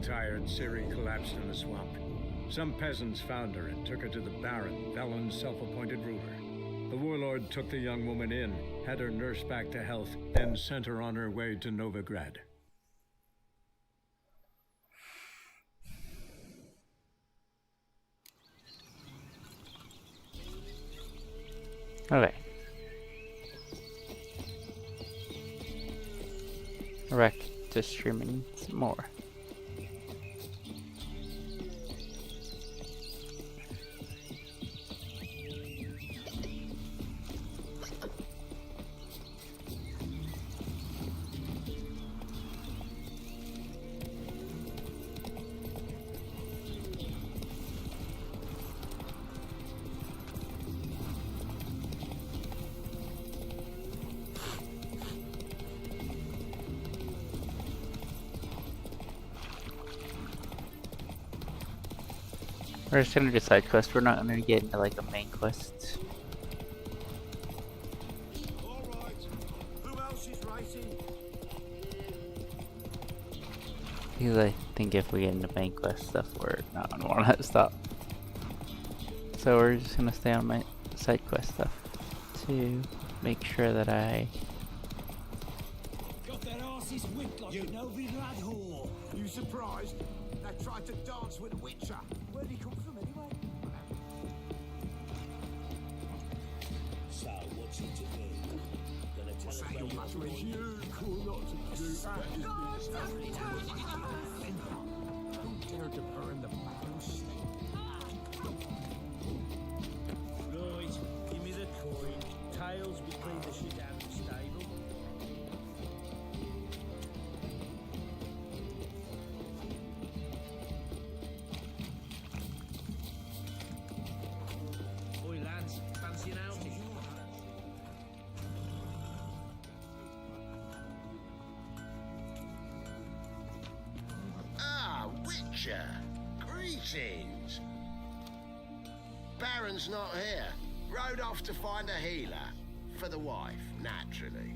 tired, Ciri collapsed in the swamp. Some peasants found her and took her to the Baron, Velen's self-appointed ruler. The warlord took the young woman in, had her nursed back to health, then sent her on her way to Novigrad. Okay. Back to streaming some more. We're just gonna do side quests. We're not gonna get into like a main quest. Alright. Who else is racing? Because I think if we get into main quest stuff, we're not gonna want to stop. So we're just gonna stay on my side quest stuff to make sure that I. Got their asses whipped like a Novigrad whore. You surprised? They tried to dance with a witcher. Where'd he come from anyway? So, what's he to do? Gonna tell us where you cool not to do that. Who dared to burn the house? Right, give me the coin. Tails, we clean the shit out of the stable. Oi lads, fancy an outing? Ah, Witcher! Greetings! Baron's not here. Rode off to find a healer. For the wife, naturally.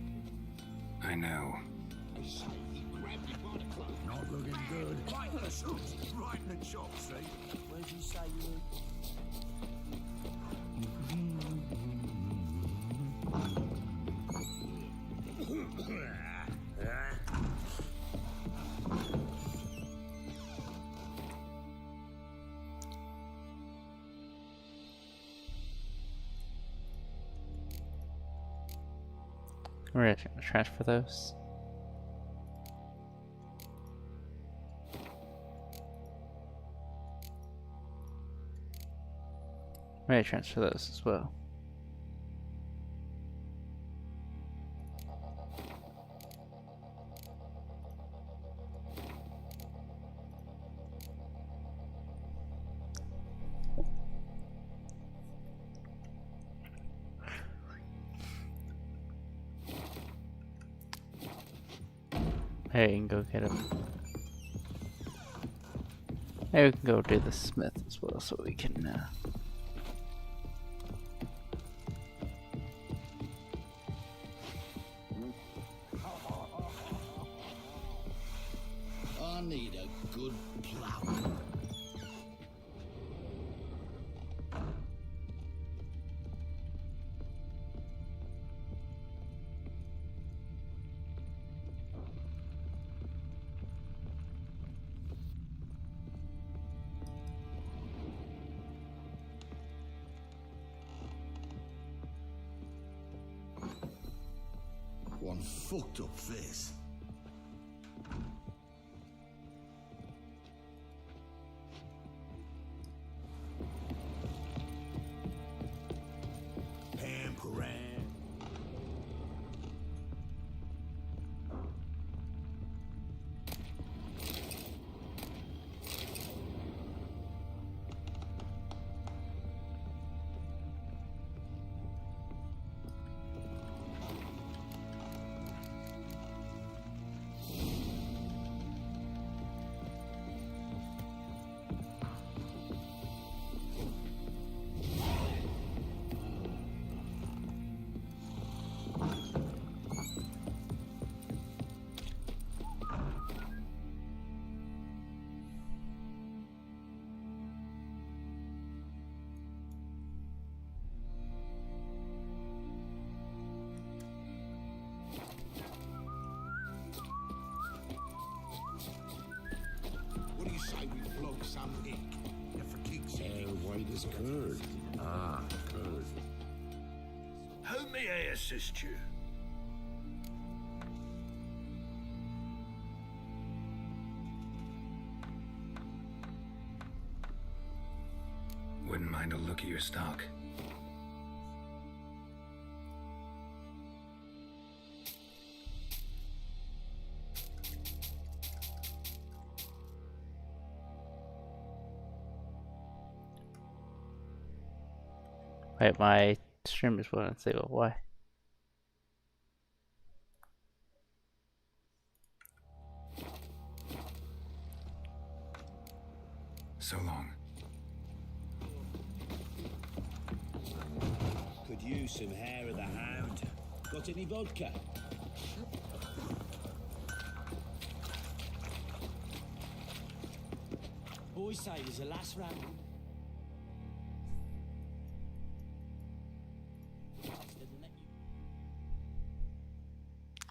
I know. Not looking good. Right in the shoot. Right in the chop, see? Where'd you say you were? We're gonna transfer those. We're gonna transfer those as well. Hey, you can go get him. Hey, we can go do the smith as well, so we can. I need a good plow. One fucked up face. Pamperan. good. Ah, good. How may I assist you? Wouldn't mind a look at your stock. Wait, my stream just wouldn't say, well, why? So long. Could use some hair of the hound. Got any vodka? Boys say there's a last round.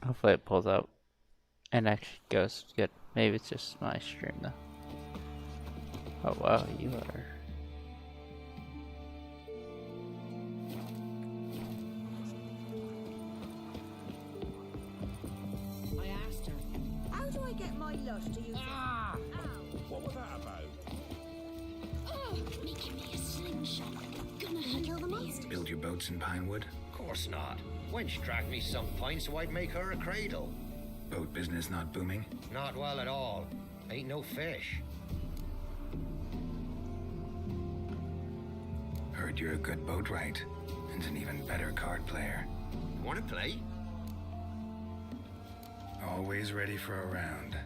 Hopefully it pulls out and actually goes good. Maybe it's just my stream though. Oh wow, you are. I asked her, how do I get my lush to use Ah! Ow. What was that about? Oh, making me a slingshot. Gonna kill the monster. Build your boats in Pinewood? Of course not. Wench dragged me some pint so I'd make her a cradle. Boat business not booming? Not well at all. Ain't no fish. Heard you're a good boatwright, and an even better card player. Want to play? Always ready for a round.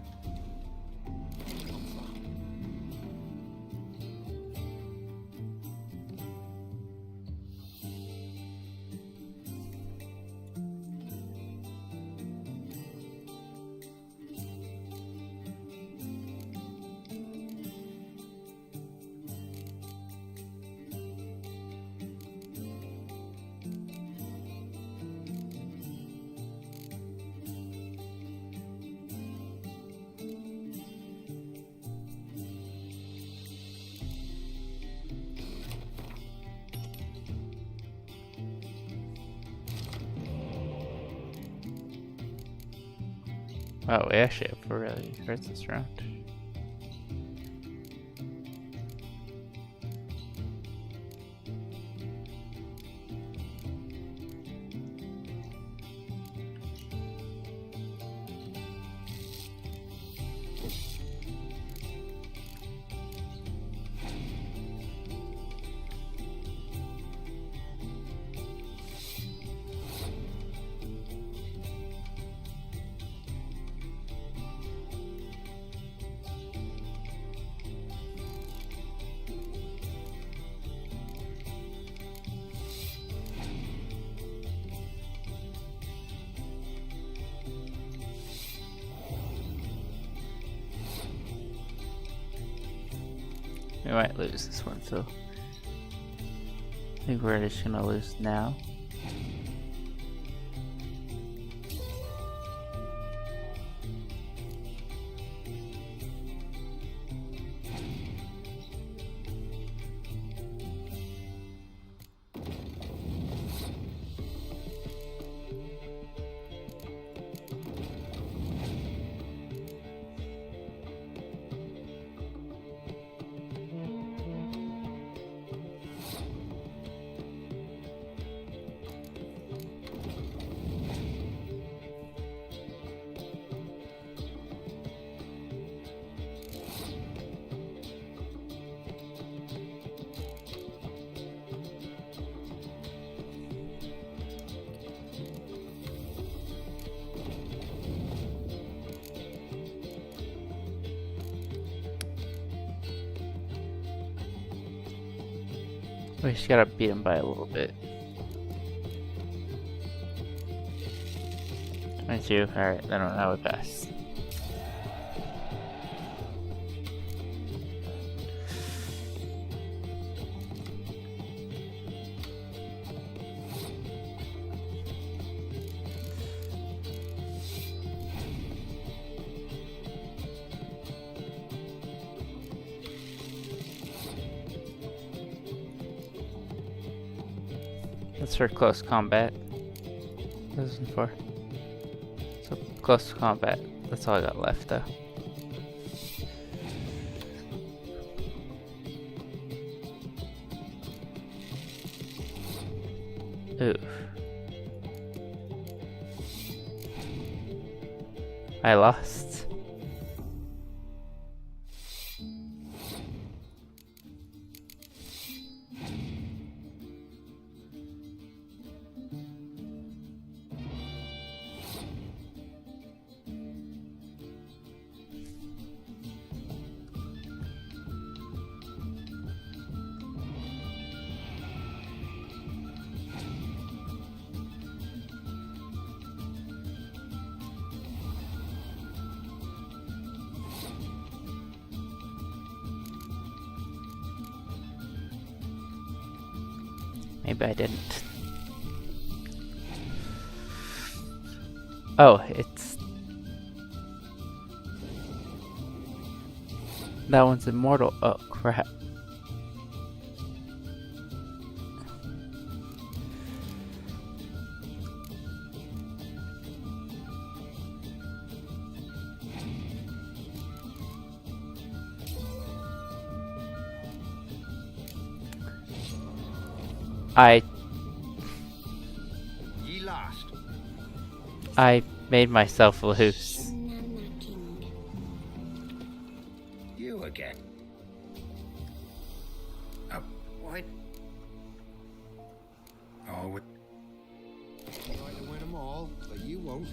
Wow, we actually have really hurt this round. We might lose this one, so I think we're just gonna lose now. We just gotta beat him by a little bit. 22, alright, then now we pass. That's for close combat. This isn't for. So close combat. That's all I got left though. Ooh. I lost. Maybe I didn't. Oh, it's... That one's immortal. Oh, crap. Ye lost. I made myself loose. Shenanacking. You again. Oh, what? Oh, what? Try to win them all, but you won't.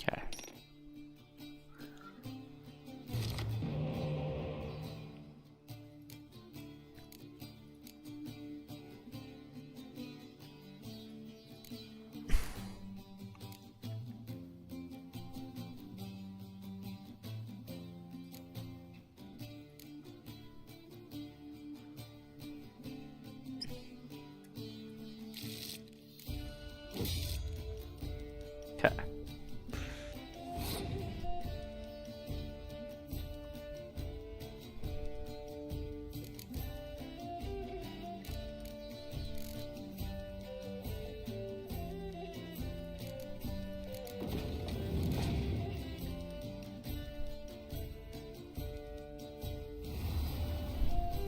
Okay. Okay.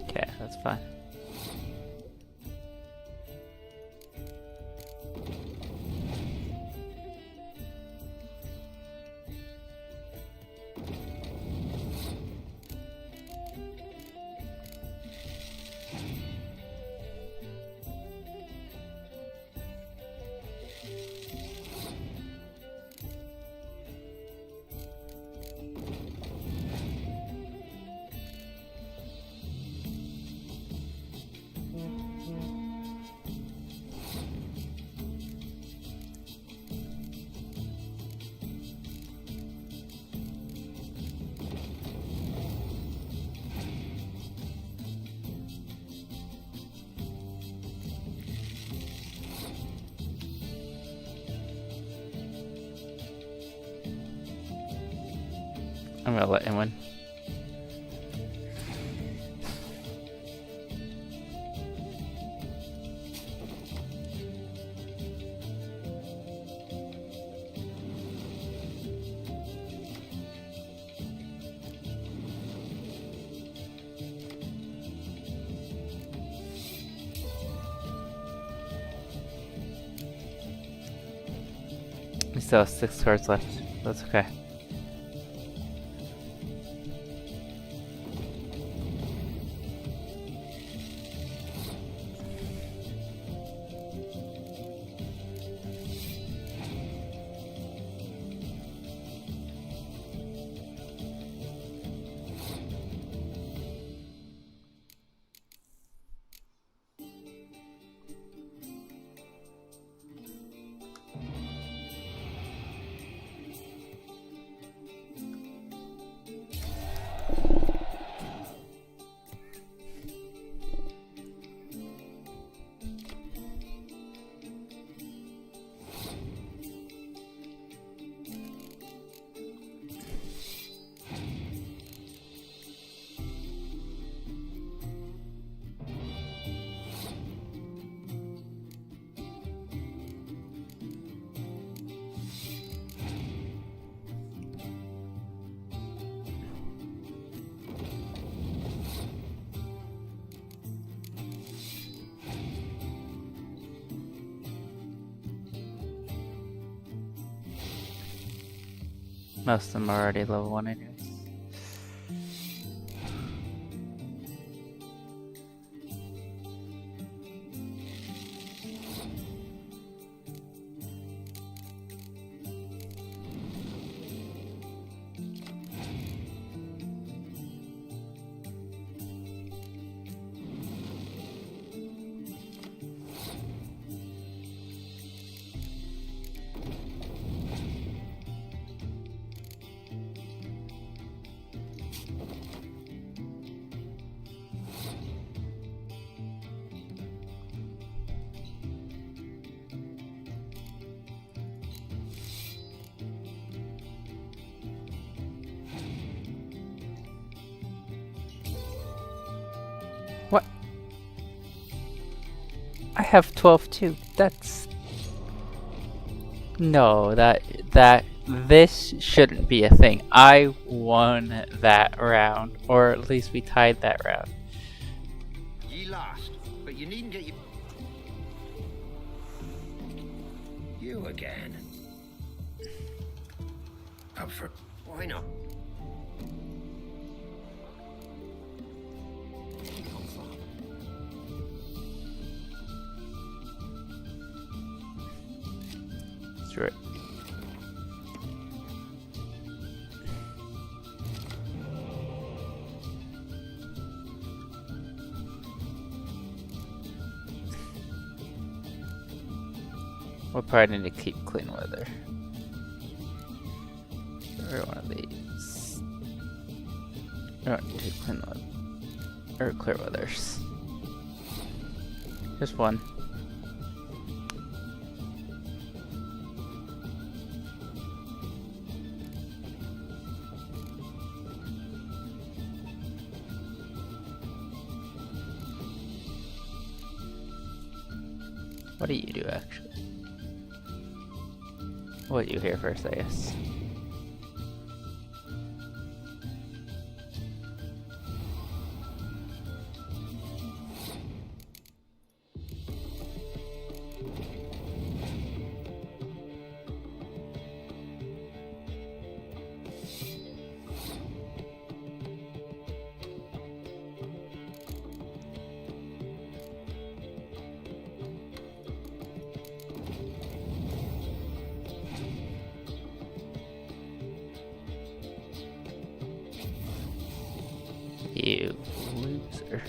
Okay, that's fine. I'm gonna let him win. We still have 6 cards left. That's okay. Most of them are already level 1 anyways. What? I have 12 too. That's... No, this shouldn't be a thing. I won that round, or at least we tied that round. Ye lost, but you needn't get you again. Up for... Why not? Sure. We'll probably need to keep clean weather. Or one of these. No, two clean weather. Or clear weathers. Just one. What do you do actually? What you hear first, I guess. You loser.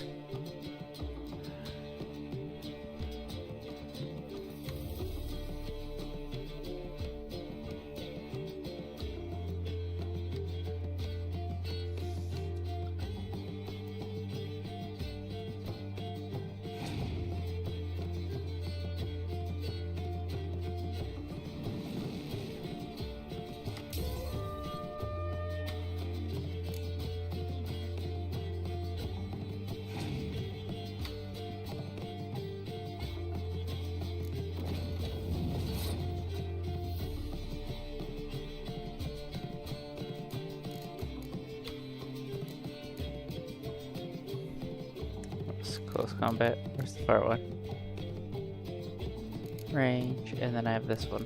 Close combat. Where's the far one? Range, and then I have this one.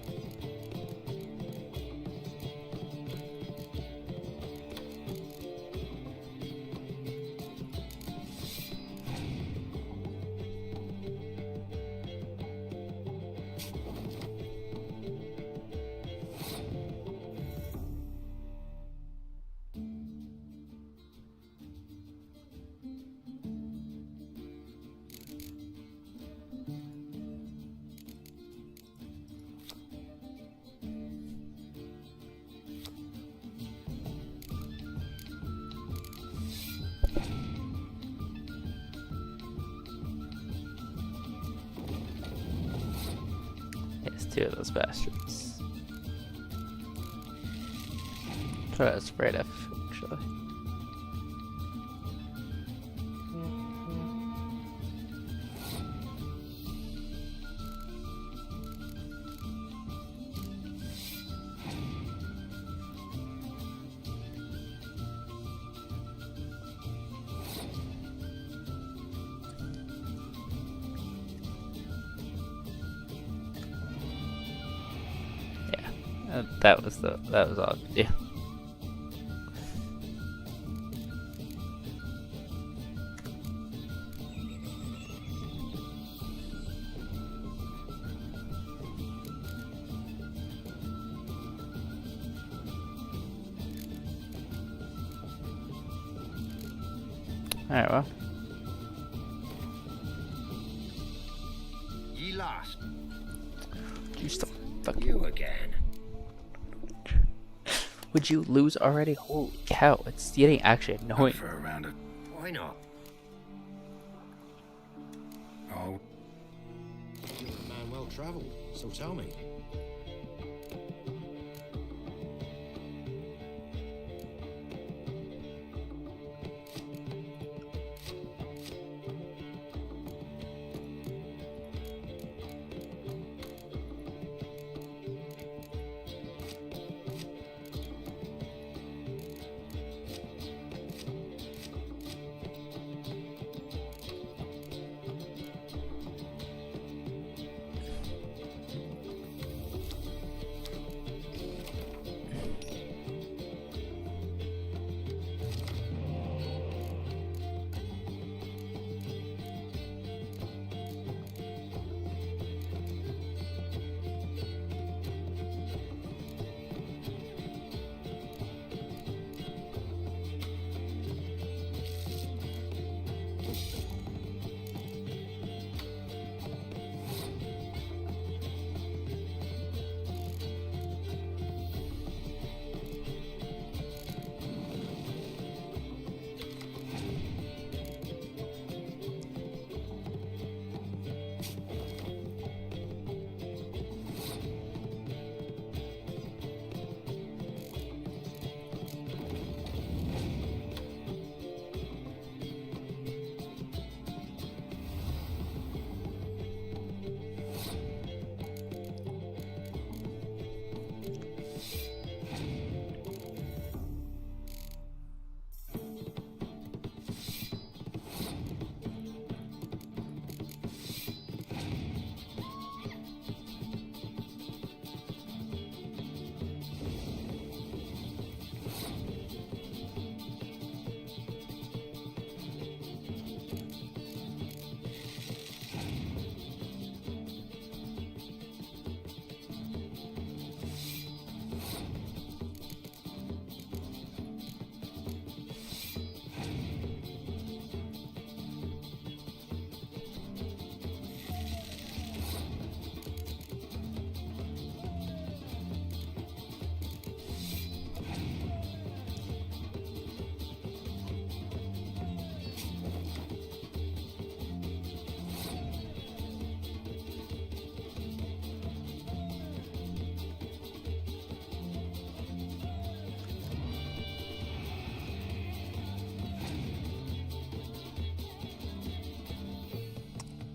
Two of those bastards. Try to spread F actually. That was all I could do. Alright, well. Ye lost. You stop fucking. You again. Would you lose already? Holy cow, it's getting actually annoying. For a round of. Why not? Oh. You're a man well travelled, so tell me.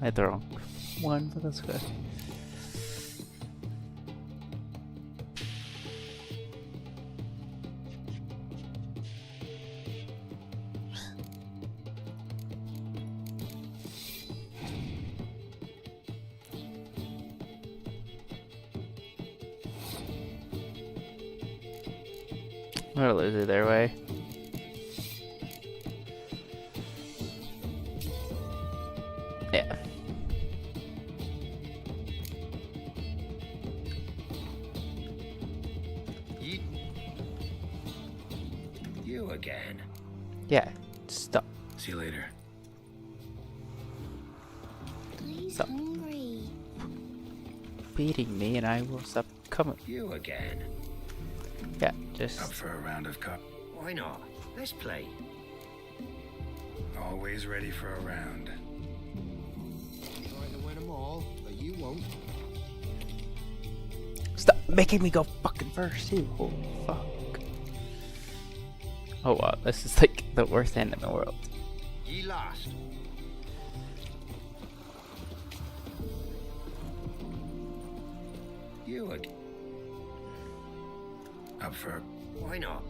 I had the wrong one, but that's good. I'm gonna lose it their way. Yeah. You again. Yeah. Stop. See you later. He's Stop hungry. beating me and I will stop coming. You again. Yeah, just Up for a round of cup. Why not? Let's play. Always ready for a round. Try to win them all, but you won't. stop making me go fucking first, you. Holy fuck. Oh wow, this is like the worst end in the world. Ye lost. You again. Up for. Why not?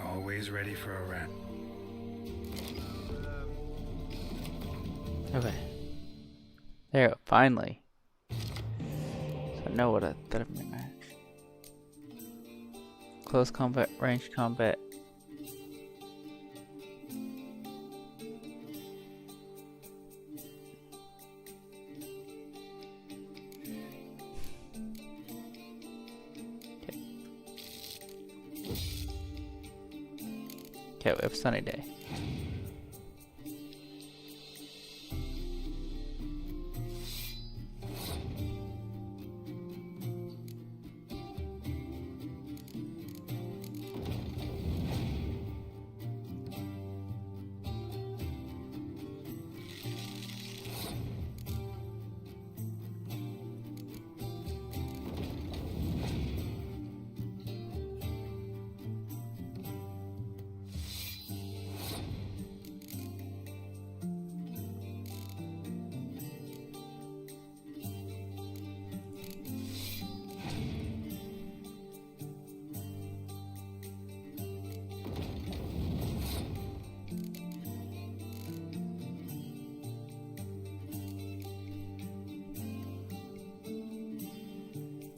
Always ready for a round. Okay. There we go, finally. So I know what I thought of my match. Close combat, range combat. Okay, we have a sunny day.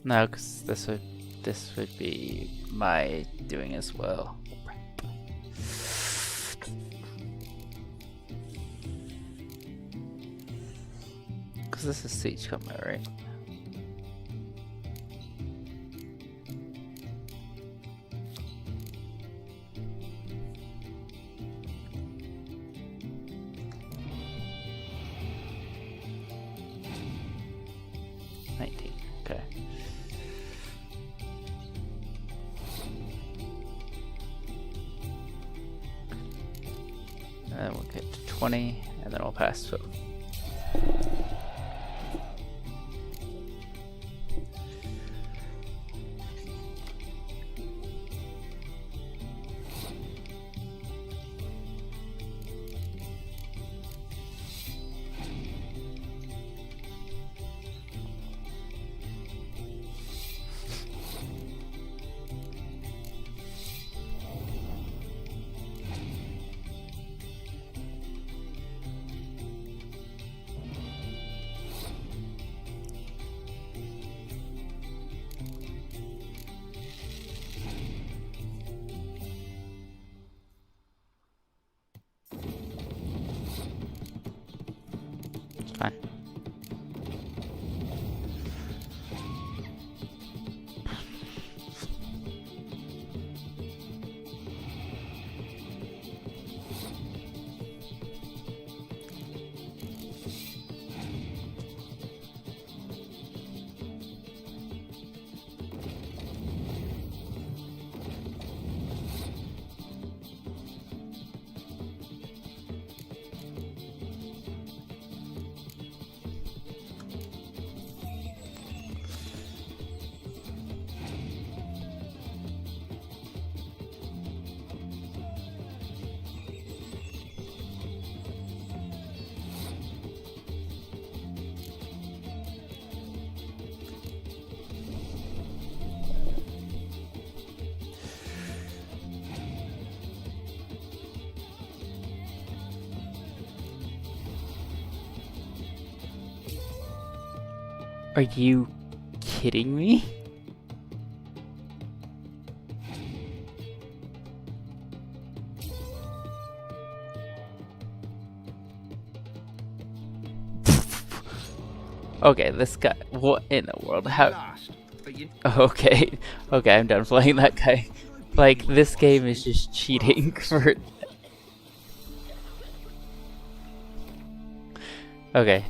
No, because this would be my doing as well. Because this is siege combat, right? Okay. And then we'll get to 20, and then we'll pass 12. Fine. Are you kidding me? Okay, this guy. What in the world? How? Last, but you Okay, okay, I'm done playing that guy. Like, this game is just cheating for. Okay,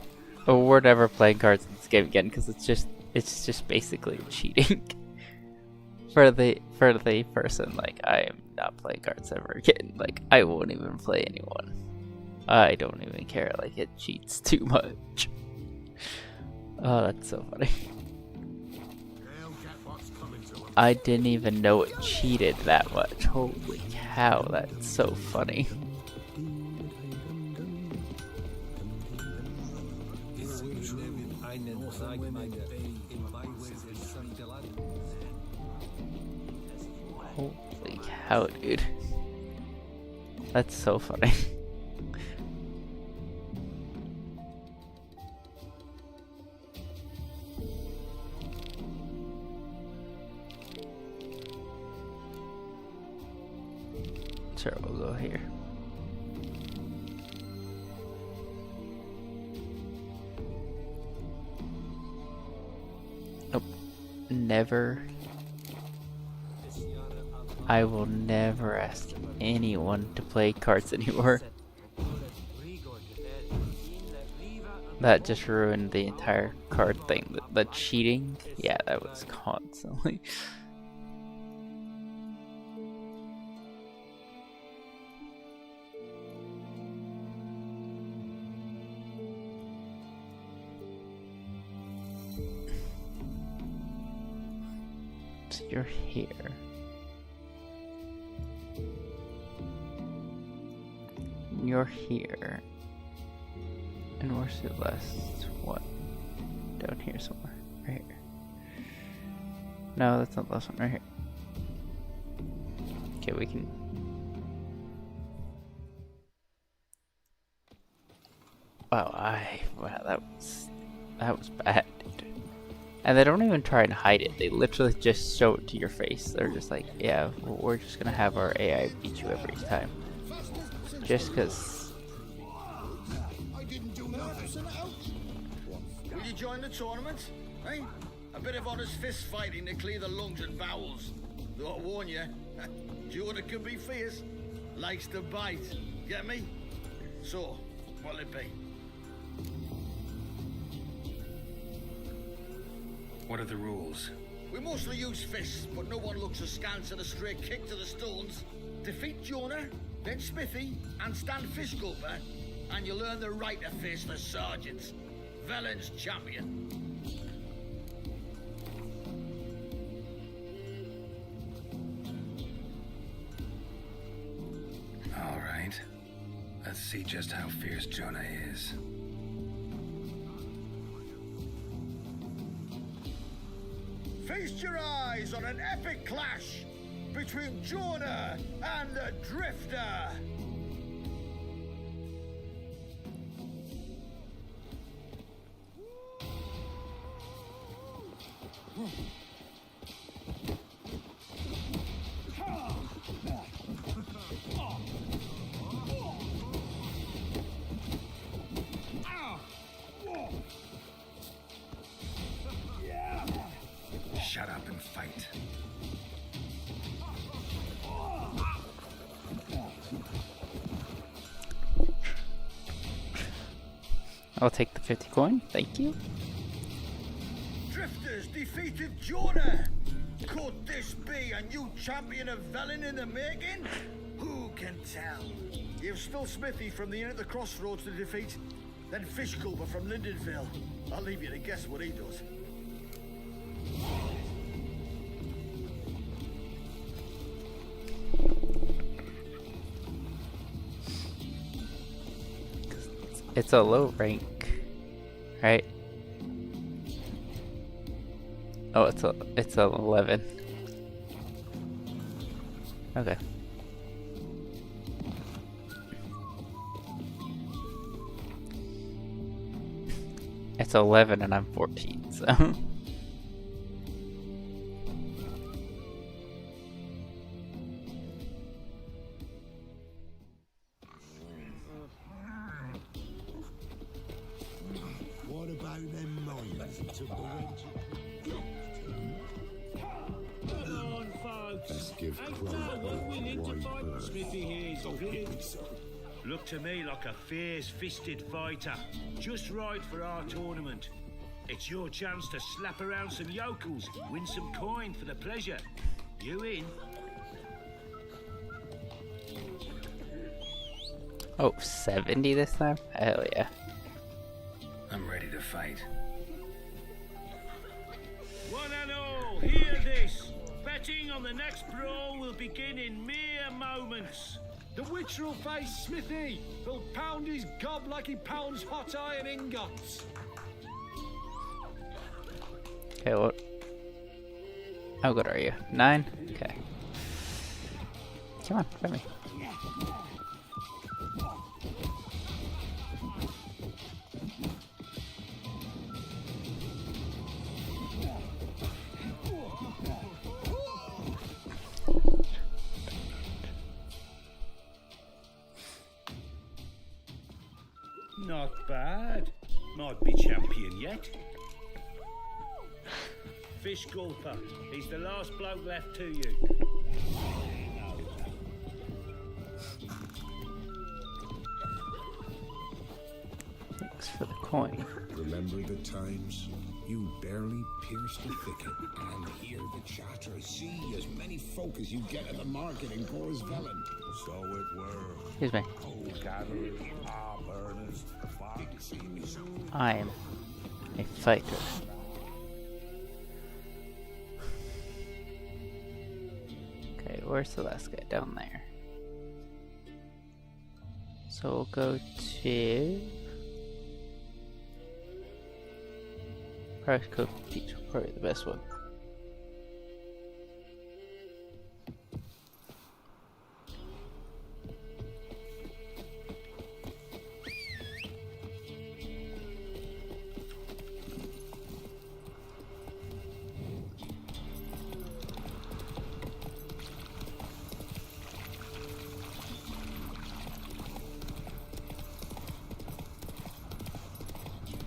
well, we're never playing cards in this game again because it's just basically cheating. for the person, like, I am not playing cards ever again. Like, I won't even play anyone. I don't even care. Like, it cheats too much. Oh, that's so funny. I didn't even know it cheated that much. Holy cow, that's so funny. Holy cow, dude. That's so funny. Sure, we'll go here. Nope. Never. I will never ask anyone to play cards anymore. That just ruined the entire card thing. The cheating, yeah, that was constantly. So you're here. You're here. And where's the last one? Down here somewhere. Right here. No, that's not the last one. Right here. Okay, we can... Wow, wow, that was bad, dude. And they don't even try and hide it. They literally just show it to your face. They're just like, yeah, we're just gonna have our AI beat you every time. Just cause... Will you join the tournament? Eh? A bit of honest fist fighting to clear the lungs and bowels. Though I warn you, Jordan can be fierce. Likes to bite. Get me? So, what'll it be? What are the rules? We mostly use fists, but no one looks askance at a straight kick to the stones. Defeat Jonah, then Smithy, and stand fish gulper, and you'll earn the right to face the sergeants. Velen's champion. All right. Let's see just how fierce Jonah is. Feast your eyes on an epic clash between Jonah and the Drifter. Shut up and fight. I'll take the 50 coin, thank you. Drifters defeated Jonah. Could this be a new champion of Velen in the making? Who can tell? You've still Smithy from the Inn at the Crossroads to defeat, then Fishgulper from Lindenville. I'll leave you to guess what he does. It's a low rank, right? Oh, it's a 11. Okay. It's 11 and I'm 14, so. What about them mines that took the wench? Come on, folks. Let's give Ain't Crow no one willing to wide fight berth. Smithy here's Look to me like a fierce-fisted fighter. Just right for our tournament. It's your chance to slap around some yokels, win some coin for the pleasure. You in? Oh, 70 this time? Hell yeah. I'm ready to fight. One and all, hear this. Betting on the next brawl will begin in mere moments. The Witcher will face Smithy. He'll pound his gob like he pounds hot iron ingots. Okay, what? How good are you? 9? Okay. Come on, fight me. Not bad. Might be champion yet. Fish Gulper, he's the last bloke left to you. coin. Remember the times? You barely pierced the thicket and hear the chatter. See as many folk as you get at the market in Gorsvellen. So it were. Excuse me. Coal gatherers, tar burners, fire to see me. I am a fighter. Okay, where's the last guy? Down there. So we'll go to Price Cook Beach, probably the best one.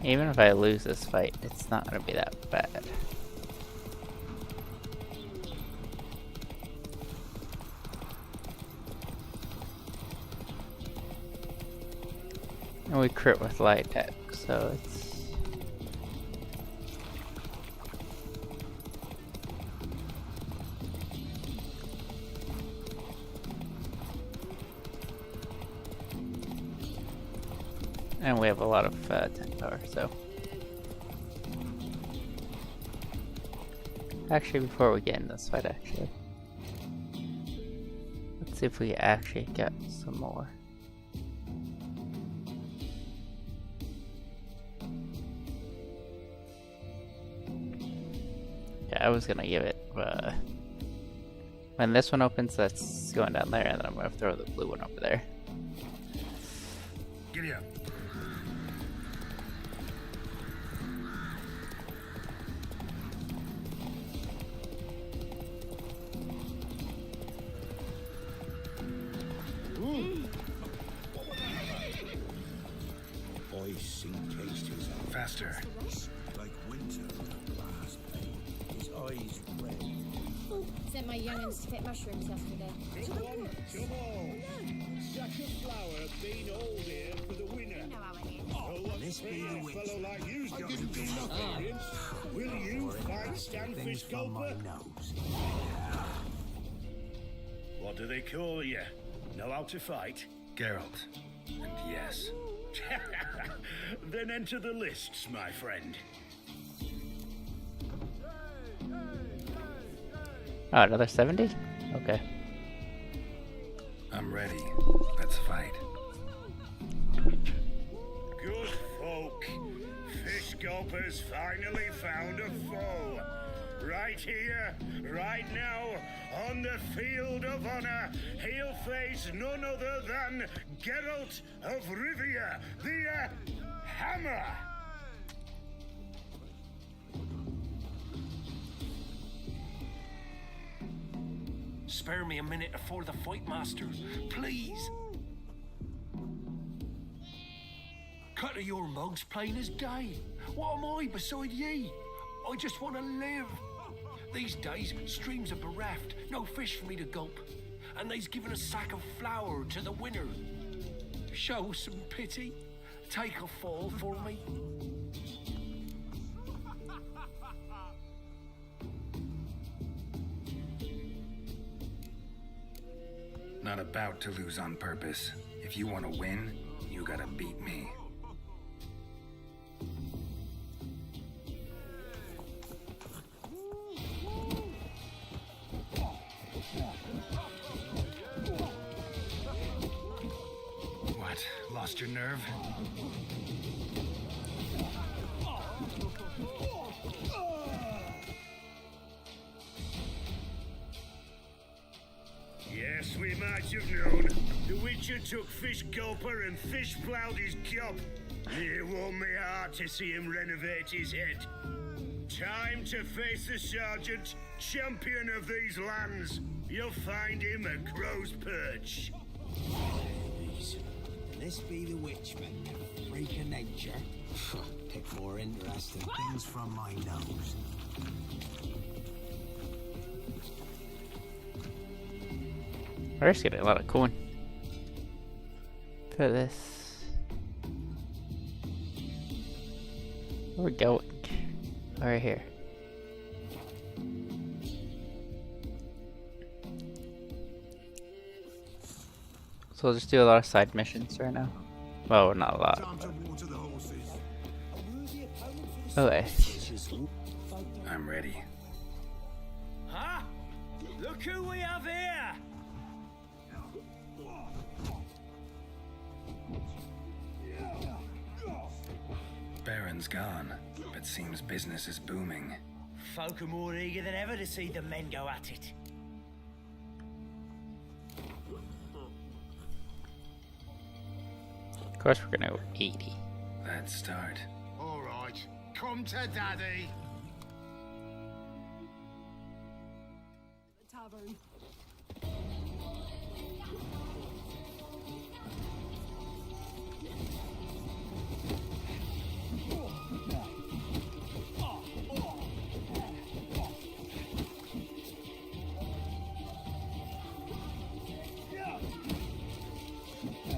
Even if I lose this fight, it's not gonna be that bad. And we crit with light deck, so it's... And we have a lot of 10 power, so... Actually, before we get in this fight, actually... Let's see if we actually get some more. Yeah, I was gonna give it, when this one opens, that's going down there, and then I'm gonna throw the blue one over there. Giddy up. Voice encased his eyes Faster. like winter in a brass pane. His eyes red. Sent my youngins to pick mushrooms yesterday. Come on. Sack of flour been all here for the winner. You know how it is. Oh, this be the witch. Fellow like you's got to do nothing. Will you fight Stanfish Gulper? What do they call you? Know how to fight? Geralt. And yes. Then enter the lists, my friend. Oh, another 70? Okay. I'm ready. Let's fight. Good folk. Fish Gulper's finally found a foe. Right here, right now, on the field of honor, he'll face none other than Geralt of Rivia, the Hammer. Spare me a minute before the fight, master, please. Cut of your mugs plain as day. What am I beside ye? I just want to live. These days, streams are bereft, no fish for me to gulp, and they's given a sack of flour to the winner. Show some pity. Take a fall for me. Not about to lose on purpose. If you want to win, you gotta beat me. What? Lost your nerve? Yes, we might have known. The Witcher took Fish Gulper and fish ploughed his gob. It warmed me heart to see him renovate his head. Time to face the sergeant, champion of these lands. You'll find him at Crow's Perch. This be the witchman, freak of nature. Pick more interesting things from my nose. We're just getting a lot of coin for this. Where are we going? Right here. So we'll just do a lot of side missions right now. Well, not a lot. Okay. I'm ready. Huh? Look who we have here! Baron's gone, but seems business is booming. Folk are more eager than ever to see the men go at it. Of course we're gonna go 80. Let's start. All right, come to daddy. Tavern.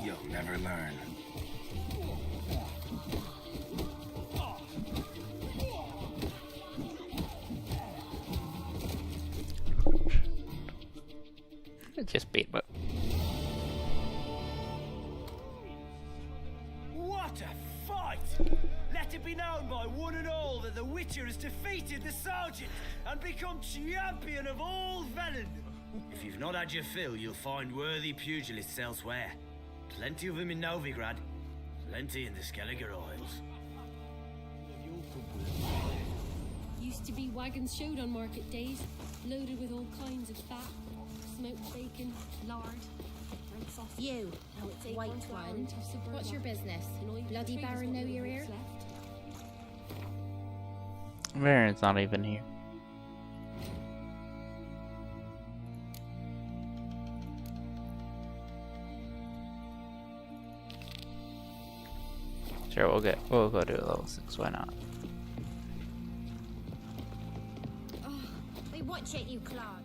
You'll never learn. Just beat him up. What a fight! Let it be known by one and all that the Witcher has defeated the Sergeant and become champion of all Velen. If you've not had your fill, you'll find worthy pugilists elsewhere. Plenty of them in Novigrad, plenty in the Skelliger Isles. Used to be wagons showed on market days, loaded with all kinds of fat, smoked bacon, lard, and sausage. You, Now it's white white one. wine. What's your business? Bloody Baron know you're here? Baron's not even here. Sure, we'll go do a level 6, why not? Oh, wait, watch it, you clod.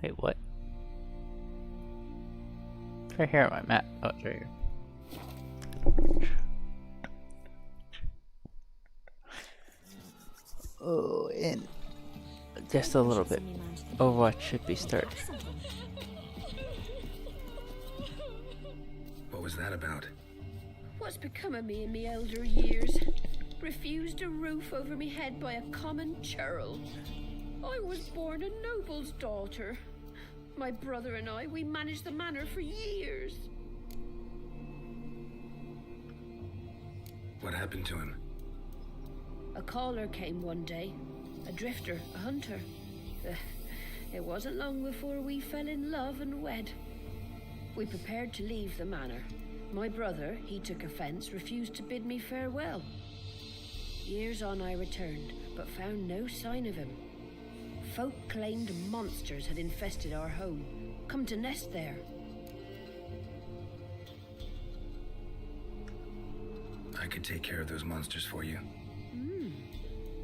Wait, what? It's right here on my map. Oh, it's right here. Oh, and just a little bit. Overwatch should be started. What was that about? What's become of me in me elder years? Refused a roof over me head by a common churl. I was born a noble's daughter. My brother and I, we managed the manor for years. What happened to him? A caller came one day. A drifter, a hunter. It wasn't long before we fell in love and wed. We prepared to leave the manor. My brother, he took offence, refused to bid me farewell. Years on I returned, but found no sign of him. Folk claimed monsters had infested our home, come to nest there. I could take care of those monsters for you.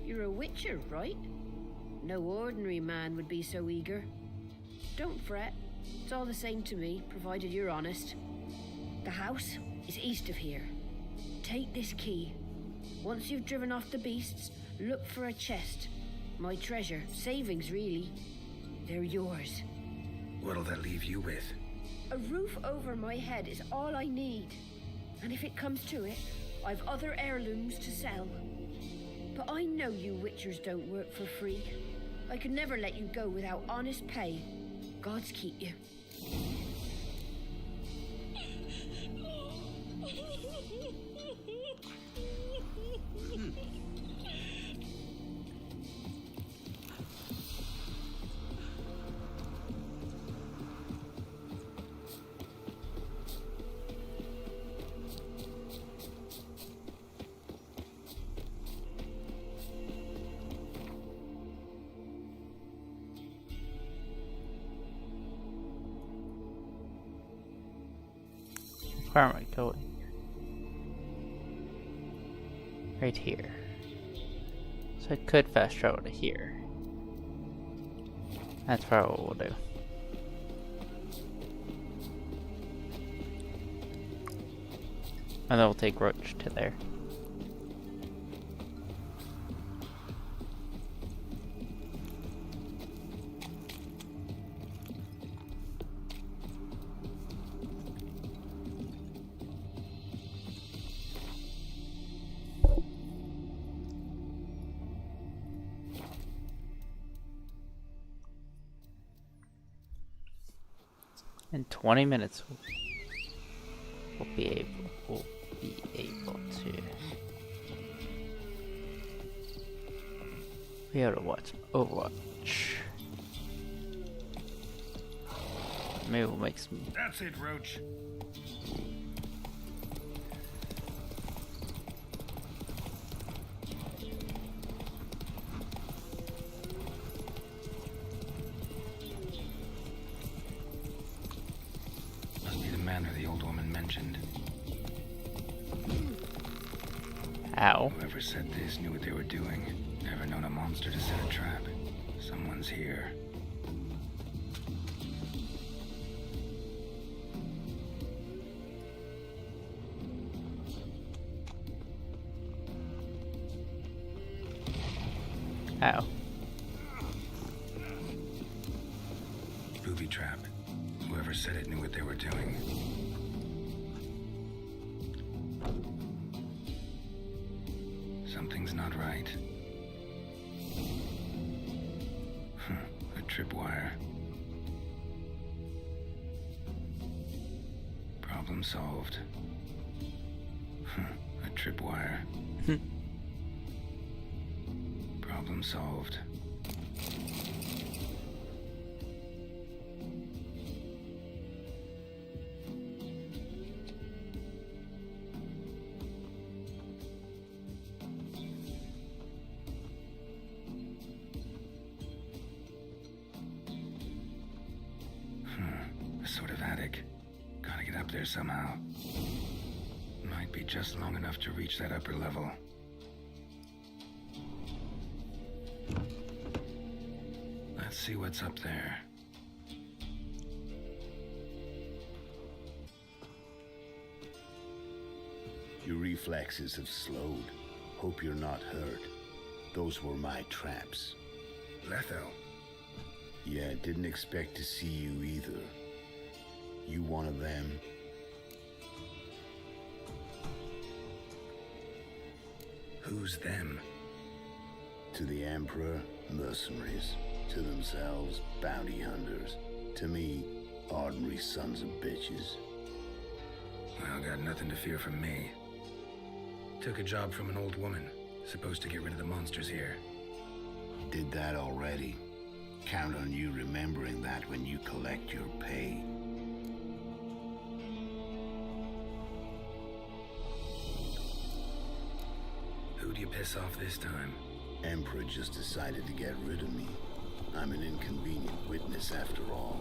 You're a witcher, right? No ordinary man would be so eager. Don't fret. It's all the same to me, provided you're honest. The house is east of here. Take this key. Once you've driven off the beasts, look for a chest. My treasure, savings really. They're yours. What'll that leave you with? A roof over my head is all I need. And if it comes to it, I've other heirlooms to sell. But I know you witchers don't work for free. I could never let you go without honest pay. Gods keep you. Where am I going? Right here. So I could fast travel to here. That's probably what we'll do. And then we'll take Roach to there. In 20 minutes, we'll be able to watch Overwatch. Maybe we'll make some. That's it, Roach. Must be the manor the old woman mentioned. Ow. Whoever said this knew what they were doing. Never known a monster to set a trap. Someone's here. Ow. Booby trap. Whoever said it knew what they were doing. Something's not right. A tripwire. Problem solved. A tripwire. Problem solved. A sort of attic. Gotta get up there somehow. Might be just long enough to reach that upper level. Let's see what's up there. Your reflexes have slowed. Hope you're not hurt. Those were my traps. Letho. Yeah, didn't expect to see you either. You one of them? Who's them? To the Emperor, mercenaries. To themselves, bounty hunters. To me, ordinary sons of bitches. Well, got nothing to fear from me. Took a job from an old woman. Supposed to get rid of the monsters here. Did that already. Count on you remembering that when you collect your pay. Who do you piss off this time? Emperor just decided to get rid of me. I'm an inconvenient witness after all.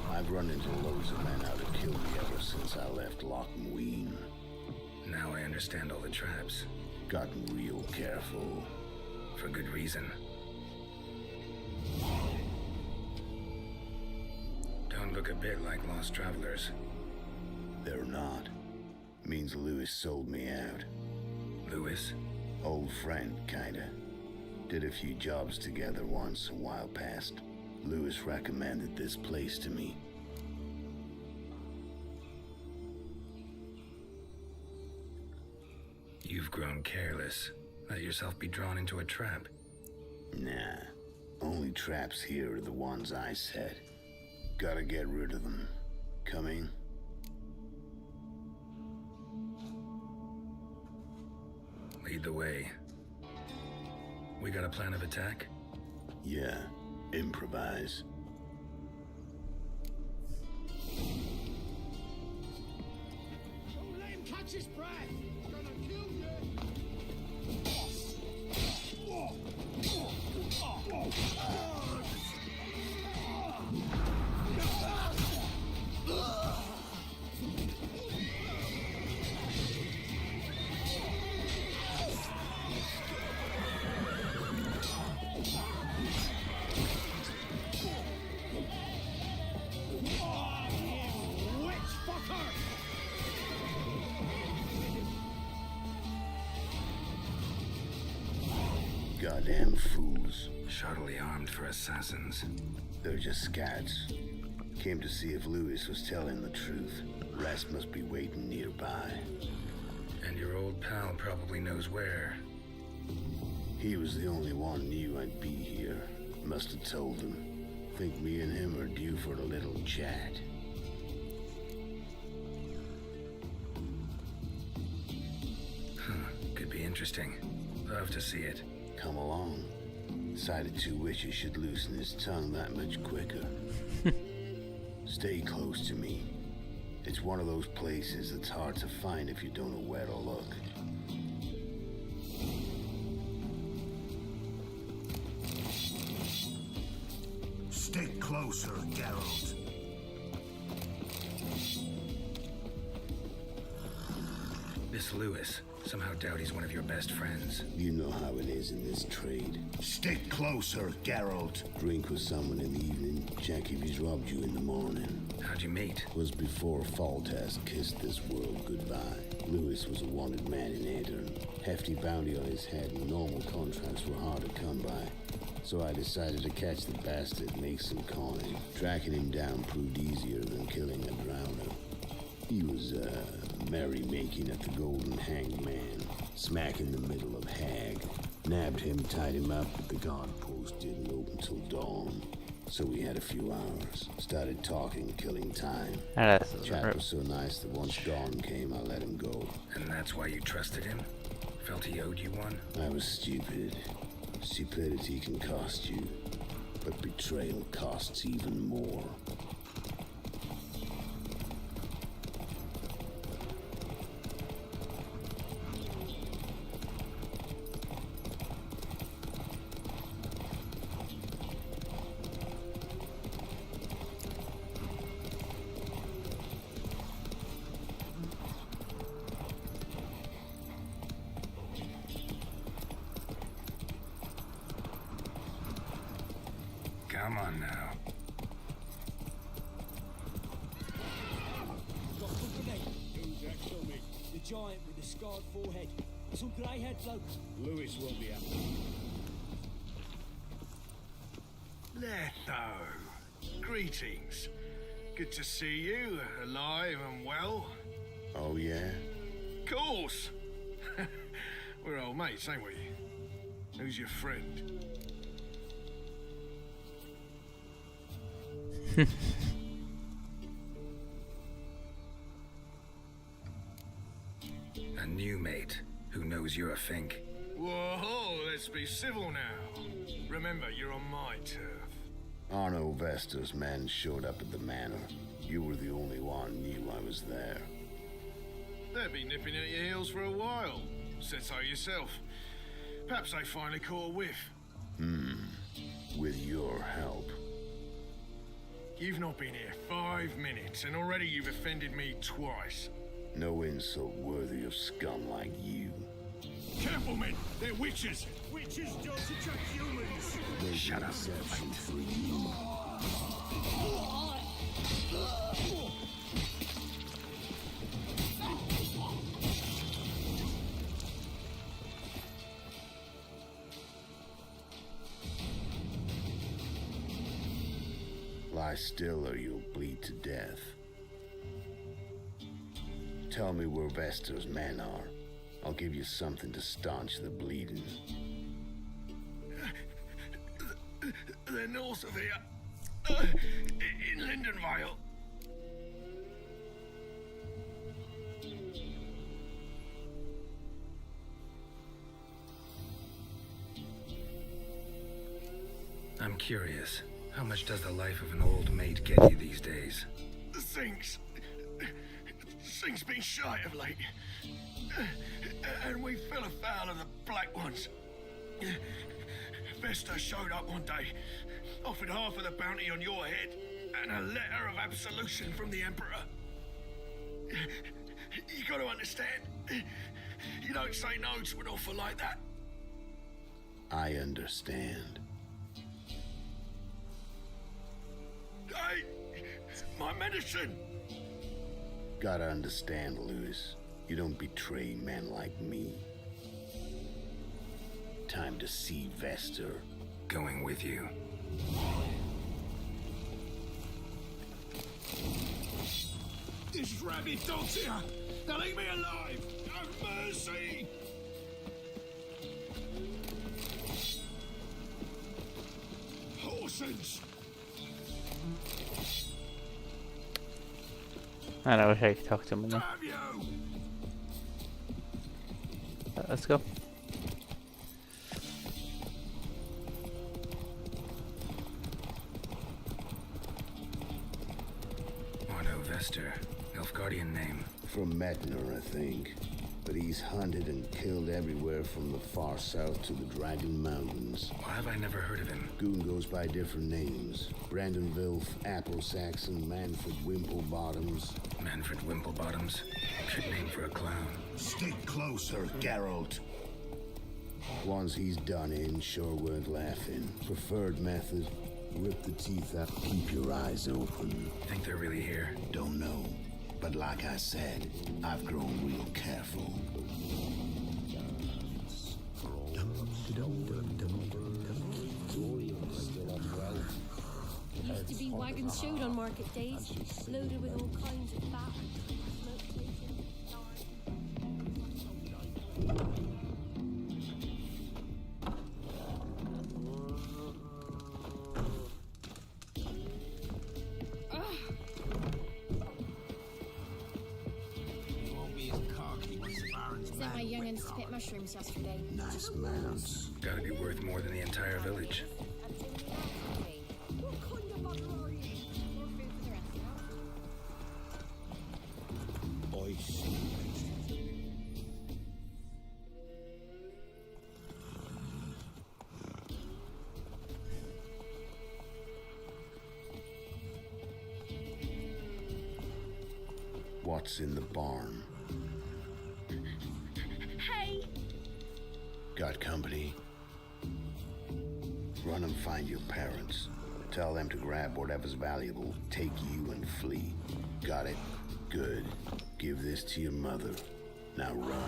I've run into loads of men out to kill me ever since I left Loch Mween. Now I understand all the traps. Gotten real careful. For good reason. Don't look a bit like lost travelers. They're not. Means Lewis sold me out. Lewis? Old friend, kinda. Did a few jobs together once a while past. Lewis recommended this place to me. You've grown careless. Let yourself be drawn into a trap. Nah. Only traps here are the ones I set. Gotta get rid of them. Coming? Lead the way. We got a plan of attack? Yeah. Improvise. Don't let him catch his breath. Gonna kill you. Goddamn fools. Shoddily armed for assassins. They're just scouts. Came to see if Lewis was telling the truth. Rest must be waiting nearby. And your old pal probably knows where. He was the only one knew I'd be here. Must have told him. Think me and him are due for a little chat. Could be interesting. Love to see it. Come along. Decided two witches should loosen his tongue that much quicker. Stay close to me. It's one of those places that's hard to find if you don't know where to look. Stick closer, Geralt. This Lewis. Somehow doubt he's one of your best friends. You know how it is in this trade. Stick closer, Geralt. Drink with someone in the evening, check if he's robbed you in the morning. How'd you meet? Was before Foltest kissed this world goodbye. Lewis was a wanted man in Aedirn. Hefty bounty on his head and normal contracts were hard to come by. So I decided to catch the bastard and make some coin. Tracking him down proved easier than killing a drowner. He was, merrymaking at the Golden Hanged Man, smack in the middle of Hag. Nabbed him, tied him up, but the guard post didn't open till dawn. So we had a few hours. Started talking, killing time. Chat was so nice that once dawn came, I let him go. And that's why you trusted him? Felt he owed you one? I was stupid. Stupidity can cost you, but betrayal costs even more. Come on now. The giant with the scarred forehead. Some grey-haired bloke. Lewis won't be happy. Letho. Greetings. Good to see you, alive and well. Oh, yeah? Course. We're old mates, ain't we? Who's your friend? A new mate who knows you're a Fink. Whoa, let's be civil now. Remember, you're on my turf. Arno Vestor's men showed up at the manor. You were the only one knew I was there. They'll be nipping at your heels for a while. Said so yourself. Perhaps they finally caught a whiff. With your help. You've not been here 5 minutes, and already you've offended me twice. No insult worthy of scum like you. Careful, men! They're witches! Witches don't attack humans! There's Shut an exception for you. Lie still or you'll bleed to death. Tell me where Vestor's men are. I'll give you something to staunch the bleeding. They're north of here. In Lindenvale. I'm curious. How much does the life of an old mate get you these days? Things been shy of late. And we fell afoul of the Black Ones. Vesta showed up one day, offered half of the bounty on your head, and a letter of absolution from the Emperor. You gotta understand, you don't say no to an offer like that. I understand. Hey, my medicine! Gotta understand, Lewis. You don't betray men like me. time to see Vester. Going with you. This rabid dog's here! Now leave me alive! Have mercy! Horses! And I wish I could talk to him again. Have you? Let's go. Otto Vester. Nilfgaardian name. From Metner, I think. But he's hunted and killed everywhere from the far south to the Dragon Mountains. Why have I never heard of him? Goon goes by different names. Brandon Vilf, Apple Saxon, Manfred Wimplebottoms. Manfred Wimplebottoms. Good name for a clown. Stick closer, Geralt. Ones he's done in sure weren't laughing. Preferred method, rip the teeth out, keep your eyes open. Think they're really here? Don't know. But like I said, I've grown real careful. Used to be wagons showed on market days, loaded with all kinds of fat, smoke bacon, lard. Sent my young'uns to pick mushrooms yesterday. Nice mounts. Gotta be worth more than the entire village. What kind of mother are you? More food for the rest of us. I see. What's in the barn? Hey! Got company? Run and find your parents. Tell them to grab whatever's valuable, take you and flee. Got it? Good. Give this to your mother. Now run.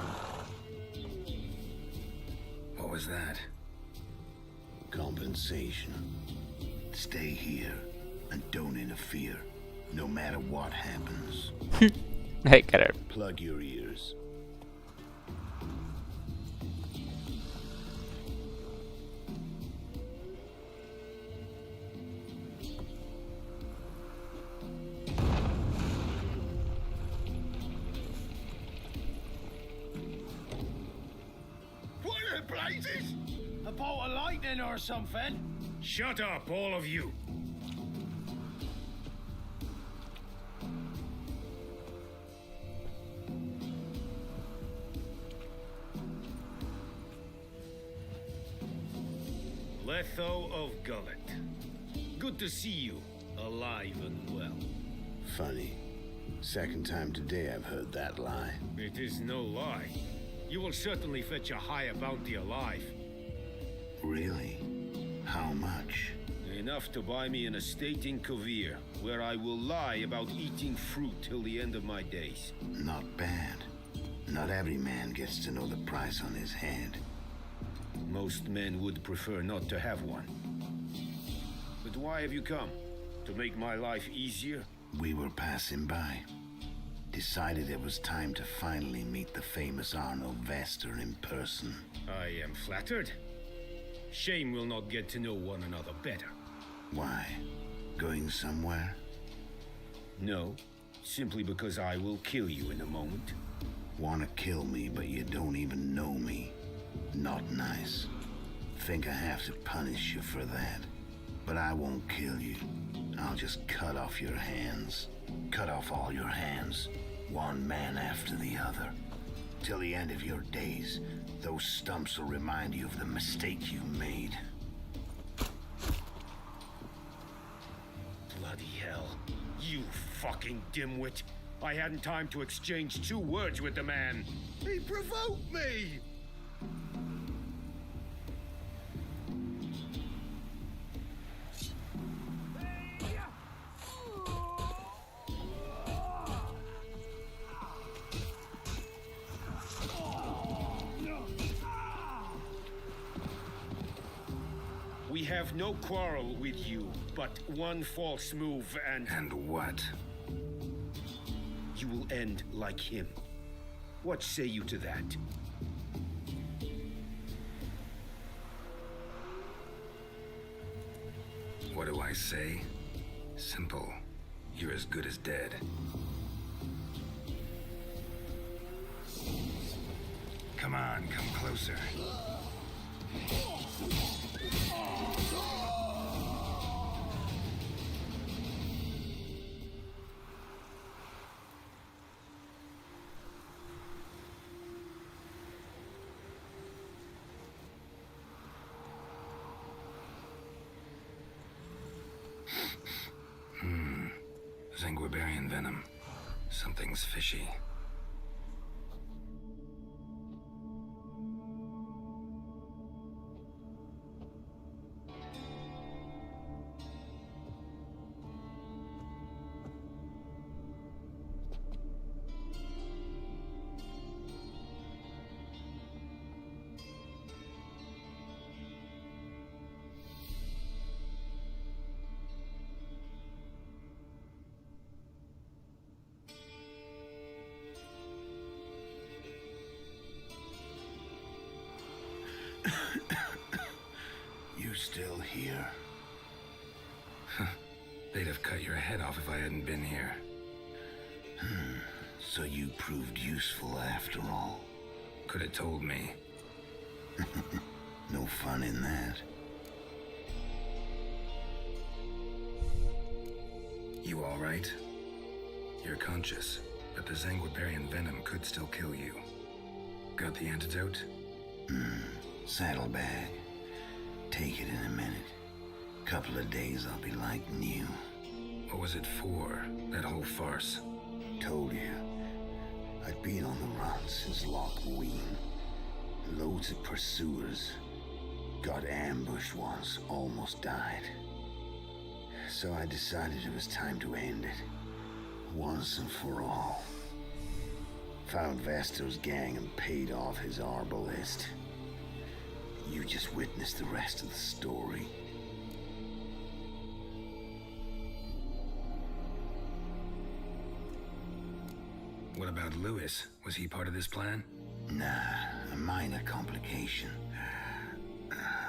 What was that? Compensation. Stay here and don't interfere, no matter what happens. Hey, got her. Plug your ears. What the blazes? A bolt of lightning or something? Shut up, all of you. Letho of Gullet. Good to see you, alive and well. Funny. Second time today I've heard that lie. It is no lie. You will certainly fetch a higher bounty alive. Really? How much? Enough to buy me an estate in Kovir, where I will lie about eating fruit till the end of my days. Not bad. Not every man gets to know the price on his head. Most men would prefer not to have one. But why have you come? To make my life easier? We were passing by. Decided it was time to finally meet the famous Arno Vester in person. I am flattered. Shame we'll not get to know one another better. Why? Going somewhere? No, simply because I will kill you in a moment. Wanna kill me, but you don't even know me. Not nice. Think I have to punish you for that. But I won't kill you. I'll just cut off your hands. Cut off all your hands. One man after the other. Till the end of your days, those stumps will remind you of the mistake you made. Bloody hell. You fucking dimwit. I hadn't time to exchange 2 words with the man. He provoked me! have no quarrel with you, but one false move and... And what? You will end like him. What say you to that? What do I say? Simple. You're as good as dead. Come on, come closer. Zanguibarian venom. Something's fishy. You still here? They'd have cut your head off if I hadn't been here. So you proved useful after all. Could have told me. No fun in that. You all right? You're conscious, but the Zanguibarian venom could still kill you. Got the antidote? Saddlebag. Take it in a minute. Couple of days I'll be like new. What was it for, that whole farce? Told you. I'd been on the run since Lochween. Loads of pursuers. Got ambushed once, almost died. So I decided it was time to end it. Once and for all. Found Vasto's gang and paid off his arbalist. You just witnessed the rest of the story. What about Lewis? Was he part of this plan? Nah, a minor complication.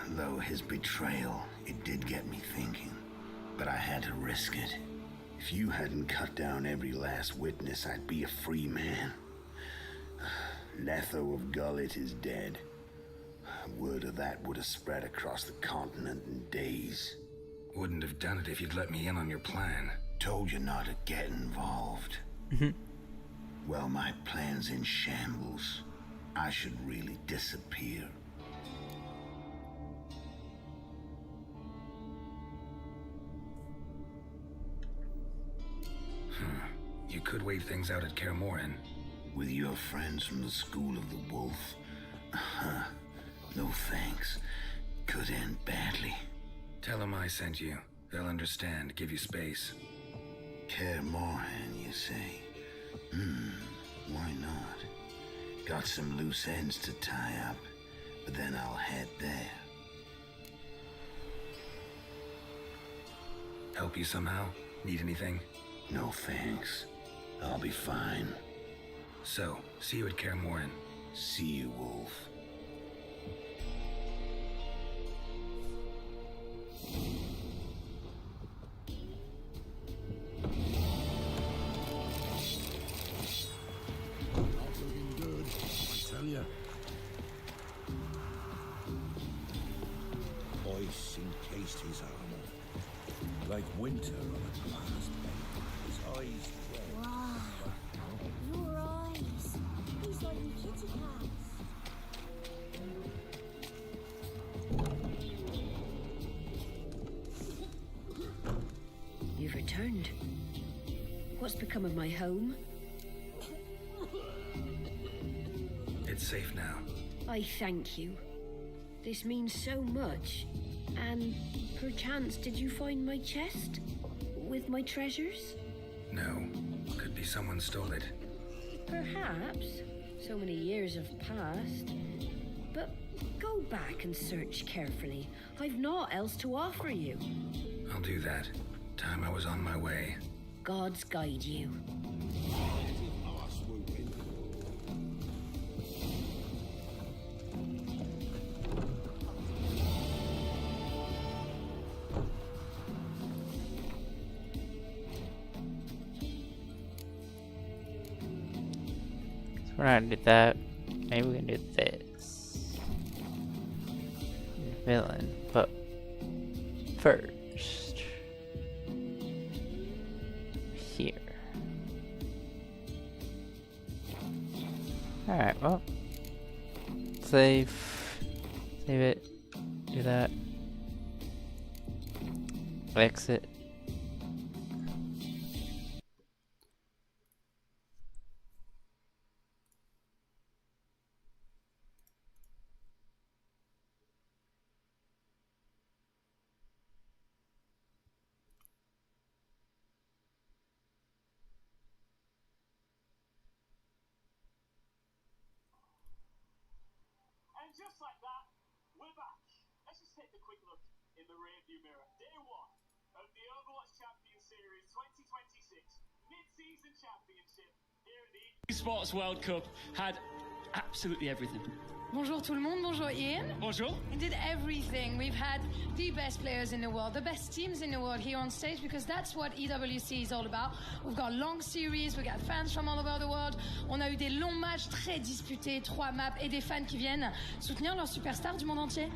Though his betrayal, it did get me thinking. But I had to risk it. If you hadn't cut down every last witness, I'd be a free man. Letho of Gullet is dead. Word of that would have spread across the continent in days. Wouldn't have done it if you'd let me in on your plan. Told you not to get involved. Well, my plan's in shambles. I should really disappear. You could wait things out at Kaer Morhen. With your friends from the School of the Wolf? No thanks. Could end badly. Tell them I sent you. They'll understand, give you space. Kaer Morhen, you say? Why not? Got some loose ends to tie up, but then I'll head there. Help you somehow? Need anything? No thanks. I'll be fine. So, see you at Kaer Morhen. See you, Wolf. Not looking good, I tell ya. Ice encased his armor, Like winter on a glass pane. his eyes red. Wow. Your eyes. He's like a kitty cat. You've returned. What's become of my home? It's safe now. I thank you. This means so much. And perchance did you find my chest? With my treasures? No. Could be someone stole it. Perhaps. So many years have passed. But go Go back and search carefully. I've naught else to offer you. I'll do that. Time I was on my way. Gods guide you. We're not gonna do that. Maybe we can do this. Villain, but first here. Alright, well. Save it. Do that. Exit. And just like that, we're back. Let's just take a quick look in the rearview mirror. Day 1 of the Overwatch Champions Series 2026 Midseason Championship here at the Esports World Cup had absolutely everything. Bonjour tout le monde, bonjour Ian. Bonjour. We did everything. We've had the best players in the world, the best teams in the world here on stage because that's what EWC is all about. We've got long series, we've got fans from all over the world. On a eu des longs matchs très disputés, 3 maps et des fans qui viennent soutenir leurs superstars du monde entier.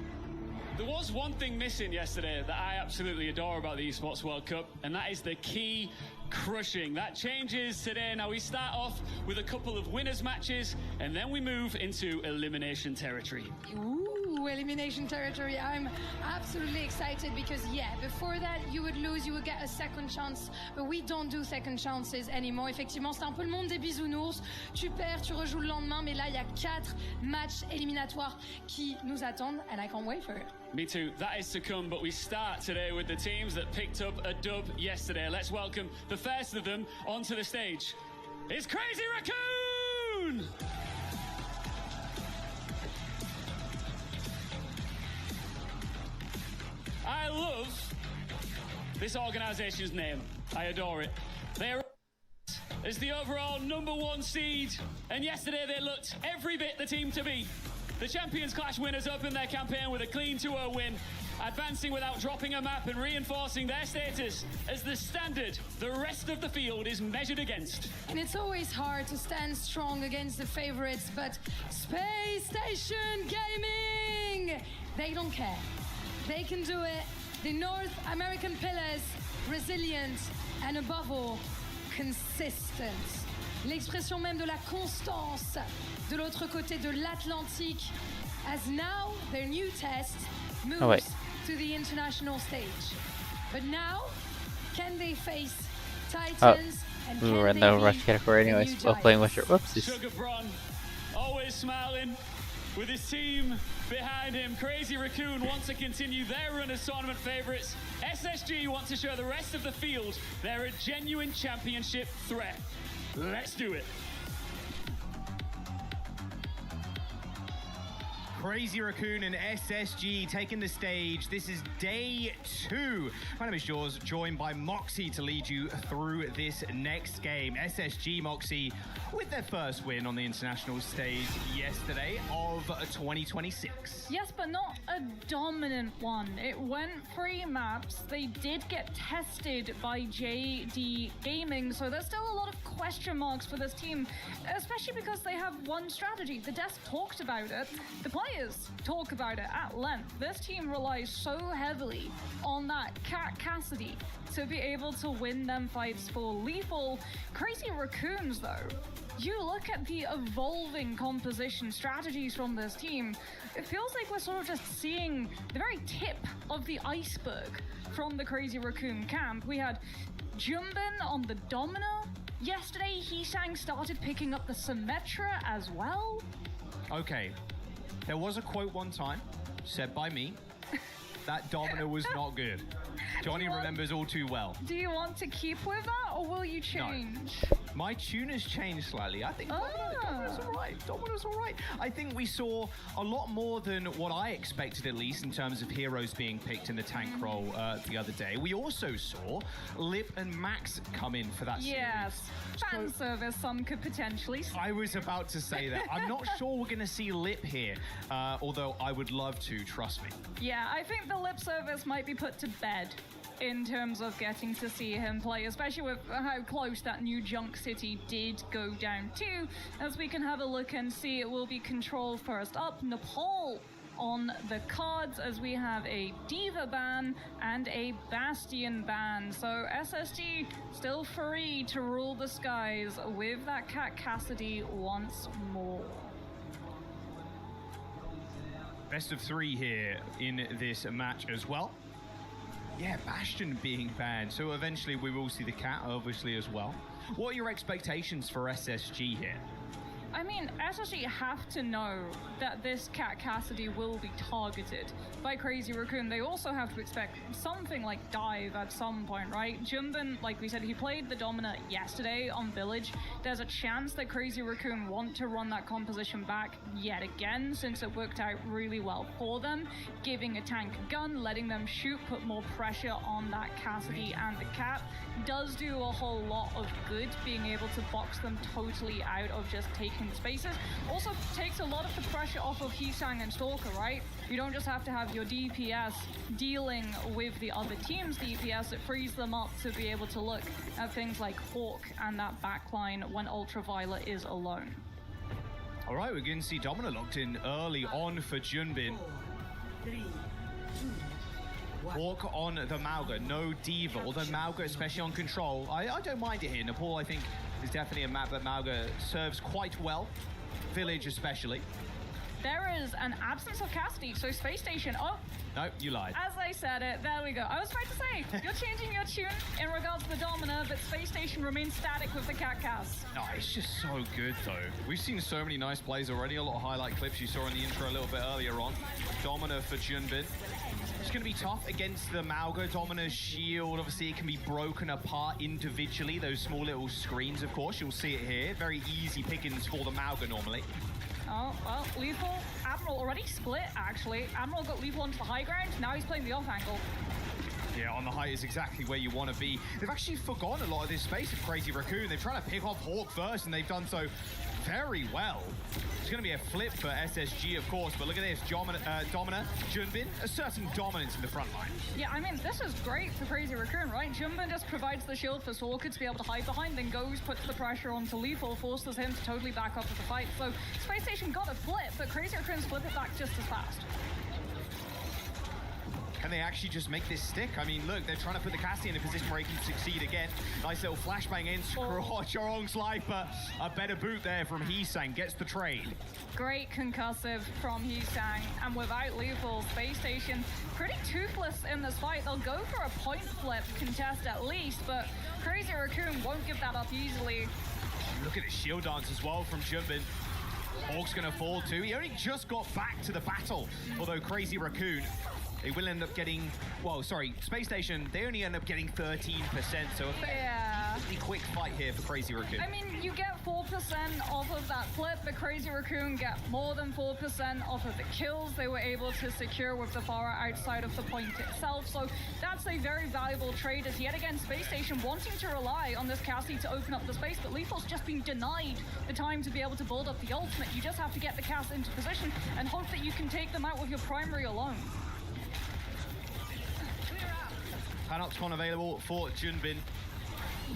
There was one thing missing yesterday that I absolutely adore about the Esports World Cup, and that is the key crushing. That changes today. Now we start off with a couple of winners matches, and then we move into elimination territory. Ooh, elimination territory. I'm absolutely excited because, yeah, before that, you would lose, you would get a second chance, but we don't do second chances anymore. Effectivement, c'est un peu le monde des bisounours. Tu perds, tu rejoues le lendemain, mais là, il y a 4 matchs éliminatoires qui nous attendent, and I can't wait for it. Me too. That is to come, but we start today with the teams that picked up a dub yesterday. Let's welcome the first of them onto the stage. It's Crazy Raccoon! I love this organization's name. I adore it. They're as the overall #1 seed, and yesterday they looked every bit the team to beat. The Champions Clash winners opened their campaign with a clean 2-0 win, advancing without dropping a map and reinforcing their status as the standard the rest of the field is measured against. And it's always hard to stand strong against the favorites, but Space Station Gaming, they don't care. They can do it. The North American pillars, resilient and above all, consistent. L'expression même de la constance de l'autre côté de l'Atlantique, as now their new test moves to the international stage. But now, can they face Titans and we can were in they the beat rush category anyways while playing with your whoopsies. Sugar Bron, always smiling, with his team behind him. Crazy Raccoon want to continue their run as tournament favourites. SSG want to show the rest of the field they're a genuine championship threat. Let's do it. Crazy Raccoon and SSG taking the stage. This is day 2. My name is Jaws, joined by Moxie to lead you through this next game. SSG Moxie with their first win on the international stage yesterday of 2026. Yes, but not a dominant one. It went 3 maps. They did get tested by JD Gaming, so there's still a lot of question marks for this team, especially because they have one strategy. The desk talked about it. The players talk about it at length. This team relies so heavily on that Cat Cassidy to be able to win them fights for lethal. Crazy Raccoons, though, you look at the evolving composition strategies from this team, it feels like we're sort of just seeing the very tip of the iceberg from the Crazy Raccoon camp. We had Jumbin on the Domina. Yesterday, Heesang started picking up the Symmetra as well. Okay, there was a quote one time said by me that Domino was not good. Johnny remembers all too well. Do you want to keep with that, or will you change? My tune has changed slightly. I think Domina's all right. Domina's all right. I think we saw a lot more than what I expected, at least, in terms of heroes being picked in the tank role the other day. We also saw Lip and Max come in for that series. Yes, fan service, some could potentially say. I was about to say that. I'm not sure we're going to see Lip here, although I would love to, trust me. Yeah, I think the Lip service might be put to bed in terms of getting to see him play, especially with how close that new Junk City did go down to. As we can have a look and see, it will be Control first up. Nepal on the cards as we have a Diva ban and a Bastion ban. So SSG still free to rule the skies with that Cat Cassidy once more. Best of 3 here in this match as well. Yeah, Bastion being banned, so eventually we will see the Cat, obviously, as well. What are your expectations for SSG here? I mean, SSG have to know that this Cat Cassidy will be targeted by Crazy Raccoon. They also have to expect something like dive at some point, right? Jumbin, like we said, he played the Domina yesterday on Village. There's a chance that Crazy Raccoon want to run that composition back yet again, since it worked out really well for them. Giving a tank a gun, letting them shoot, put more pressure on that Cassidy and the Cat does do a whole lot of good, being able to box them totally out of just taking spaces. Also takes a lot of the pressure off of Hisang and Stalker, right? You don't just have to have your DPS dealing with the other team's DPS, it frees them up to be able to look at things like Hawk and that backline when Ultraviolet is alone. All right, we're going to see Domina locked in early on for Junbin. 3, 2, 1. Hawk on the Mauga, no Diva, although Mauga, especially on Control, I don't mind it here. Nepal, I think, is definitely a map that Mauga serves quite well, Village especially. There is an absence of Cassidy, so Space Station, oh. No, you lied. As I said it, there we go. I was about to say, you're changing your tune in regards to the Domina, but Space Station remains static with the Cat Cast. No, it's just so good though. We've seen so many nice plays already, a lot of highlight clips you saw in the intro a little bit earlier on. Domina for Junbin. It's going to be tough against the Mauga. Domina's shield, obviously, it can be broken apart individually. Those small little screens, of course, you'll see it here. Very easy pickings for the Mauga normally. Oh, well, Lethal, Admiral already split, actually. Admiral got Lethal onto the high ground, now he's playing the off angle. Yeah, on the height is exactly where you want to be. They've actually forgotten a lot of this space of Crazy Raccoon. They're trying to pick off Hawk first, and they've done so very well. It's going to be a flip for SSG, of course, but look at this. Domina, Junbin, a certain dominance in the front line. Yeah, I mean, this is great for Crazy Raccoon, right? Junbin just provides the shield for Stalker to be able to hide behind, then goes, puts the pressure onto Lethal, forces him to totally back up with the fight. So Space Station got a flip, but Crazy Raccoon's flip it back just as fast. Can they actually just make this stick? I mean, look, they're trying to put the Cassidy in a position where he can succeed again. Nice little flashbang in, Charong's life, but a better boot there from Hisang, gets the trade. Great concussive from Hisang, and without Lethal, Space Station pretty toothless in this fight. They'll go for a point flip contest at least, but Crazy Raccoon won't give that up easily. Look at the shield dance as well from Junbin. Hawk's gonna fall too. He only just got back to the battle, although Crazy Raccoon, they will end up getting, well, sorry, Space Station, they only end up getting 13%, so a fairly quick fight here for Crazy Raccoon. I mean, you get 4% off of that flip, but Crazy Raccoon get more than 4% off of the kills they were able to secure with the Pharah outside of the point itself, so that's a very valuable trade, as yet again, Space Station wanting to rely on this Cassie to open up the space, but Lethal's just been denied the time to be able to build up the ultimate. You just have to get the Cass into position and hope that you can take them out with your primary alone. Panopticon available for Junbin.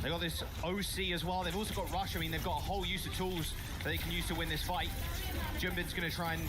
They got this OC as well. They've also got Rush. I mean, they've got a whole use of tools that they can use to win this fight. Junbin's going to try and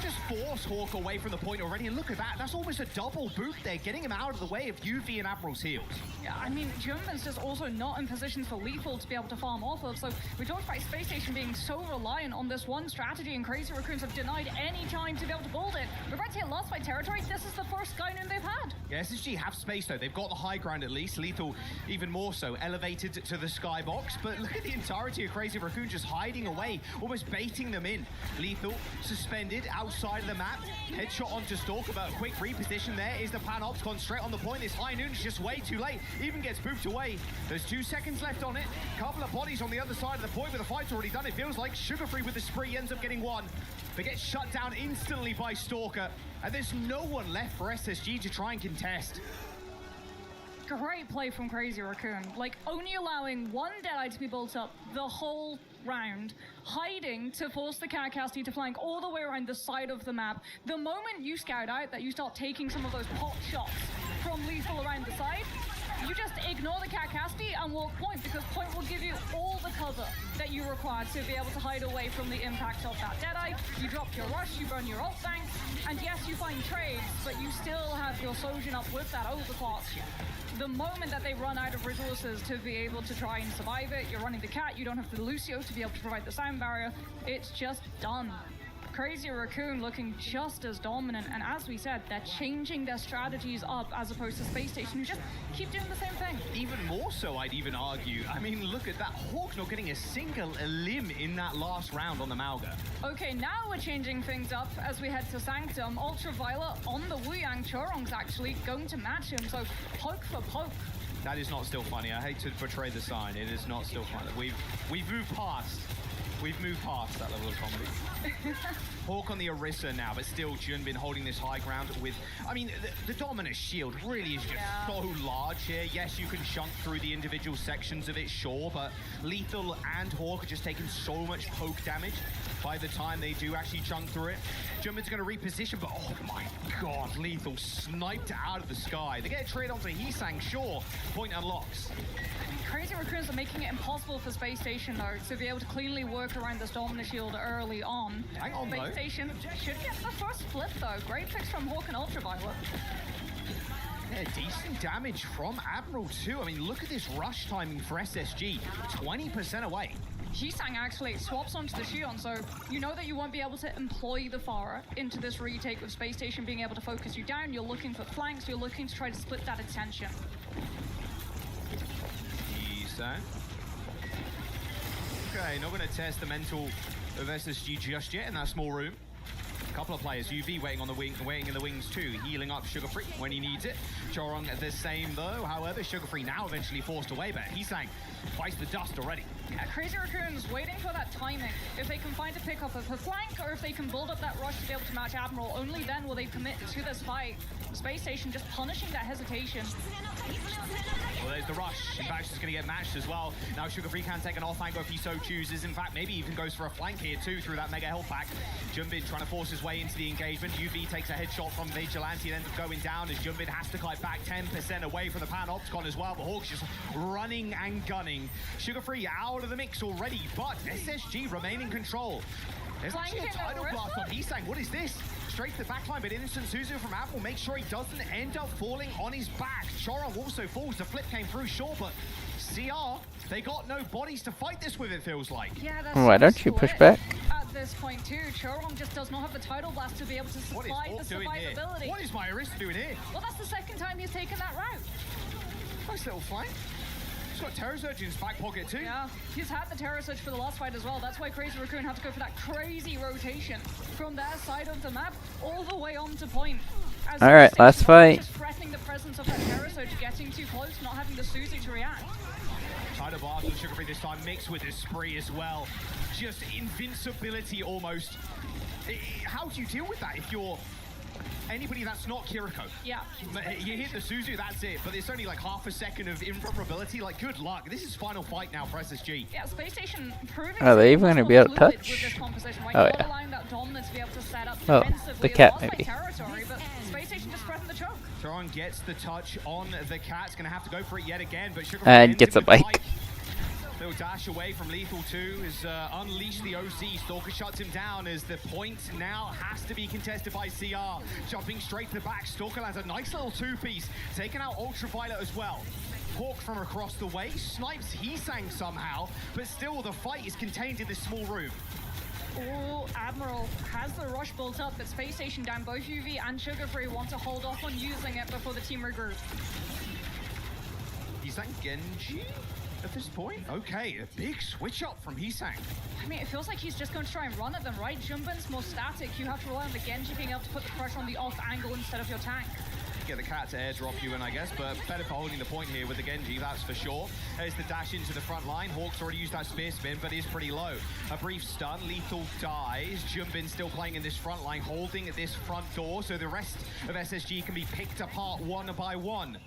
just force Hawk away from the point already. And look at that. That's almost a double boot there, getting him out of the way of UV and Admiral's heals. Yeah, I mean, Junbin's just also not in position for Lethal to be able to farm off of. So we talked about Space Station being so reliant on this one strategy, and Crazy Raccoons have denied any time to be able to build it. We're about to hit lost by territory. This is the first Skynoon they've had. Yeah, SSG have space though. They've got the high ground at least. Lethal even more so. Elevated isolated to the skybox, but look at the entirety of Crazy Raccoon just hiding away, almost baiting them in. Lethal suspended outside of the map. Headshot onto Stalker, but a quick reposition there is the plan ops gone straight on the point. This High Noon's just way too late, even gets booped away. There's 2 seconds left on it. Couple of bodies on the other side of the point, but the fight's already done. It feels like Sugar Free with the spree ends up getting one, but gets shut down instantly by Stalker. And there's no one left for SSG to try and contest. Great play from Crazy Raccoon. Like, only allowing 1 Deadeye to be built up the whole round, hiding to force the Kakasti to flank all the way around the side of the map. The moment you scout out that you start taking some of those pot shots from Lethal around the side, you just ignore the Kakasti and walk point, because point will give you all the cover that you require to be able to hide away from the impact of that Deadeye. You drop your rush, you burn your ult bank, and yes, you find trades, but you still have your Sojin up with that overclock. The moment that they run out of resources to be able to try and survive it, you're running the cat, you don't have the Lucio to be able to provide the sound barrier, it's just done. Crazy Raccoon looking just as dominant, and as we said, they're changing their strategies up as opposed to Space Station, who just keep doing the same thing. Even more so, I'd even argue. I mean, look at that. Hawk not getting a single limb in that last round on the Malga. Okay, now we're changing things up as we head to Sanctum. Ultraviolet on the Wuyang. Chorong's actually going to match him, so poke for poke. That is not still funny. I hate to portray the sign. It is not still funny. We've moved past. We've moved past that level of comedy. Hawk on the Orisa now, but still Junbin holding this high ground with... I mean, the Dominus shield really is just so large here. Yes, you can shunt through the individual sections of it, sure, but Lethal and Hawk are just taking so much poke damage by the time they do actually chunk through it. Junbin's going to reposition, but oh my god, Lethal sniped out of the sky. They get a trade onto Heesang, sure. Point unlocks. Crazy Raccoons are making it impossible for Space Station, though, to be able to cleanly work around this Dominus shield early on. Hang on, Space Station should get the first flip, though. Great picks from Hawk and Ultraviolet. Yeah, decent damage from Admiral, too. I mean, look at this rush timing for SSG. 20% away. Heesang actually swaps onto the Shion, so you know that you won't be able to employ the Pharah into this retake with Space Station being able to focus you down. You're looking for flanks, you're looking to try to split that attention. Okay, not going to test the mental of SSG just yet in that small room. A couple of players, UV waiting on the wing, waiting in the wings too, healing up Sugar Free when he needs it. Chorong the same though. However, Sugar Free now eventually forced away, but Heesang bites the dust already. Yeah, Crazy Raccoons waiting for that timing. If they can find a pickup of a flank, or if they can build up that rush to be able to match Admiral, only then will they commit to this fight. Space Station just punishing that hesitation. Well, there's the rush. In fact, she's going to get matched as well. Now Sugar Free can take an off angle if he so chooses. In fact, maybe even goes for a flank here too through that mega health pack. Junbin trying to force his way into the engagement. UV takes a headshot from Vigilante and ends up going down as Junbin has to kite back 10% away from the Panopticon as well. But Hawk's just running and gunning. Sugar Free out of the mix already, but SSG remain in control. There's actually a tidal blast on Heesang. What is this? Straight to the backline, but Innocent Suzu from Apple makes sure he doesn't end up falling on his back. Chorong also falls. The flip came through, sure, but CR, they got no bodies to fight this with, it feels like. Yeah, that's why don't you push back? At this point too, Chorong just does not have the tidal blast to be able to supply the survivability. What is my Orisa doing here? Well, that's the second time he's taken that route. Nice little flank. He's got Terror Surge in his back pocket too. Yeah, he's had the Terror Surge for the last fight as well. That's why Crazy Raccoon had to go for that crazy rotation from their side of the map all the way on to point. Alright, last fight. Just threatening the presence of that Terror Surge, getting too close, not having the Suzu to react. Tidal blast on Sugar Free this time, mixed with his spree as well. Just invincibility almost. How do you deal with that if you're anybody that's not Kiriko? Yeah. You hit the Suzu, that's it. But it's only like half a second of invulnerability. Like, good luck. This is final fight now for SSG. Yeah, Space Station proving... Are they even going to be able to touch? Oh, yeah. Allowing that dominance to be able to set up oh, the cat, maybe. Territory, but Space Station just pressing the choke. Chorong gets the touch on the cat. It's going to have to go for it yet again, but Sugar and gets a bike. Little dash away from Lethal 2 is unleash the OC. Stalker shuts him down as the point now has to be contested by CR. Jumping straight to the back, Stalker lands a nice little two-piece, taking out Ultraviolet as well. Hawk from across the way, snipes Heesang somehow, but still the fight is contained in this small room. Oh, Admiral has the rush built up, but Space Station down. Both UV and Sugar Free want to hold off on using it before the team regroup. Is that Genji? at this point. Okay, a big switch up from Hisang. I mean, it feels like he's just going to try and run at them, right? Jumbin's more static. You have to rely on the Genji being able to put the pressure on the off angle instead of your tank. Get the cat to airdrop you in, I guess, but better for holding the point here with the Genji, that's for sure. There's the dash into the front line. Hawk's already used that spear spin, but is pretty low. A brief stun, Lethal dies. Jumbin still playing in this front line, holding at this front door, so the rest of SSG can be picked apart one by one.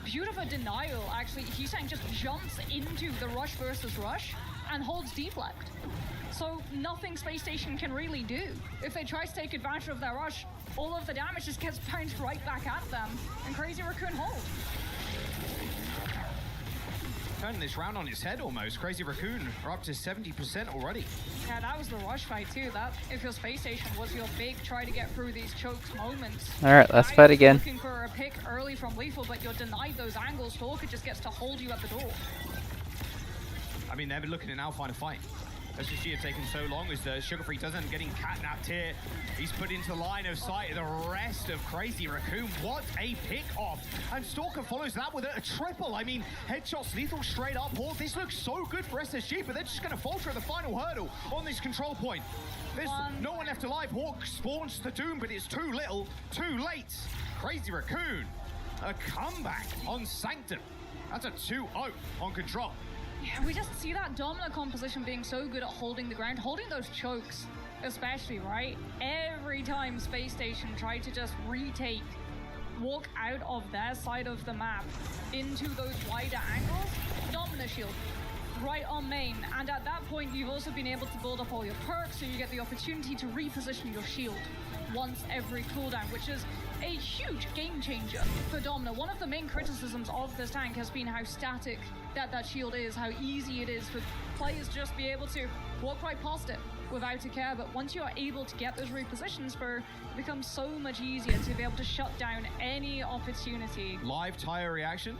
Beautiful denial, actually. Hisang just jumps into the rush versus rush and holds deflect. So nothing Space Station can really do. If they try to take advantage of their rush, all of the damage just gets bounced right back at them, and Crazy Raccoon hold. Turning this round on its head almost. Crazy Raccoon are up to 70% already. Yeah, that was the rush fight too. That, if your Space Station was your big try to get through these chokes moments. Alright, let's fight again. Looking for a pick early from Lethal, but you're denied those angles. Stalker just gets to hold you at the door. I mean, they've been looking to now find a fight. SSG have taken so long as the Sugar Free doesn't getting catnapped here. He's put into the line of sight of the rest of Crazy Raccoon. What a pick off. And Stalker follows that with a triple. I mean, headshots, Lethal straight up. Hawk, this looks so good for SSG, but they're just going to falter at the final hurdle on this control point. There's no one left alive. Hawk spawns the Doom, but it's too little, too late. Crazy Raccoon, a comeback on Sanctum. That's a 2-0 on control. Yeah, we just see that dominant composition being so good at holding the ground, holding those chokes, especially, right? Every time Space Station tried to just retake, walk out of their side of the map into those wider angles, dominant shield right on main. And at that point, you've also been able to build up all your perks, so you get the opportunity to reposition your shield once every cooldown, which is a huge game changer for Domino. One of the main criticisms of this tank has been how static that shield is, how easy it is for players just be able to walk right past it without a care. But once you are able to get those repositions, it becomes so much easier to be able to shut down any opportunity. Live tire reaction.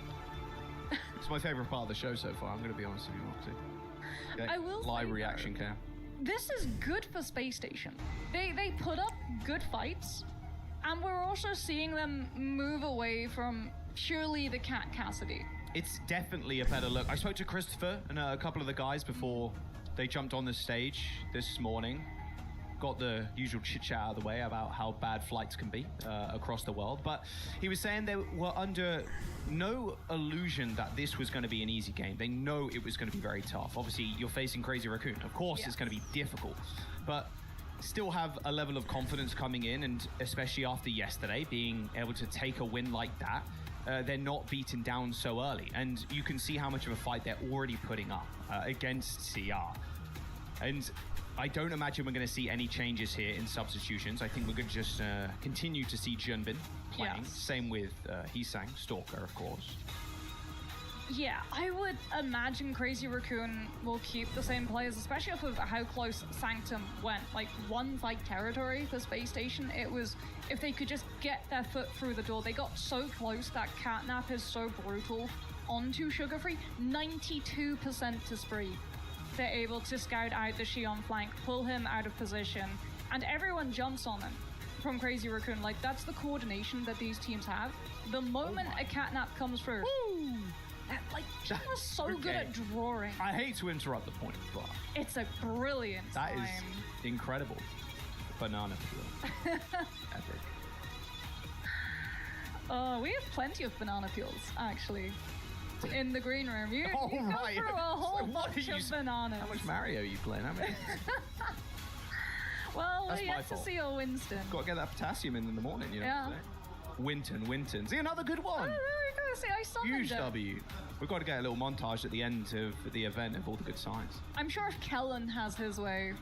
It's my favorite part of the show so far, I'm going to be honest with you, Moxie. Okay. I will live say, reaction cam. This is good for Space Station. They put up good fights, and we're also seeing them move away from purely the Cat Cassidy. It's definitely a better look. I spoke to Christopher and a couple of the guys before they jumped on the stage this morning. Got the usual chit-chat out of the way about how bad flights can be across the world. But he was saying they were under no illusion that this was going to be an easy game. They know it was going to be very tough. Obviously, you're facing Crazy Raccoon. Of course, it's going to be difficult. But still have a level of confidence coming in, and especially after yesterday, being able to take a win like that, they're not beaten down so early. And you can see how much of a fight they're already putting up against CR. And I don't imagine we're going to see any changes here in substitutions. I think we're going to just continue to see Junbin playing. Yes. Same with Hisang, Stalker, of course. Yeah, I would imagine Crazy Raccoon will keep the same players, especially off of how close Sanctum went. Like, one fight territory for Space Station. It was, if they could just get their foot through the door, they got so close. That catnap is so brutal onto Sugar Free. 92% to Spree. They're able to scout out the Xion flank, pull him out of position, and everyone jumps on him from Crazy Raccoon. Like, that's the coordination that these teams have. The moment a catnap comes through, Xion was so good at drawing. I hate to interrupt the point, but it's a brilliant that time. is incredible. Banana peel. Epic. We have plenty of banana peels, actually, in the green room. You go through a whole bunch of bananas. How much Mario are you playing? How many? Well, That's we my have to fault. see a Winston. Got to get that potassium in the morning, you know. Yeah. Winton. See, another good one. Oh, there we go. See, I summoned Huge it. W. We've got to get a little montage at the end of the event of all the good signs. I'm sure if Kellen has his way,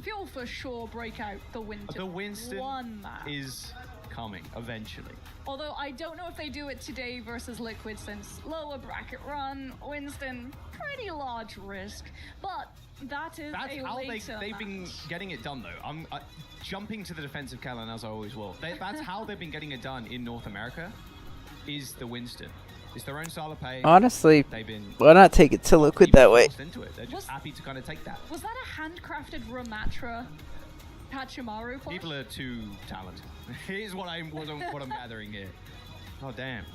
he'll for sure break out the Winston. The Winston one map. is coming eventually. Although I don't know if they do it today versus Liquid, since lower bracket run, Winston, pretty large risk. But that is That's a how later they've been match. getting it done, though. I'm jumping to the defense of Kellen, as I always will. That's how they've been getting it done in North America, is the Winston. It's their own style of play. Honestly, They've been why not take it to Liquid that way? forced into it. They're just happy to kind of take that. Was that a handcrafted Ramatra Pachamaru plush? People are too talented. Here's what I'm gathering here. Oh damn!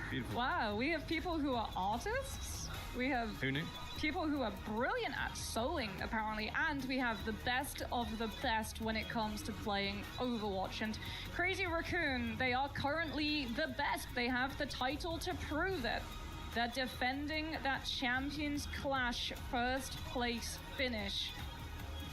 Beautiful. Wow, we have people who are artists? We have Who knew? people who are brilliant at soloing, apparently, and we have the best of the best when it comes to playing Overwatch. And Crazy Raccoon, they are currently the best. They have the title to prove it. They're defending that Champions Clash first place finish.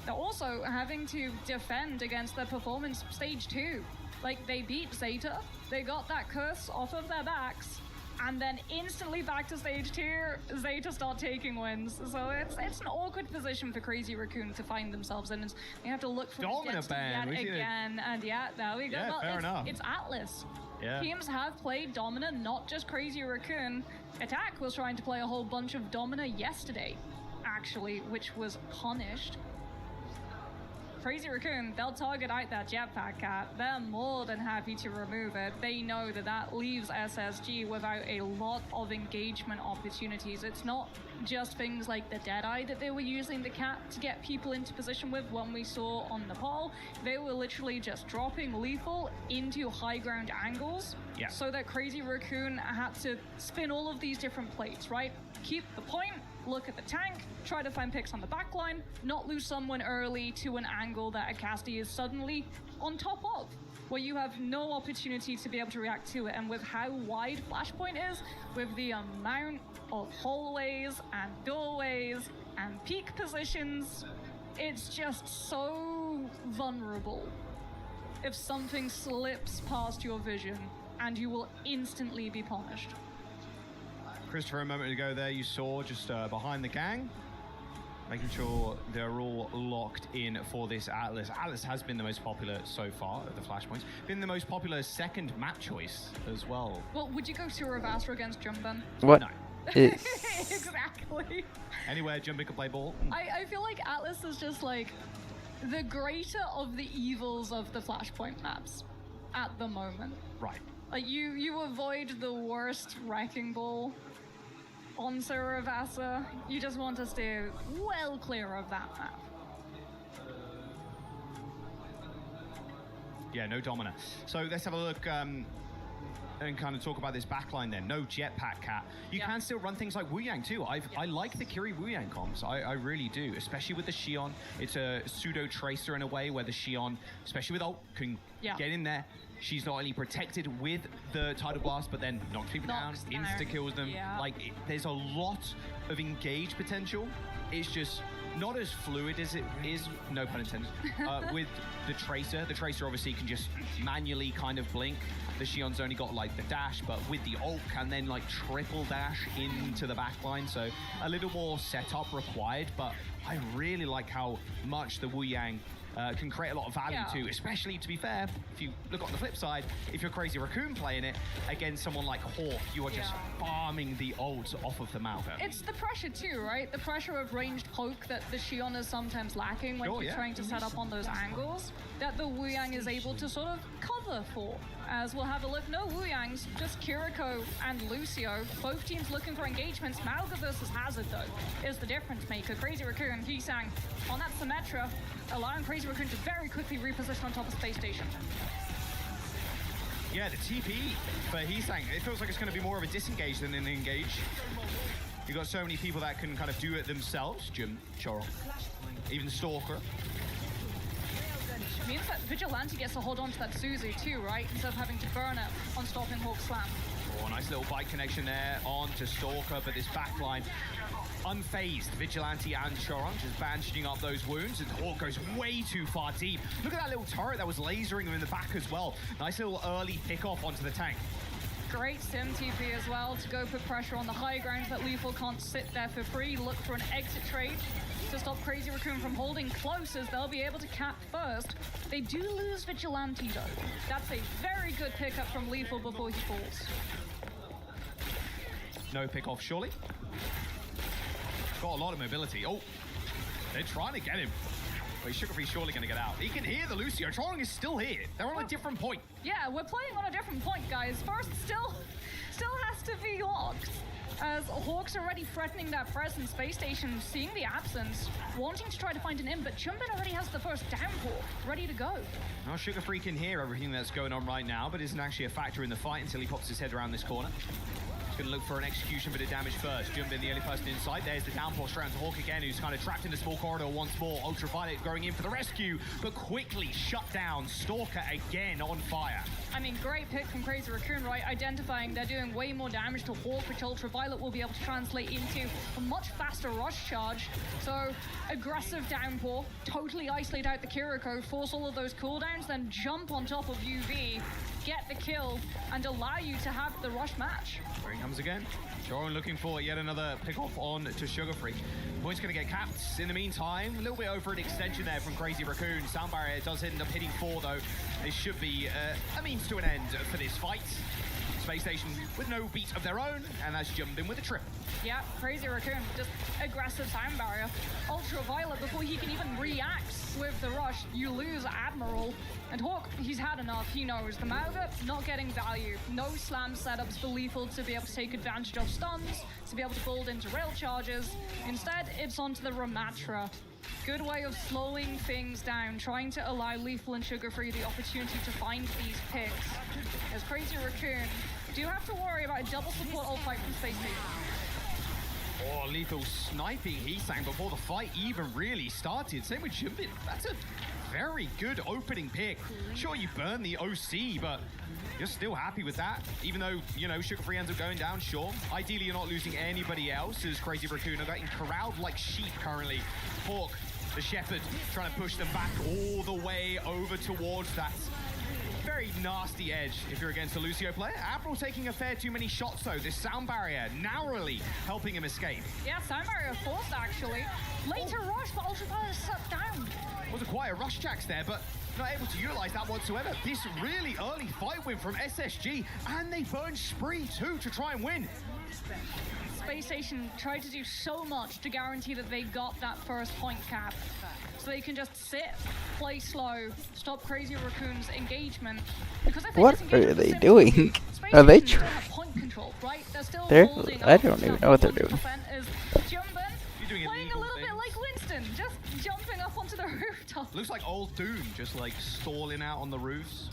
They're also having to defend against their performance stage 2. Like, they beat Zeta, they got that curse off of their backs, and then instantly back to stage 2, Zeta start taking wins. So it's an awkward position for Crazy Raccoon to find themselves in. They have to look for Dominant ban yet again, and yeah, there we go. Yeah, well, fair enough. It's Atlas. Yeah. Teams have played Domina, not just Crazy Raccoon. Attack was trying to play a whole bunch of Domina yesterday, actually, which was punished. Crazy Raccoon, they'll target out that jetpack cat. They're more than happy to remove it. They know that that leaves SSG without a lot of engagement opportunities. It's not just things like the Deadeye that they were using the cat to get people into position with when we saw on Nepal. They were literally just dropping lethal into high ground angles. Yeah. So that Crazy Raccoon had to spin all of these different plates, right? Keep the point, look at the tank, try to find picks on the backline, not lose someone early to an angle that Acasti is suddenly on top of, where you have no opportunity to be able to react to it. And with how wide Flashpoint is, with the amount of hallways and doorways and peak positions, it's just so vulnerable. If something slips past your vision, and you will instantly be punished. Christopher, a moment ago there, you saw just behind the gang, making sure they're all locked in for this Atlas. Atlas has been the most popular so far of the Flashpoints. Been the most popular second map choice as well. Well, would you go to Ravasra against Jumban? What? No. Exactly. Anywhere Jumping can play ball. I feel like Atlas is just like the greater of the evils of the Flashpoint maps at the moment. Right. Like you avoid the worst wrecking ball on Saravasa. You just want to stay well clear of that map. Yeah, no Domina. So let's have a look and kind of talk about this backline then. No jetpack cat. You can still run things like Wu Yang too. I like the Kiri Wu Yang comps. I really do, especially with the Xion. It's a pseudo tracer in a way where the Xion, especially with ult, can get in there. She's not only protected with the Tidal Blast, but then knocks people down, insta-kills them. Like, there's a lot of engage potential. It's just not as fluid as it is, no pun intended, with the Tracer. The Tracer obviously can just manually kind of blink. The Xion's only got, like, the dash, but with the ult can then, like, triple dash into the backline. So a little more setup required, but I really like how much the Wu Yang can create a lot of value too, especially, to be fair, if you look on the flip side, if you're Crazy Raccoon playing it against someone like Hawk, you are just farming the ults off of the mouth. It's the pressure too, right? The pressure of ranged poke that the Xion is sometimes lacking when you're trying to set up on those angles, that the Wu Yang is able to sort of cover for. As we'll have a look, no Wu Yangs, just Kiriko and Lucio. Both teams looking for engagements. Malga versus Hazard, though, is the difference maker. Crazy Raccoon, Heesang on that Symmetra, allowing Crazy Raccoon to very quickly reposition on top of Space Station. Yeah, the TP for Heesang, it feels like it's going to be more of a disengage than an engage. You've got so many people that can kind of do it themselves. Jim, Choro, even Stalker. Means that Vigilante gets to hold on to that Suzu too, right? Instead of having to burn it on stopping Hawk Slam. Oh, nice little bite connection there onto Stalker, but this backline unfazed. Vigilante and Choron just bandaging up those wounds, and Hawk goes way too far deep. Look at that little turret that was lasering him in the back as well. Nice little early pick off onto the tank. Great sim TP as well to go put pressure on the high ground that Lethal can't sit there for free. Look for an exit trade to stop Crazy Raccoon from holding close, as they'll be able to cap first. They do lose Vigilante though. That's a very good pickup from Lethal before he falls. No pick off, surely. Got a lot of mobility. Oh, they're trying to get him. But Sugar Free's surely going to get out. He can hear the Lucio. Trollering is still here. They're on a different point. Yeah, we're playing on a different point, guys. First, still has to be locked. As Hawk's already threatening that presence, Space Station seeing the absence, wanting to try to find an in, but Chumbin already has the first downpour ready to go. Now Sugar Free can hear everything that's going on right now, but isn't actually a factor in the fight until he pops his head around this corner. Gonna look for an execution bit of damage first. Jumbin, the only person inside. There's the downpour straight onto Hawk again, who's kind of trapped in the small corridor once more. Ultraviolet going in for the rescue, but quickly shut down. Stalker again on fire. I mean, great pick from Crazy Raccoon, right? Identifying they're doing way more damage to Hawk, which Ultraviolet will be able to translate into a much faster rush charge. So, aggressive downpour, totally isolate out the Kiriko, force all of those cooldowns, then jump on top of UV, get the kill, and allow you to have the rush match. There he comes again. Joran looking for yet another pick-off on to Sugar Free. Point's going to get capped. In the meantime, a little bit over an extension there from Crazy Raccoon. Sound Barrier does end up hitting 4, though. This should be a means to an end for this fight. Space Station with no beat of their own, and that's jumped in with a trip. Yeah, Crazy Raccoon, just aggressive Sound Barrier. Ultraviolet, before he can even react with the rush, you lose Admiral. And Hawk, he's had enough, he knows. The Mauga, not getting value. No slam setups for Lethal to be able to take advantage of stuns, to be able to fold into rail charges. Instead, it's onto the Ramatra. Good way of slowing things down, trying to allow Lethal and Sugar Free the opportunity to find these picks. As Crazy Raccoon do have to worry about a double support ult fight from Space Station. Oh, Lethal sniping Heesang before the fight even really started. Same with Jumbin. That's a very good opening pick. Sure, you burn the OC, but you're still happy with that. Even though, you know, Sugar Free ends up going down, sure. Ideally, you're not losing anybody else, as Crazy Raccoon are getting corralled like sheep currently. Hawk, the Shepherd, trying to push them back all the way over towards that very nasty edge if you're against a Lucio player. Admiral taking a fair too many shots, though. This Sound Barrier narrowly helping him escape. Yeah, Sound Barrier forced, actually. Later rush, but Ultraviolet is shut down. Wasn't quite a rush jacks there, but not able to utilize that whatsoever. This really early fight win from SSG, and they burn Spree too to try and win. Space Station tried to do so much to guarantee that they got that first point cap. So they can just sit, play slow, stop Crazy Raccoon's engagement. Because if What are they doing? Are they point control, right? They're still I don't even know what they're doing. Playing a little bit like Winston, just jumping up onto the rooftop. Looks like old Dune, just like stalling out on the roofs.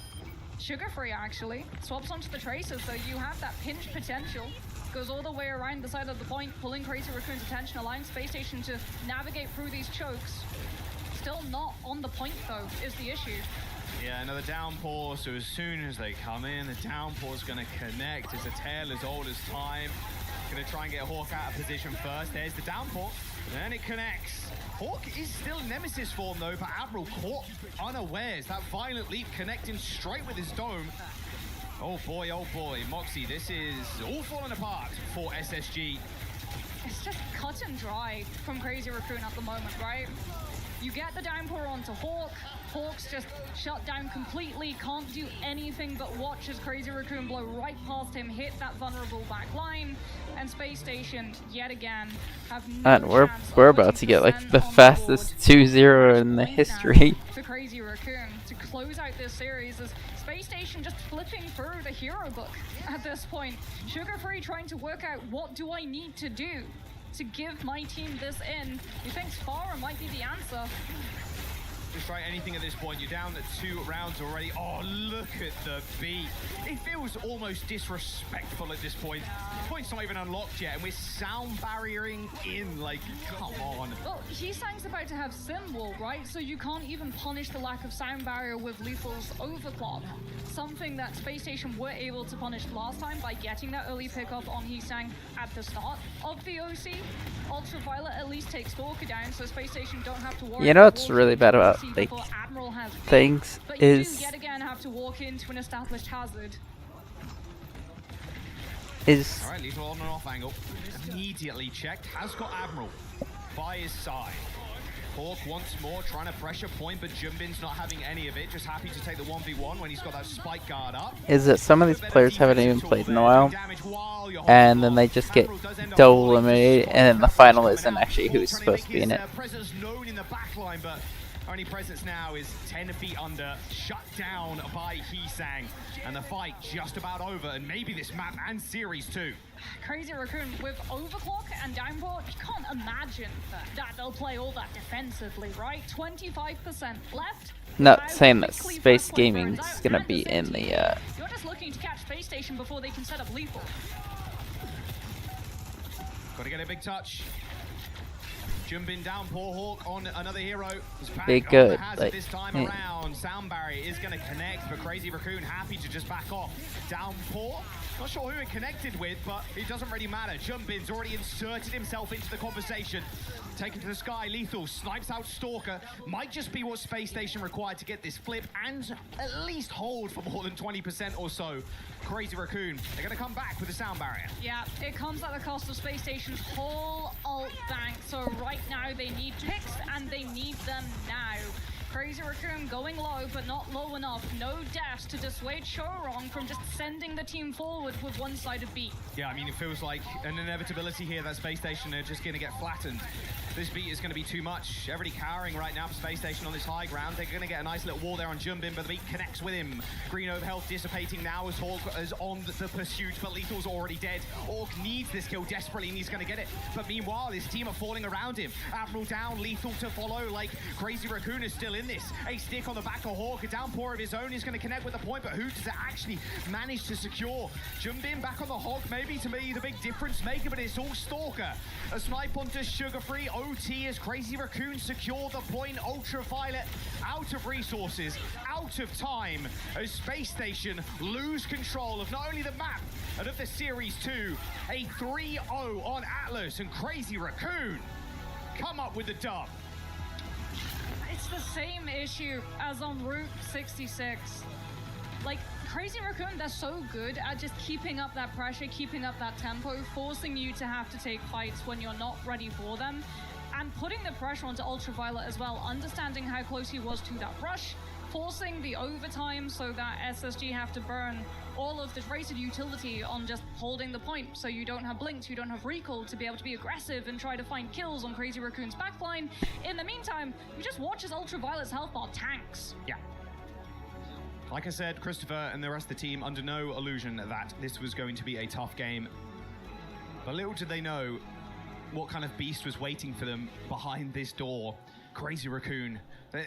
Sugar Free actually swaps onto the Tracer, so you have that pinch potential. Goes all the way around the side of the point, pulling Crazy Raccoon's attention, allowing Space Station to navigate through these chokes. Still not on the point though, is the issue. Yeah, another downpour, so as soon as they come in, the downpour's gonna connect. It's a tale as old as time. Gonna try and get Hawk out of position first. There's the downpour, then it connects. Hawk is still Nemesis form though, but Admiral caught unawares. That violent leap connecting straight with his dome. Oh boy, Moxie, this is all falling apart for SSG. It's just cut and dry from Crazy Raccoon at the moment, right? You get the downpour onto Hawk. Hawk's just shut down completely, can't do anything but watch as Crazy Raccoon blow right past him, hit that vulnerable back line, and Space Station, yet again, have no And we're chance about to get like the fastest 2-0 in the history. for Crazy Raccoon to close out this series as Space Station just flipping through the hero book at this point. Sugar Free trying to work out, what do I need to do to give my team this in? He thinks Farah might be the answer. Just try anything at this point. You're down at 2 rounds already. Oh, look at the beat. It feels almost disrespectful at this point. The point's not even unlocked yet, and we're sound barriering in. Like, come on. Well, Heesang's about to have Symbol, right? So you can't even punish the lack of sound barrier with Lethal's overclock. Something that Space Station were able to punish last time by getting that early pickup on Heesang at the start of the OC. Ultraviolet at least takes Stalker down, so Space Station don't have to worry. You know what's really bad about like things but you is do yet again have to walk into an established hazard. All right, Lethal on and off angle. Immediately checked. Has got Admiral by his side. Hawk once more trying to pressure point, but Jumbin's not having any of it. Just happy to take the 1v1 when he's got that spike guard up. is that some of these players haven't even played in a while, and then they just get double eliminated, and then the final isn't actually who's supposed to be in it. Presence known in the backline, but only presence now is 10 feet under, shut down by Heesang, and the fight just about over, and maybe this map and series too. Crazy Raccoon with overclock and downpour, you can't imagine that they'll play all that defensively, right? 25% left. Not saying that Space Gaming is gonna be in the You're just looking to catch Space Station before they can set up Lethal. Got to get a big touch. Jumping down, poor Hawk on another hero. He's back Be on good, the hazard like, this time yeah. around. Sound barrier is going to connect, but Crazy Raccoon happy to just back off. Downpour, not sure who it connected with, but it doesn't really matter. Jumpin's already inserted himself into the conversation. Taken to the sky, Lethal snipes out Stalker. Might just be what Space Station required to get this flip and at least hold for more than 20% or so. Crazy Raccoon, they're going to come back with the sound barrier. Yeah, it comes at the cost of Space Station's whole ult bank. So right now they need picks and they need them now. Crazy Raccoon going low, but not low enough. No dash to dissuade Shorong from just sending the team forward with one-sided beat. Yeah, I mean, it feels like an inevitability here that Space Station are just going to get flattened. This beat is going to be too much. Everybody cowering right now for Space Station on this high ground. They're going to get a nice little wall there on Jumbin, but the beat connects with him. Green over health dissipating now as Hawk is on the pursuit, but Lethal's already dead. Orc needs this kill desperately, and he's going to get it. But meanwhile, his team are falling around him. Admiral down, Lethal to follow, like Crazy Raccoon is still in this. A stick on the back of Hawk, a downpour of his own is going to connect with the point, but who does it actually manage to secure? Jumbin back on the Hog, maybe to be the big difference maker, but it's all Stalker. A snipe onto Sugar Free, OT as Crazy Raccoon secure the point. Ultraviolet out of resources, out of time, as Space Station lose control of not only the map, but of the Series 2. A 3-0 on Atlas, and Crazy Raccoon come up with the dub. It's the same issue as on Route 66. Like, Crazy Raccoon, they're so good at just keeping up that pressure, keeping up that tempo, forcing you to have to take fights when you're not ready for them, and putting the pressure onto Ultraviolet as well, understanding how close he was to that rush, forcing the overtime so that SSG have to burn all of the rated utility on just holding the point, so you don't have blinks, you don't have recall to be able to be aggressive and try to find kills on Crazy Raccoon's backline. In the meantime, you just watch as Ultraviolet's health bar tanks. Yeah. Like I said, Christopher and the rest of the team under no illusion that this was going to be a tough game. But little did they know what kind of beast was waiting for them behind this door. Crazy Raccoon,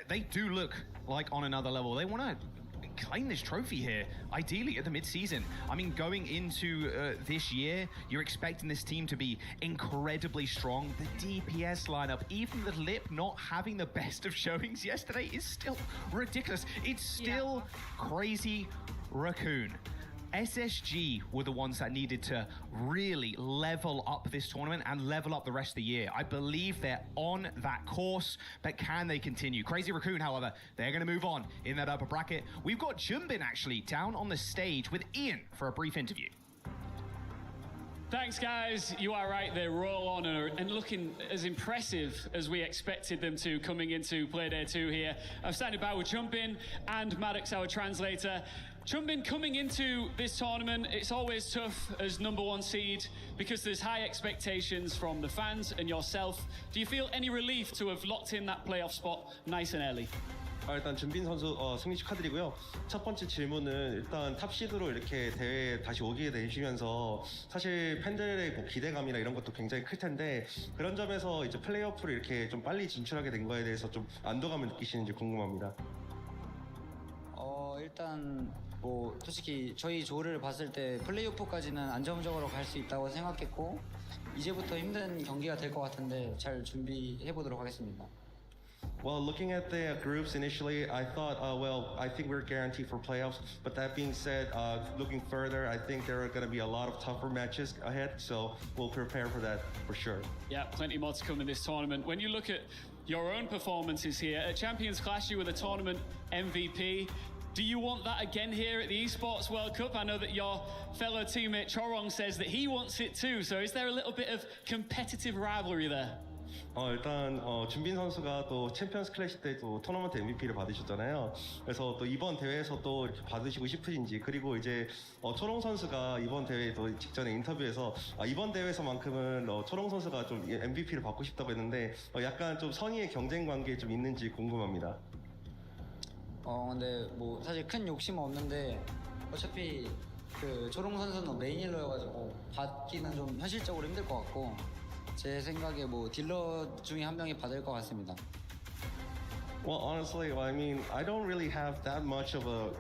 they do look like on another level. They want to claim this trophy here, ideally at the mid-season. I mean, going into this year, you're expecting this team to be incredibly strong. The DPS lineup, even the Lip not having the best of showings yesterday, is still ridiculous. It's still Crazy Raccoon. SSG were the ones that needed to really level up this tournament and level up the rest of the year. I believe they're on that course, but can they continue? Crazy Raccoon, however, they're going to move on in that upper bracket. We've got Jumbin actually down on the stage with Ian for a brief interview. Thanks, guys. You are right. They roll on and looking as impressive as we expected them to coming into Playday 2 here. I'm standing by with Jumbin and Maddox, our translator. Jumbin, coming into this tournament, it's always tough as #1 seed because there's high expectations from the fans and yourself. Do you feel any relief to have locked in that playoff spot nice and early? 일단 준빈 선수 승리 축하드리고요. 첫 번째 질문은 일단 탑시드로 이렇게 대회에 다시 오게 되시면서 사실 팬들의 뭐 기대감이나 이런 것도 굉장히 클 텐데 그런 점에서 이제 플레이오프를 이렇게 좀 빨리 진출하게 된 거에 대해서 좀 안도감을 느끼시는지 궁금합니다. 일단 뭐 솔직히 저희 조를 봤을 때 플레이오프까지는 안정적으로 갈 수 있다고 생각했고 이제부터 힘든 경기가 될 것 같은데 잘 준비해 보도록 하겠습니다. Well, looking at the groups initially, I thought, well, I think we're guaranteed for playoffs. But that being said, looking further, I think there are going to be a lot of tougher matches ahead. So we'll prepare for that for sure. Yeah, plenty more to come in this tournament. When you look at your own performances here, at Champions Clash, you were the tournament MVP. Do you want that again here at the Esports World Cup? I know that your fellow teammate Chorong says that he wants it too. So is there a little bit of competitive rivalry there? 일단 준빈 선수가 또 챔피언스 클래식 때 또 토너먼트 MVP를 받으셨잖아요. 그래서 또 이번 대회에서 또 이렇게 받으시고 싶으신지 그리고 이제 초롱 선수가 이번 대회 또 직전에 인터뷰에서 이번 대회에서만큼은 초롱 선수가 좀 MVP를 받고 싶다고 했는데 약간 좀 선의의 경쟁 관계에 좀 있는지 궁금합니다. 근데 뭐 사실 큰 욕심은 없는데 어차피 그 초롱 선수는 메인 힐러여가지고 받기는 좀 현실적으로 힘들 것 같고 제 생각에 뭐 딜러 중에 한 명이 받을 것 같습니다. Well, honestly, I mean, I don't really have that much of a,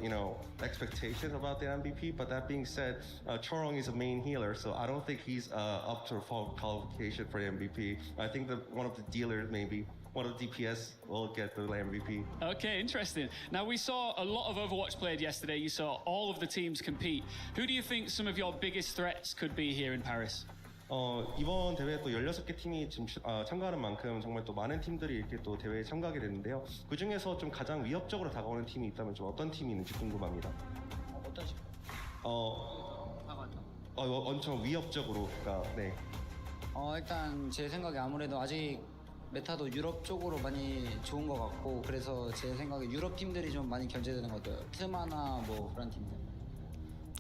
expectation about the MVP. But that being said, Chorong is a main healer, so I don't think he's up to full qualification for the MVP. I think that one of the dealers, maybe one of the DPS, will get the MVP. Okay, interesting. Now, we saw a lot of Overwatch played yesterday. You saw all of the teams compete. Who do you think some of your biggest threats could be here in Paris? 이번 대회에 또 16개 팀이 지금 참가하는 만큼 정말 또 많은 팀들이 이렇게 또 대회에 참가하게 되는데요. 그 중에서 좀 가장 위협적으로 다가오는 팀이 있다면 좀 어떤 팀이 있는지 궁금합니다. 어떤 식? 엄청 위협적으로가 네. 일단 제 생각에 아무래도 아직 메타도 유럽 쪽으로 많이 좋은 것 같고 그래서 제 생각에 유럽 팀들이 좀 많이 견제되는 것 같아요. 트마나 뭐 그런 팀들.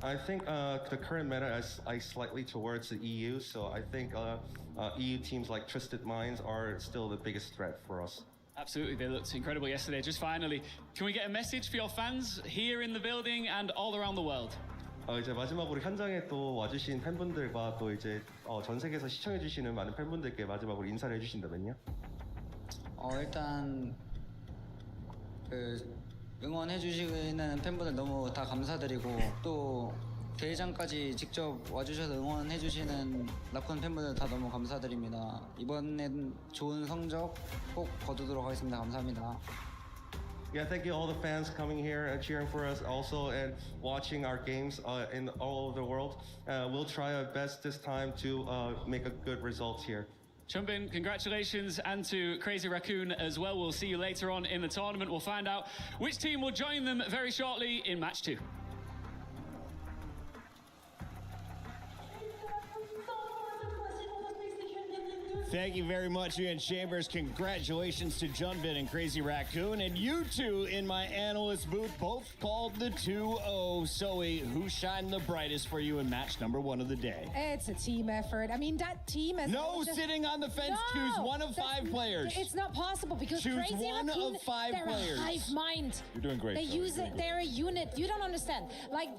I think the current meta is slightly towards the EU, so I think EU teams like Twisted Minds are still the biggest threat for us. Absolutely, they looked incredible yesterday. Just finally, can we get a message for your fans here in the building and all around the world? 이제 마지막으로 현장에 또 와주신 팬분들과 또 이제 전 세계에서 시청해주시는 많은 팬분들께 마지막으로 인사를 해주신다면요? 일단 응원해주시는 팬분들 너무 다 감사드리고 또 대회장까지 직접 와주셔서 응원해주시는 라쿤 팬분들 다 너무 감사드립니다. 이번엔 좋은 성적 꼭 거두도록 하겠습니다. 감사합니다. Yeah, thank you all the fans coming here and cheering for us also and watching our games in all over the world. We'll try our best this time to make a good result here. Chumbin, congratulations, and to Crazy Raccoon as well. We'll see you later on in the tournament. We'll find out which team will join them very shortly in match 2. Thank you very much, Ian Chambers. Congratulations to Junbin and Crazy Raccoon. And you two in my analyst booth both called the 2-0. Zoe, who shined the brightest for you in match number 1 of the day? It's a team effort. I mean, that team has... No sitting on the fence. No, Choose one of 5 players. It's not possible because Choose Crazy one Raccoon, of 5 they're players. a hive mind. You're doing great. They use it. They're a unit. You don't understand. Like,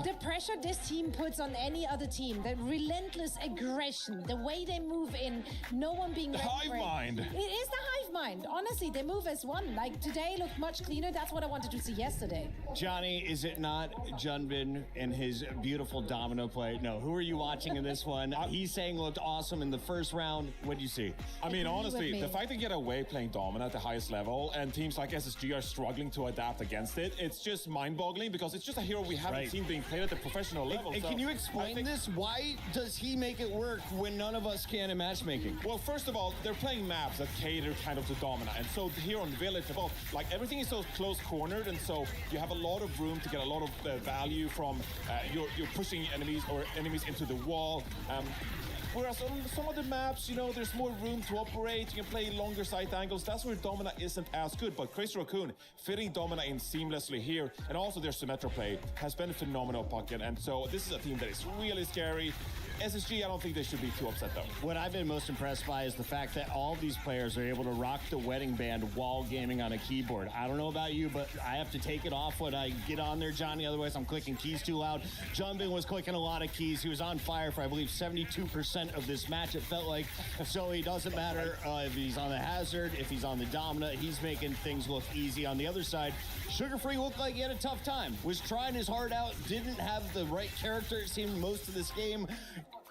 the pressure this team puts on any other team, the relentless aggression, the way they move in, no one being ready Hive for it. mind. It is the hive mind. Honestly, they move as one. Like, today looked much cleaner. That's what I wanted to see yesterday. Johnny, is it not Junbin and his beautiful domino play? No, who are you watching in this one? He's saying looked awesome in the first round. What do you see? I mean, honestly, the fact they get away playing domino at the highest level and teams like SSG are struggling to adapt against it, it's just mind-boggling because it's just a hero we haven't seen being played at the professional level. And so can you explain this? Why does he make it work when none of us can in matchmaking? Well, first of all, they're playing maps that cater kind of to Domina. And so here on Village, like everything is so close cornered. And so you have a lot of room to get a lot of value from you're pushing enemies into the wall. Whereas on some of the maps, there's more room to operate. You can play longer sight angles. That's where Domina isn't as good. But Crazy Raccoon fitting Domina in seamlessly here. And also their Symmetra play has been phenomenal, Puckett. And so this is a team that is really scary. SSG, I don't think they should be too upset, though. What I've been most impressed by is the fact that all these players are able to rock the wedding band while gaming on a keyboard. I don't know about you, but I have to take it off when I get on there, Johnny. Otherwise, I'm clicking keys too loud. Junbin was clicking a lot of keys. He was on fire for, I believe, 72% of this match, it felt like. So it doesn't matter if he's on the Hazard, if he's on the Domina. He's making things look easy. On the other side, Sugar Free looked like he had a tough time. Was trying his heart out, didn't have the right character, it seemed, most of this game.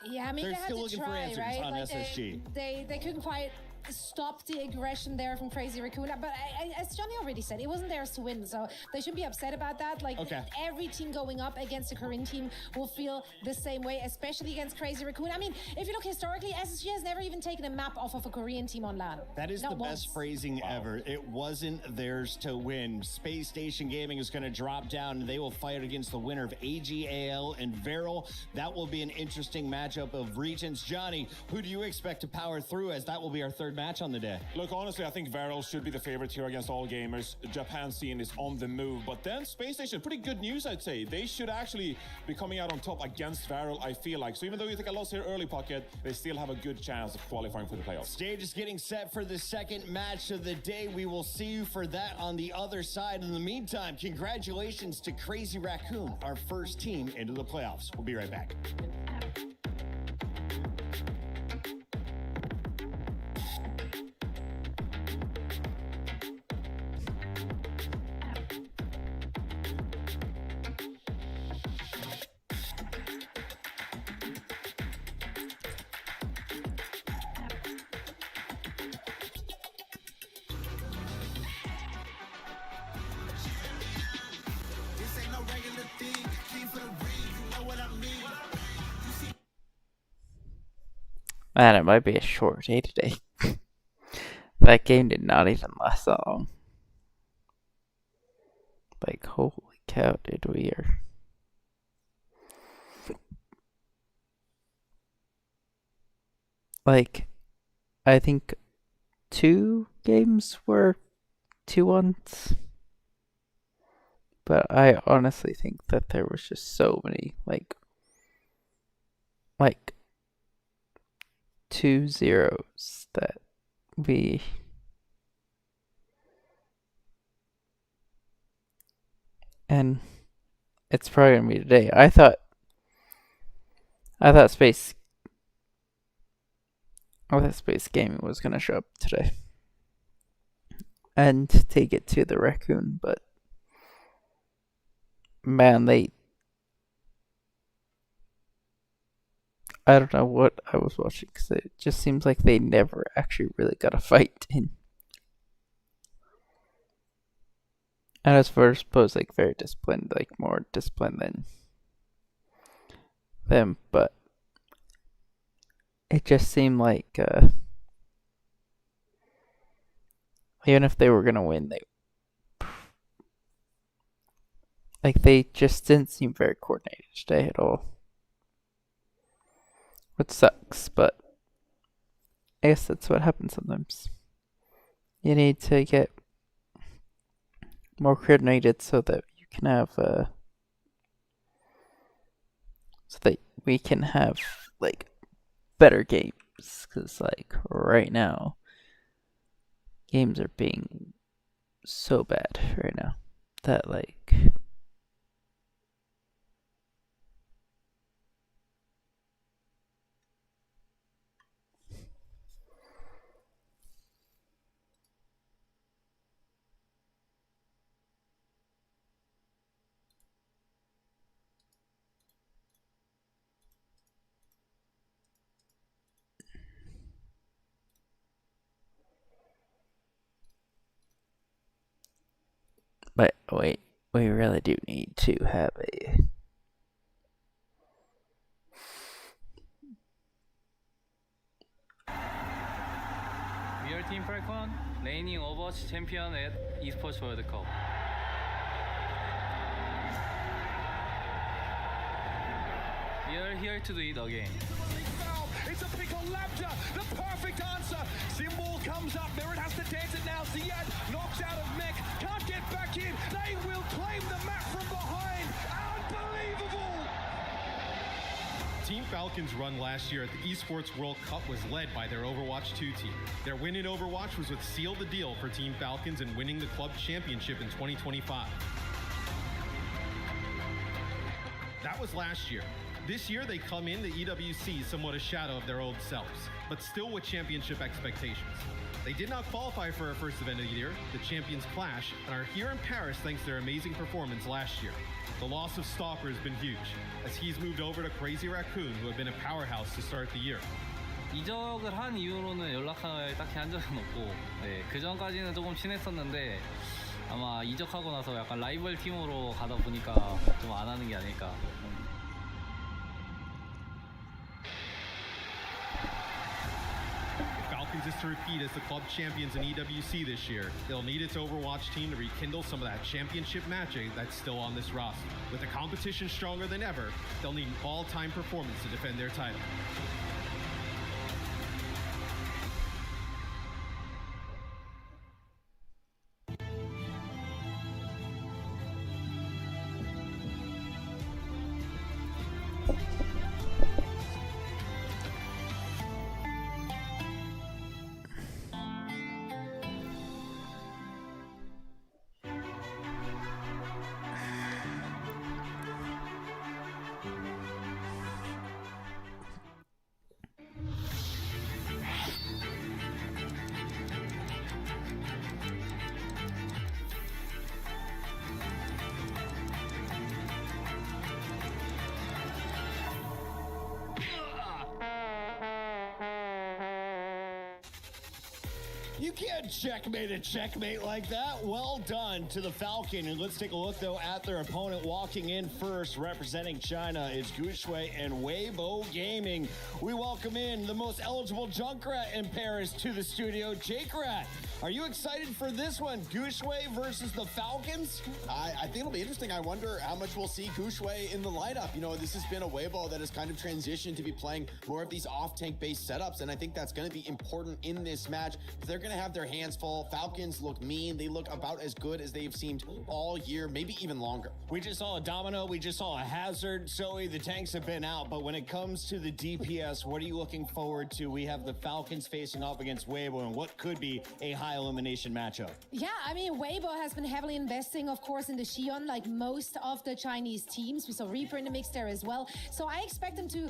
Yeah, I mean, They're they had still to looking try, for answers right? on Like SSG. They couldn't quite stop the aggression there from Crazy Raccoon. But as Johnny already said, it wasn't theirs to win, so they shouldn't be upset about that. Like, every team going up against a Korean team will feel the same way, especially against Crazy Raccoon. I mean, if you look historically, SSG has never even taken a map off of a Korean team on LAN. That is Not the once. best phrasing ever. It wasn't theirs to win. Space Station Gaming is going to drop down, and they will fight against the winner of AGAL and Veril. That will be an interesting matchup of regions. Johnny, who do you expect to power through, as that will be our third match on the day? Look, honestly, I think Veril should be the favorite here against all gamers. The Japan scene is on the move. But then Space Station, pretty good news, I'd say. They should actually be coming out on top against Veril, I feel like. So even though you take a loss here early, Puckett, they still have a good chance of qualifying for the playoffs. Stage is getting set for the second match of the day. We will see you for that on the other side. In the meantime, congratulations to Crazy Raccoon, our first team into the playoffs. We'll be right back. Man, it might be a short day today. That game did not even last that long. Like, holy cow, dude, we are... Like, I think 2 games were 2-1s. But I honestly think that there was just so many, like 2-0s that we... And it's probably gonna be today. I thought Space Gaming was gonna show up today and take it to the Raccoon, but man, I don't know what I was watching because it just seems like they never actually really got a fight in. And as far as suppose like very disciplined, like more disciplined than them, but it just seemed like even if they were gonna win, they just didn't seem very coordinated today at all. Which sucks, but I guess that's what happens sometimes. You need to get more coordinated so that you can have so that we can have like better games, because like right now games are being so bad right now that like but wait, we really do need to have a We are Team Falcon, reigning Overwatch champion at Esports World Cup. We are here to do it again. It's a pick on Lambda, the perfect answer. Symbol comes up, Merit has to dance it now. Ziad knocks out of Mech, can't get back in. They will claim the map from behind. Unbelievable! Team Falcon's run last year at the Esports World Cup was led by their Overwatch 2 team. Their win in Overwatch was what sealed the deal for Team Falcons in winning the club championship in 2025. That was last year. This year, they come in the EWC somewhat a shadow of their old selves, but still with championship expectations. They did not qualify for our first event of the year, the Champions Clash, and are here in Paris thanks to their amazing performance last year. The loss of Stalker has been huge, as he's moved over to Crazy Raccoon, who had been a powerhouse to start the year. 이적을 한 이후로는 연락을 딱히 한 적은 없고, 네, 그 전까지는 조금 친했었는데 아마 이적하고 나서 약간 라이벌 팀으로 가다 보니까 좀 안 하는 게 아닐까. Falcons is to repeat as the club champions in EWC this year. They'll need its Overwatch team to rekindle some of that championship magic that's still on this roster. With the competition stronger than ever, they'll need an all-time performance to defend their title. You can't checkmate a checkmate like that. Well done to the Falcon. And let's take a look, though, at their opponent walking in first, representing China. It's Guxue and Weibo Gaming. We welcome in the most eligible Junkrat in Paris to the studio, Jake Rat. Are you excited for this one? Guxue versus the Falcons? I think it'll be interesting. I wonder how much we'll see Guxue in the lineup. You know, this has been a Weibo that has kind of transitioned to be playing more of these off-tank based setups, and I think that's going to be important in this match. They're going to have their hands full. Falcons look mean. They look about as good as they've seemed all year, maybe even longer. We just saw a Domino. We just saw a Hazard. Zoe, the tanks have been out, but when it comes to the DPS, what are you looking forward to? We have the Falcons facing off against Weibo and what could be a high elimination matchup. Yeah, I mean, Weibo has been heavily investing, of course, in the Xion, like most of the Chinese teams. We saw Reaper in the mix there as well. So I expect them to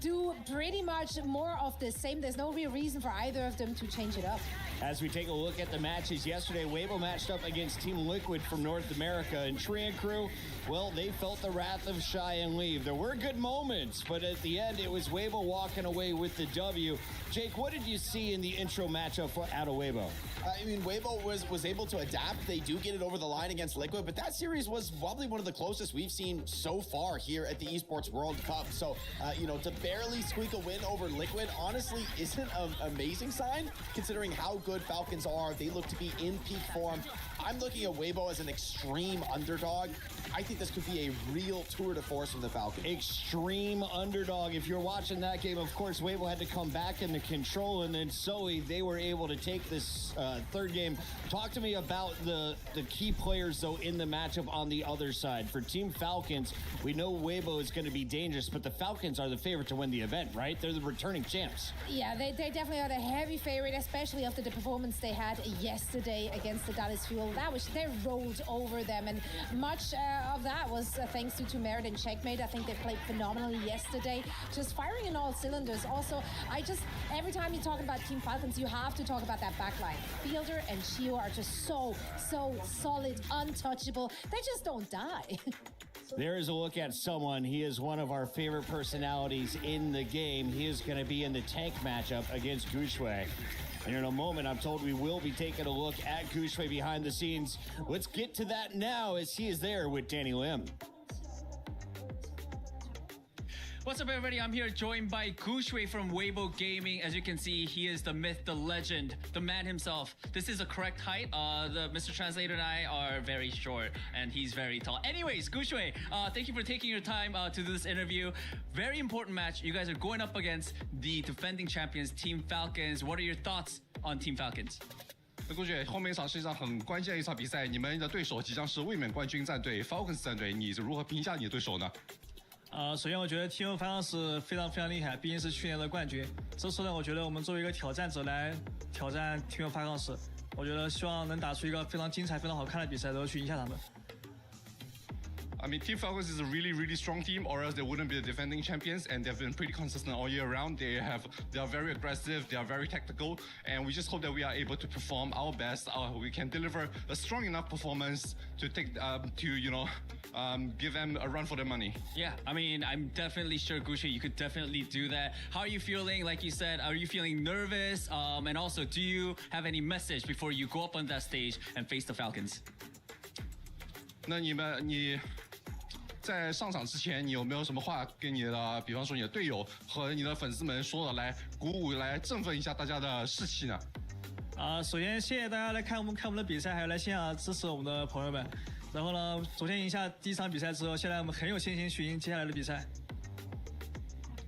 do pretty much more of the same. There's no real reason for either of them to change it up. As we take a look at the matches yesterday, Weibo matched up against Team Liquid from North America, and Trian Crew, well, they felt the wrath of Shy and Leave. There were good moments, but at the end, it was Weibo walking away with the W. Jake, what did you see in the intro matchup out of Weibo? I mean, Weibo was able to adapt. They do get it over the line against Liquid, but that series was probably one of the closest we've seen so far here at the Esports World Cup. So, you know, to barely squeak a win over Liquid, honestly, isn't an amazing sign, considering how good Falcons are. They look to be in peak form. I'm looking at Weibo as an extreme underdog. I think this could be a real tour de force from the Falcons. Extreme underdog. If you're watching that game, of course, Weibo had to come back into control, and then Zoe, they were able to take this third game. Talk to me about the key players, though, in the matchup on the other side. For Team Falcons, we know Weibo is going to be dangerous, but the Falcons are the favorite to win the event, right? They're the returning champs. Yeah, they definitely are the heavy favorite, especially after the performance they had yesterday against the Dallas Fuel. They rolled over them, and much of that was thanks to Merit and Checkmate. I think they played phenomenally yesterday, just firing in all cylinders. Also, every time you talk about Team Falcons, you have to talk about that backline. Fielder and Shio are just so solid, untouchable. They just don't die. There is a look at someone. He is one of our favorite personalities in the game. He is going to be in the tank matchup against Guxue. And in a moment, I'm told we will be taking a look at Guxue behind the scenes. Let's get to that now as he is there with Danny Lim. What's up, everybody? I'm here joined by Guxue from Weibo Gaming. As you can see, he is the myth, the legend, the man himself. This is a correct height. The Mr. Translator and I are very short, and he's very tall. Anyways, Guxue, thank you for taking your time to do this interview. Very important match. You guys are going up against the defending champions, Team Falcons. What are your thoughts on Team Falcons? 估计后面一场是一场很关键的一场比赛，你们的对手即将是卫冕冠军战队 Falcons 战队，你如何评价你的对手呢？首先我觉得 Team Falcons 非常厉害，毕竟是去年的冠军。这次呢，我觉得我们作为一个挑战者来挑战 Team Falcons，我觉得希望能打出一个非常精彩、非常好看的比赛，然后去赢下他们。I mean, Team Falcons is a really strong team, or else they wouldn't be the defending champions, and they've been pretty consistent all year round. They are very aggressive, they are very tactical, and we just hope that we are able to perform our best. We can deliver a strong enough performance to take give them a run for their money. Yeah, I mean, I'm definitely sure, Guxue, you could definitely do that. How are you feeling? Like you said, are you feeling nervous? And also, do you have any message before you go up on that stage and face the Falcons? 那你在上场之前，你有没有什么话跟你的，比方说你的队友和你的粉丝们说的，来鼓舞、来振奋一下大家的士气呢？首先谢谢大家来看我们的比赛，还有来现场支持我们的朋友们。然后呢，昨天赢下第一场比赛之后，现在我们很有信心去赢接下来的比赛。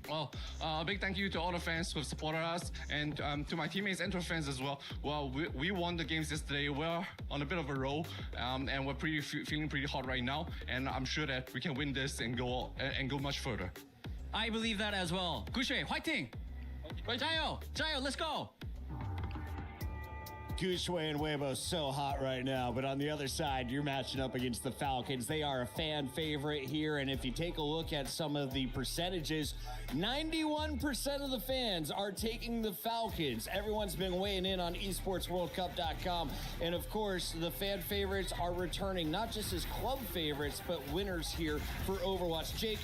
Well, a big thank you to all the fans who have supported us, and to my teammates and to our fans as well. Well, we won the games yesterday. We're on a bit of a roll, and we're feeling pretty hot right now. And I'm sure that we can win this and go much further. I believe that as well. Guxue, fighting! 加油! Let's go! Guxue and Weibo so hot right now, but on the other side, you're matching up against the Falcons. They are a fan favorite here, and if you take a look at some of the percentages, 91% of the fans are taking the Falcons. Everyone's been weighing in on esportsworldcup.com, and of course, the fan favorites are returning, not just as club favorites, but winners here for Overwatch. Jake,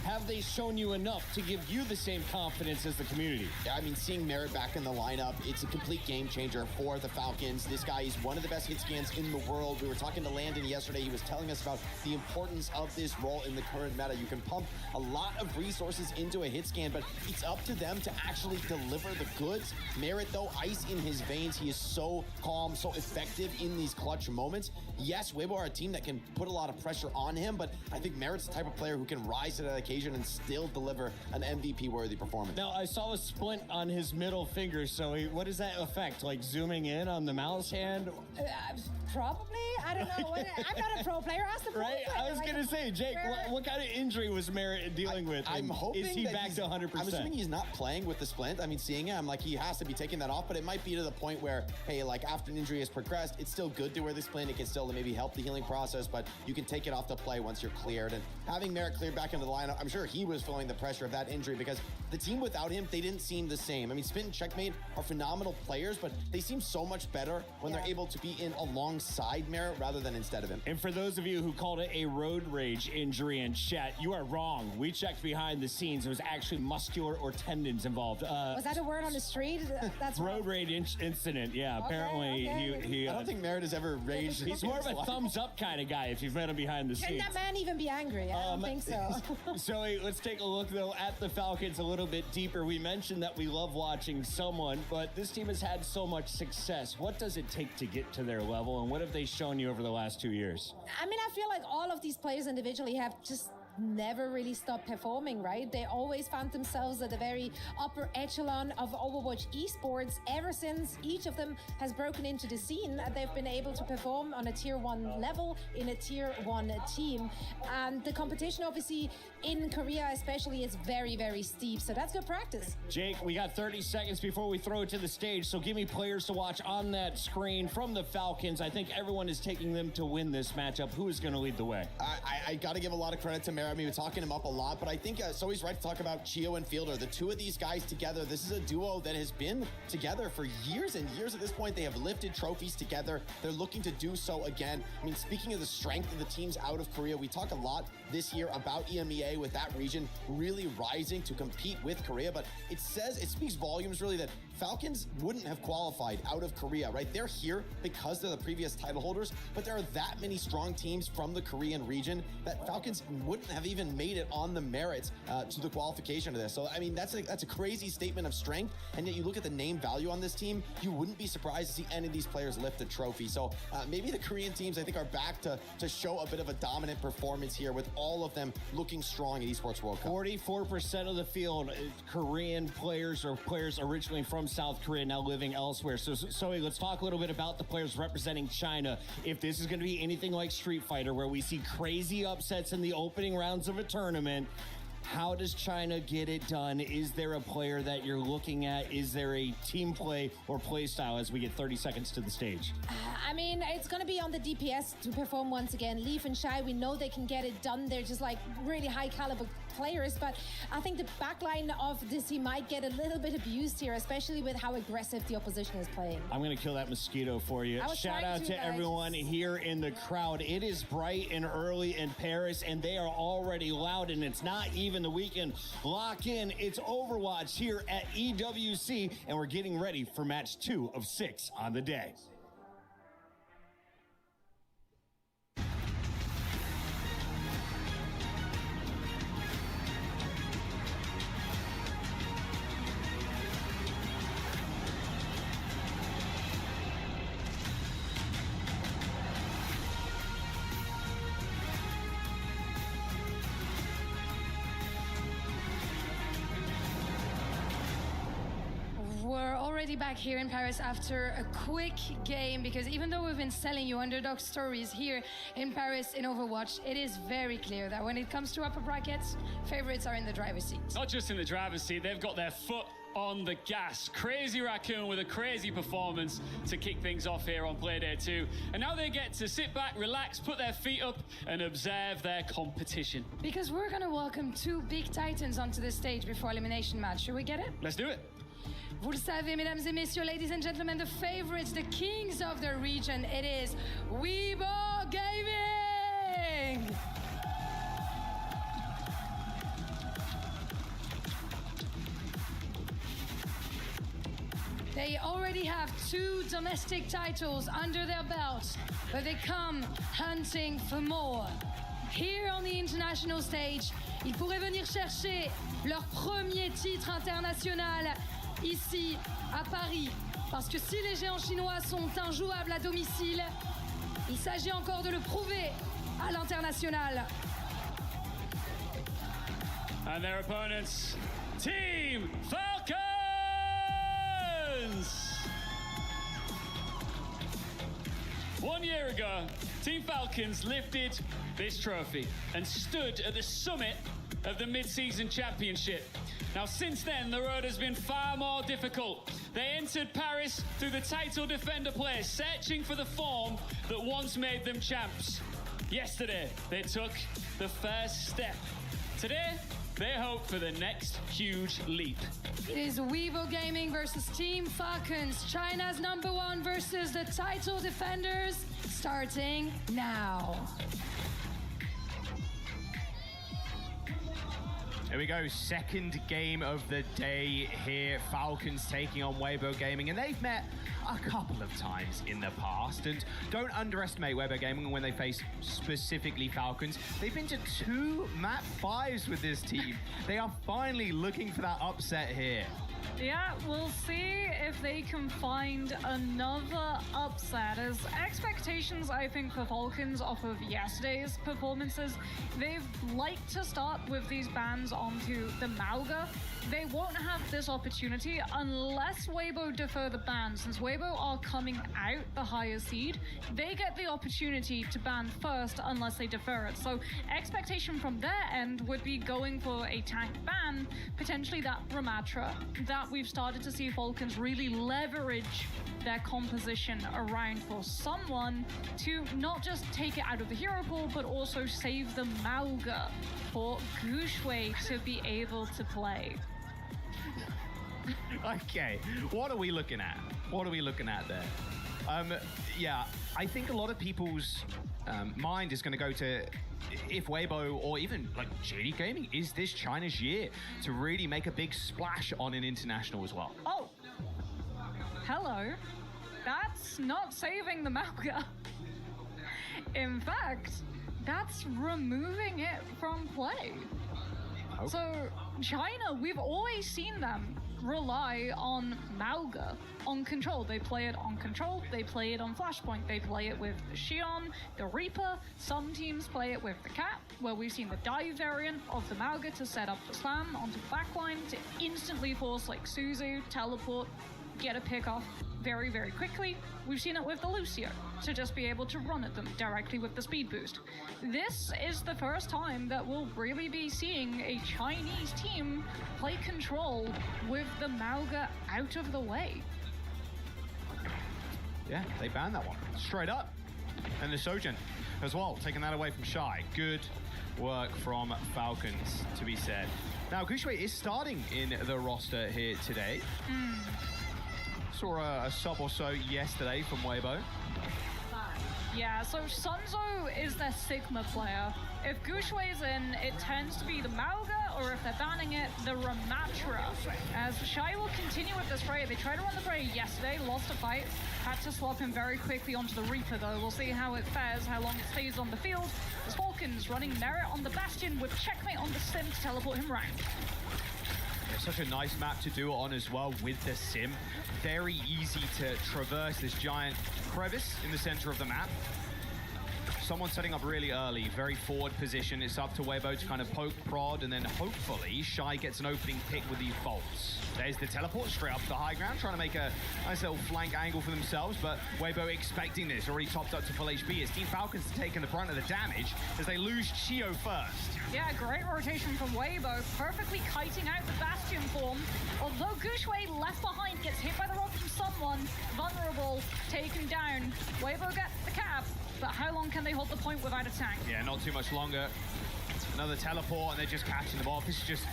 have they shown you enough to give you the same confidence as the community? Yeah, I mean, seeing Merritt back in the lineup, it's a complete game changer for the Falcons. This guy is one of the best hit scans in the world. We were talking to Landon yesterday. He was telling us about the importance of this role in the current meta. You can pump a lot of resources into a hit scan, but it's up to them to actually deliver the goods. Merritt, though, ice in his veins. He is so calm, so effective in these clutch moments. Yes, Weibo are a team that can put a lot of pressure on him, but I think Merritt's the type of player who can rise to that occasion and still deliver an MVP-worthy performance. Now, I saw a splint on his middle finger, so what does that affect? Like zooming in on the mouse hand? Probably. I don't know. I'm not a pro player. Ask the pro Right? player. I was going to say, Jake, what kind of injury was Merritt dealing with? I'm hoping is he that back to 100%? I'm assuming he's not playing with the splint. I mean, seeing it, I'm like, he has to be taking that off, but it might be to the point where, hey, like after an injury has progressed, it's still good to wear the splint. It can still maybe help the healing process, but you can take it off to play once you're cleared. And having Merritt cleared back into the lineup, I'm sure he was feeling the pressure of that injury because the team without him, they didn't seem the same. I mean, Spit and Checkmate are phenomenal players, but they seem so much better when they're able to be in alongside Merritt rather than instead of him. And for those of you who called it a road rage injury in chat, you are wrong. We checked behind the scenes. It was actually muscular or tendons involved. Was that a word on the street? That's road rage incident. Yeah, apparently he I don't think Merritt has ever raged. He's more of a thumbs up kind of guy if you've met him behind the Can scenes. that man even be angry? I don't think so. So let's take a look, though, at the Falcons a little bit deeper. We mentioned that we love watching someone, but this team has had so much success. What does it take to get to their level, and what have they shown you over the last 2 years? I mean, I feel like all of these players individually have just never really stopped performing, right? They always found themselves at the very upper echelon of Overwatch esports ever since each of them has broken into the scene. They've been able to perform on a tier 1 level in a tier 1 team. And the competition, obviously, in Korea especially, is very, very steep. So that's good practice. Jake, we got 30 seconds before we throw it to the stage, so give me players to watch on that screen from the Falcons. I think everyone is taking them to win this matchup. Who is going to lead the way? I got to give a lot of credit to Merritt. I mean, we're talking him up a lot, but I think Zoe's right to talk about Chio and Fielder. The two of these guys together, this is a duo that has been together for years and years at this point. They have lifted trophies together. They're looking to do so again. I mean, speaking of the strength of the teams out of Korea, we talk a lot this year about EMEA with that region really rising to compete with Korea, but it speaks volumes really that Falcons wouldn't have qualified out of Korea, right? They're here because they're the previous title holders, but there are that many strong teams from the Korean region that Falcons wouldn't have even made it on the merits to the qualification of this. So, I mean, that's a crazy statement of strength, and yet you look at the name value on this team, you wouldn't be surprised to see any of these players lift a trophy. So maybe the Korean teams, I think, are back to show a bit of a dominant performance here with all of them looking strong at Esports World Cup. 44% of the field, Korean players or players originally from South Korea now living elsewhere. So, Zoe, let's talk a little bit about the players representing China. If this is going to be anything like Street Fighter, where we see crazy upsets in the opening rounds of a tournament, how does China get it done? Is there a player that you're looking at? Is there a team play or play style as we get 30 seconds to the stage? I mean, it's going to be on the DPS to perform once again. Leaf and Shy, we know they can get it done. They're just like really high caliber players, but I think the backline of this team might get a little bit abused here, especially with how aggressive the opposition is playing. I'm going to kill that mosquito for you. Shout out to everyone here in the crowd. It is bright and early in Paris, and they are already loud, and it's not even the weekend. Lock in. It's Overwatch here at EWC, and we're getting ready for match 2 of 6 on the day. We're already back here in Paris after a quick game, because even though we've been selling you underdog stories here in Paris in Overwatch, it is very clear that when it comes to upper brackets, favorites are in the driver's seat. Not just in the driver's seat, they've got their foot on the gas. Crazy Raccoon with a crazy performance to kick things off here on Playday 2. And now they get to sit back, relax, put their feet up and observe their competition. Because we're going to welcome two big titans onto the stage before elimination match. Should we get it? Let's do it. Vous le savez, mesdames et messieurs, ladies and gentlemen, the favorites, the kings of the region, it is Weibo Gaming! They already have 2 domestic titles under their belt, but they come hunting for more. Here on the international stage, ils pourraient venir chercher leur premier titre international ici à Paris. Parce que si les géants chinois sont injouables à domicile, il s'agit encore de le prouver à l'international. And their opponents, Team Falcons! One year ago, Team Falcons lifted this trophy and stood at the summit of the Midseason Championship. Now, since then, the road has been far more difficult. They entered Paris through the title defender place, searching for the form that once made them champs. Yesterday, they took the first step. Today, they hope for the next huge leap. It is Weibo Gaming versus Team Falcons, China's #1 versus the title defenders, starting now. Here we go, second game of the day here. Falcons taking on Weibo Gaming, and they've met a couple of times in the past. And don't underestimate Weibo Gaming when they face specifically Falcons. They've been to 2 map 5s with this team. They are finally looking for that upset here. Yeah, we'll see if they can find another upset. As expectations, I think, for Falcons off of yesterday's performances, they've liked to start with these bans onto the Mauga. They won't have this opportunity unless Weibo defer the ban. Since Weibo are coming out the higher seed, they get the opportunity to ban first unless they defer it. So expectation from their end would be going for a tank ban, potentially that Ramatra, that we've started to see Falcons really leverage their composition around for someone to not just take it out of the hero pool, but also save the Mauga for Gushwei to be able to play. Okay, what are we looking at? What are we looking at there? Yeah, I think a lot of people's mind is going to go to if Weibo or even like JD Gaming, is this China's year to really make a big splash on an international as well? Oh, hello. That's not saving the Mauga. In fact, that's removing it from play. Oh. So China, we've always seen them rely on Mauga, on control. They play it on control, they play it on Flashpoint, they play it with the Xion, the Reaper. Some teams play it with the Cat, where we've seen the dive variant of the Mauga to set up the slam onto the backline to instantly force like Suzu, teleport, get a pick off very, very quickly. We've seen it with the Lucio to just be able to run at them directly with the speed boost. This is the first time that we'll really be seeing a Chinese team play control with the Mauga out of the way. Yeah, they banned that one straight up. And the Sojin as well, taking that away from Shy. Good work from Falcons, to be said. Now, Gushwei is starting in the roster here today. Saw a sub or so yesterday from Weibo. Yeah, so Sunzo is their Sigma player. If Gushwei's in, it tends to be the Mauga, or if they're banning it, the Ramatra. As Shy will continue with this Frey. They tried to run the Frey yesterday, lost a fight, had to swap him very quickly onto the Reaper though. We'll see how it fares, how long it stays on the field. As Falcons running Merit on the Bastion with Checkmate on the Sim to teleport him round. Such a nice map to do it on as well with the Sim. Very easy to traverse this giant crevice in the center of the map. Someone setting up really early, very forward position. It's up to Weibo to kind of poke, prod, and then hopefully Shy gets an opening pick with the faults. There's the teleport straight up to the high ground, trying to make a nice little flank angle for themselves, but Weibo expecting this, already topped up to full HP. As Team Falcons taking the brunt of the damage as they lose Chio first. Yeah, great rotation from Weibo, perfectly kiting out the Bastion form. Although Gushwei left behind, gets hit by the rod from someone, vulnerable, taken down. Weibo gets the cap, but how long can they hold the point without a tank? Yeah, not too much longer. Another teleport, and they're just catching them off. This is just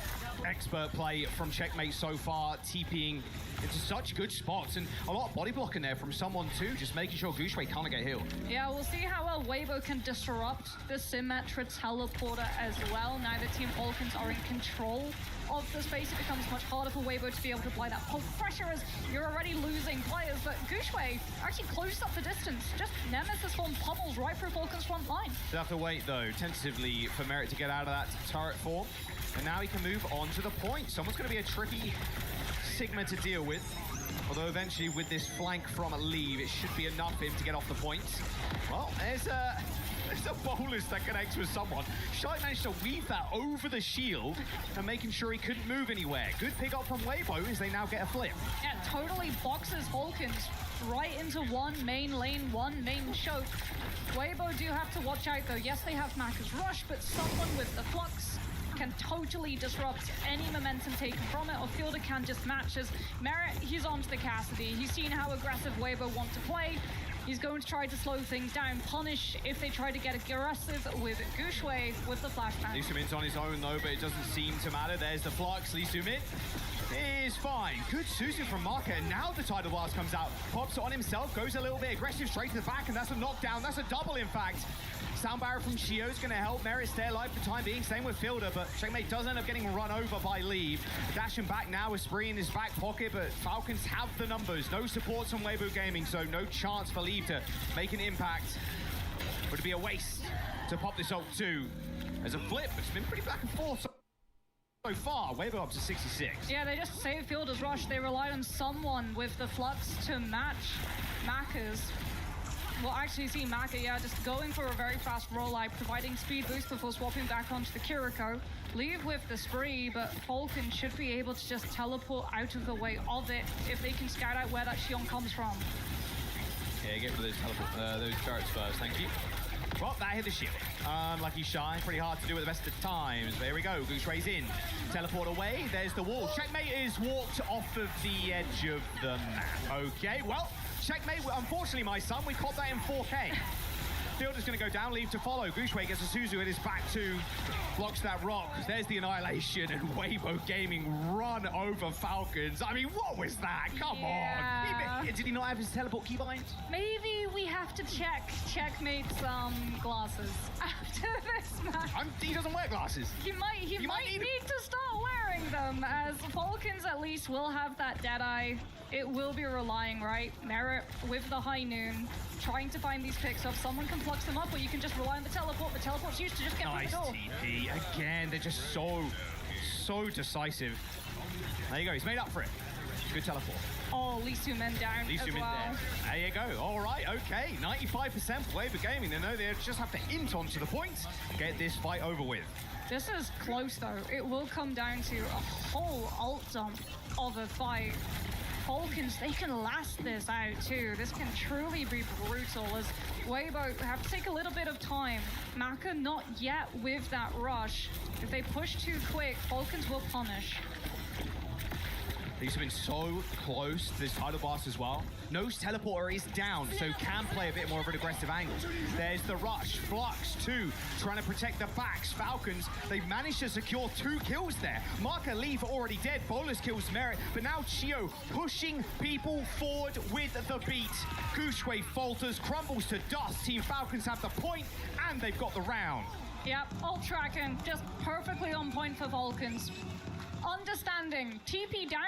Expert play from Checkmate so far, TPing into such good spots, and a lot of body blocking there from someone too, just making sure Gushue can't get healed. Yeah, we'll see how well Weibo can disrupt the Symmetra teleporter as well. Now that Team Falcons are in control of the space, it becomes much harder for Weibo to be able to apply that pull pressure as you're already losing players, but Gushue actually closed up the distance. Just Nemesis form pummels right through Falcon's front line. They'll have to wait though, tentatively, for Merit to get out of that turret form, and now he can move on to the point. Someone's going to be a tricky Sigma to deal with, although eventually with this flank from Leave, it should be enough for him to get off the points. Well, there's a bolus that connects with someone. Shite managed to weave that over the shield and making sure he couldn't move anywhere. Good pick up from Weibo as they now get a flip. Yeah, totally boxes Falcons right into one main lane, one main choke. Weibo do have to watch out though. Yes, they have Maka's Rush, but someone with the Flux can totally disrupt any momentum taken from it, or Fielder can just match as Merit, he's onto the Cassidy. He's seen how aggressive Weibo want to play. He's going to try to slow things down, punish if they try to get aggressive with Gushue with the flashbang. Lee Soo-min's on his own though, but it doesn't seem to matter. There's the Flux. Lee Soo-min is fine. Good Suzu from Marker, and now the Tidal Blast comes out. Pops it on himself, goes a little bit aggressive straight to the back, and that's a knockdown. That's a double, in fact. Sound barrier from Shio is going to help Merit stay alive for the time being. Same with Fielder, but Checkmate does end up getting run over by Leave. Dashing back now with Spree in his back pocket, but Falcons have the numbers. No supports on Weibo Gaming, so no chance for Leave to make an impact. Would it be a waste to pop this ult too? As a flip, it's been pretty back and forth so far. Weibo up to 66. Yeah, they just saved Fielder's Rush. They relied on someone with the Flux to match Maka's. Well, actually, see Maka, yeah, just going for a very fast rollout, providing speed boost before swapping back onto the Kiriko. Leave with the Spree, but Falcon should be able to just teleport out of the way of it if they can scout out where that Xion comes from. Yeah, get rid of those turrets first, thank you. Well, that hit the shield. Lucky Shy, pretty hard to do at the best of times. But here we go, Goose's in. Teleport away, there's the wall. Checkmate is walked off of the edge of the map. Okay, well, Checkmate, unfortunately, my son, we caught that in 4K. Fielder's going to go down, Leave to follow. Gushue gets a Suzu in his back too. Blocks that rock. There's the Annihilation, and Weibo Gaming run over Falcons. I mean, what was that? Come on. Did he not have his teleport keybind? Maybe we have to check Checkmate's glasses after this match. He doesn't wear glasses. He might need to start wearing them, as Falcons at least will have that Deadeye. It will be relying, right? Merit with the High Noon, trying to find these picks up. Someone can flux them up, or you can just rely on the teleport. The teleport's used to just get through the door. TP. Again, they're just so decisive. There you go, he's made up for it. Good teleport. Oh, Lee Soo-min down Lee Soo-min well. There you go. All right, okay. 95% for Weibo Gaming. They know they just have to int onto the points, get this fight over with. This is close, though. It will come down to a whole ult dump of a fight. Falcons, they can last this out too. This can truly be brutal as Weibo have to take a little bit of time. Maka not yet with that rush. If they push too quick, Falcons will punish. These have been so close to this Tidal Blast as well. No's teleporter is down, so can play a bit more of an aggressive angle. There's the rush. Flux, too, trying to protect the backs. Falcons, they've managed to secure 2 kills there. Marker Leaf already dead. Bolus kills Merit, but now Chio pushing people forward with the beat. Gushue falters, crumbles to dust. Team Falcons have the point, and they've got the round. Yep, ult tracking, just perfectly on point for Falcons. Understanding, TP down,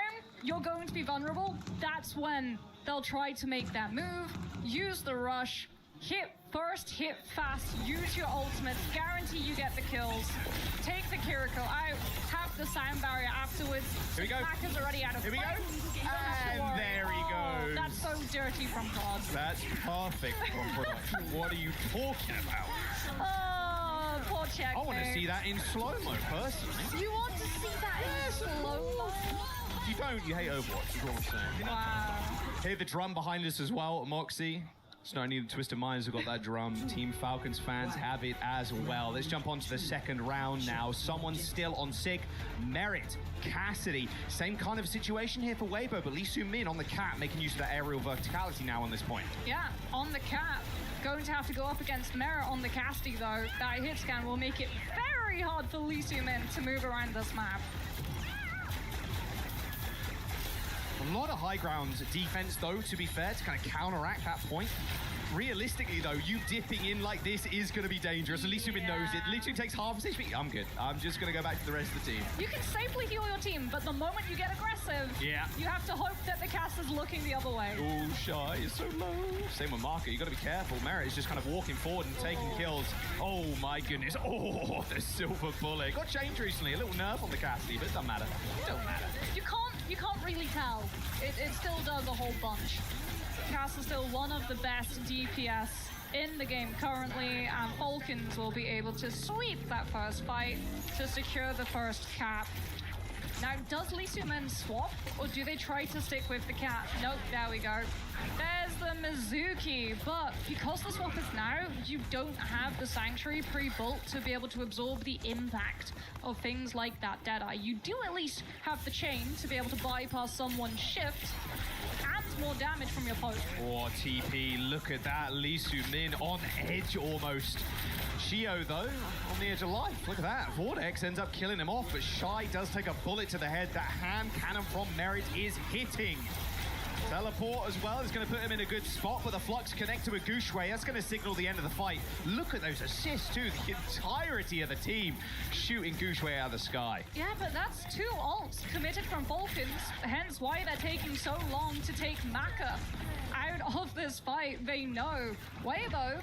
you're going to be vulnerable. That's when they'll try to make that move, use the rush, hit first, hit fast, use your ultimate, guarantee you get the kills, take the Kiriko out, have the sound barrier afterwards. Here we go. Maka's already out of Here we go. And there he goes. That's so dirty from God. That's perfect from production. What are you talking about? Oh, poor Checkmate. I want to see that in slow-mo, personally. You want to see that in slow-mo? If you don't, you hate Overwatch, is what I'm saying. Wow. Hear the drum behind us as well, Moxie. It's not only the Twisted Minds who got that drum. Team Falcons fans have it as well. Let's jump on to the second round now. Someone still on Sig. Merit, Cassidy. Same kind of situation here for Weibo, but Lee Soo-min on the Cat, making use of that aerial verticality now on this point. Yeah, on the Cat. Going to have to go up against Merit on the Cassidy, though. That hit scan will make it very hard for Lee Soo-min to move around this map. A lot of high ground defense, though, to be fair, to kind of counteract that point. Realistically, though, you dipping in like this is going to be dangerous. At least you've knows it. Literally takes half a HP. I'm good. I'm just going to go back to the rest of the team. You can safely heal your team, but the moment you get aggressive, you have to hope that the caster's looking the other way. Oh, Shy is so low. Same with Marker. You got to be careful. Merit is just kind of walking forward and taking kills. Oh, my goodness. Oh, the silver bullet. Got changed recently. A little nerf on the Cassidy, but it doesn't matter. It don't matter. You can't really tell. It still does a whole bunch. Cass is still one of the best DPS in the game currently, and Falcons will be able to sweep that first fight to secure the first cap. Now, does Lee Soo-min swap, or do they try to stick with the cap? Nope, there we go. There's the Mizuki, but because the swap is now, you don't have the Sanctuary pre-built to be able to absorb the impact of things like that Deadeye. You do at least have the chain to be able to bypass someone's shift and more damage from your post. Oh, TP, look at that. Lee Soo-min on edge almost. Shio, though, on the edge of life. Look at that. Vortex ends up killing him off, but Shy does take a bullet to the head. That hand cannon from Merit is hitting. Teleport as well is going to put him in a good spot, but the Flux connect to a Gushway. That's going to signal the end of the fight. Look at those assists, too. The entirety of the team shooting Gushway out of the sky. Yeah, but that's 2 ults committed from Falcons, hence why they're taking so long to take Maka out of this fight. They know. Weibo,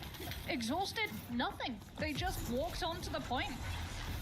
exhausted, nothing. They just walked onto the point.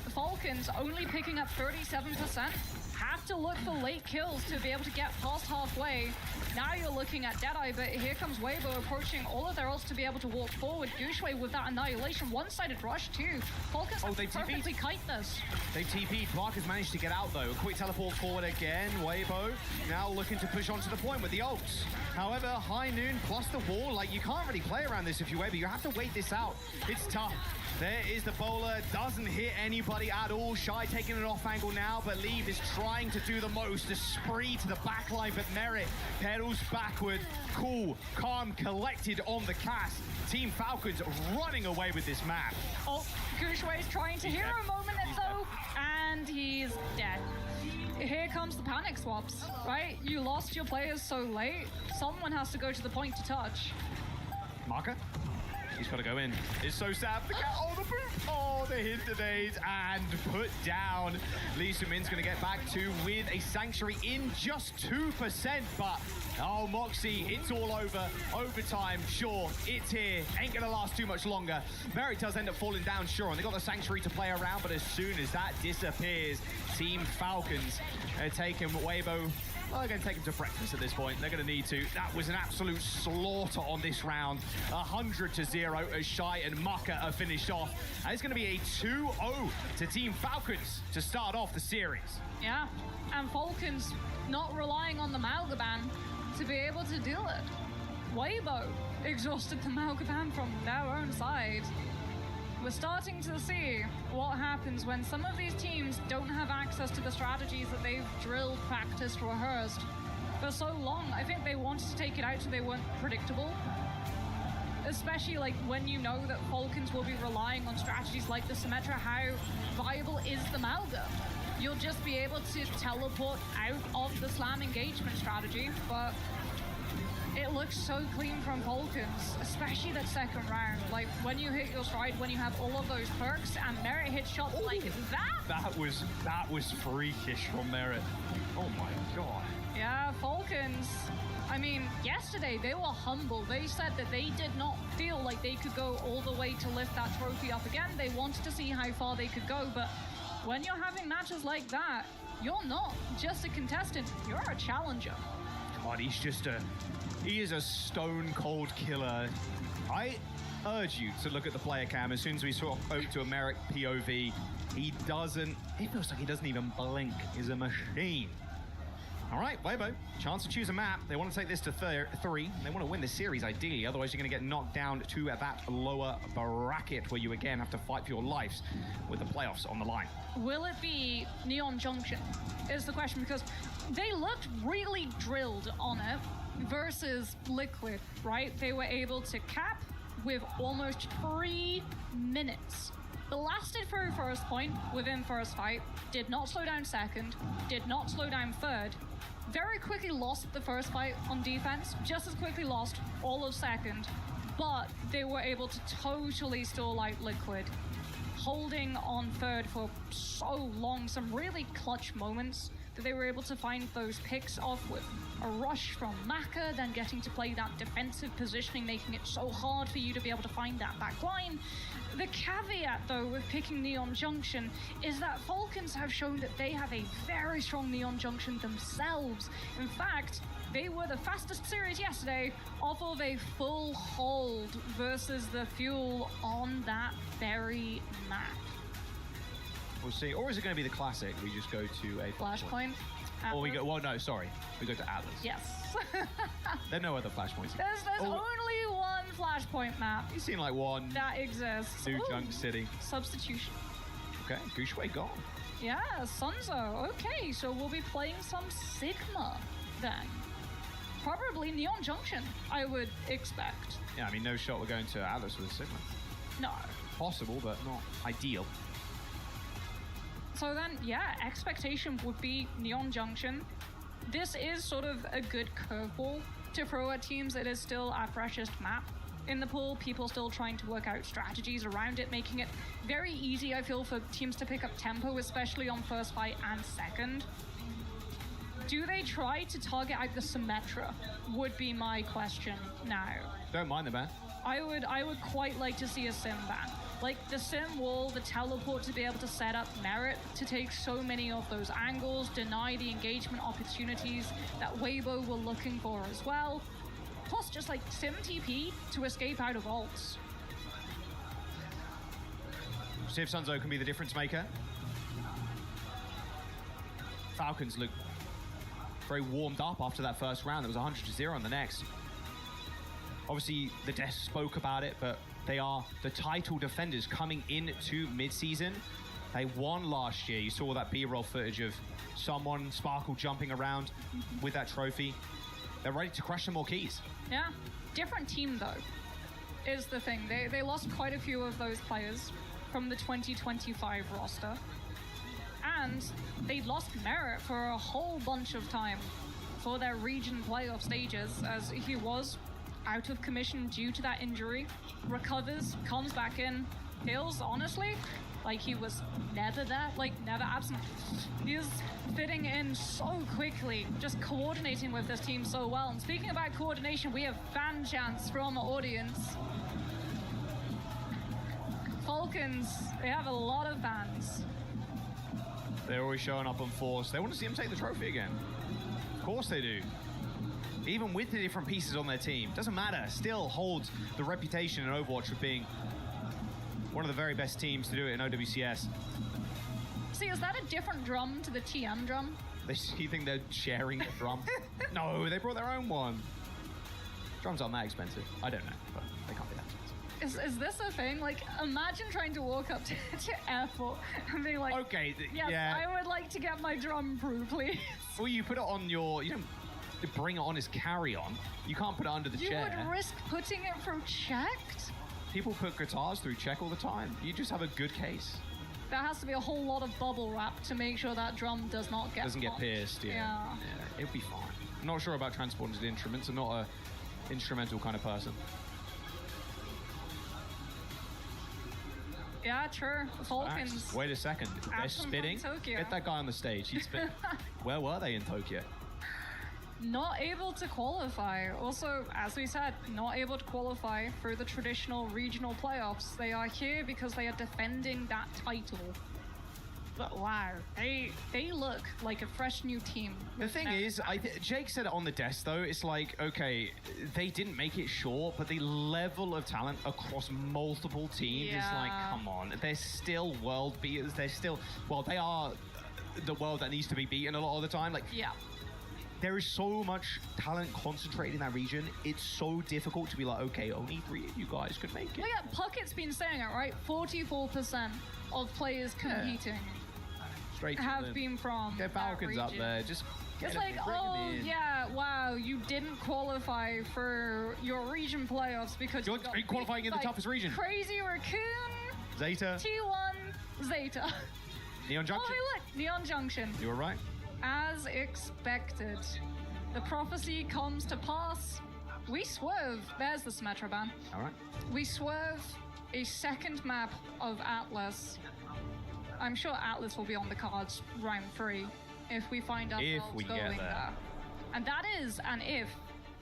The Falcons only picking up 37%. Have to look for late kills to be able to get past halfway. Now you're looking at Deadeye, but here comes Weibo approaching all of their ults to be able to walk forward. Gushway with that annihilation, one-sided rush too. Falcons have to perfectly kite this. They TP'd. Marcus managed to get out though. A quick teleport forward again. Weibo now looking to push onto the point with the ults. However, High Noon plus the wall, like you can't really play around this if you're Weibo. You have to wait this out. It's tough. There is the bowler, doesn't hit anybody at all. Shy taking it off angle now, but Leave is trying to do the most. A spree to the backline, but Merit pedals backward. Cool, calm, collected on the cast. Team Falcons running away with this map. Oh, Gushway's trying to hero moment it though, and he's dead. Here comes the panic swaps, right? You lost your players so late, someone has to go to the point to touch. Marker? He's got to go in. It's so sad. The cat, oh, the boot. Oh, the hit delays and put down. Lee Soo-min's going to get back to with a Sanctuary in just 2%. But, oh, Moxie, it's all over. Overtime, sure, it's here. Ain't going to last too much longer. Merit does end up falling down, sure. And they got the Sanctuary to play around. But as soon as that disappears, Team Falcons are taking Weibo. Well, they're going to take him to breakfast at this point. They're going to need to. That was an absolute slaughter on this round. 100-0 as Shy and Maka are finished off. And it's going to be a 2-0 to Team Falcons to start off the series. Yeah, and Falcons not relying on the Malgaban to be able to do it. Weibo exhausted the Malgaban from their own side. We're starting to see what happens when some of these teams don't have access to the strategies that they've drilled, practiced, rehearsed for so long. I think they wanted to take it out so they weren't predictable. Especially like when you know that Falcons will be relying on strategies like the Symmetra. How viable is the Malga? You'll just be able to teleport out of the slam engagement strategy, but it looks so clean from Falcons, especially that second round. Like, when you hit your stride, when you have all of those perks, and Merit hits shots like that. That was freakish from Merit. Oh my god. Yeah, Falcons. I mean, yesterday they were humble. They said that they did not feel like they could go all the way to lift that trophy up again. They wanted to see how far they could go, but when you're having matches like that, you're not just a contestant, you're a challenger. God, he is a stone cold killer. I urge you to look at the player cam. As soon as we spoke to a Merit POV, it feels like he doesn't even blink. He's a machine. All right, Weibo, chance to choose a map. They want to take this to 3. They want to win the series, ideally. Otherwise, you're going to get knocked down to that lower bracket where you, again, have to fight for your lives with the playoffs on the line. Will it be Neon Junction is the question, because they looked really drilled on it versus Liquid, right? They were able to cap with almost 3 minutes. Blasted through first point within first fight, did not slow down second, did not slow down third, very quickly lost the first fight on defense, just as quickly lost all of second, but they were able to totally stall out Liquid, holding on third for so long, some really clutch moments that they were able to find those picks off with a rush from Maka, then getting to play that defensive positioning, making it so hard for you to be able to find that back line. The caveat, though, with picking Neon Junction is that Falcons have shown that they have a very strong Neon Junction themselves. In fact, they were the fastest series yesterday off of a full hold versus the Fuel on that very map. We'll see. Or is it going to be the classic? We just go to a Flashpoint. Or we go. Well, no, sorry. We go to Atlas. Yes. There are no other flashpoints. There's only one Flashpoint map. You've seen like one. That exists. New Ooh, Junk City. Substitution. Okay, Gushway gone. Yeah, Sunzo. Okay, so we'll be playing some Sigma then. Probably Neon Junction, I would expect. Yeah, I mean, no shot we're going to Atlas with Sigma. No. Possible, but not ideal. So then, yeah, expectation would be Neon Junction. This is sort of a good curveball to throw at teams. It is still our freshest map in the pool. People still trying to work out strategies around it, making it very easy, I feel, for teams to pick up tempo, especially on first fight and second. Do they try to target out the Symmetra? Would be my question now. Don't mind the ban. I would quite like to see a Sim ban. Like the Sim wall, the teleport to be able to set up Merit to take so many of those angles, deny the engagement opportunities that Weibo were looking for as well. Plus just like Sim TP to escape out of ults. See if Sunzo can be the difference maker. Falcons look very warmed up after that first round. There was 100-0 on the next. Obviously, the Death spoke about it, but they are the title defenders coming into mid-season. They won last year. You saw that B-roll footage of someone, Sparkle, jumping around with that trophy. They're ready to crush some more keys. Yeah, different team though, is the thing. They lost quite a few of those players from the 2025 roster. And they lost Merit for a whole bunch of time for their region playoff stages, as he was out of commission due to that injury, recovers, comes back in, feels honestly like he was never there, like never absent. He is fitting in so quickly, just coordinating with this team so well. And speaking about coordination, we have fan chants from the audience. Falcons, they have a lot of fans. They're always showing up on force. They want to see him take the trophy again. Of course they do. Even with the different pieces on their team, doesn't matter, still holds the reputation in Overwatch of being one of the very best teams to do it in OWCS. See, is that a different drum to the TM drum? You think they're sharing a drum? No, they brought their own one. Drums aren't that expensive. I don't know, but they can't be that expensive. Is this a thing? Like, imagine trying to walk up to airport and being like, okay, yes, yeah. I would like to get my drum through, please. Well, you put it on your, you don't bring it on as carry-on. You can't put it under the chair. You would risk putting it through checked? People put guitars through check all the time. You just have a good case. There has to be a whole lot of bubble wrap to make sure that drum does not get Doesn't popped. get pierced, yeah. It'll be fine. I'm not sure about transported instruments. I'm not a instrumental kind of person. Yeah, true. Falcons. Facts. Wait a second. They're Absent from spitting. Tokyo. Get that guy on the stage. He's spitting. Where were they in Tokyo? Not able to qualify. Also, as we said, not able to qualify for the traditional regional playoffs. They are here because they are defending that title. But wow, they look like a fresh new team. The thing is, Jake said it on the desk though, it's like, okay, they didn't make it short, but the level of talent across multiple teams is like, come on. They're still world beaters. They're still, well, they are the world that needs to be beaten a lot of the time. Like, yeah. There is so much talent concentrated in that region. It's so difficult to be like, okay, only 3 of you guys could make it. Well, yeah, Puckett's been saying it, right? 44% of players competing have been from Get Falcons that up region. there. Just it's like, oh yeah, wow, you didn't qualify for your region playoffs because you're you got qualifying in the like toughest region. Crazy Raccoon, Zeta, T1, Zeta. Neon Junction. Oh, hey, look, Neon Junction. You were right. as expected, the prophecy comes to pass. We swerve. There's the Symmetra ban. All right. We swerve a second map of Atlas. I'm sure Atlas will be on the cards round 3 if we find ourselves If we going get there. And that is an if.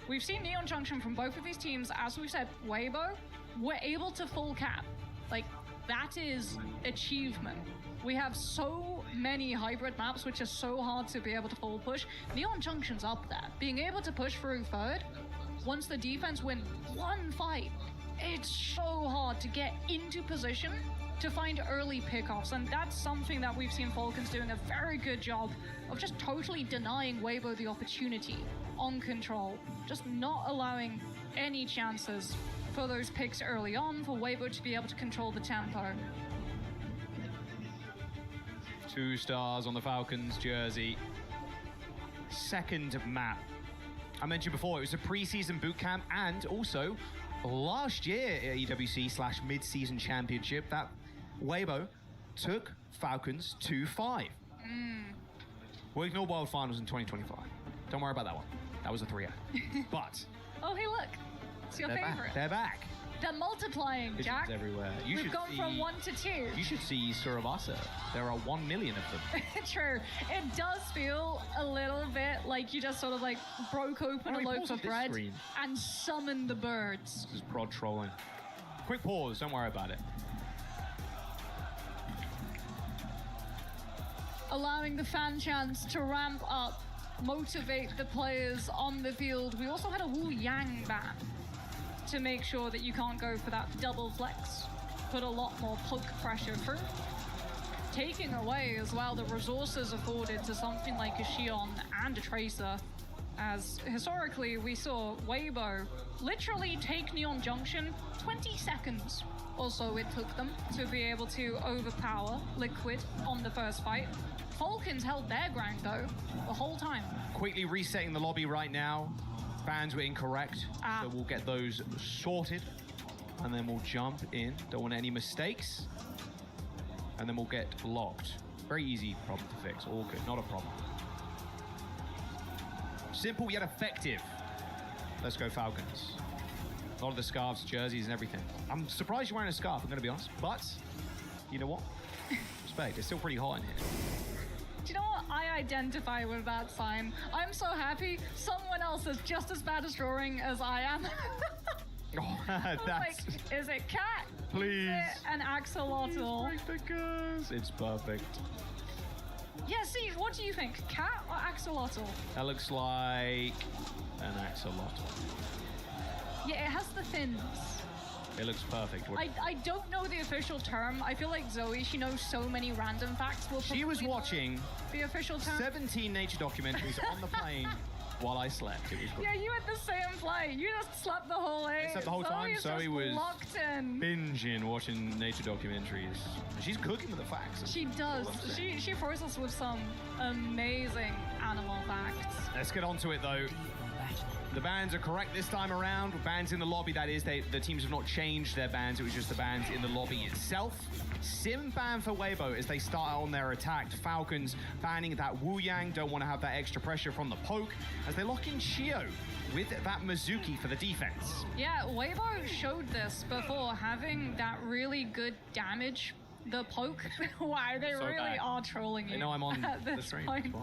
We've seen Neon Junction from both of these teams. As we said, Weibo, we're able to full cap. Like, that is achievement. We have so many hybrid maps, which are so hard to be able to full push. Neon Junction's up there. Being able to push through third, once the defense win one fight, it's so hard to get into position to find early pickoffs, and that's something that we've seen Falcons doing a very good job of, just totally denying Weibo the opportunity on control, just not allowing any chances for those picks early on for Weibo to be able to control the tempo. 2 stars on the Falcons jersey. Second map. I mentioned before, it was a preseason boot camp, and also last year at EWC / Midseason Championship, that Weibo took Falcons 2-5. We'll ignore World Finals in 2025. Don't worry about that one. That was a 3-0. But Oh, hey, look. It's your they're favorite. back. They're back. They're multiplying, Visions Jack. everywhere. We've gone from 1 to 2. You should see Surabasa. There are 1 million of them. True. It does feel a little bit like you just sort of like broke open a loaf of bread and summoned the birds. This is prod trolling. Quick pause. Don't worry about it. Allowing the fan chants to ramp up, motivate the players on the field. We also had a Wu Yang ban to make sure that you can't go for that double flex. Put a lot more poke pressure through. Taking away as well the resources afforded to something like a Xion and a Tracer, as historically we saw Weibo literally take Neon Junction 20 seconds. Also, it took them to be able to overpower Liquid on the first fight. Falcons held their ground though the whole time. Quickly resetting the lobby right now. Fans were incorrect, so we'll get those sorted, and then we'll jump in. Don't want any mistakes, and then we'll get locked. Very easy problem to fix. All good, not a problem. Simple yet effective. Let's go Falcons. A lot of the scarves, jerseys, and everything. I'm surprised you're wearing a scarf, I'm gonna be honest, but you know what? Respect, it's still pretty hot in here. Do you know what? I identify with that sign. I'm so happy someone else is just as bad at drawing as I am. Oh, that's... Like, is it cat? Please. Is it an axolotl? It's perfect. Yeah, see, what do you think? Cat or axolotl? That looks like an axolotl. Yeah, it has the fins. It looks perfect. I don't know the official term. I feel like Zoe, she knows so many random facts. She was watching the official term. 17 nature documentaries on the plane while I slept. It was great. Yeah, you had the same play. You just slept the whole way. I slept the whole time. Zoe was locked in. Binging watching nature documentaries. She's cooking with the facts. She does. She throws us with some amazing animal facts. Let's get on to it though. The bans are correct this time around. Bans in the lobby, that is. The teams have not changed their bans. It was just the bans in the lobby itself. Sim ban for Weibo as they start on their attack. Falcons banning that Wu Yang. Don't want to have that extra pressure from the poke as they lock in Shio with that Mizuki for the defense. Yeah, Weibo showed this before, having that really good damage. The poke. Wow, they So really bad. are trolling you. They know I'm on at the this stream. point.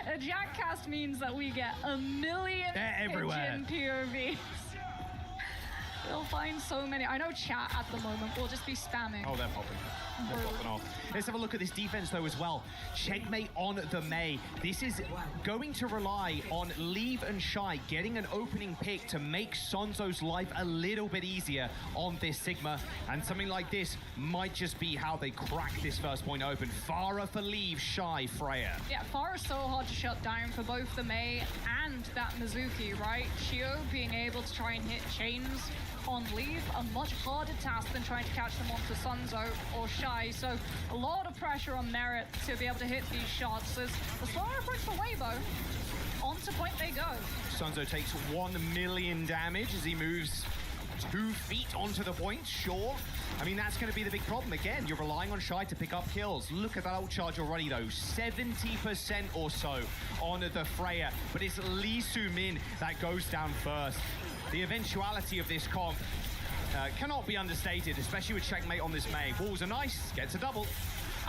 A Jackcast means that we get a million They're everywhere. pigeon POVs. They'll find so many. I know chat at the moment will just be spamming. Oh, they're popping. They're popping off. Let's have a look at this defense, though, as well. Checkmate on the Mei. This is going to rely on Leave and Shy getting an opening pick to make Sonzo's life a little bit easier on this Sigma. And something like this might just be how they crack this first point open. Farah for Leave, Shy, Freya. Yeah, Far is so hard to shut down for both the Mei and that Mizuki, right? Shio being able to try and hit chains on Leave, a much harder task than trying to catch them onto Sunzo or Shy. So a lot of pressure on Merit to be able to hit these shots. As the slower approach for Weibo, on to point they go. Sunzo takes 1 million damage as he moves 2 feet onto the point, sure. I mean, that's going to be the big problem. Again, you're relying on Shy to pick up kills. Look at that ult charge already, though. 70% or so on the Freya. But it's Lee Soo-min that goes down first. The eventuality of this comp cannot be understated, especially with checkmate on this Mei. Walls are nice, gets a double.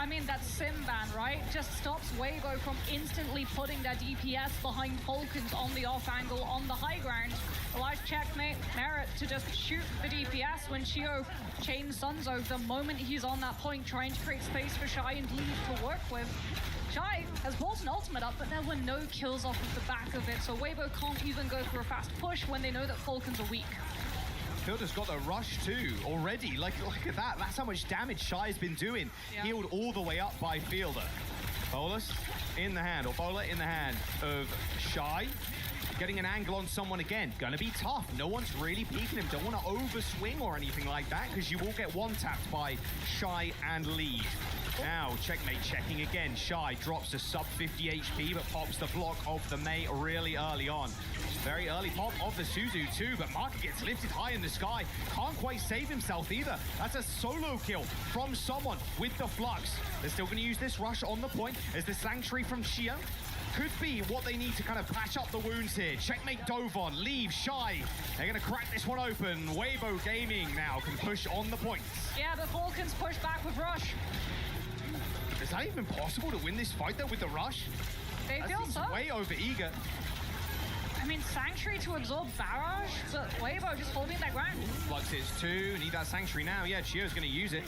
I mean, that sim ban, right? Just stops Weibo from instantly putting their DPS behind Falcons on the off angle on the high ground. Allows checkmate Merit to just shoot the DPS when Shio chains Sunzo the moment he's on that point, trying to create space for Shy and Leave to work with. Shy has brought an ultimate up, but there were no kills off of the back of it, so Weibo can't even go for a fast push when they know that Falcons are weak. Fielder's got the rush too already. Look at that. That's how much damage Shy's been doing. Yeah. Healed all the way up by Fielder. Bolus in the hand, or Bola in the hand of Shy. Getting an angle on someone again. Gonna be tough. No one's really peeking him. Don't want to overswing or anything like that, because you will get one-tapped by Shy and Lead. Now, checkmate checking again. Shy drops to sub 50 HP, but pops the block of the Mei really early on. Very early pop of the Suzu too, but Marker gets lifted high in the sky. Can't quite save himself either. That's a solo kill from someone with the Flux. They're still going to use this rush on the point as the Sanctuary from Shio could be what they need to kind of patch up the wounds here. Checkmate Dovon, leave Shy. They're going to crack this one open. Weibo Gaming now can push on the points. Yeah, the Falcons push back with rush. Is that even possible to win this fight though with the rush? They feel so. Way over eager. I mean, Sanctuary to absorb Barrage, but Weibo just holding their ground. Flux is 2, need that Sanctuary now. Yeah, Chio's going to use it.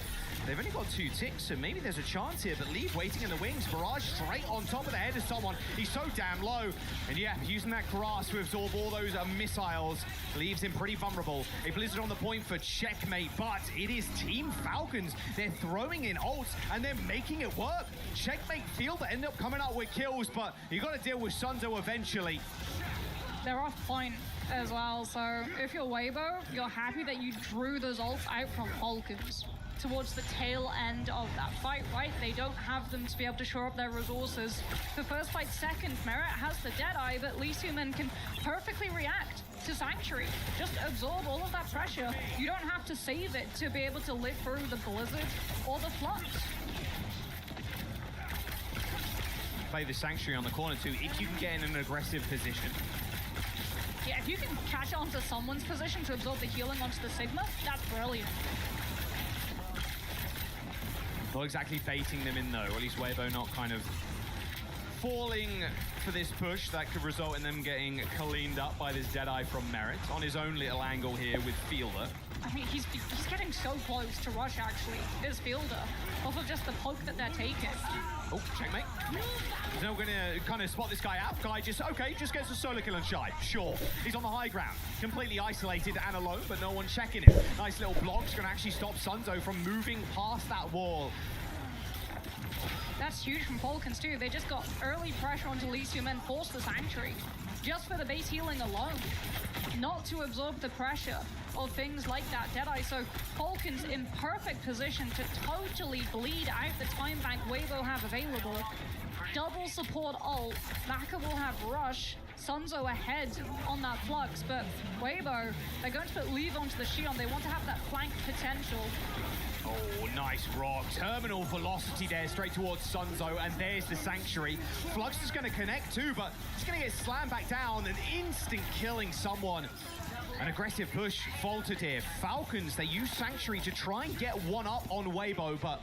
They've only got 2 ticks, so maybe there's a chance here, but Leave waiting in the wings. Barrage straight on top of the head of someone. He's so damn low. And yeah, using that grass to absorb all those missiles leaves him pretty vulnerable. A Blizzard on the point for checkmate, but it is Team Falcons. They're throwing in ults, and they're making it work. Checkmate Fielder end up coming up with kills, but you got to deal with Sunzo eventually. They're off point as well, so if you're Weibo, you're happy that you drew those ults out from Falcons towards the tail end of that fight, right? They don't have them to be able to shore up their resources. The first fight second, Merit has the Deadeye, but Lee Soo-min can perfectly react to Sanctuary. Just absorb all of that pressure. You don't have to save it to be able to live through the Blizzard or the Flux. Play the Sanctuary on the corner too, if you can get in an aggressive position. Yeah, if you can catch onto someone's position to absorb the healing onto the Sigma, that's brilliant. Not exactly baiting them in though, or at least Weibo not kind of falling for this push that could result in them getting cleaned up by this Deadeye from Merit on his own little angle here with Fielder. I mean, he's getting so close to rush, actually, is Fielder, off of just the poke that they're taking. Oh, checkmate. He's now going to kind of spot this guy out. Guy just gets a solo kill on Shy. Sure, he's on the high ground, completely isolated and alone, but no one checking him. Nice little block's going to actually stop Sunzo from moving past that wall. That's huge from Falcons too. They just got early pressure onto Lee Soo-min, forced the Sanctuary, just for the base healing alone, not to absorb the pressure of things like that Deadeye. So Falcons in perfect position to totally bleed out the time bank Weibo have available. Double support ult, Maka will have rush, Sunzo ahead on that Flux, but Weibo, they're going to put Leave onto the Shion. They want to have that flank potential. Oh, nice rock. Terminal velocity there, straight towards Sunzo, and there's the Sanctuary. Flux is going to connect too, but he's going to get slammed back down and instant killing someone. An aggressive push faltered here. Falcons, they use Sanctuary to try and get one up on Weibo, but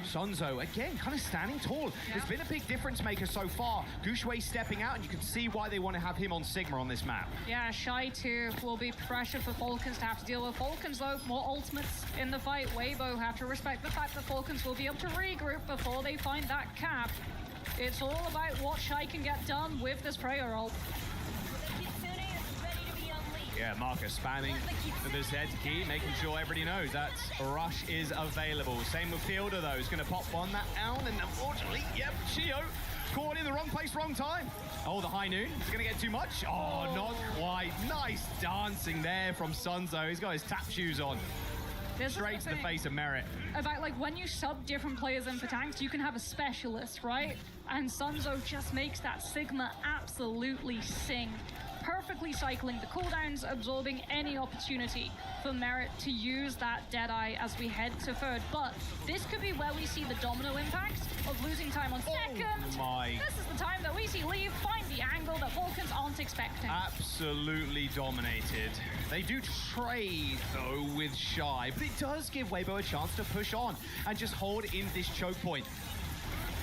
Sunzo, again, kind of standing tall. Yeah. There's been a big difference maker so far. Gushue stepping out, and you can see why they want to have him on Sigma on this map. Yeah, Shy 2 will be pressure for Falcons to have to deal with. Falcons, though, more ultimates in the fight. Weibo have to respect the fact that Falcons will be able to regroup before they find that cap. It's all about what Shy can get done with this prayer ult. Yeah, Marcus spamming the Z key, making sure everybody knows that rush is available. Same with Fielder though, he's going to pop one that down, and unfortunately, yep, Shio caught in the wrong place, wrong time. Oh, the high noon, he's going to get too much. Oh, not quite. Nice dancing there from Sunzo. He's got his tap shoes on. Straight to the face of Merit. About like when you sub different players in for tanks, you can have a specialist, right? And Sunzo just makes that Sigma absolutely sing. perfectly cycling the cooldowns, absorbing any opportunity for Merit to use that Deadeye as we head to third. But this could be where we see the domino impact of losing time on second. This is the time that we see Leave find the angle that Vulcans aren't expecting. Absolutely dominated. They do trade, though, with Shy, but it does give Weibo a chance to push on and just hold in this choke point.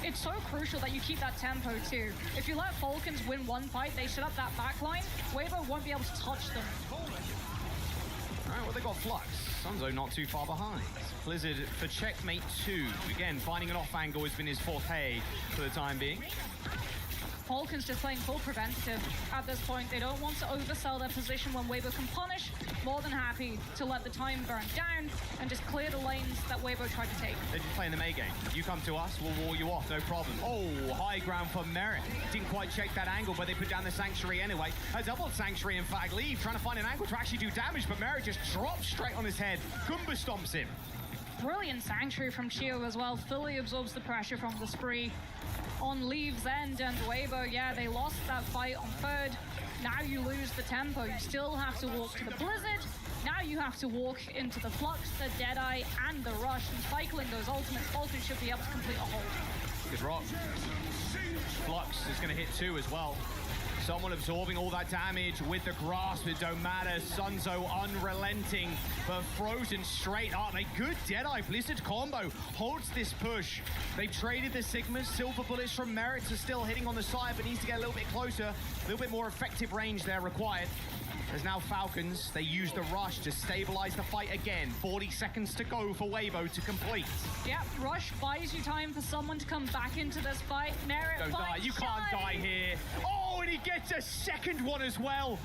It's so crucial that you keep that tempo too. If you let Vulcans win one fight, they set up that backline, Weibo won't be able to touch them. Alright, well, they got Flux. Sunzo not too far behind. Blizzard for checkmate 2. Again, finding an off angle has been his forte for the time being. Vulcans just playing full preventative at this point. They don't want to oversell their position when Weibo can punish. More than happy to let the time burn down and just clear the lanes that Weibo tried to take. They're just playing the May game. You come to us, we'll wall you off, no problem. Oh, high ground for Merit. Didn't quite check that angle, but they put down the Sanctuary anyway. A double Sanctuary, in fact. Leave trying to find an angle to actually do damage, but Merit just drops straight on his head. Goomba stomps him. Brilliant Sanctuary from Chio as well. Fully absorbs the pressure from the spree on Leave's end, and Weibo, yeah, they lost that fight on third. Now you lose the tempo. You still have to walk to the Blizzard. Now you have to walk into the Flux, the Deadeye, and the Rush, and cycling those ultimates. Vulcan should be able to complete a hold. Good rock. Flux is going to hit 2 as well. Someone absorbing all that damage with the grasp. It don't matter. Sunzo unrelenting, but frozen straight up. A good Deadeye Blizzard combo holds this push. They've traded the Sigmas. Silver bullets from Merit are still hitting on the side, but needs to get a little bit closer. A little bit more effective range there required. There's now Falcons. They use the rush to stabilize the fight again. 40 seconds to go for Weibo to complete. Yep, rush buys you time for someone to come back into this fight. Merit Don't die. You can't die here. Oh, and he gets a second one as well.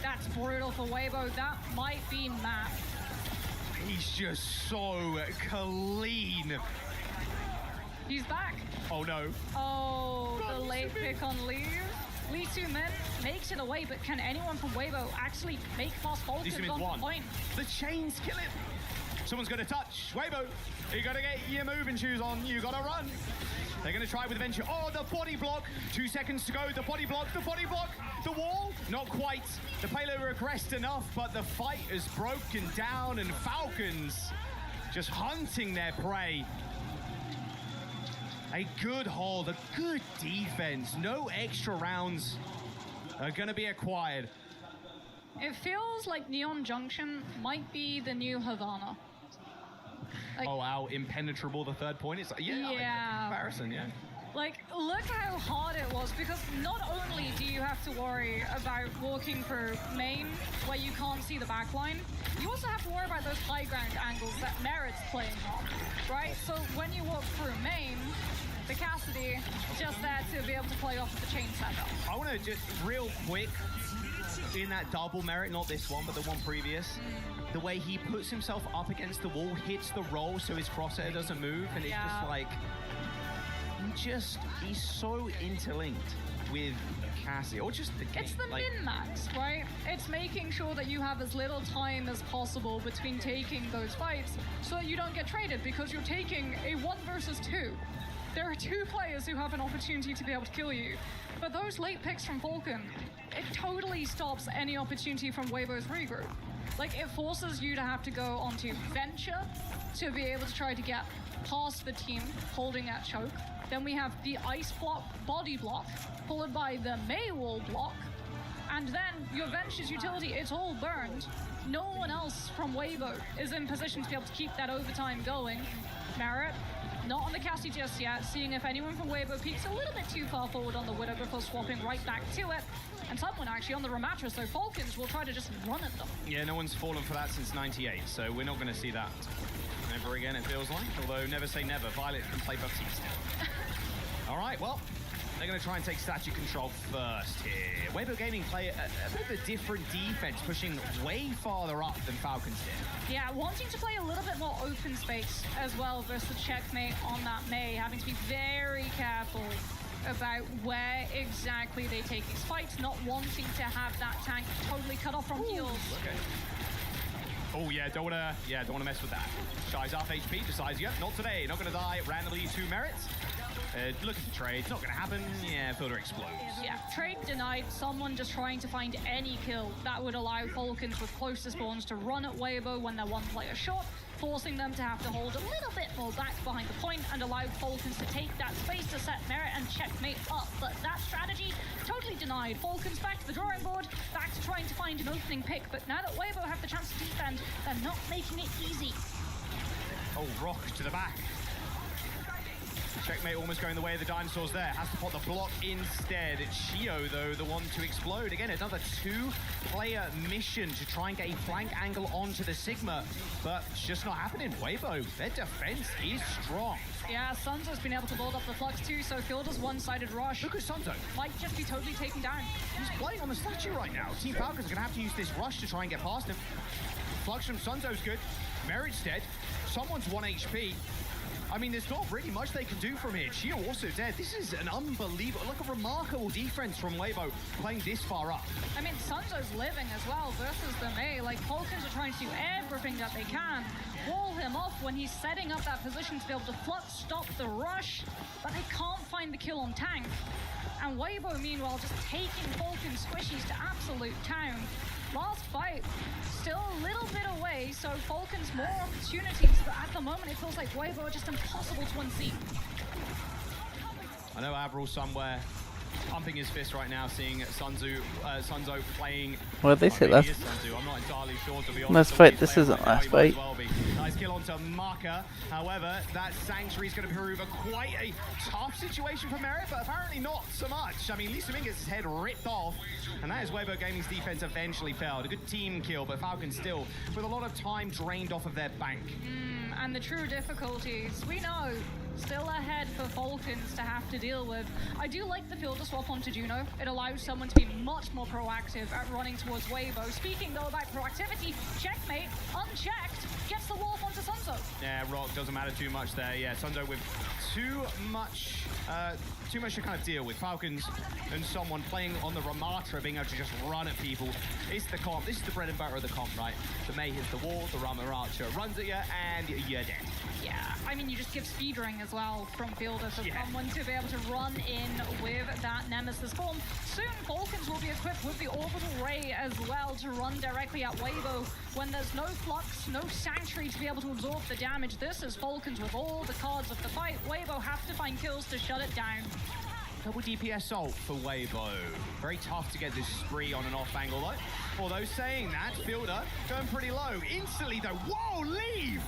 That's brutal for Weibo. That might be map. He's just so clean. He's back. Oh, no. Oh, the late pick on Leave. Lee Soo-min makes it away, but can anyone from Weibo actually make fast Vulcans on the point? The chains kill him. Someone's going to touch. Weibo, you got to get your moving shoes on. You got to run. They're going to try with Venture. Oh, the body block. 2 seconds to go. The body block. The body block. The wall. Not quite. The payload regressed enough, but the fight is broken down, and Falcons just hunting their prey. A good hold, a good defense. No extra rounds are going to be acquired. It feels like Neon Junction might be the new Havana. Like, oh, wow, impenetrable, the third point. It's like, yeah. Comparison, yeah. Like, look how hard it was, because not only do you have to worry about walking through main, where you can't see the backline, you also have to worry about those high ground angles that Merit's playing on, right? So when you walk through main, the Cassidy just there to be able to play off of the chain setup. I want to just real quick, in that double Merit, not this one, but the one previous, the way he puts himself up against the wall, hits the roll so his crosshair doesn't move, and it's just like, he's so interlinked with Cassie, or just the game. It's the min-max, right? It's making sure that you have as little time as possible between taking those fights so that you don't get traded, because you're taking a 1 versus 2. There are 2 players who have an opportunity to be able to kill you. But those late picks from Vulcan, it totally stops any opportunity from Weibo's regroup. Like, it forces you to have to go onto Venture to be able to try to get past the team holding that choke. Then we have the ice block, body block, followed by the May wall block. And then your Venture's utility, it's all burned. No one else from Weibo is in position to be able to keep that overtime going. Merit, not on the Cassie just yet, seeing if anyone from Weibo peeks a little bit too far forward on the Widow before swapping right back to it. And someone actually on the Ramatra, so Falcons will try to just run at them. Yeah, no one's fallen for that since 98, so we're not going to see that ever again, it feels like. Although, never say never. Violet can play Baptiste. All right, well, they're going to try and take statue control first here. Weibo Gaming play a bit of a different defense, pushing way farther up than Falcons did. Yeah, wanting to play a little bit more open space as well versus the checkmate on that May, having to be very careful about where exactly they take these fights, not wanting to have that tank totally cut off from heals. Okay. Oh yeah, don't wanna mess with that. Shy's off HP, decides, yep, not today, not gonna die randomly to merits. Looking to trade, not gonna happen. Yeah, Fielder explodes. Yeah, trade denied. Someone just trying to find any kill that would allow Falcons with closer spawns to run at Weibo when they're one player short, forcing them to have to hold a little bit more back behind the point and allow Falcons to take that space to set Merit and checkmate up. But that strategy totally denied. Falcons back to the drawing board, back to trying to find an opening pick. But now that Weibo have the chance to defend, they're not making it easy. Oh, Rock to the back. Checkmate almost going the way of the dinosaurs there. Has to put the block instead. Chio, though, the one to explode. Again, another two-player mission to try and get a flank angle onto the Sigma. But it's just not happening. Weibo, their defense is strong. Yeah, Sunzo's been able to build up the flux too, so Fielder's one-sided rush. Look at Sunzo. Might just be totally taken down. He's playing on the statue right now. Team Falcons are going to have to use this rush to try and get past him. Flux from Sunzo's good. Merit's dead. Someone's 1 HP. I mean, there's not really much they can do from here. Chio also dead. This is an unbelievable, like a remarkable defense from Weibo playing this far up. I mean, Sunzo's living as well versus the Mei. Like, Falcons are trying to do everything that they can. Wall him off when he's setting up that position to be able to flux, stop the rush, but they can't find the kill on tank. And Weibo, meanwhile, just taking Falcons squishies to absolute town. Last fight, still a little bit away, so Falcons more opportunities, but at the moment it feels like Weibo are just impossible to unseat. I know Avril somewhere pumping his fist right now, seeing Sunzo playing. Well, they say maybe that's. it is Sunzo. I'm not entirely sure, to be honest. Last fight. This isn't last fight. Nice kill onto Maka. However, that Sanctuary is going to prove quite a tough situation for Merit, but apparently not so much. I mean, Lee Sumin gets his head ripped off, and that is Weibo Gaming's defense eventually failed. A good team kill, but Falcons still with a lot of time drained off of their bank. And the true difficulties, we know, still ahead for Falcons to have to deal with. I do like the Fielder swap onto Juno. It allows someone to be much more proactive at running towards Weibo. Speaking though about proactivity, Checkmate, unchecked, gets the wolf onto Sunzo. Yeah, Rock doesn't matter too much there. Yeah, Sunzo with too much to kind of deal with. Falcons and someone playing on the Ramatra being able to just run at people. It's the comp. This is the bread and butter of the comp, right? The Mei hits the wall, the Ramatra runs at you, and you're dead. Yeah, I mean, you just give speedring as well from Fielder for someone to be able to run in with that Nemesis form. Soon, Falcons will be equipped with the Orbital Ray as well to run directly at Weibo when there's no Flux, no Sanctuary to be able to absorb the damage. This is Falcons with all the cards of the fight. Weibo have to find kills to shut it down. Double DPS ult for Weibo. Very tough to get this spree on and off angle though. Although saying that, Fielder going pretty low. Instantly though, whoa, leave!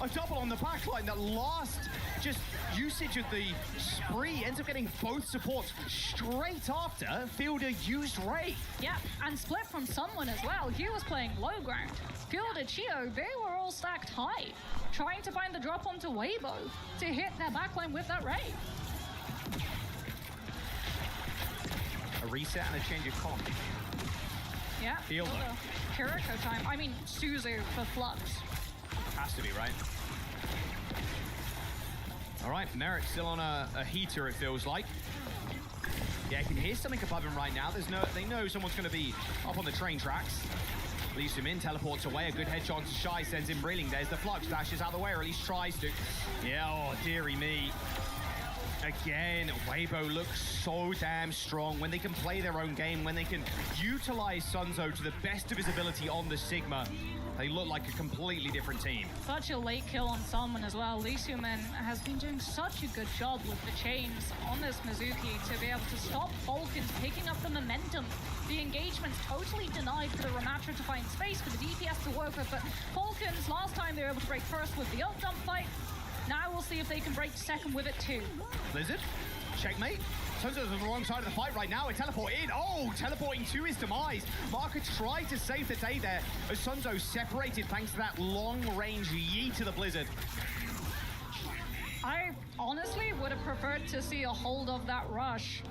A double on the backline. That last just usage of the spree ends up getting both supports straight after Fielder used Ray. Yeah, and split from someone as well. He was playing low ground. Fielder, Chio, they were all stacked high, trying to find the drop onto Weibo to hit their backline with that Ray. A reset and a change of comp. Yeah, Fielder. Kiriko time. I mean, Suzu for Flux. Has to be, right? All right, Merit still on a heater, it feels like. Yeah, I can hear something above him right now. They know someone's going to be up on the train tracks. Leaves him in, teleports away. A good headshot to Shy, sends him reeling. There's the Flux, dashes out of the way, or at least tries to. Yeah, oh, dearie me. Again, Weibo looks so damn strong when they can play their own game, when they can utilize Sunzo to the best of his ability on the Sigma. They look like a completely different team. Such a late kill on someone as well. Lee Sumin has been doing such a good job with the chains on this Mizuki to be able to stop Falcons picking up the momentum. The engagement's totally denied for the Ramatra to find space for the DPS to work with, but Falcons, last time they were able to break first with the ult dump fight. Now we'll see if they can break second with it too. Blizzard, checkmate. Sunzo's on the wrong side of the fight right now. A teleport in. Oh, teleporting to his demise. Marker tried to save the day there as Sunzo separated thanks to that long-range yeet to the Blizzard. I honestly would have preferred to see a hold of that rush.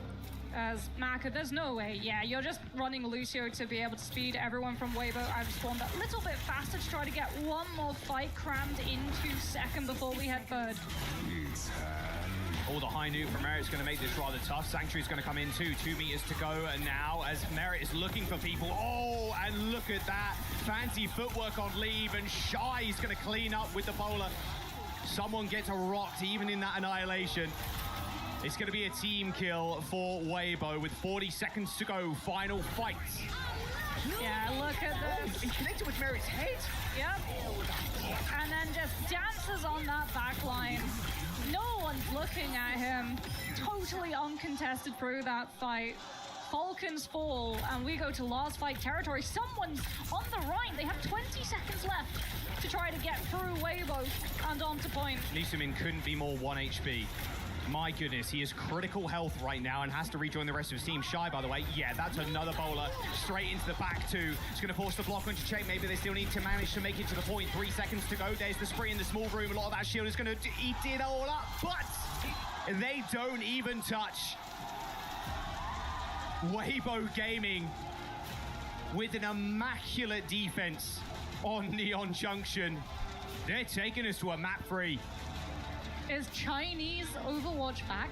as Maka, there's no way. Yeah, you're just running Lucio to be able to speed everyone from Weibo out of spawn that little bit faster to try to get one more fight crammed into second before we head third. Oh, the high noon from Merit's going to make this rather tough. Sanctuary's going to come in too. 2 meters to go now as Merit is looking for people. Oh, and look at that. Fancy footwork on Leave, and Shy's going to clean up with the bowler. Someone gets rocked even in that annihilation. It's going to be a team kill for Weibo with 40 seconds to go. Final fight. Yeah, look at this. He connected with Merit's head. Yep. And then just dances on that back line. No one's looking at him. Totally uncontested through that fight. Falcons fall, and we go to last fight territory. Someone's on the right. They have 20 seconds left to try to get through Weibo and onto point. Nisumin couldn't be more 1 HP. My goodness, he is critical health right now and has to rejoin the rest of his team. Shy, by the way, yeah, that's another bowler straight into the back too. It's going to force the block onto check. Maybe they still need to manage to make it to the point. 3 seconds to go. There's the spree in the small room. A lot of that shield is going to eat it all up, but they don't even touch. Weibo Gaming with an immaculate defense on Neon Junction. They're taking us to a map 3. Is Chinese Overwatch back?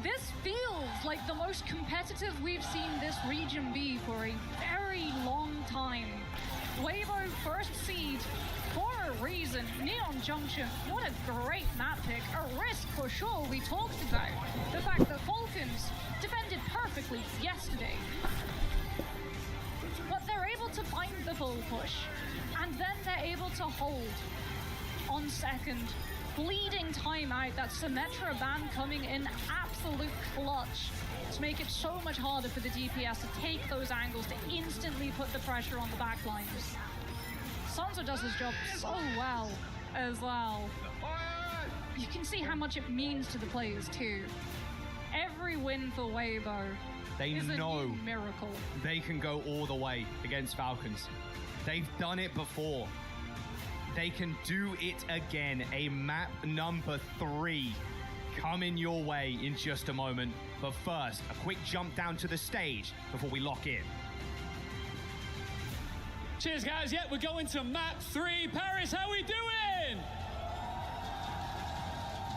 This feels like the most competitive we've seen this region be for a very long time. Weibo first seed for a reason. Neon Junction, what a great map pick. A risk for sure we talked about. The fact that Falcons defended perfectly yesterday. But they're able to find the full push. And then they're able to hold on second. Bleeding time out. That Symmetra ban coming in absolute clutch to make it so much harder for the DPS to take those angles, to instantly put the pressure on the back lines. Sansa does his job so well as well. You can see how much it means to the players too. Every win for Weibo is a new miracle. They can go all the way against Falcons. They've done it before. They can do it again. A map number 3 coming your way in just a moment. But first, a quick jump down to the stage before we lock in. Cheers, guys. Yeah, we're going to map 3. Paris, how we doing?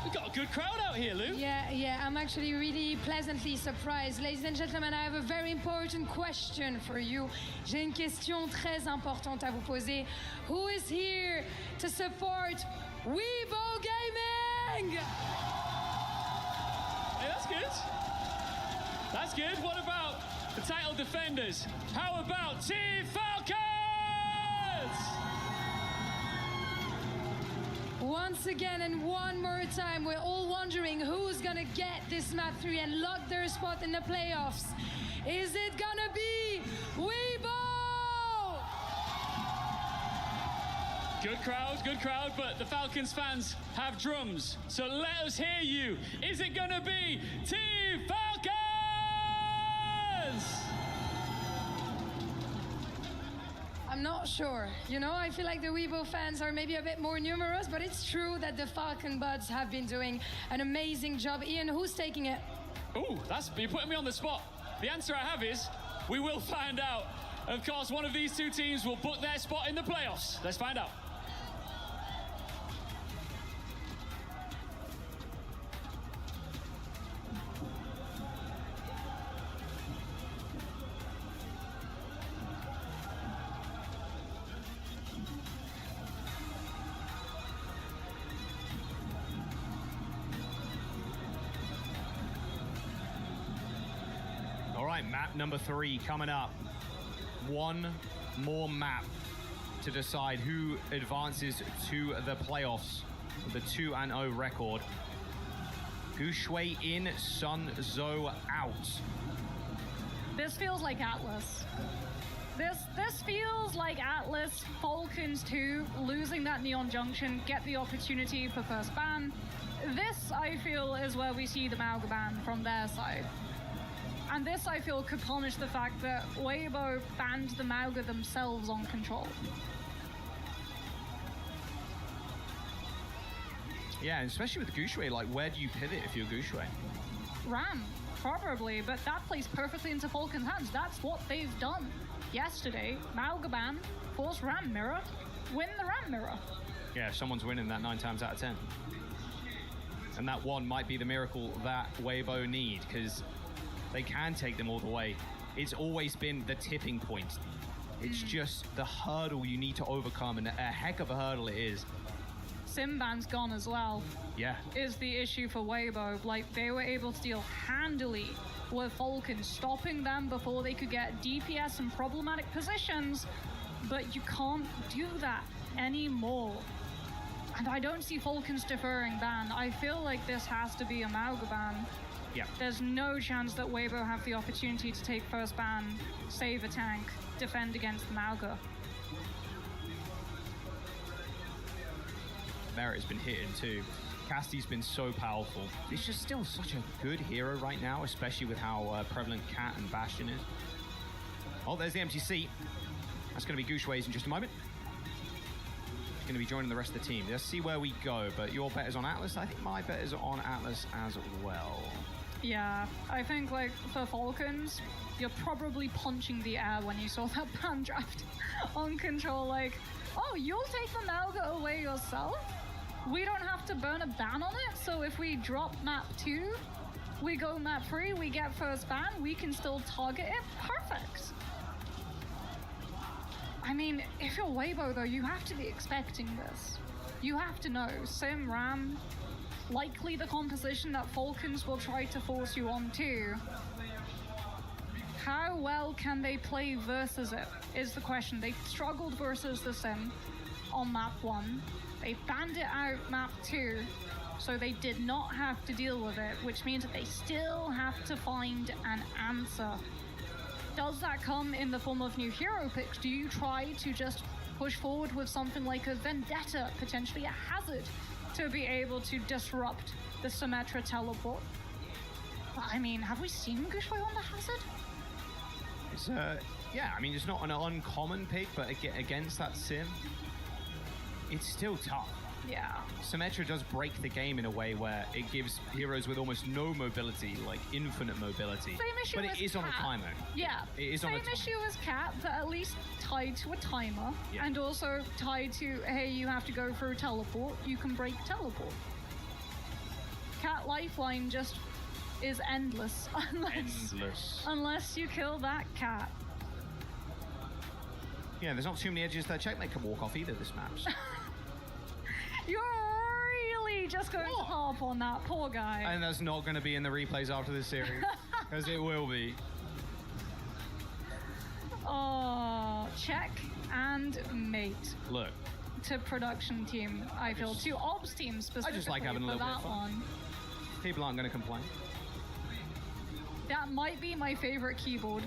We've got a good crowd out here, Lou. Yeah, I'm actually really pleasantly surprised. Ladies and gentlemen, I have a very important question for you. J'ai une question très importante à vous poser. Who is here to support Weibo Gaming? Hey, that's good. That's good. What about the title defenders? How about Team Falcons? Once again and one more time, we're all wondering who's gonna get this map 3 and lock their spot in the playoffs. Is it gonna be Weibo? Good crowd, but the Falcons fans have drums, so let us hear you. Is it gonna be Team Falcons? I'm not sure. You know, I feel like the Weibo fans are maybe a bit more numerous, but it's true that the Falcon Buds have been doing an amazing job. Ian, who's taking it? Ooh, you're putting me on the spot. The answer I have is, we will find out. Of course, one of these two teams will book their spot in the playoffs. Let's find out. All right, map number 3 coming up. One more map to decide who advances to the playoffs with a 2-0 record. Gushui in, Sun Zhou out. This feels like Atlas. This feels like Atlas, Falcons 2, losing that Neon Junction, get the opportunity for first ban. This, I feel, is where we see the Mauga ban from their side. And this, I feel, could punish the fact that Weibo banned the Mauga themselves on control. Yeah, and especially with Gushui, like, where do you pivot if you're Gushui? Ram, probably, but that plays perfectly into Falcon's hands. That's what they've done yesterday. Malgaban, force Ram mirror, win the Ram mirror. Yeah, someone's winning that 9 times out of 10. And that one might be the miracle that Weibo need, because they can take them all the way. It's always been the tipping point. It's just the hurdle you need to overcome, and a heck of a hurdle it is. Simban's gone as well. Yeah. Is the issue for Weibo. Like, they were able to deal handily with Falcon, stopping them before they could get DPS in problematic positions, but you can't do that anymore. And I don't see Falcon's deferring ban. I feel like this has to be a Mauga ban. Yeah. There's no chance that Weibo have the opportunity to take first ban, save a tank, defend against Mauga. Merit has been hitting too. Casty's been so powerful. He's just still such a good hero right now, especially with how prevalent Cat and Bastion is. Oh, there's the empty seat. That's going to be Gushway's in just a moment. He's going to be joining the rest of the team. Let's see where we go, but your bet is on Atlas. I think my bet is on Atlas as well. Yeah, I think, like, for Falcons, you're probably punching the air when you saw that ban draft on control. Like, oh, you'll take the Malga away yourself? We don't have to burn a ban on it, so if we drop map 2, we go map 3, we get first ban, we can still target it? Perfect! I mean, if you're Weibo, though, you have to be expecting this. You have to know, Sim, Ram, likely the composition that Falcons will try to force you onto. How well can they play versus it, is the question. They struggled versus the Sim on map 1. They banned it out map 2, so they did not have to deal with it, which means that they still have to find an answer. Does that come in the form of new hero picks? Do you try to just push forward with something like a Vendetta, potentially a Hazard, to be able to disrupt the Symmetra teleport? I mean, have we seen Gushway on the Hazard? It's yeah, I mean, it's not an uncommon pick, but against that Sim, it's still tough. Yeah. Symmetra does break the game in a way where it gives heroes with almost no mobility, like infinite mobility. Same issue but as it is on a Cat. timer. Yeah. It is Same on a timer. issue as Cat, but at least tied to a timer. Yeah. And also tied to, hey, you have to go through teleport. You can break teleport. Cat lifeline just is endless. Unless you kill that Cat. Yeah, there's not too many edges that Checkmate can walk off either this map. So. You're really just going to harp on that poor guy. And that's not going to be in the replays after this series, because it will be. Oh, check and mate. Look. To production team, I feel. To ops team specifically. I just like having a for little bit that of fun. one. People aren't going to complain. That might be my favorite keyboard.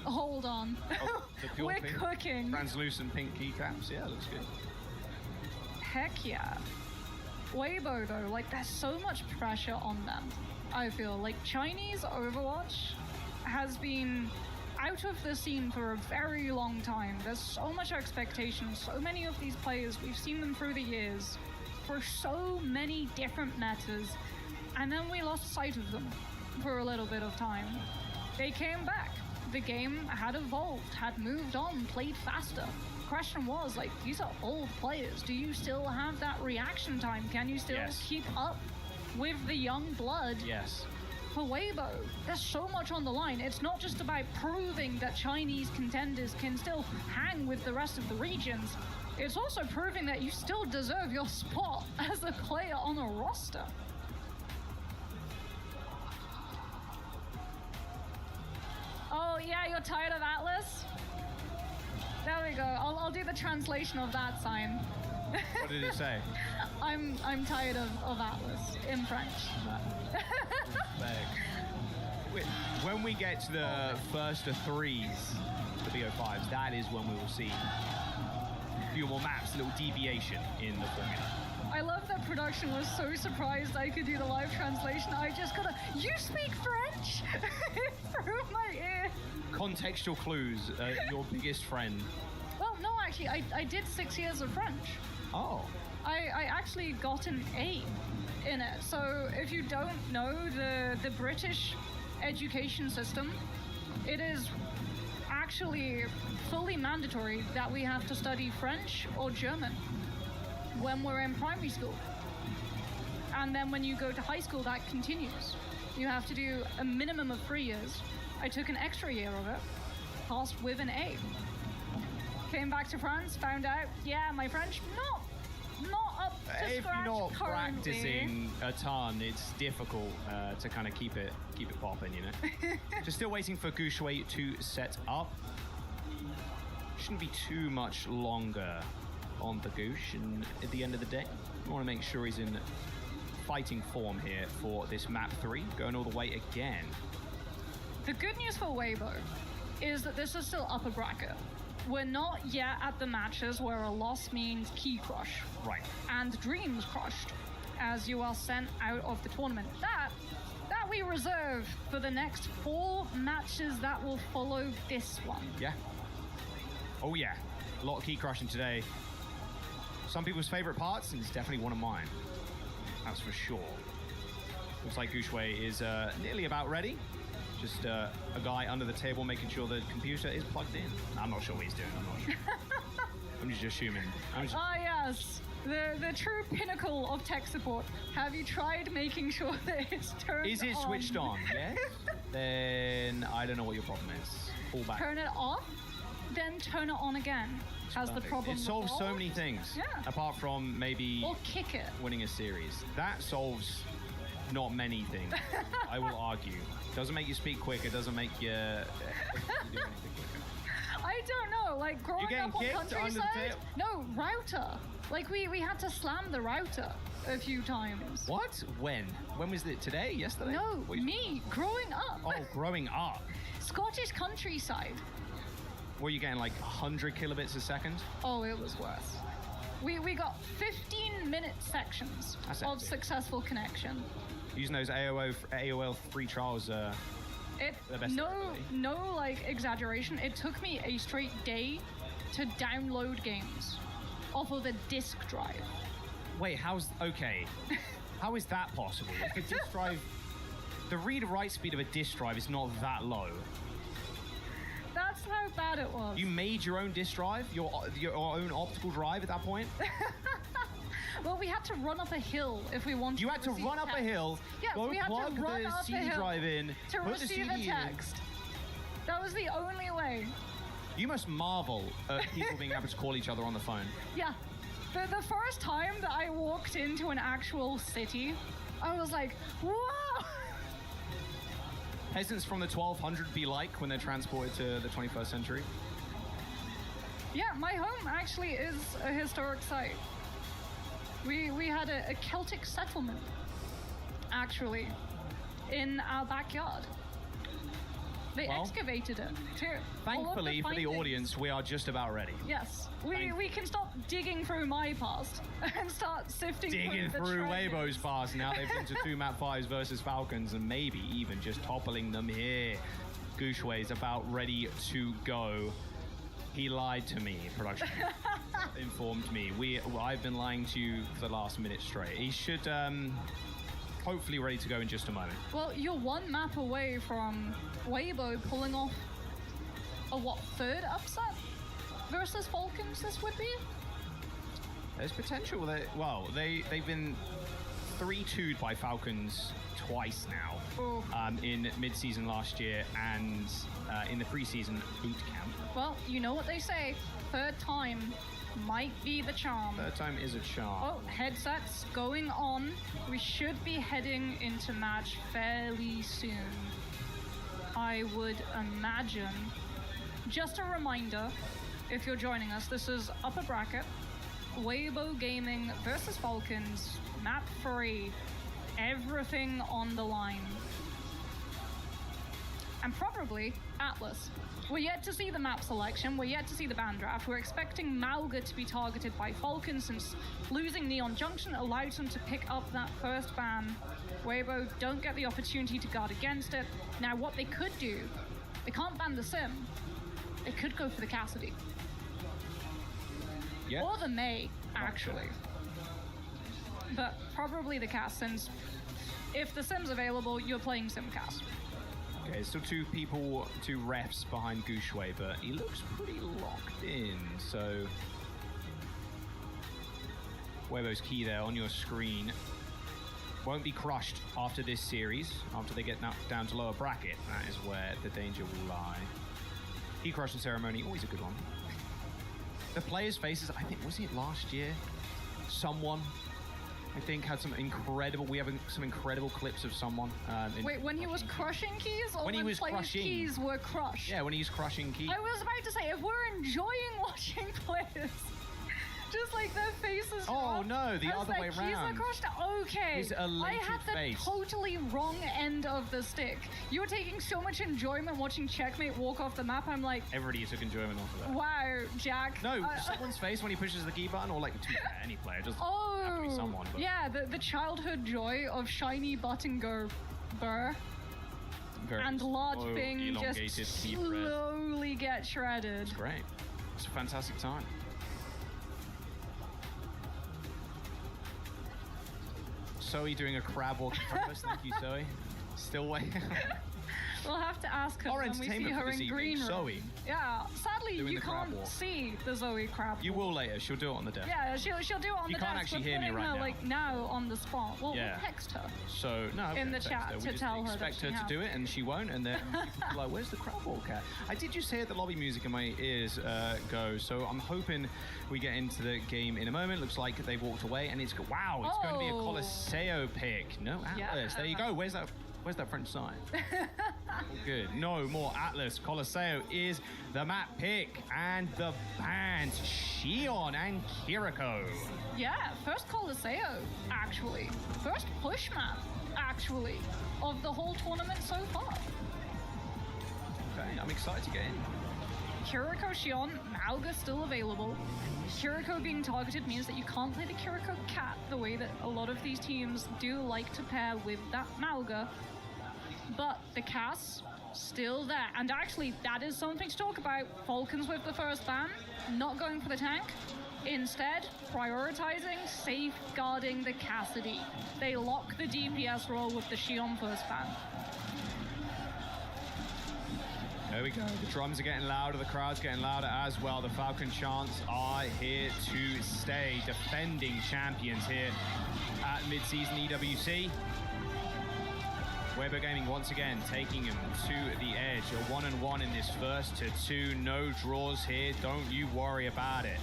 Hold on. Oh, the pure We're pink, cooking. translucent pink keycaps. Yeah, looks good. Heck yeah. Weibo though, like there's so much pressure on them. I feel like Chinese Overwatch has been out of the scene for a very long time. There's so much expectation, so many of these players, we've seen them through the years for so many different metas, and then we lost sight of them for a little bit of time. They came back. The game had evolved, had moved on, played faster. Question was, like, these are old players. Do you still have that reaction time? Can you still keep up with the young blood? Yes. For Weibo, there's so much on the line. It's not just about proving that Chinese contenders can still hang with the rest of the regions. It's also proving that you still deserve your spot as a player on a roster. Oh yeah, you're tired of Atlas? There we go. I'll do the translation of that sign. What did it say? I'm tired of Atlas in French. When we get to the first of threes, the BO5s, that is when we will see a few more maps, a little deviation in the formula. I love that production was so surprised I could do the live translation. I just got a, you speak French? Through my ear. Contextual clues, your biggest friend. Well, no, actually, I did 6 years of French. Oh. I actually got an A in it. So if you don't know the British education system, it is actually fully mandatory that we have to study French or German when we're in primary school. And then when you go to high school, that continues. You have to do a minimum of 3 years. I took an extra year of it, passed with an A. Came back to France, found out, yeah, my French, not up to If scratch you're not currently. practicing a ton, it's difficult to kind of keep it popping, you know. Just still waiting for Gouchway to set up. Shouldn't be too much longer on the Gooch, and at the end of the day, we want to make sure he's in fighting form here for this map 3, going all the way again. The good news for Weibo is that this is still upper bracket. We're not yet at the matches where a loss means key crush. Right. And dreams crushed as you are sent out of the tournament. That we reserve for the next 4 matches that will follow this one. Yeah. Oh yeah, a lot of key crushing today. Some people's favorite parts, and it's definitely one of mine. That's for sure. Looks like Gouchway is nearly about ready. Just a guy under the table making sure the computer is plugged in. I'm not sure what he's doing, I'm not sure. I'm just assuming. Ah yes, the true pinnacle of tech support. Have you tried making sure that it's turned on? Is it switched on? Yeah? Then I don't know what your problem is. Pull back. Turn it off, then turn it on again. Has the problem It solves so resolved? many things. Yeah. Apart from maybe Or kick it. winning a series. That solves not many things, I will argue. Doesn't make you speak quicker, doesn't make you do anything quicker. I don't know, like growing getting up on kicked under the countryside. tail? No, router. Like we had to slam the router a few times. What? When? When was it? Today? Yesterday? No, What you- me growing up. Oh, growing up. Scottish countryside. Were you getting like 100 kilobits a second? Oh, it was worse. We got 15-minute sections That's of epic. successful connection. Using those AOL free trials, the best No like exaggeration. It took me a straight day to download games off of a disk drive. Wait, okay. How is that possible? Like a disk drive, the read-write speed of a disk drive is not that low. That's how bad it was. You made your own disk drive, your own optical drive at that point. Well, we had to run up a hill if we wanted. You had to receive run up a text. hill, Yes, go we had plug to run the up CD a hill drive in, to put the receive CD a in. text. That was the only way. You must marvel at people being able to call each other on the phone. Yeah. The first time that I walked into an actual city, I was like, whoa! Peasants from the 1200 be like when they're transported to the 21st century. Yeah, my home actually is a historic site. We had a Celtic settlement, actually, in our backyard. They Well, excavated it, too. Thankfully for the audience, we are just about ready. Yes, we can stop digging through my past and start sifting Digging through through the treasures. Weibo's past. Now they've been to 2 map 5s versus Falcons and maybe even just toppling them here. Gouchway's about ready to go. He lied to me, production informed me. I've been lying to you for the last minute straight. He should hopefully ready to go in just a moment. Well, you're 1 map away from Weibo pulling off a 3rd upset versus Falcons this would be? There's potential. They've been 3-2'd by Falcons twice now. In mid-season last year and in the preseason boot camp. Well, you know what they say, 3rd time might be the charm. 3rd time is a charm. Oh, headsets going on. We should be heading into match fairly soon, I would imagine. Just a reminder, if you're joining us, this is Upper Bracket, Weibo Gaming versus Falcons, map 3, everything on the line. And probably Atlas. We're yet to see the map selection, we're yet to see the ban draft. We're expecting Malga to be targeted by Falcons since losing Neon Junction allowed them to pick up that first ban. Weibo don't get the opportunity to guard against it. Now what they could do, they can't ban the Sim, they could go for the Cassidy. Yeah. Or the May, actually. but probably the Cass, since if the Sim's available, you're playing Sim Cass. Okay, still two refs behind Gushue, but he looks pretty locked in, so... Weibo's key there on your screen. Won't be crushed after this series, after they get down to lower bracket. That is where the danger will lie. Key crushing ceremony, always a good one. The players' faces, I think, was it last year? Someone, I think, had some incredible, we have some incredible clips of someone. Wait, when he was crushing keys, or when he was players' crushing keys were crushed? Yeah, when he's crushing keys. I was about to say, if we're enjoying watching players, just like their faces. Oh no, the other way keys are round. crushed. Okay, His elated I had the face. totally wrong end of the stick. You were taking so much enjoyment watching Checkmate walk off the map. I'm like, Everybody took enjoyment off of that. wow, Jack. No, someone's face when he pushes the key button, or like any player, just have to be someone. But yeah, the childhood joy of shiny button go burr. And large slow, Bing elongated just key press. slowly get shredded. It's great. It's a fantastic time. Zoe doing a crab walk in front of us. Thank you, Zoe. Still waiting. We'll have to ask her Our when we see entertainment her for this in evening, green room. Zoe. Yeah, sadly Doing you the crab can't walk. see the Zoe crab. You will later. She'll do it on the desk. Yeah, she'll do it on You the can't desk. actually We're hear me putting right her now. like now on the spot. We'll Yeah. text her. So no, In we the text chat her. We to just tell her that expect she her to has. do it, and she won't. And then people are like, "Where's the crab walk at?" I did just hear the lobby music in my ears go. So I'm hoping we get into the game in a moment. Looks like they've walked away, and it's wow. It's going to be a Oh. Colosseo pick. No Atlas. Yeah. There you go. Where's that French sign? All good. No more Atlas. Colosseo is the map pick, and the band Shion and Kiriko. Yeah, first Colosseo, actually. First push map, actually, of the whole tournament so far. Okay, I'm excited to get in. Kiriko, Shion, Mauga still available. Kiriko being targeted means that you can't play the Kiriko Cat the way that a lot of these teams do like to pair with that Mauga. But the Cass, still there. And actually, that is something to talk about. Falcons with the first ban, not going for the tank. Instead, prioritizing, safeguarding the Cassidy. They lock the DPS role with the Shion first ban. There we go. The drums are getting louder. The crowd's getting louder as well. The Falcon chants are here to stay. Defending champions here at mid-season EWC. Weibo Gaming once again taking him to the edge. A 1-1 in this first to 2. No draws here. Don't you worry about it.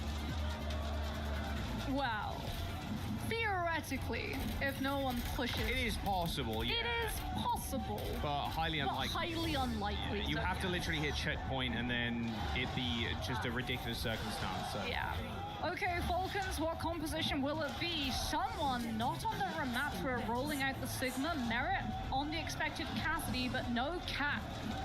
Well, theoretically, if no one pushes... It is possible, yeah. It is possible. But highly unlikely. But highly unlikely. You so have to yeah. literally hit checkpoint and then it be just a ridiculous circumstance. So. Yeah. Okay, Falcons, what composition will it be? Someone not on the remap who are rolling out the Sigma. Merit on the expected Cassidy, but no Cat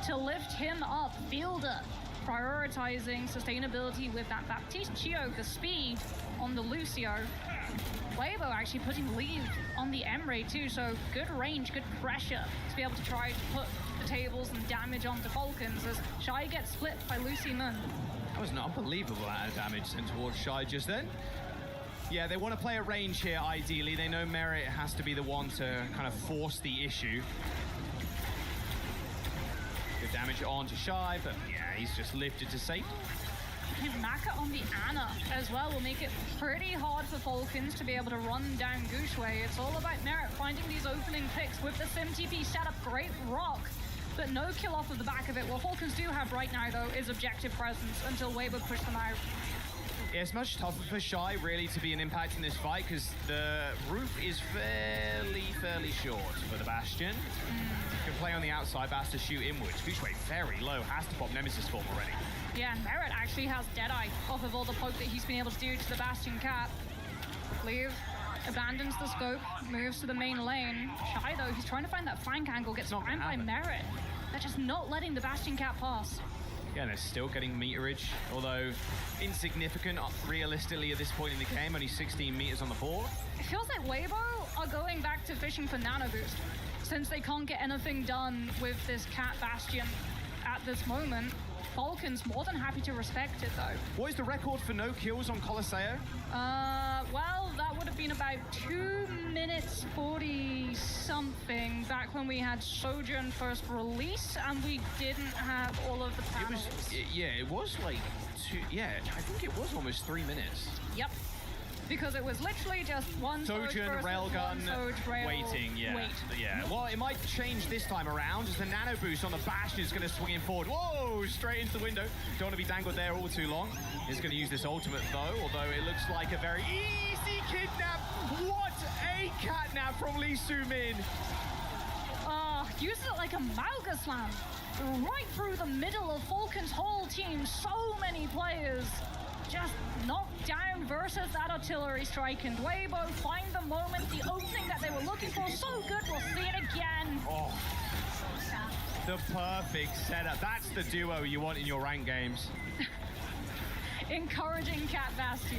to lift him up. Fielder prioritizing sustainability with that Baptiste. Chio, the speed on the Lucio. Weibo actually putting lead on the Emre too, so good range, good pressure to be able to try to put the tables and damage onto Falcons as Shy gets split by Lucy Moon. That was an unbelievable amount of damage sent towards Shy just then. Yeah, they want to play a range here, ideally. They know Merit has to be the one to kind of force the issue. Good damage onto Shy, but yeah, he's just lifted to safety. Maka on the Ana as well will make it pretty hard for Falcons to be able to run down Gushue. It's all about Merit finding these opening picks with the Sim TP setup. Great rock, but no kill off of the back of it. What Falcons do have right now, though, is objective presence until Weibo push them out. Yeah, it's much tougher for Shy, really, to be an impact in this fight, because the roof is fairly short for the Bastion. You can play on the outside, Bast to shoot inwards. Gushue very low, has to pop Nemesis form already. Yeah, and Merit actually has Deadeye off of all the poke that he's been able to do to the Bastion Cat. Leave, abandons the scope, moves to the main lane. Shy, though, he's trying to find that flank angle, gets found by Merit. They're just not letting the Bastion Cat pass. Yeah, and they're still getting meterage, although insignificant realistically at this point in the game, only 16 meters on the board. It feels like Weibo are going back to fishing for nano boost, since they can't get anything done with this Cat Bastion at this moment. Falcons more than happy to respect it, though. What is the record for no kills on Colosseo? Well, that that would have been about 2 minutes 40 something back when we had Sojourn first release and we didn't have all of the panels. It was like I think it was almost 3 minutes. Yep. Because it was literally just one Sojourn, railgun, waiting, yeah. Well, it might change this time around as the nano boost on the Bastion is going to swing him forward. Whoa, straight into the window. Don't want to be dangled there all too long. He's going to use this ultimate though, although it looks like a very easy kidnap. What a catnap from Lee Soo-min. Uses it like a Mauga Slam. Right through the middle of Falcon's whole team. So many players just knocked down versus that artillery strike, and Weibo find the moment, the opening that they were looking for. So good, we'll see it again. Oh, the perfect setup. That's the duo you want in your ranked games. Encouraging Cat Bastion.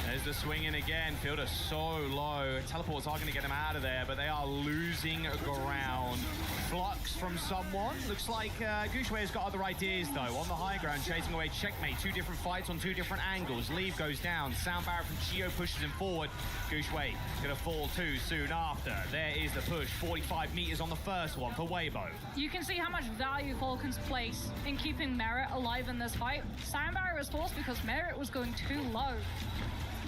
There's the swing in again. Fielder so low. Teleports are going to get him out of there, but they are losing ground. Flux from someone. Looks like Gushue has got other ideas, though. On the high ground, chasing away Checkmate. 2 different fights on 2 different angles. Leave goes down. Sound barrier from Chio pushes him forward. Gushue going to fall too soon after. There is the push. 45 meters on the first one for Weibo. You can see how much value Falcons place in keeping Merit alive in this fight. Sound barrier was forced because Merit was going too low.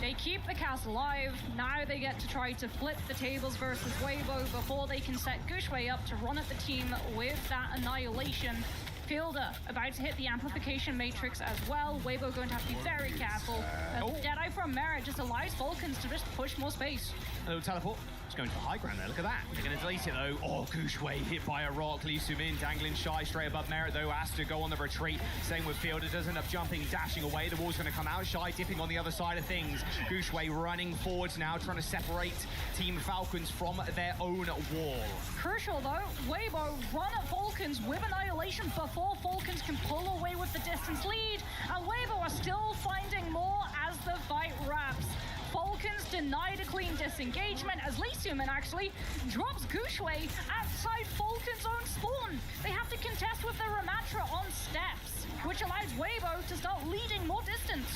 They keep the cast alive. Now they get to try to flip the tables versus Weibo before they can set Gushue up to run at the team with that annihilation. Fielder about to hit the amplification matrix as well. Weibo going to have to be very careful. Deadeye from Merit just allows Falcons to just push more space. A little teleport. It's going to the high ground there. Look at that. They're going to delete it though. Oh, Gushue hit by a rock. Lee Soo-min dangling Shy straight above Merit though. Has to go on the retreat. Same with Fielder. Does end up jumping, dashing away. The wall's going to come out. Shy dipping on the other side of things. Gushue running forwards now, trying to separate Team Falcons from their own wall. Crucial though, Weibo run at Falcons with annihilation before Falcons can pull away with the distance lead, and Weibo are still finding more as the fight wraps. Falcons denied a clean disengagement as Lee Soo-min actually drops Gushue outside Falcons' own spawn. They have to contest with the Ramatra on steps, which allows Weibo to start leading more distance.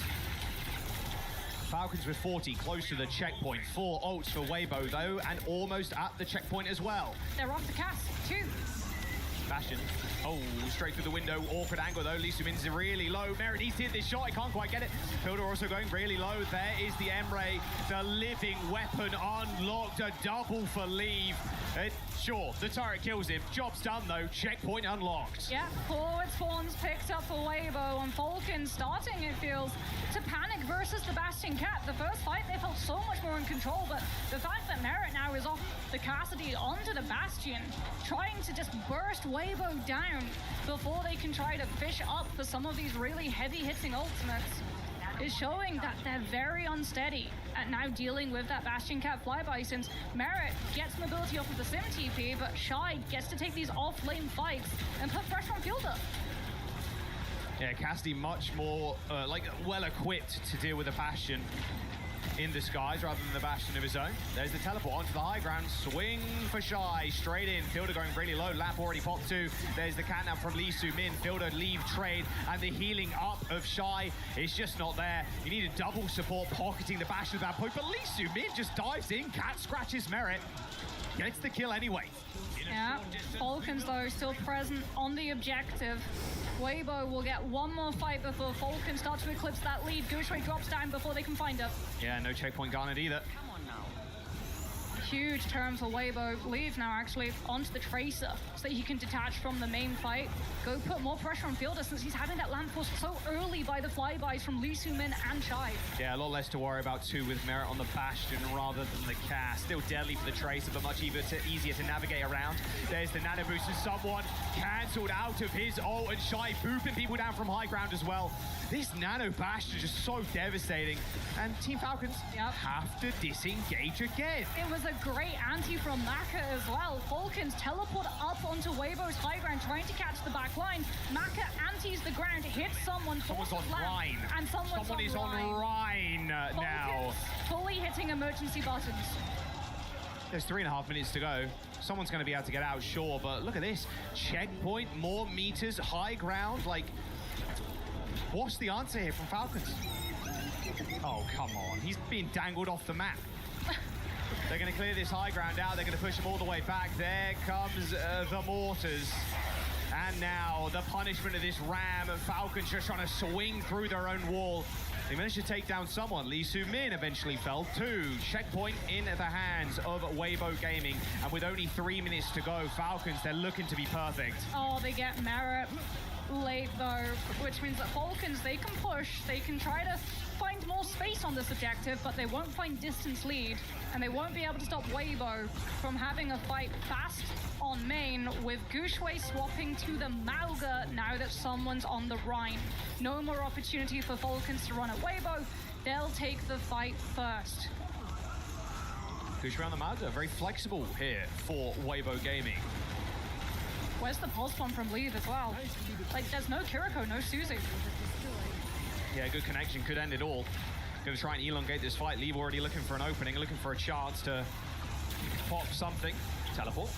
Falcons with 40, close to the checkpoint. 4 ults for Weibo though, and almost at the checkpoint as well. They're off the cast, too. Bastion. Oh, straight through the window. Awkward angle though. Lee Soo-min's really low. Merit needs to hit this shot. He can't quite get it. Fielder also going really low. There is the M-Ray. The living weapon unlocked. A double for Leave. Sure, the turret kills him. Job's done though. Checkpoint unlocked. Yeah, forward spawns picked up for Weibo, and Falcons starting, it feels, to panic versus the Bastion Cat. The first fight, they felt so much more in control, but the fact that Merit now is off the Cassidy onto the Bastion, trying to just burst Weibo down before they can try to fish up for some of these really heavy-hitting ultimates, is showing that they're very unsteady at now dealing with that Bastion Cat flyby, since Merit gets mobility off of the Sim TP, but Shy gets to take these off-lane fights and put pressure on Fielder. Yeah, Cassidy much more well-equipped to deal with a Bastion in disguise rather than the Bastion of his own. There's the teleport onto the high ground. Swing for Shy. Straight in. Fielder going really low. Lap already popped too. There's the catnap from Lee Soo-min. Fielder leave trade, and the healing up of Shy is just not there. You need a double support pocketing the Bastion at that point, but Lee Soo-min just dives in. Cat scratches Merit. Gets the kill anyway. Yeah, Falcons though still present on the objective. Weibo will get one more fight before Falcons start to eclipse that lead. Gushue drops down before they can find her. Yeah, no checkpoint garnered either. Huge turn for Weibo. Leave now actually onto the Tracer so that he can detach from the main fight. Go put more pressure on Fielder since he's having that land force so early by the flybys from Lee Soo-min and Shy. Yeah, a lot less to worry about too with Merit on the Bastion rather than the cast. Still deadly for the Tracer, but much easier to navigate around. There's the nano boost and someone cancelled out of his ult, and Shy booping people down from high ground as well. This nano Bastion is just so devastating, and Team Falcons have to disengage again. It was a great anti from Maka as well. Falcons teleport up onto Weibo's high ground, trying to catch the back line. Maka antis the ground, hits someone. Someone's on Rhine. And someone is on Rhine now. Fully hitting emergency buttons. There's 3.5 minutes to go. Someone's going to be able to get out, sure, but look at this. Checkpoint, more meters, high ground. Like, what's the answer here from Falcons? Oh, come on. He's being dangled off the map. They're going to clear this high ground out. They're going to push him all the way back. There comes the mortars. And now the punishment of this ram, and Falcons just trying to swing through their own wall. They managed to take down someone. Lee Soo-min eventually fell too. Checkpoint in the hands of Weibo Gaming. And with only 3 minutes to go, Falcons, they're looking to be perfect. Oh, they get merit late though, which means that Falcons, they can push, they can try to find more space on this objective, but they won't find distance lead, and they won't be able to stop Weibo from having a fight fast on main, with Gushue swapping to the Mauga now that someone's on the Rhine. No more opportunity for Falcons to run at Weibo. They'll take the fight first. Gushue on the Mauga, very flexible here for Weibo Gaming. Where's the pulse bomb from Leave as well? Like, there's no Kiriko, no Suzu. Yeah, good connection, could end it all. Gonna try and elongate this fight. Leave already looking for an opening, looking for a chance to pop something. Teleport.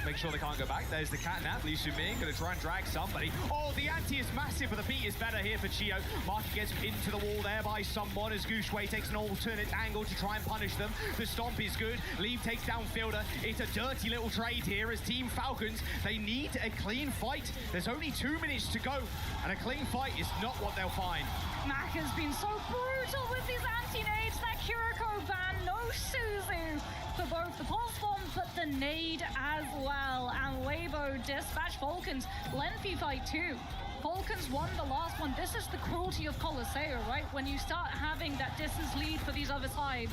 Make sure they can't go back. There's the catnap. Lee Soo-min gonna try and drag somebody. Oh, the anti is massive, but the beat is better here for Chio. Marky gets pinned to the wall there by someone as Gushue takes an alternate angle to try and punish them. The stomp is good. Leave takes down Fielder. It's a dirty little trade here as Team Falcons, they need a clean fight. There's only 2 minutes to go, and a clean fight is not what they'll find. Mac has been so brutal with these anti-nades. That Kiriko ban, no Suzu for both the pulse bomb, but the nade as well. And Weibo dispatch Falcons. Lengthy fight too. Falcons won the last one. This is the cruelty of Colosseo, right? When you start having that distance lead for these other sides,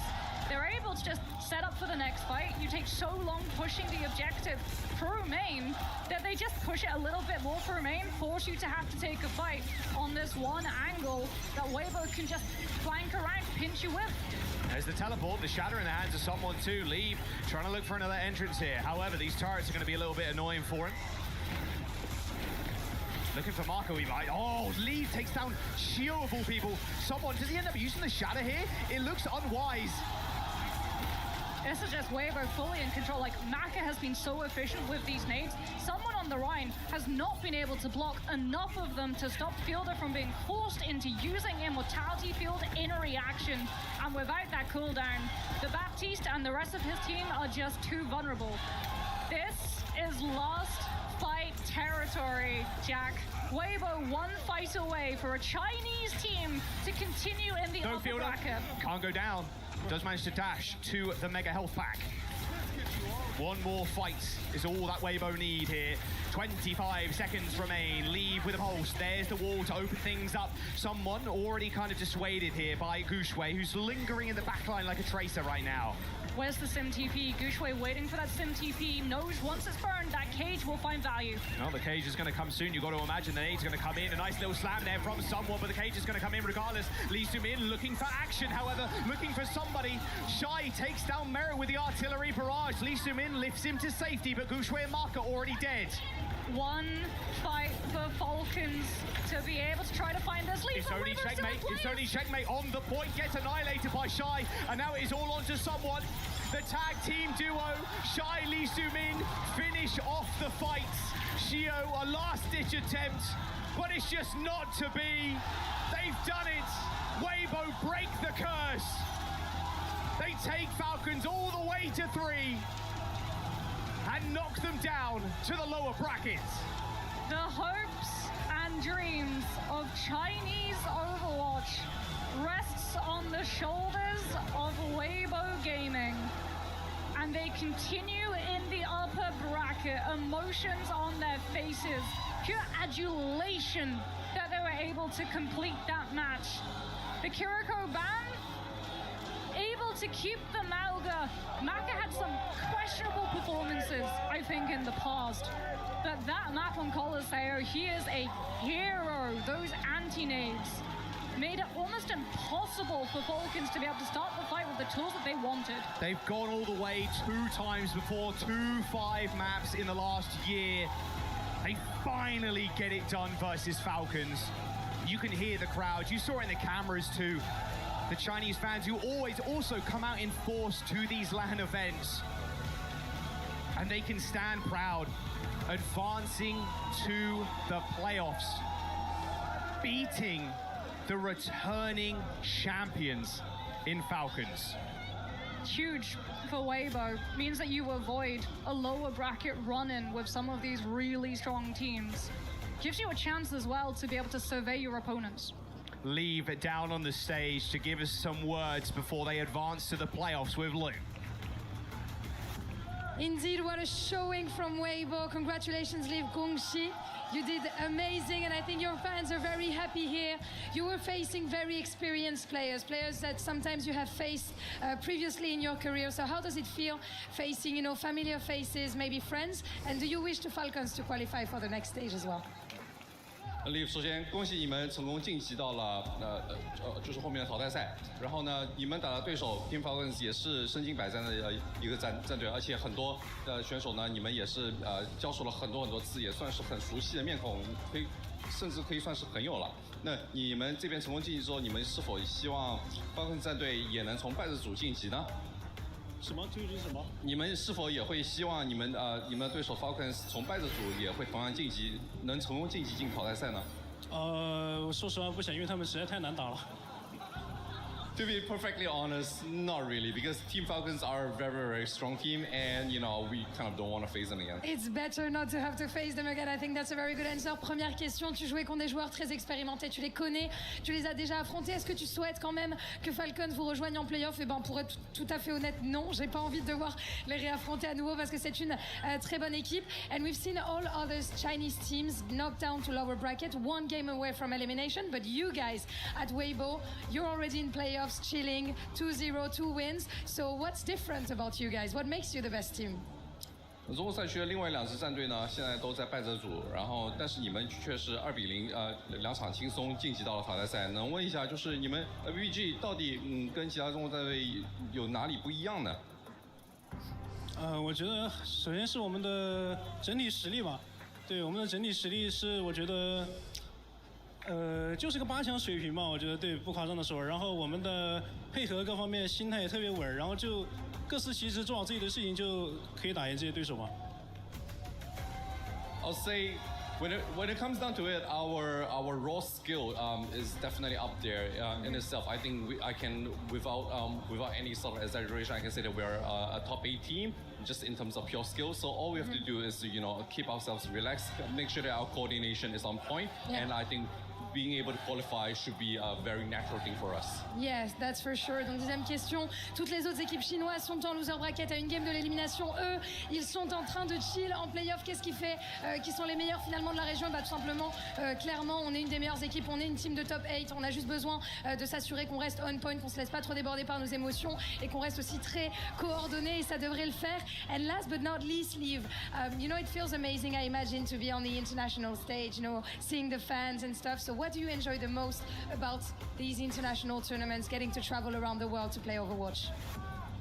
they're able to just set up for the next fight. You take so long pushing the objective through main that they just push it a little bit more through main, force you to have to take a fight on this one angle that Weibo can just flank around, pinch you with. There's the teleport, the shatter in the hands of someone too. Leave trying to look for another entrance here. However, these turrets are going to be a little bit annoying for him. Looking for Marco, he might. Oh, Leave takes down Shio of all people. Someone, does he end up using the shatter here? It looks unwise. This is just Weibo fully in control. Like, Maka has been so efficient with these nades. Someone on the Rhine has not been able to block enough of them to stop Fielder from being forced into using Immortality Field in a reaction. And without that cooldown, the Baptiste and the rest of his team are just too vulnerable. This is last fight territory, Jack. Weibo one fight away for a Chinese team to continue in the upper Fielder. bracket. Can't go down. Does manage to dash to the Mega Health Pack. One more fight is all that Weibo need here. 25 seconds remain. Leave with a pulse. There's the wall to open things up. Someone already kind of dissuaded here by Gushue, who's lingering in the backline like a tracer right now. Where's the Sim TP? Gushue waiting for that Sim TP. Knows once it's burned, that cage will find value. Well, the cage is going to come soon. You've got to imagine the nade's going to come in. A nice little slam there from someone, but the cage is going to come in regardless. Lee Soo-min looking for action, however, looking for somebody. Shy takes down Merit with the artillery barrage. Lee Soo-min lifts him to safety, but Gushue and Mark are already dead. One fight for Falcons to be able to try to find this lead. It's only checkmate. It's only checkmate on the point. Gets annihilated by Shy, and now it is all onto someone. The tag team duo, Shy, Lee Soo-min, finish off the fight. Shio, a last-ditch attempt, but it's just not to be. They've done it. Weibo break the curse. They take Falcons all the way to 3 and knock them down to the lower brackets. The hopes and dreams of Chinese Overwatch rests on the shoulders of Weibo Gaming. And they continue in the upper bracket, emotions on their faces, pure adulation that they were able to complete that match. The Kiriko ban, able to keep the Mauga. Maka had some questionable performances, I think, in the past. But that map on Colosseo, he is a hero. Those anti-nades made it almost impossible for Falcons to be able to start the fight with the tools that they wanted. They've gone all the way 2 times before, 2-5 maps in the last year. They finally get it done versus Falcons. You can hear the crowd. You saw it in the cameras too. The Chinese fans who always also come out in force to these LAN events. And they can stand proud, advancing to the playoffs, beating the returning champions in Falcons. Huge for Weibo. Means that you avoid a lower bracket run-in with some of these really strong teams. Gives you a chance as well to be able to survey your opponents. Leave it down on the stage to give us some words before they advance to the playoffs with Lou. Indeed, what a showing from Weibo. Congratulations, Liv Gongxi. You did amazing, and I think your fans are very happy here. You were facing very experienced players that sometimes you have faced previously in your career. So how does it feel facing, familiar faces, maybe friends? And do you wish the Falcons to qualify for the next stage as well? Liv，首先恭喜你们成功晋级到了就是后面的淘汰赛。然后呢，你们打的对手 Team Falcons 也是身经百战的一个战队，而且很多选手呢，你们也是交手了很多次，也算是很熟悉的面孔，甚至可以算是朋友了。那你们这边成功晋级之后，你们是否希望 Falcons 战队也能从败者组晋级呢？什么？究竟什么？你们是否也会希望你们的对手 Falcons 从败者组也会同样晋级，能成功晋级进淘汰赛呢？说实话不想，因为他们实在太难打了。To be perfectly honest, not really, because Team Falcons are a very strong team, and we kind of don't want to face them again. It's better not to have to face them again. I think that's a very good answer. Première question, tu jouais contre des joueurs très expérimentés, tu les connais, tu les as déjà affrontés. Est-ce que tu souhaites quand même que Falcons vous rejoignent en playoff? Et ben, pour être tout à fait honnête, non. J'ai pas envie de devoir les réaffronter à nouveau parce que c'est une très bonne équipe. And we've seen all other Chinese teams knocked down to lower bracket, one game away from elimination. But you guys at Weibo, you're already in playoffs. Chilling 2-0, 2 wins. So what's different about you guys? What makes you the best team? 中国赛区的另外2支战队呢，现在都在败者组，但是你们却是2-0，2场轻松晋级到了淘汰赛。能问一下，就是你们 BG 到底跟其他中国战队有哪里不一样呢？我觉得首先是我们的整体实力吧。对，我们的整体实力是我觉得。就是个8强水平嘛，我觉得对，不夸张的说。然后我们的配合各方面心态也特别稳，然后就各司其职，做好自己的事情就可以打赢这些对手嘛。I'll say when it comes down to it, our raw skill is definitely up there in itself. I think I can without any sort of exaggeration, I can say that we are a top 8 team. Just in terms of pure skill, so all we have to do is keep ourselves relaxed, make sure that our coordination is on point, and I think being able to qualify should be a very natural thing for us. Yes, that's for sure. Donc deuxième question, toutes les autres équipes chinoises sont en loser bracket à une game de l'élimination. Eux, ils sont en train de chill en playoff. Qu'est-ce qui fait qu'ils sont les meilleurs finalement de la région? Bah tout simplement, clairement, on est une des meilleures équipes, on est une team de top 8. On a juste besoin de s'assurer qu'on reste on point, qu'on se laisse pas trop déborder par nos émotions et qu'on reste aussi très coordonnés, et ça devrait le faire. And last but not least, Liv, it feels amazing, I imagine, to be on the international stage, seeing the fans and stuff. So what do you enjoy the most about these international tournaments, getting to travel around the world to play Overwatch?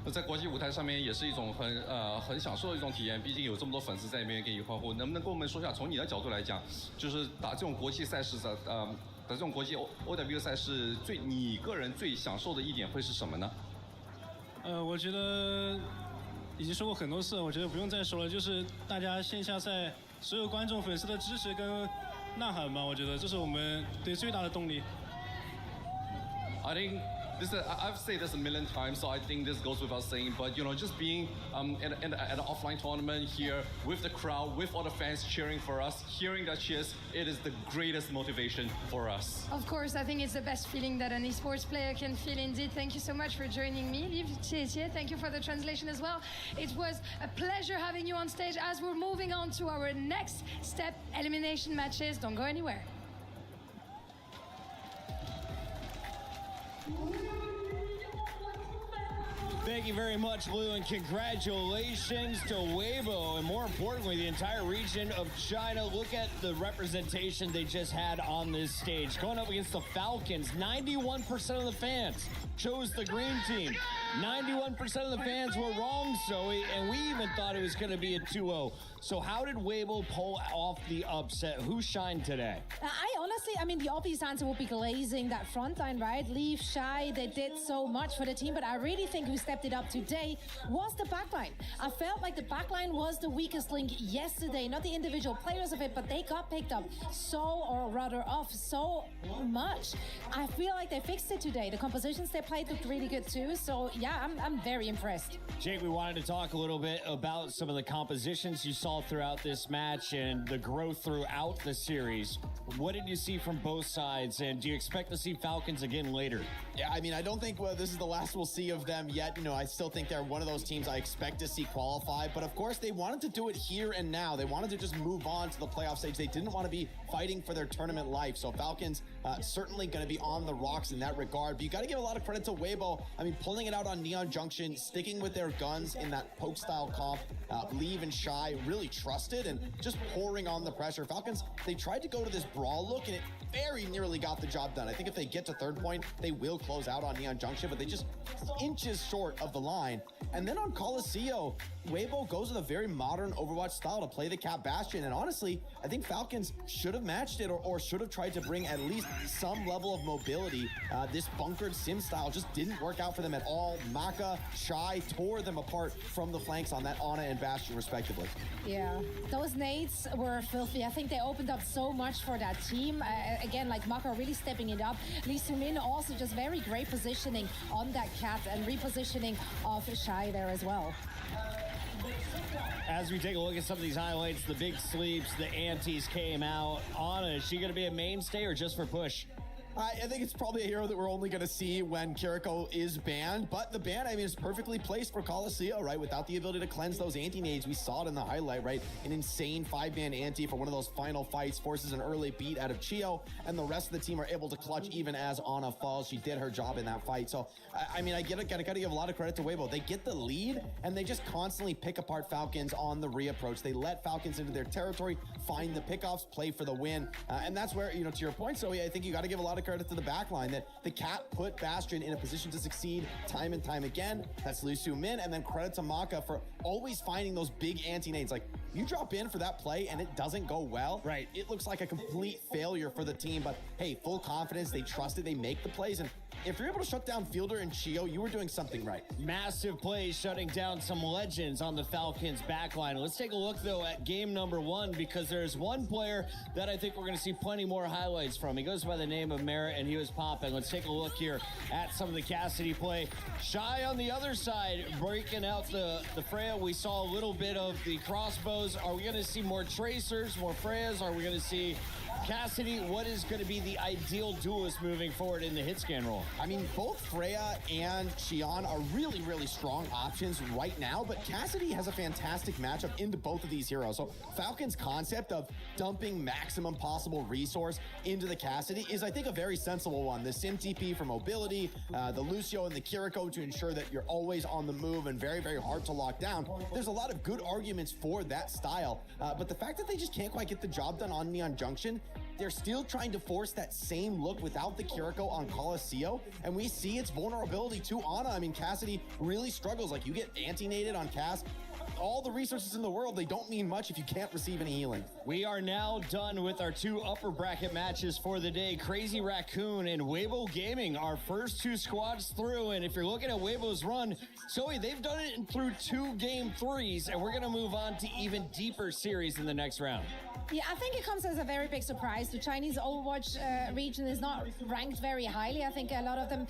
在国际舞台上面也是一种很享受的一种体验，毕竟有这么多粉丝在那边给你欢呼。能不能跟我们说一下，从你的角度来讲，就是打这种国际赛事的打这种国际 OW 赛事，你个人最享受的一点会是什么呢？我觉得已经说过很多次，我觉得不用再说了，就是大家线下赛所有观众粉丝的支持跟呐喊吧，我觉得这是我们对最大的动力。I think I've said this a million times, so I think this goes without saying. But just being at an offline tournament here with the crowd, with all the fans cheering for us, hearing that cheers, it is the greatest motivation for us. Of course, I think it's the best feeling that an esports player can feel. Indeed, thank you so much for joining me, Liv Chiechie. Thank you for the translation as well. It was a pleasure having you on stage. As we're moving on to our next step, elimination matches. Don't go anywhere. Thank you very much, Lou, and congratulations to Weibo, and more importantly, the entire region of China. Look at the representation they just had on this stage. Going up against the Falcons, 91% of the fans chose the green team. 91% of the fans were wrong, Zoe, and we even thought it was going to be a 2-0. So how did Weibo pull off the upset? Who shined today? I mean, the obvious answer would be glazing that front line, right? Leave Shy, they did so much for the team, but I really think who stepped it up today was the backline. I felt like the backline was the weakest link yesterday, not the individual players of it, but they got picked up or rather off so much. I feel like they fixed it today. The compositions they played looked really good too, so yeah, I'm very impressed. Jake, we wanted to talk a little bit about some of the compositions you saw throughout this match and the growth throughout the series. What did you see from both sides, and do you expect to see Falcons again later? Yeah, I mean, I don't think this is the last we'll see of them yet. You know, I still think they're one of those teams I expect to see qualify, but of course they wanted to do it here and now. They wanted to just move on to the playoff stage. They didn't want to be fighting for their tournament life. So Falcons certainly going to be on the rocks in that regard. But you got to give a lot of credit to Weibo. I mean, pulling it out on Neon Junction, sticking with their guns in that poke style comp, Leave and Shy really trusted and just pouring on the pressure. Falcons, they tried to go to this brawl look and it very nearly got the job done. I think if they get to third point, they will close out on Neon Junction, but they just inches short of the line. And then on Coliseum, Weibo goes with a very modern Overwatch style to play the Cat Bastion. And honestly, I think Falcons should have matched it or should have tried to bring at least some level of mobility. This bunkered sim style just didn't work out for them at all. Maka, Shy tore them apart from the flanks on that Ana and Bastion respectively. Yeah, those nades were filthy. I think they opened up so much for that team. Again, like Maka really stepping it up. Lee Sumin also just very great positioning on that Cat and repositioning of Shy there as well. As we take a look at some of these highlights, the big sleeps, the antes came out. Ana, is she going to be a mainstay or just for push? I think it's probably a hero that we're only going to see when Kiriko is banned, but the ban, I mean, is perfectly placed for Coliseum, right? Without the ability to cleanse those anti-nades, we saw it in the highlight, right? An insane 5-man anti for one of those final fights, forces an early beat out of Chio, and the rest of the team are able to clutch even as Ana falls. She did her job in that fight. So, I mean, I gotta give a lot of credit to Weibo. They get the lead, and they just constantly pick apart Falcons on the reapproach. They let Falcons into their territory, find the pickoffs, play for the win, and that's where, you know, to your point, Zoe, I think you got to give a lot of credit to the backline that the Cat put Bastion in a position to succeed time and time again. That's Lee Sumin, and then credit to Maka for always finding those big anti-nades. Like, you drop in for that play and it doesn't go well, right? It looks like a complete failure for the team, but hey, full confidence, they trust it, they make the plays, and if you're able to shut down Fielder and Chio, you were doing something right. Massive plays shutting down some legends on the Falcons backline. Let's take a look, though, at game number one, because there's one player that I think we're going to see plenty more highlights from. He goes by the name of Merritt, and he was popping. Let's take a look here at some of the Cassidy play. Shy on the other side, breaking out the Freya. We saw a little bit of the crossbows. Are we going to see more Tracers, more Freyas? Are we going to see Cassidy? What is going to be the ideal duelist moving forward in the hit scan role? I mean, both Freya and Xion are really, really strong options right now, but Cassidy has a fantastic matchup into both of these heroes. So Falcon's concept of dumping maximum possible resource into the Cassidy is, I think, a very sensible one. The Sim TP for mobility, the Lucio and the Kiriko to ensure that you're always on the move and very, very hard to lock down. There's a lot of good arguments for that style, but the fact that they just can't quite get the job done on Neon Junction, they're still trying to force that same look without the Kiriko on Coliseum, and we see its vulnerability to Ana. I mean, Cassidy really struggles. Like, you get anti-nated on Cass, all the resources in the world, they don't mean much if you can't receive any healing. We are now done with our two upper bracket matches for the day. Crazy Raccoon and Weibo Gaming, our first two squads through. And if you're looking at Weibo's run, Zoe, they've done it through 2 game 3s, and we're going to move on to even deeper series in the next round. Yeah, I think it comes as a very big surprise. The Chinese Overwatch region is not ranked very highly. I think a lot of them,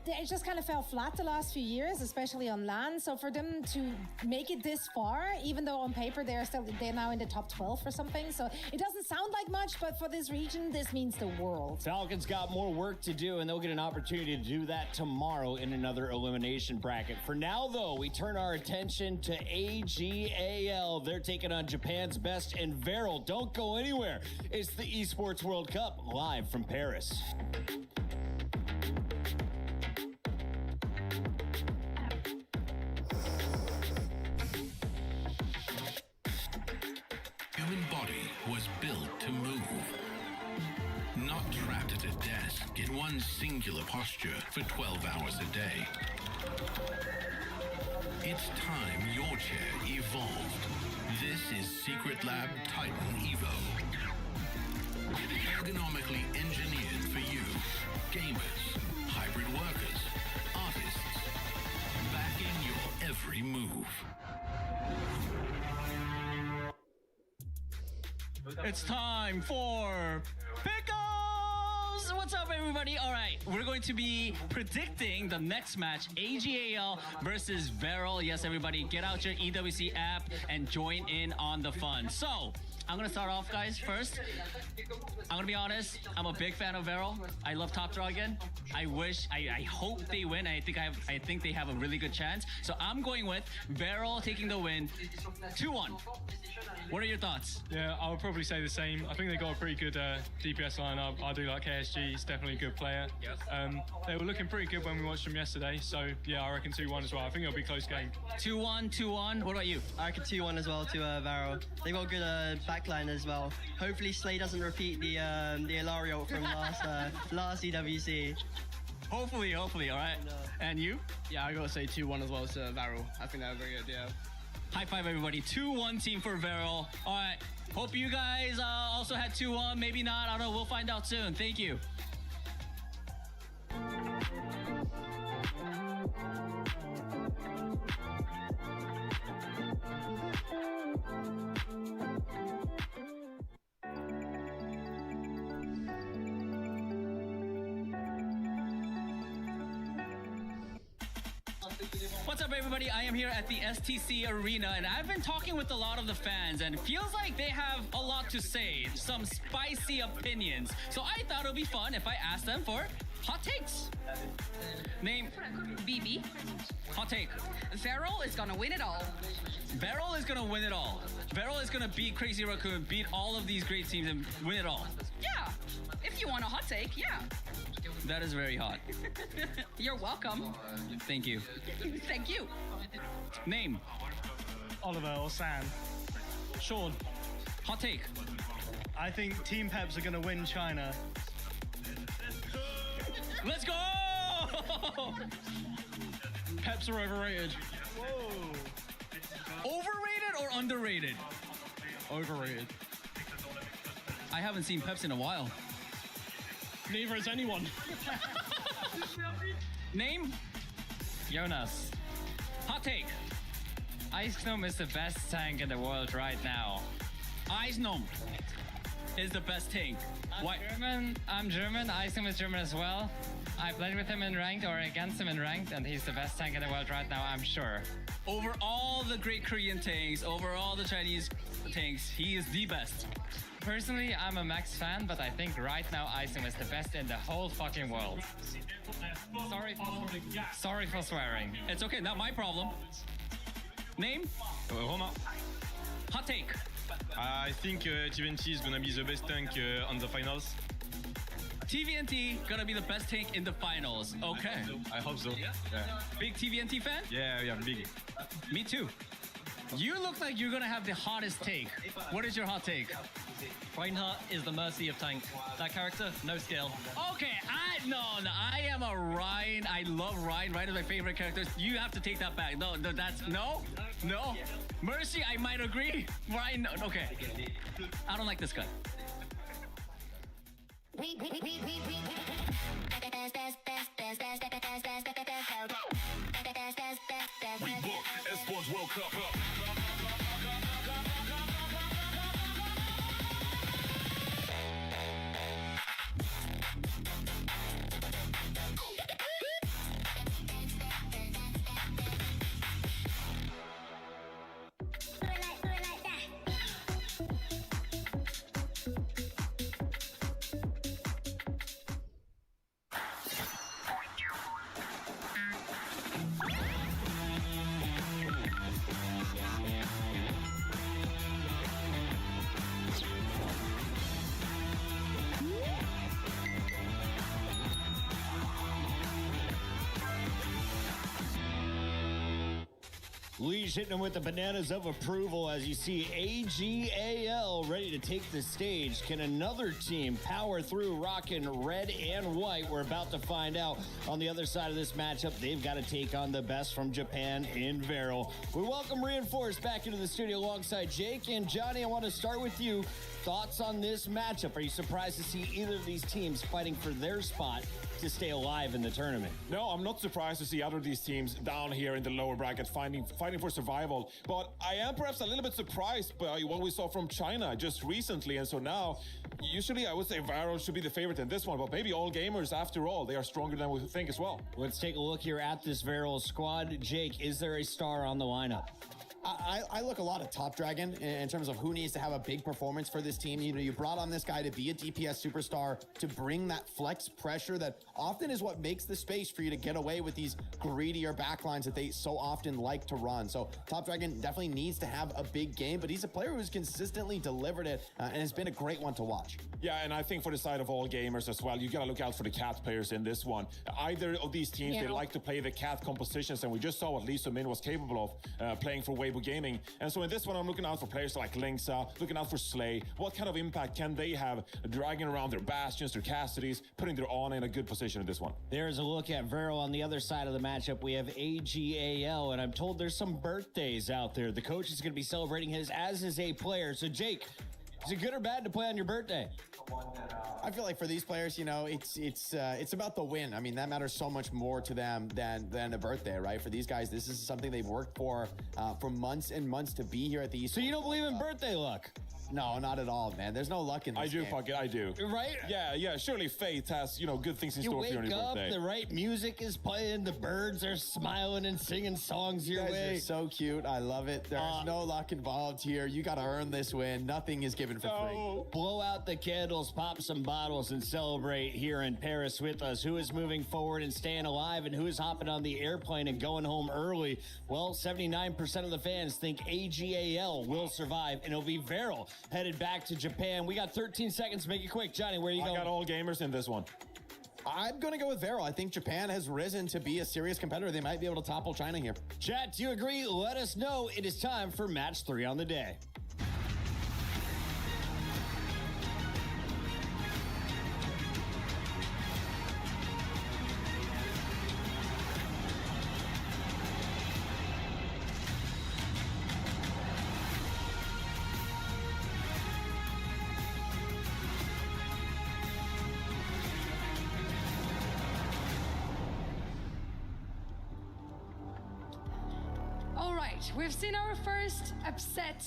they just kind of fell flat the last few years, especially on LAN. So for them to make it this far, even though on paper they're now in the top 12 or something. So it doesn't sound like much, but for this region, this means the world. Falcons got more work to do, and they'll get an opportunity to do that tomorrow in another elimination bracket. For now, though, we turn our attention to AGAL. They're taking on Japan's best and Veril. Don't go anywhere. It's the Esports World Cup live from Paris. Human body was built to move, not trapped at a desk in one singular posture for 12 hours a day. It's time your chair evolved. This is Secret Lab Titan Evo. Ergonomically engineered for you, gamers, hybrid workers, artists, backing your every move. It's time for Pickles! What's up, everybody? All right, we're going to be predicting the next match, AGAL versus Veril. Yes, everybody, get out your EWC app and join in on the fun. So, I'm gonna start off, guys, first. I'm gonna be honest, I'm a big fan of Veril. I love Top Draw again. I hope they win. I think they have a really good chance. So I'm going with Veril taking the win, 2-1. What are your thoughts? Yeah, I would probably say the same. I think they got a pretty good DPS lineup. I do like KSG. He's definitely a good player. They were looking pretty good when we watched them yesterday. So yeah, I reckon 2-1 as well. I think it'll be a close game. 2-1. What about you? I reckon 2-1 as well to Varro. They got a good backline as well. Hopefully Slay doesn't repeat the Ilario from last EWC. Hopefully, all right. And you? Yeah, I gotta say 2-1 as well to Varro. I think that would be very good, yeah. High five, everybody. 2-1 team for Veril. All right. Hope you guys also had 2-1. Maybe not. I don't know. We'll find out soon. Thank you. What's up, everybody? I am here at the STC Arena, and I've been talking with a lot of the fans, and it feels like they have a lot to say, some spicy opinions. So I thought it would be fun if I asked them for hot takes. Name? BB. Hot take. Veril is gonna win it all. Veril is gonna win it all. Veril is gonna beat Crazy Raccoon, beat all of these great teams, and win it all. Yeah. If you want a hot take, yeah. That is very hot. You're welcome. Thank you. Thank you. Name? Oliver or Sam. Sean. Hot take. I think Team Peps are going to win China. Let's go! Peps are overrated. Whoa. Overrated or underrated? Overrated. I haven't seen Peps in a while. Neither has anyone. Name? Jonas. Hot take. Ice Gnome is the best tank in the world right now. Ice Gnome is the best tank. Why? I'm German. Ice Gnome is German as well. I played with him in ranked or against him in ranked, and he's the best tank in the world right now, I'm sure. Over all the great Korean tanks, over all the Chinese tanks, he is the best. Personally, I'm a Max fan, but I think right now Ice Gnome is the best in the whole fucking world. Sorry for swearing. It's okay, not my problem. Name? Romain. Hot take. I think TVNT is gonna be the best tank on the finals. TVNT gonna be the best tank in the finals. Okay. I hope so. Yeah. Big TVNT fan? Yeah, big. Me too. You look like you're gonna have the hottest take. What is your hot take? Reinhardt is the mercy of tank. That character, no skill. Okay, I am a Ryan. I love Ryan. Ryan is my favorite character. You have to take that back. No, no. Mercy, I might agree. Ryan, okay. I don't like this guy. We book Esports World Cup up. Lee's hitting him with the bananas of approval as you see AGAL ready to take the stage. Can another team power through rocking red and white? We're about to find out. On the other side of this matchup, they've got to take on the best from Japan in Varel. We welcome Reinforced back into the studio alongside Jake and Johnny. I want to start with you. Thoughts on this matchup? Are you surprised to see either of these teams fighting for their spot to stay alive in the tournament? No, I'm not surprised to see other of these teams down here in the lower bracket fighting for survival. But I am perhaps a little bit surprised by what we saw from China just recently. And so now, usually I would say Varel should be the favorite in this one, but maybe all gamers, after all, they are stronger than we think as well. Let's take a look here at this Varel squad. Jake, is there a star on the lineup? I look a lot at Top Dragon in terms of who needs to have a big performance for this team. You know, you brought on this guy to be a DPS superstar, to bring that flex pressure that often is what makes the space for you to get away with these greedier backlines that they so often like to run. So Top Dragon definitely needs to have a big game, but he's a player who's consistently delivered it and has been a great one to watch. Yeah, and I think for the side of all gamers as well, you got to look out for the cat players in this one. Either of these teams, they like to play the cat compositions, and we just saw what Lee Sumin was capable of playing for Weibo Gaming. And so in this one, I'm looking out for players like Linksa, looking out for Slay. What kind of impact can they have dragging around their Bastions, their Cassidies, putting their Ana in a good position in this one? There's a look at Varel. On the other side of the matchup, we have AGAL, and I'm told there's some birthdays out there. The coach is going to be celebrating his, as is a player. So Jake, is it good or bad to play on your birthday? I feel like for these players, you know, it's about the win. I mean, that matters so much more to them than a birthday, right? For these guys, this is something they've worked for months and months to be here at the East. So you don't believe in birthday luck? No, not at all, man. There's no luck in this I do, game. fuck it, I do. Right? Yeah. Surely fate has, good things in store for you on your birthday. You wake up, the right music is playing, the birds are smiling and singing songs your You guys way. are so cute. I love it. There's no luck involved here. You got to earn this win. Nothing is given for free. Blow out the candles, pop some bottles, and celebrate here in Paris with us. Who is moving forward and staying alive, and who is hopping on the airplane and going home early? Well, 79% of the fans think AGAL will survive, and it'll be Varel headed back to Japan. We got 13 seconds. Make it quick. Johnny, where are you going? I got all gamers in this one. I'm going to go with Varel. I think Japan has risen to be a serious competitor. They might be able to topple China here. Chat, do you agree? Let us know. It is time for match 3 on the day. We've seen our first upset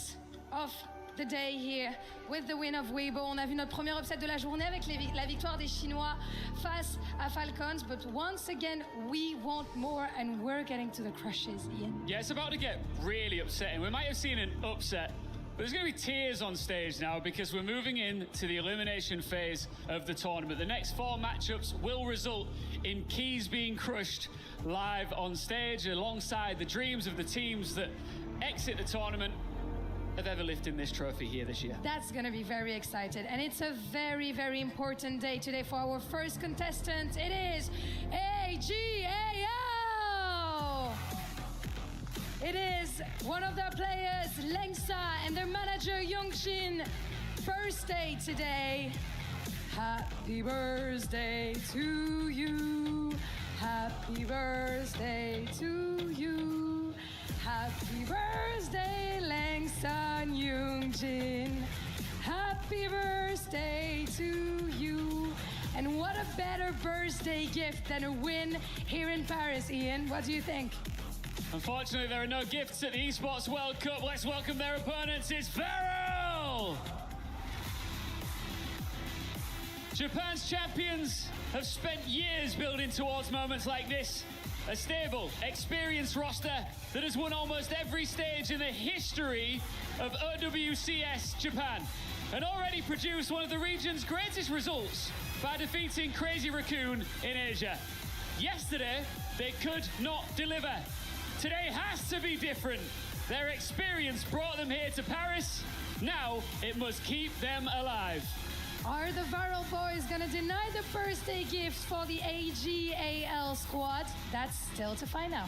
of the day here with the win of Weibo. On a vu notre premier upset de la journée avec la victoire des Chinois face à Falcons. But once again, we want more, and we're getting to the crushes, Ian. Yeah, it's about to get really upsetting. We might have seen an upset, but there's going to be tears on stage now because we're moving into the elimination phase of the tournament. The next 4 matchups will result in keys being crushed live on stage alongside the dreams of the teams that exit the tournament of ever lifting this trophy here this year. That's going to be very excited, and it's a very, very important day today for our first contestant. It is AGAL. It is one of their players, Lengsa, and their manager, Youngjin. First day today. Happy birthday to you. Happy birthday to you. Happy birthday, Lengsan Youngjin. Happy birthday to you. And what a better birthday gift than a win here in Paris, Ian. What do you think? Unfortunately, there are no gifts at the Esports World Cup. Let's welcome their opponents. It's Varel! Japan's champions have spent years building towards moments like this. A stable, experienced roster that has won almost every stage in the history of OWCS Japan, and already produced one of the region's greatest results by defeating Crazy Raccoon in Asia. Yesterday, they could not deliver. Today has to be different. Their experience brought them here to Paris. Now, it must keep them alive. Are the Varel boys gonna deny the birthday gifts for the AGAL squad? That's still to find out.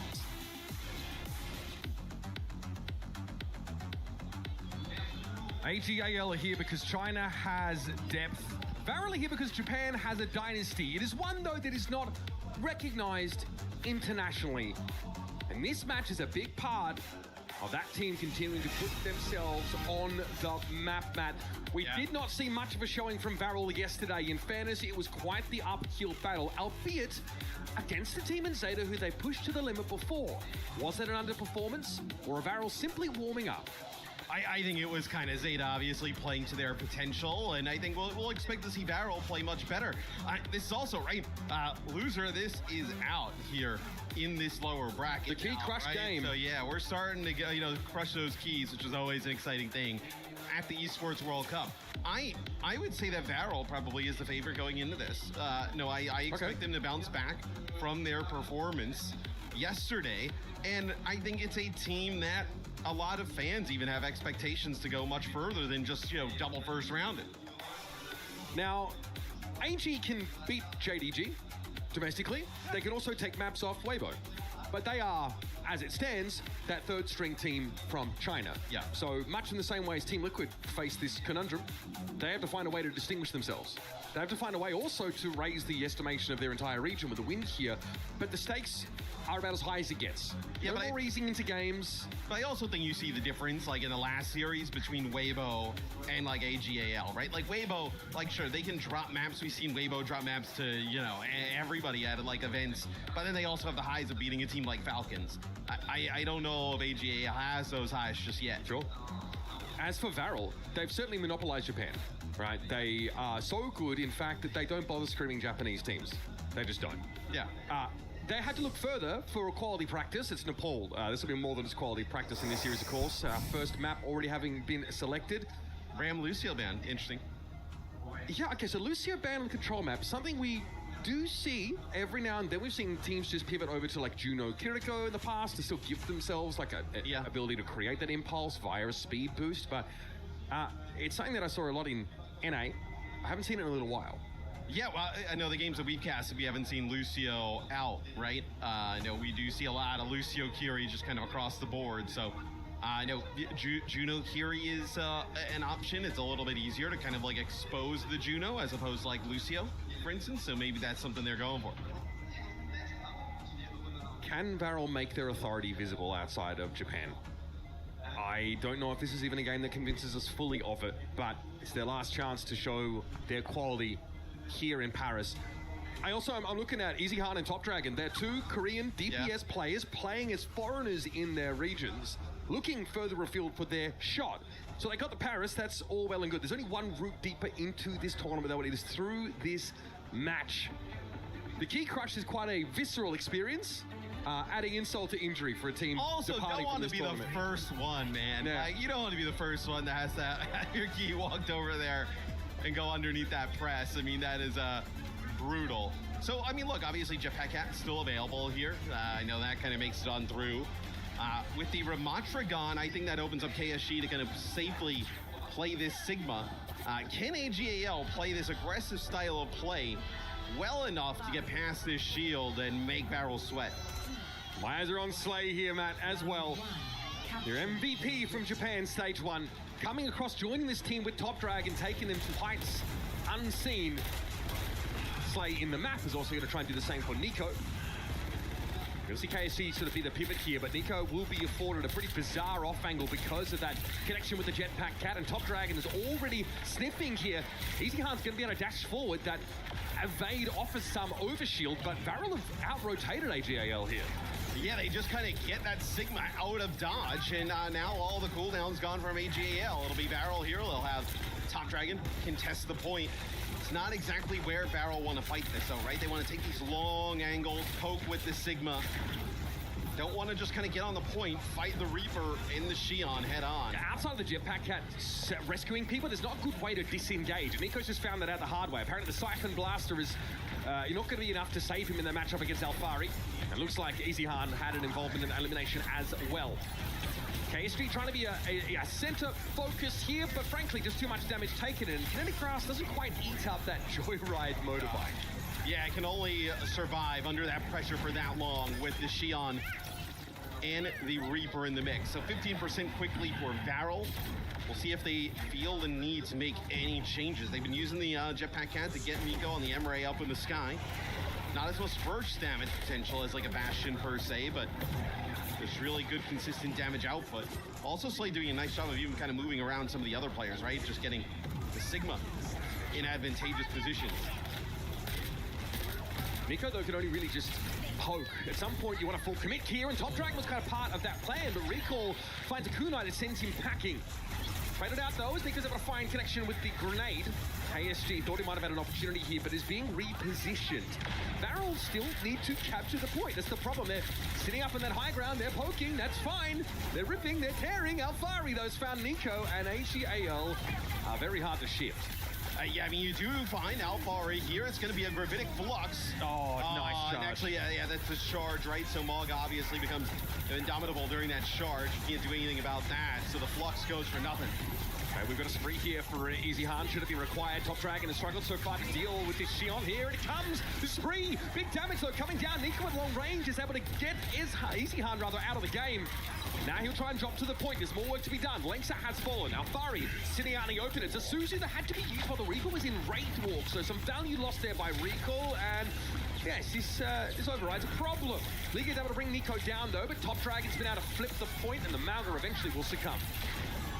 AGAL are here because China has depth. Varel are here because Japan has a dynasty. It is one, though, that is not recognized internationally. And this match is a big part of that team continuing to put themselves on the map, Matt. We did not see much of a showing from Varel yesterday. In fairness, it was quite the uphill battle, albeit against a team in Zeta who they pushed to the limit before. Was it an underperformance, or a Varel simply warming up? I think it was kind of Zeta obviously playing to their potential, and I think we'll expect to see Varel play much better. This is also, right, loser, this is out here in this lower bracket. The key now, crush right? game. So yeah, we're starting to go, crush those keys, which is always an exciting thing at the Esports World Cup. I would say that Varel probably is the favorite going into this. No, I expect them to bounce back from their performance yesterday, and I think it's a team that a lot of fans even have expectations to go much further than just, double first rounded. Now, AG can beat JDG domestically. They can also take maps off Weibo. But they are, as it stands, that third string team from China. Yeah. So much in the same way as Team Liquid face this conundrum, they have to find a way to distinguish themselves. They have to find a way also to raise the estimation of their entire region with a win here. But the stakes are about as high as it gets. Yeah, no more easing into games. But I also think you see the difference, like in the last series, between Weibo and like AGAL, right? Like Weibo, like sure, they can drop maps. We've seen Weibo drop maps to, everybody at like events. But then they also have the highs of beating a team like Falcons. I don't know if AGAL has those highs just yet. Sure. As for Varel, they've certainly monopolized Japan, right? They are so good, in fact, that they don't bother screaming Japanese teams. They just don't. Yeah. They had to look further for a quality practice. It's Nepal. This will be more than just quality practice in this series, of course. First map already having been selected. Ram Lucio ban, interesting. Yeah, okay, so Lucio ban on control map, something we do see every now and then. We've seen teams just pivot over to like Juno Kiriko in the past to still give themselves like a ability to create that impulse via a speed boost, but it's something that I saw a lot in NA. I haven't seen it in a little while. Yeah, well, I know the games that we've casted, we haven't seen Lucio out, right? I know we do see a lot of Lucio Kiri just kind of across the board, so I know Juno Kiri is an option. It's a little bit easier to kind of like expose the Juno as opposed to like Lucio, for instance, so maybe that's something they're going for. Can Varel make their authority visible outside of Japan? I don't know if this is even a game that convinces us fully of it, but it's their last chance to show their quality here in Paris. I'm looking at EasyHeart and Top Dragon. They're two Korean DPS players playing as foreigners in their regions, looking further afield for their shot. So they got to Paris, that's all well and good. There's only one route deeper into this tournament, though, and it is through this match. The Key Crush is quite a visceral experience, adding insult to injury for a team also departing don't want from to this be tournament. the first one, man. Yeah. Like, you don't want to be the first one that has to have your key walked over there and go underneath that press. I mean, that is brutal. So, I mean, look, obviously Jetpack's still available here. I know that kind of makes it on through. With the Ramatra gone, I think that opens up KSG to kind of safely play this Sigma. Can AGAL play this aggressive style of play well enough to get past this shield and make Varel sweat? My eyes are on Slay here, Matt, as well. Your MVP from Japan, Stage 1. Coming across, joining this team with Top Dragon, taking them to heights unseen. Slay in the map is also going to try and do the same for Nico. You'll see KSC sort of be the pivot here, but Nico will be afforded a pretty bizarre off angle because of that connection with the Jetpack Cat, and Top Dragon is already sniffing here. EasyHeart's going to be able to dash forward. That evade offers some overshield, but Varel have out-rotated AGAL here. Yeah, they just kind of get that Sigma out of dodge, and now all the cooldowns gone from AGAL. It'll be Varel here. They'll have Top Dragon contest the point. It's not exactly where Varel want to fight this, though, right? They want to take these long angles, poke with the Sigma. Don't want to just kind of get on the point, fight the Reaper in the Xion head on. Outside of the Jetpack Cat rescuing people, there's not a good way to disengage. Nico's just found that out the hard way. Apparently the Siphon Blaster is not going to be enough to save him in the matchup against Alfari. It looks like EasyHeart had an involvement in elimination as well. KSG trying to be a center focus here, but frankly, just too much damage taken, and Kinetic Grass doesn't quite eat up that Joyride motorbike. Yeah, it can only survive under that pressure for that long with the Xion and the Reaper in the mix. So 15% quickly for Varel. We'll see if they feel the need to make any changes. They've been using the Jetpack Cat to get Nico on the M-Ray up in the sky. Not as much burst damage potential as like a Bastion per se, but there's really good consistent damage output. Also Slay doing a nice job of even kind of moving around some of the other players, right? Just getting the Sigma in advantageous positions. Nico, though, can only really just poke. At some point, you want a full commit here, and Top Dragon was kind of part of that plan, but Recall finds a kunai that sends him packing. Traded out, though, as Nico's able to find connection with the grenade. KSG thought he might have had an opportunity here, but is being repositioned. Varel still need to capture the point. That's the problem. They're sitting up on that high ground. They're poking. That's fine. They're ripping. They're tearing. Alfari, those found Nico, and AGAL are very hard to shift. Yeah, I mean, you do find Alfari here. It's going to be a Gravitic Flux. Oh, nice charge. And actually, yeah, that's a charge, right? So Mog obviously becomes indomitable during that charge. You can't do anything about that, so the Flux goes for nothing. Okay, we've got a spree here for Easy Han. Should it be required? Top Dragon has struggled so far to deal with this Xion here. And it comes. The spree. Big damage, though, coming down. Nico at long range is able to get Easy Han rather out of the game. Now he'll try and drop to the point. There's more work to be done. Lengsa has fallen. Alfari sitting out in the open. It's a Suzu that had to be used while the Recall was in Wraith Walk. So some value lost there by Recall. And yes, this override's a problem. Liga is able to bring Nico down, though. But Top Dragon's been able to flip the point, and the Mauga eventually will succumb.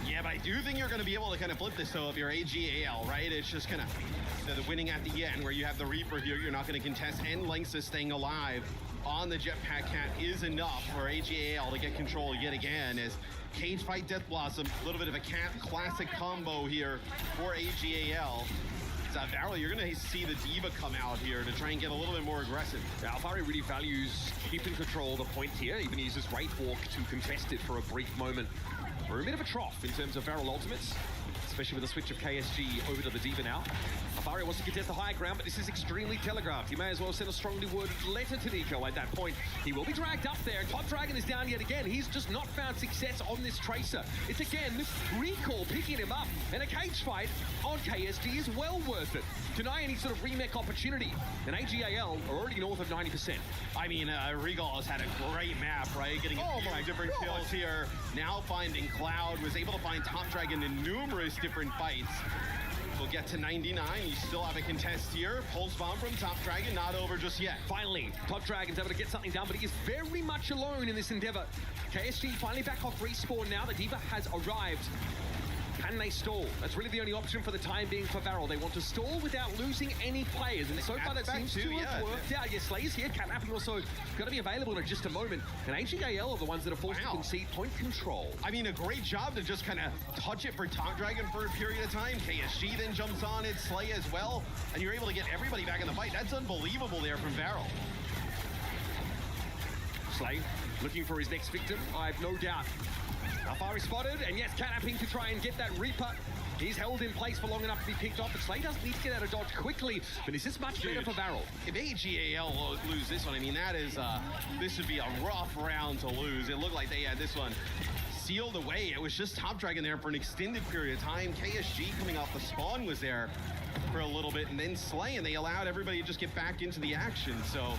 Yeah, but I do think you're going to be able to kind of flip this, though, if you're AGAL, right? It's just kind of the winning at the end, where you have the Reaper here, you're not going to contest, and Lengsa staying alive on the Jetpack Cat is enough for AGAL to get control yet again, as Cage Fight Death Blossom, a little bit of a Cat classic combo here for AGAL. Varel, you're going to see the Diva come out here to try and get a little bit more aggressive. Alfari really values keeping control of the point here, even uses Wraith Walk to contest it for a brief moment. We're a bit of a trough in terms of Varel ultimates, especially with the switch of KSG over to the Diva now. Alfari wants to contest the high ground, but this is extremely telegraphed. He may as well send a strongly worded letter to Nico at that point. He will be dragged up there. Top Dragon is down yet again. He's just not found success on this Tracer. It's again Recall picking him up, and a cage fight on KSG is well worth it. Deny any sort of remake opportunity, and AGAL are already north of 90%. I mean, Regal has had a great map, right? Getting different kills here. Now finding Cloud, was able to find Top Dragon in numerous different fights. We'll get to 99. You still have a contest here. Pulse bomb from Top Dragon, not over just yet. Finally, Top Dragon's able to get something done, but he is very much alone in this endeavor. KSG finally back off respawn now. The Diva has arrived. Can they stall? That's really the only option for the time being for Varel. They want to stall without losing any players, and so far that seems to have worked out. Yes, Slay's here. Catnapping also going to be available in just a moment. And AGAL are the ones that are forced to concede point control. I mean, a great job to just kind of touch it for Top Dragon for a period of time. KSG then jumps on it, Slay as well, and you're able to get everybody back in the fight. That's unbelievable there from Varel. Slay looking for his next victim, I've no doubt. Alfari spotted, and yes, catnapping to try and get that Reaper. He's held in place for long enough to be picked off, but Slay does need to get out of dodge quickly. But is this much better for Varel? If AGAL lose this one, I mean, that is, this would be a rough round to lose. It looked like they had this one sealed away. It was just Top Dragon there for an extended period of time. KSG coming off the spawn was there for a little bit, and then Slay, and they allowed everybody to just get back into the action. So,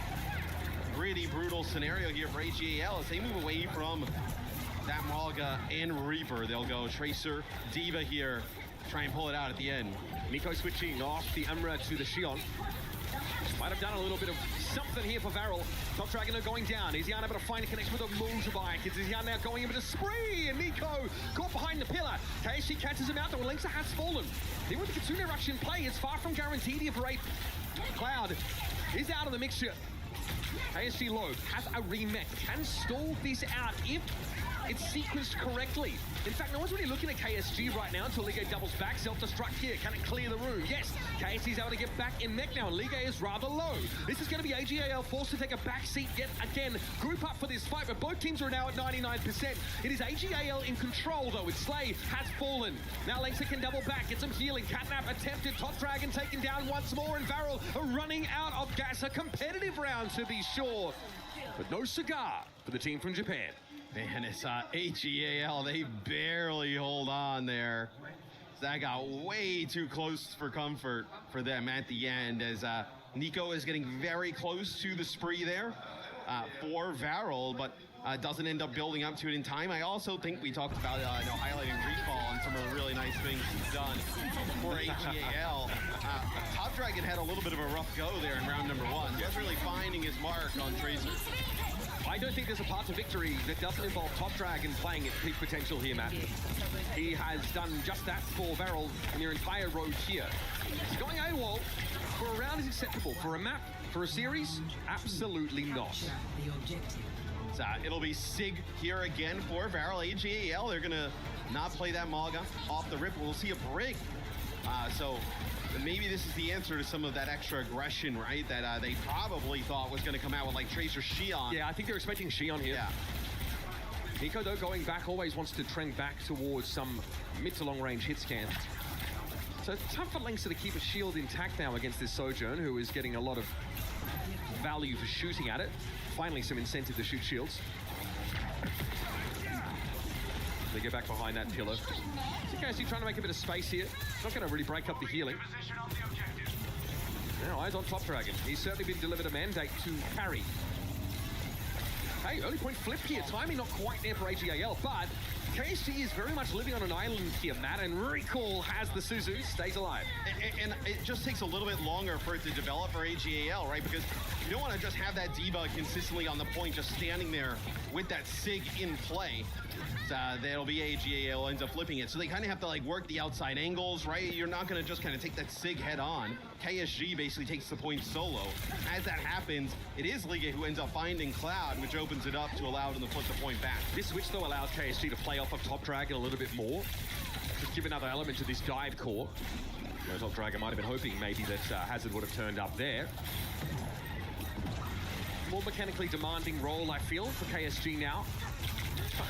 pretty brutal scenario here for AGAL as they move away from that Malga and Reaper. They'll go Tracer, Diva here, try and pull it out at the end. Nico switching off the Umra to the Xion. Might have done a little bit of something here for Varel. Top Dragon are going down. Is he unable to find a connection with a motorbike? Is he now going into spree? And Nico caught behind the pillar. KSG catches him out, though. Lengsa has fallen. Even with the Kitsune Rush in play, it's far from guaranteed here for Cloud is out of the mixture. KSG low has a remake. Can stall this out if it's sequenced correctly. In fact, no one's really looking at KSG right now until Liga doubles back. Self-destruct here. Can it clear the room? Yes. KSG's able to get back in mech now, and Liga is rather low. This is going to be AGAL forced to take a back seat yet again. Group up for this fight, but both teams are now at 99%. It is AGAL in control, though, with Slay has fallen. Now Lengsa can double back, get some healing. Catnap attempted. Top Dragon taken down once more, and Varel are running out of gas. A competitive round, to be sure, but no cigar for the team from Japan. Man, it's AGAL. They barely hold on there. That got way too close for comfort for them at the end, as Nico is getting very close to the spree there for Varel, but doesn't end up building up to it in time. I also think we talked about highlighting Recall and some of the really nice things he's done for AGAL. Top Dragon had a little bit of a rough go there in round number 1. Just really finding his mark on Tracer. I don't think there's a path to victory that doesn't involve Top Dragon playing at peak potential here, Matt. He has done just that for Varel in their entire road here. He's going AWOL for a round is acceptable. For a map, for a series, absolutely not. So it'll be Sig here again for Varel. AGAL, they're gonna not play that Maga off the rip. We'll see a Brig. So maybe this is the answer to some of that extra aggression, right? That they probably thought was going to come out with like Tracer Xion. Yeah, I think they're expecting Xion here. Yeah. Nico, though, going back, always wants to trend back towards some mid to long range hit scan. So it's tough for Lynx to keep a shield intact now against this Sojourn, who is getting a lot of value for shooting at it. Finally, some incentive to shoot shields. They get back behind that pillar. CKSG trying to make a bit of space here. Not going to really break up the healing. Now eyes on Top Dragon. He's certainly been delivered a mandate to carry. Hey, early point flip here. Timing not quite there for AGAL, but KSG is very much living on an island here, Matt, and Recall has the Suzu, stays alive. And it just takes a little bit longer for it to develop for AGAL, right? Because you don't want to just have that D.Va consistently on the point, just standing there with that Sig in play. That'll be AGAL ends up flipping it. So they kind of have to like work the outside angles, right? You're not going to just kind of take that Sig head on. KSG basically takes the point solo. As that happens, it is Liga who ends up finding Cloud, which opens it up to allow them to put the point back. This switch, though, allows KSG to play off of Top Dragon a little bit more. Just give another element to this dive core. Top Dragon might have been hoping maybe that Hazard would have turned up there. More mechanically demanding role, I feel, for KSG now.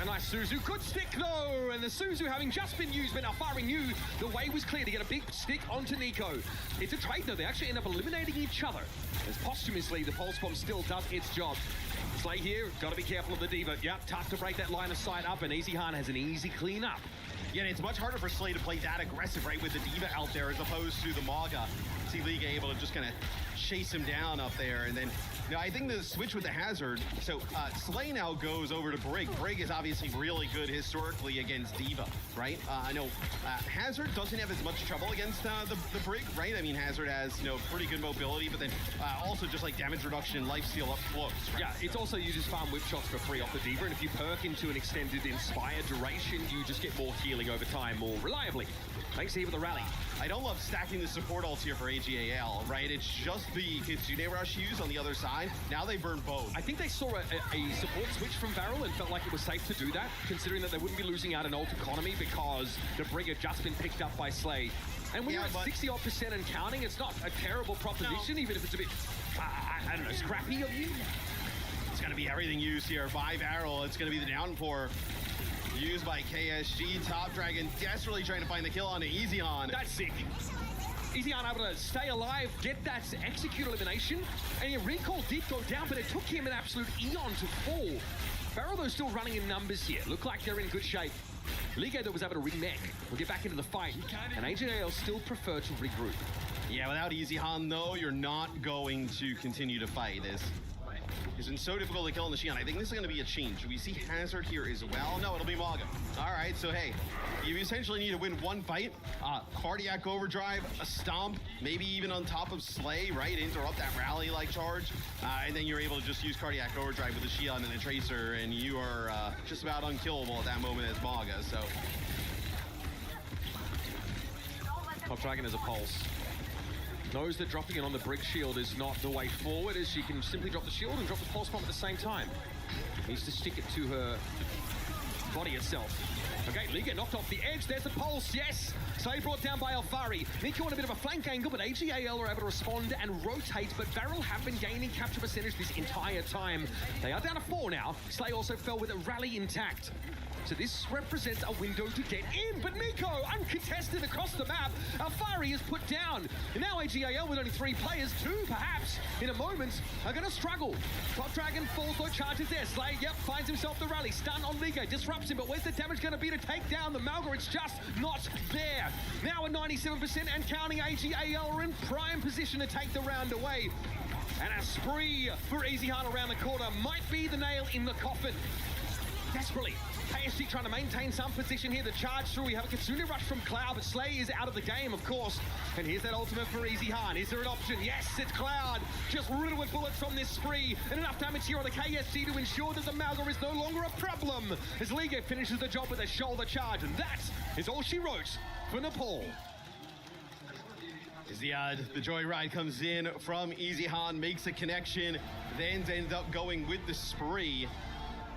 A nice Suzu. Good stick, though. And the Suzu, having just been used, but now firing new, the way was clear to get a big stick onto Nico. It's a trade, though. They actually end up eliminating each other. As posthumously, the Pulse Bomb still does its job. Slay here, got to be careful of the D.Va. Yep, tough to break that line of sight up, and EasyHan has an easy clean up. Yeah, and it's much harder for Slay to play that aggressive, right, with the D.Va out there as opposed to the Maga. See Liga able to just kind of chase him down up there, and then I think the switch with the Hazard, so Slay now goes over to Brig. Brig is obviously really good historically against D.Va, right? I know Hazard doesn't have as much trouble against the Brig, right? I mean, Hazard has, pretty good mobility, but then also just like damage reduction, life steal up close, right? Yeah, it's also you just farm whip shots for free off the D.Va, and if you perk into an extended Inspire duration, you just get more healing over time more reliably. Thanks here with the rally. I don't love stacking the support ults here for AGAL, right? It's just the Kitsune Rush use on the other side. Now they burn both. I think they saw a support switch from Varel and felt like it was safe to do that, considering that they wouldn't be losing out an ult economy because the Brig had just been picked up by Slay. And when you're at 60-odd% and counting, it's not a terrible proposition, even if it's a bit, I don't know, scrappy of you. It's going to be everything used here by Varel. It's going to be the downpour used by KSG. Top Dragon desperately trying to find the kill on EasyHan. That's sick. EasyHan able to stay alive, get that execute elimination, and your Recall did go down, but it took him an absolute eon to fall. Varel, though, still running in numbers here. Look like they're in good shape. Liga, though, was able to remake. We'll get back into the fight, and AGAL still prefer to regroup. Yeah, without EasyHan, though, you're not going to continue to fight. It's been so difficult to kill on the Xion. I think this is going to be a change. We see Hazard here as well. No, it'll be Maga. All right, so hey, you essentially need to win one fight. Cardiac Overdrive, a Stomp, maybe even on top of Slay, right? Interrupt that rally-like charge. And then you're able to just use Cardiac Overdrive with a Xion and a Tracer, and you are just about unkillable at that moment as Maga, so. Top Dragon has a pulse. Knows that dropping it on the Brig shield is not the way forward, as she can simply drop the shield and drop the pulse bomb at the same time. Needs to stick it to her body itself. Okay, Liga knocked off the edge. There's the pulse, yes! Slay brought down by Alfari. Nico on a bit of a flank angle, but AGAL are able to respond and rotate, but Varel have been gaining capture percentage this entire time. They are down to 4 now. Slay also fell with a rally intact. So this represents a window to get in, but Nico, uncontested across the map. Alfari is put down. And now AGAL with only 3 players, 2 perhaps, in a moment, are going to struggle. Top Dragon falls low, charges there. Slay, yep, finds himself the rally. Stun on Liga, disrupts him, but where's the damage going to be to take down the Malga? It's just not there. Now at 97% and counting, AGAL are in prime position to take the round away. And a spree for EasyHeart around the corner might be the nail in the coffin. Desperately, KSG trying to maintain some position here. The charge through. We have a Kitsune rush from Cloud, but Slay is out of the game, of course. And here's that ultimate for EasyHeart. Is there an option? Yes, it's Cloud. Just riddled with bullets from this spree. And enough damage here on the KSG to ensure that the Malga is no longer a problem. As Liga finishes the job with a shoulder charge. And that is all she wrote for Nepal. Ziad, the joyride comes in from EasyHeart, makes a connection, then ends up going with the spree.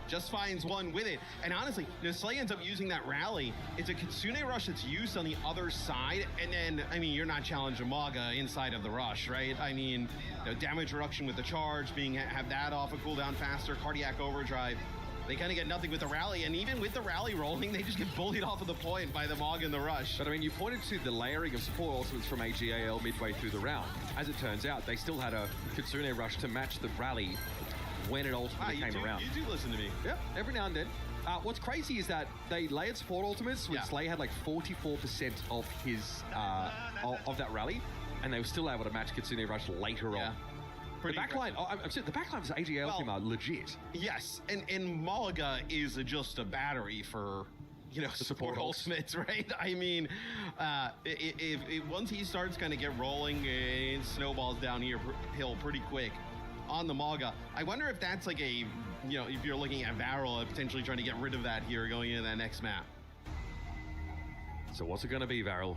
Just finds one with it. And honestly, Slay ends up using that rally. It's a Kitsune rush that's used on the other side. And then, I mean, you're not challenging Maga inside of the rush, right? I mean, damage reduction with the charge, have that off a cooldown faster, cardiac overdrive. They kind of get nothing with the rally, and even with the rally rolling, they just get bullied off of the point by the Mog in the rush. But I mean, you pointed to the layering of support ultimates from AGAL midway through the round. As it turns out, they still had a Kitsune rush to match the rally when it ultimately came around. You do listen to me. Yep, every now and then. What's crazy is that they layered support ultimates when Slay had like 44% of his of that rally, and they were still able to match Kitsune rush later on. The backline, the backline for AGL team are legit. Yes, and Malaga is just a battery for, support ultimates, right? I mean, if once he starts kind of get rolling, it snowballs down hill pretty quick on the Malaga. I wonder if that's like a, if you're looking at Varel, potentially trying to get rid of that here going into that next map. So what's it going to be, Varel?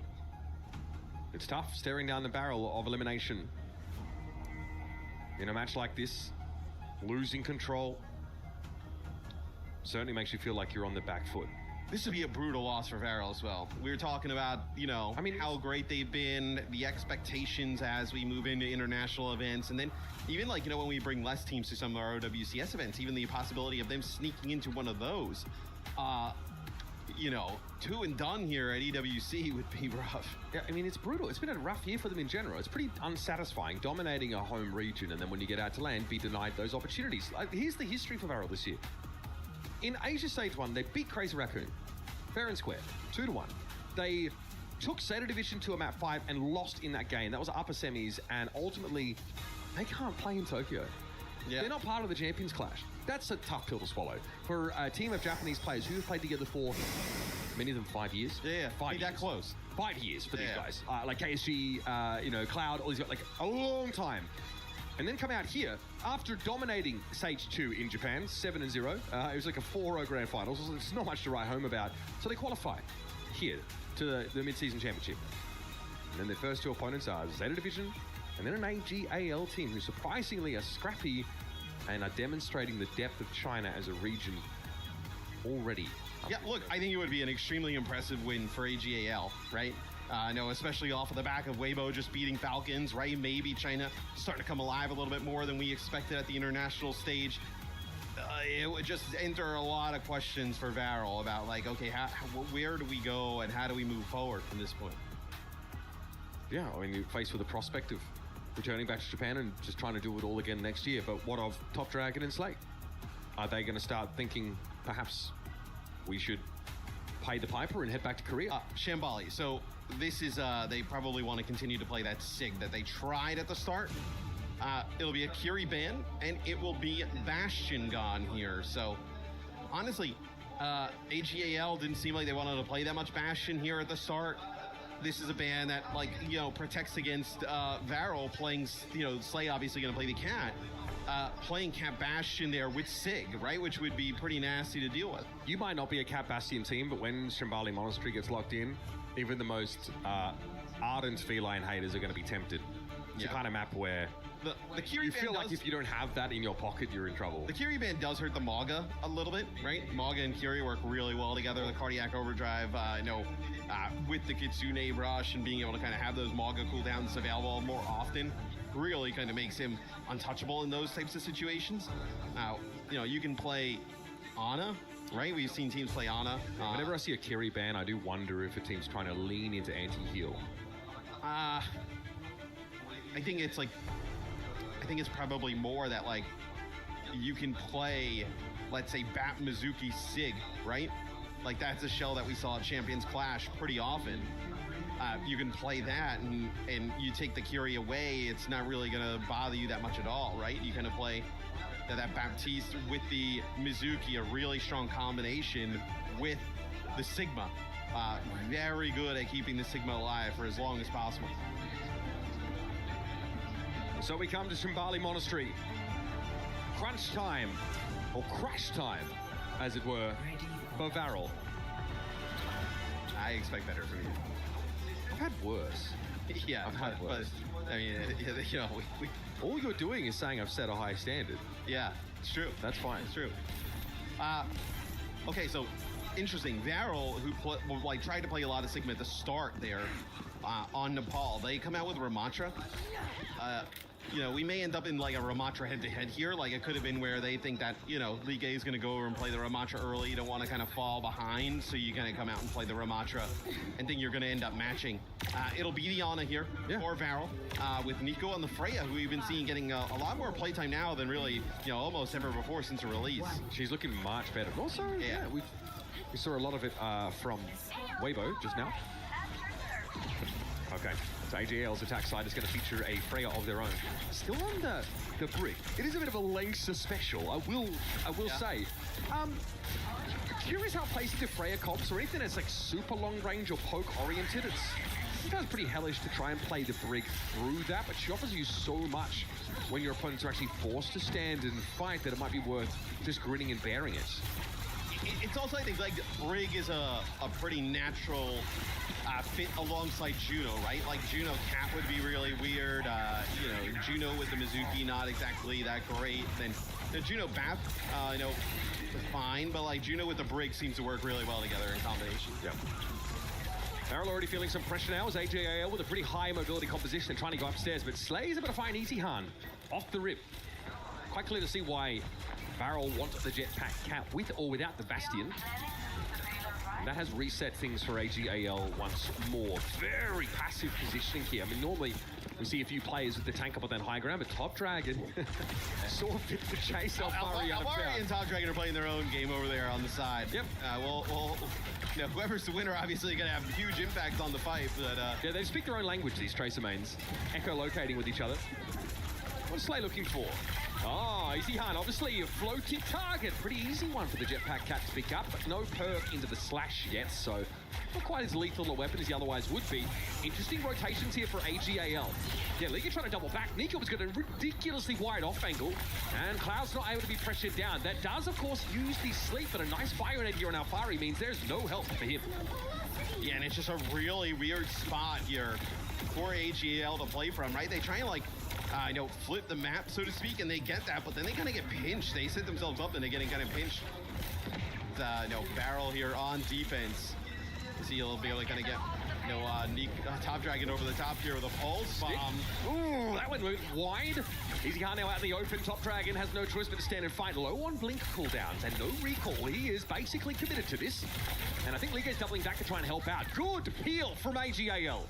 It's tough staring down the barrel of elimination. In a match like this, losing control certainly makes you feel like you're on the back foot. This would be a brutal loss for Varel as well. We were talking about, how great they've been, the expectations as we move into international events, and then even when we bring less teams to some of our OWCS events, even the possibility of them sneaking into one of those, 2 and done here at EWC would be rough. Yeah, I mean, it's brutal. It's been a rough year for them in general. It's pretty unsatisfying, dominating a home region, and then when you get out to land, be denied those opportunities. Here's the history for Varel this year. In Asia Stage 1, they beat Crazy Raccoon, fair and square, 2-1. They took Seder Division to a map 5 and lost in that game. That was upper semis, and ultimately, they can't play in Tokyo. Yeah. They're not part of the Champions Clash. That's a tough pill to swallow. For a team of Japanese players who have played together for, many of them, 5 years. Yeah, 5 years. That close. 5 years for these guys. Like KSG, Cloud, all these got like a long time. And then come out here after dominating Stage 2 in Japan, 7-0. It was like a 4-0 grand final, so there's not much to write home about. So they qualify here to the Midseason Championship. And then their first 2 opponents are Zeta Division and then an AGAL team who surprisingly are scrappy and are demonstrating the depth of China as a region already. Yeah, look, I think it would be an extremely impressive win for AGAL, right? Especially off of the back of Weibo just beating Falcons, right? Maybe China starting to come alive a little bit more than we expected at the international stage. It would just enter a lot of questions for Varel about where do we go and how do we move forward from this point? Yeah, I mean, you're faced with the prospect of returning back to Japan and just trying to do it all again next year. But what of Top Dragon and Slay? Are they going to start thinking perhaps we should pay the piper and head back to Korea? Shambali. So this is, they probably want to continue to play that SIG that they tried at the start. It'll be a Kiri ban, and it will be Bastion gone here. So honestly, AGAL didn't seem like they wanted to play that much Bastion here at the start. This is a ban that, protects against Varel playing, Slay obviously going to play the Cat. Playing Cat Bastion there with SIG, right? Which would be pretty nasty to deal with. You might not be a Cat Bastion team, but when Shambali Monastery gets locked in, even the most ardent feline haters are going to be tempted. It's the kind of map where the Kiri you feel like if you don't have that in your pocket, you're in trouble. The Kiri ban does hurt the Maga a little bit, right? Maga and Kiri work really well together. The cardiac overdrive, with the Kitsune rush and being able to kind of have those Maga cooldowns available more often really kind of makes him untouchable in those types of situations. Now, you can play Ana right? We've seen teams play Ana. Whenever I see a carry ban, I do wonder if a team's trying to lean into anti-heal. I think it's probably more that like you can play, let's say, Bat Mizuki Sig, right? Like that's a shell that we saw at Champions Clash pretty often. You can play that and you take the Curie away, it's not really gonna bother you that much at all, right? You kind of play that Baptiste with the Mizuki, a really strong combination with the Sigma. Very good at keeping the Sigma alive for as long as possible. So we come to Shambali Monastery. Crunch time, or crash time, as it were, for Varel. I expect better from you. I've had worse. Yeah, I've had worse. But, I mean, you know, all you're doing is saying I've set a high standard. Yeah, it's true. That's fine. It's true. Okay, so interesting. Varel, who tried to play a lot of Sigma at the start there on Nepal, they come out with Ramatra. You know, we may end up in like a Ramatra head-to-head here. Like it could have been where they think that, you know, Liga is going to go over and play the Ramatra early. You don't want to kind of fall behind, so you kind of come out and play the Ramatra and think you're going to end up matching. It'll be the Ana here for Varel with Nico on the Freya, who we've been seeing getting a lot more playtime now than really, you know, almost ever before since her release. She's looking much better. Also, we saw a lot of it from Weibo just now. Okay, so AGL's attack side is going to feature a Freya of their own. Still on the brick. It is a bit of a lengths special, I will say. Curious how it plays into Freya comps or anything that's like super long range or poke oriented. It's sometimes pretty hellish to try and play the brig through that, but she offers you so much when your opponents are actually forced to stand and fight that it might be worth just grinning and bearing it. It's also, I think, like Brig is a pretty natural fit alongside Juno, right? Like Juno Cat would be really weird. You know, Juno with the Mizuki, not exactly that great. Then the Juno Bath, you know, fine, but like Juno with the Brig seems to work really well together in combination. Yep. Varel already feeling some pressure now as AJAL with a pretty high mobility composition and trying to go upstairs, but Slay's able to find Easyhan off the rip. Quite clear to see why Varel wants the Jetpack Cat with or without the Bastion. And that has reset things for AGAL once more. Very passive positioning here. I mean, normally we see a few players with the tank up on that high ground, but Top Dragon sort of bit the chase off Alvari and Top Dragon are playing their own game over there on the side. Yep. Well, you know, whoever's the winner obviously going to have huge impact on the fight. But yeah, they speak their own language, these Tracer mains. Echolocating with each other. What's Slay looking for? Oh, Easyhan, obviously a floating target. Pretty easy one for the Jetpack Cat to pick up, but no perk into the slash yet, so not quite as lethal a weapon as he otherwise would be. Interesting rotations here for AGAL. Yeah, Liga trying to double back. Nico was got a ridiculously wide off angle, and Cloud's not able to be pressured down. That does, of course, use the sleep, but a nice fire net here on Alfari means there's no help for him. Yeah, and it's just a really weird spot here for AGAL to play from, right? They try and like you know, flip the map, so to speak, and they get that, but then they kind of get pinched. They set themselves up and they're getting kind of pinched. You know, Varel here on defense. See, he'll be able to kind of get, you know, Top Dragon over the top here with a pulse bomb. Ooh, that one went wide. Easyhan now out in the open. Top Dragon has no choice but to stand and fight. Low on blink cooldowns and no recall. He is basically committed to this. And I think Liga's doubling back to try and help out. Good peel from AGAL.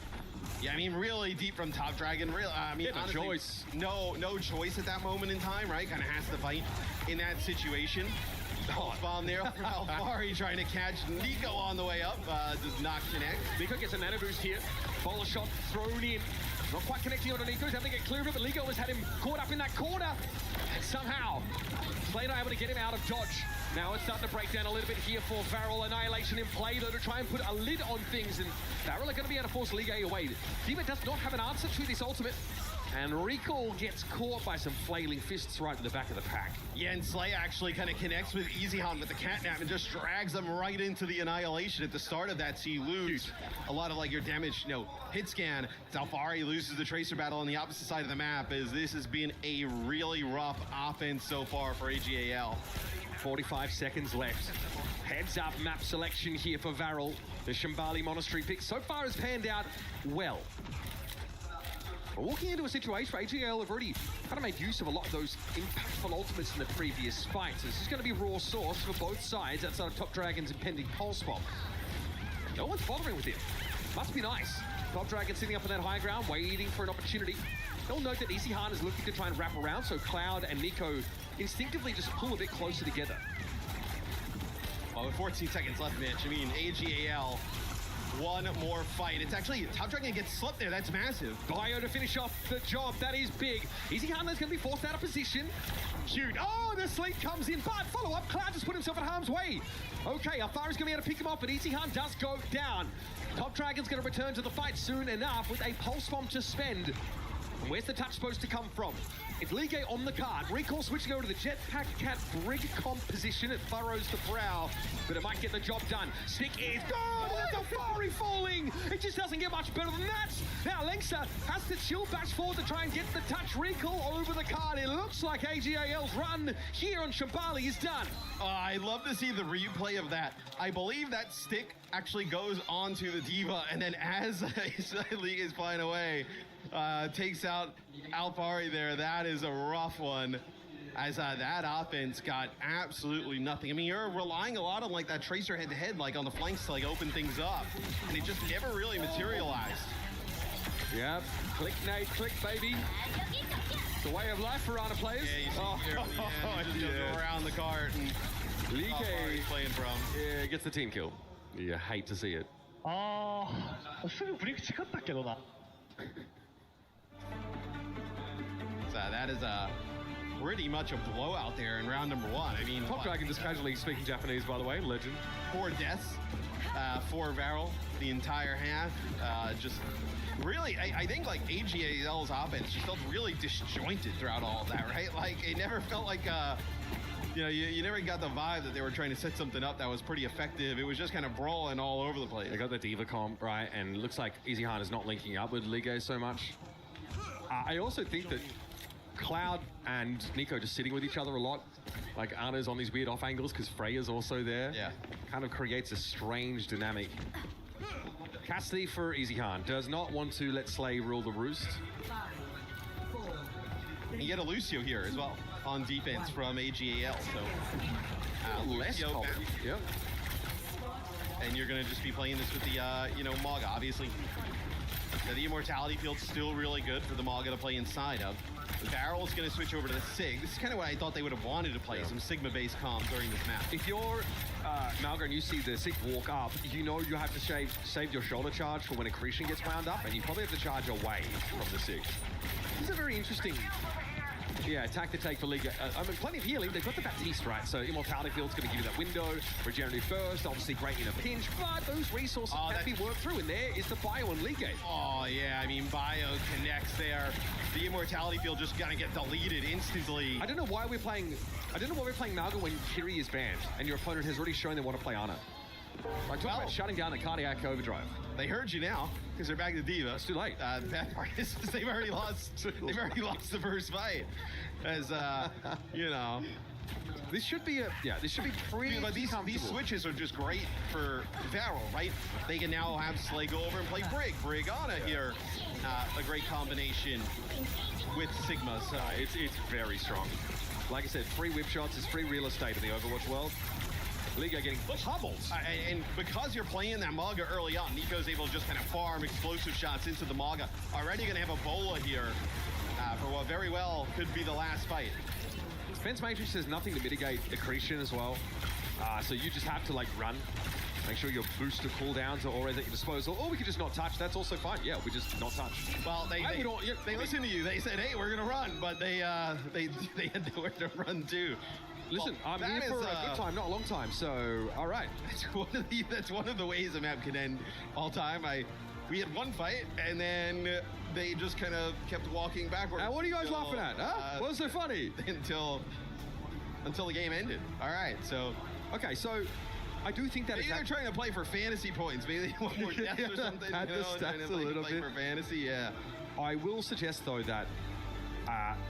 Yeah, I mean, really deep from Top Dragon. Real, I mean, no honestly, choice. No choice at that moment in time, right? Kind of has to fight in that situation. Pulse bomb there. Alfari trying to catch Nico on the way up. Does not connect. Nico gets a nano boost here. Bowler shot thrown in. Not quite connecting onto Nico. He's having to get clear of it, but Ligo has had him caught up in that corner. And somehow, Slay not able to get him out of dodge. Now it's starting to break down a little bit here for Varel. Annihilation in play, though, to try and put a lid on things. And Varel are going to be able to force Liga away. Diva does not have an answer to this ultimate. And Recall gets caught by some flailing fists right in the back of the pack. Yeah, and Slay actually kind of connects with Easyhan with the catnap and just drags them right into the Annihilation at the start of that. So you lose a lot of like your damage, you know, hit scan. Alfari loses the Tracer battle on the opposite side of the map, as this has been a really rough offense so far for AGAL. 45 seconds left. Heads up map selection here for Varel. The Shambali Monastery pick so far has panned out well. Walking into a situation where AGL have already kind of made use of a lot of those impactful ultimates in the previous fights. This is going to be raw sauce for both sides outside of Top Dragon's impending pulse bomb. No one's bothering with him. Must be nice. Top Dragon sitting up on that high ground, waiting for an opportunity. You'll note that Easyhan is looking to try and wrap around, so Cloud and Nico instinctively just pull a bit closer together. Well, with 14 seconds left, Mitch, I mean, AGAL, one more fight. It's actually, Top Dragon gets slipped there. That's massive. Bio to finish off the job. That is big. Easyhan is going to be forced out of position. Cute. Oh, the sleep comes in, but follow up. Cloud just put himself in harm's way. Okay, Alfara's going to be able to pick him up, but Easyhan does go down. Top Dragon's going to return to the fight soon enough with a pulse bomb to spend. And where's the touch supposed to come from? It's Ligue on the card. Recall switching over to the Jetpack Cat Brig comp position. It furrows the brow, but it might get the job done. Stick is gone. That's Alfari falling. It just doesn't get much better than that. Now Lengsa has to chill back forward to try and get the touch. Recall over the card. It looks like AGAL's run here on Shambali is done. I'd love to see the replay of that. I believe that stick actually goes onto the Diva, and then as League is flying away, takes out Alfari there. That is a rough one, as that offense got absolutely nothing. I mean, you're relying a lot on like that Tracer head-to-head, like on the flanks to like open things up, and it just never really materialized. Yep, click nade, click baby. The way of life for Rana players. Yeah, you see here, it just goes around the cart, and Ligue playing from. Yeah, gets the team kill. You hate to see it. すぐブリック近かったけどな。 So that is pretty much a blowout there in round number one. I mean, Top Dragon just casually speaking Japanese, by the way, legend. 4 deaths, 4 Varel the entire half. Just really, I think like AGAL's offense just felt really disjointed throughout all of that, right? Like it never felt like you know, you never got the vibe that they were trying to set something up that was pretty effective. It was just kind of brawling all over the place. They got the Diva comp, right? And it looks like Easyhan is not linking up with Ligue so much. I also think that Cloud and Nico just sitting with each other a lot. Like Anna's on these weird off angles because Freya's also there. Yeah. Kind of creates a strange dynamic. Cassidy for Easyhan does not want to let Slay rule the roost. You get a Lucio here as well on defense from AGAL, so less Lucio common. Yep. And you're gonna just be playing this with the you know, Maga, obviously. The immortality field's still really good for the Maga to play inside of. Barrel's gonna switch over to the Sig. This is kind of what I thought they would have wanted to play, some Sigma-based comp during this map. If you're Malga and you see the Sig walk up, you know you have to save your shoulder charge for when Accretion gets wound up, and you probably have to charge away from the Sig. This is a very interesting attack to take for Liga. I mean, plenty of healing. They've got the Baptiste, right? So Immortality Field's going to give you that window. Regenerative Burst, obviously great in a pinch, but those resources can be worked through, and there is the Bio on Liga. Oh, yeah, I mean, Bio connects there. The Immortality Field just going to get deleted instantly. I don't know why we're playing Malga when Kiri is banned, and your opponent has already shown they want to play Ana. Like, talk about shutting down the cardiac overdrive. They heard you now, because they're back to Diva. It's too late. The bad part is they've already lost the first fight. As you know. This should be pretty. But these switches are just great for Varel, right? They can now have Slay go over and play Brig Ana here. A great combination with Sigma. So it's very strong. Like I said, free whip shots is free real estate in the Overwatch world. Liga getting pummeled. And because you're playing that Maga early on, Nico's able to just kind of farm explosive shots into the Maga. Already going to have a Bola here for what very well could be the last fight. Defense Matrix has nothing to mitigate accretion as well. So you just have to like run. Make sure your booster cooldowns are always at your disposal. Or we could just not touch. That's also fine. Yeah, we just not touch. Well, they listened to you. They said, hey, we're going to run. But they had nowhere to run to. Listen, I'm here for a good time, not a long time. So, all right. That's one of the ways a map can end all time. We had one fight, and then they just kind of kept walking backwards. What are you guys laughing at? Huh? What's so funny? Until the game ended. All right, so... Okay, so I do think that... Maybe they're trying to play for fantasy points. Maybe they want more deaths or something. Add the stats a little bit. For fantasy, yeah. I will suggest, though, that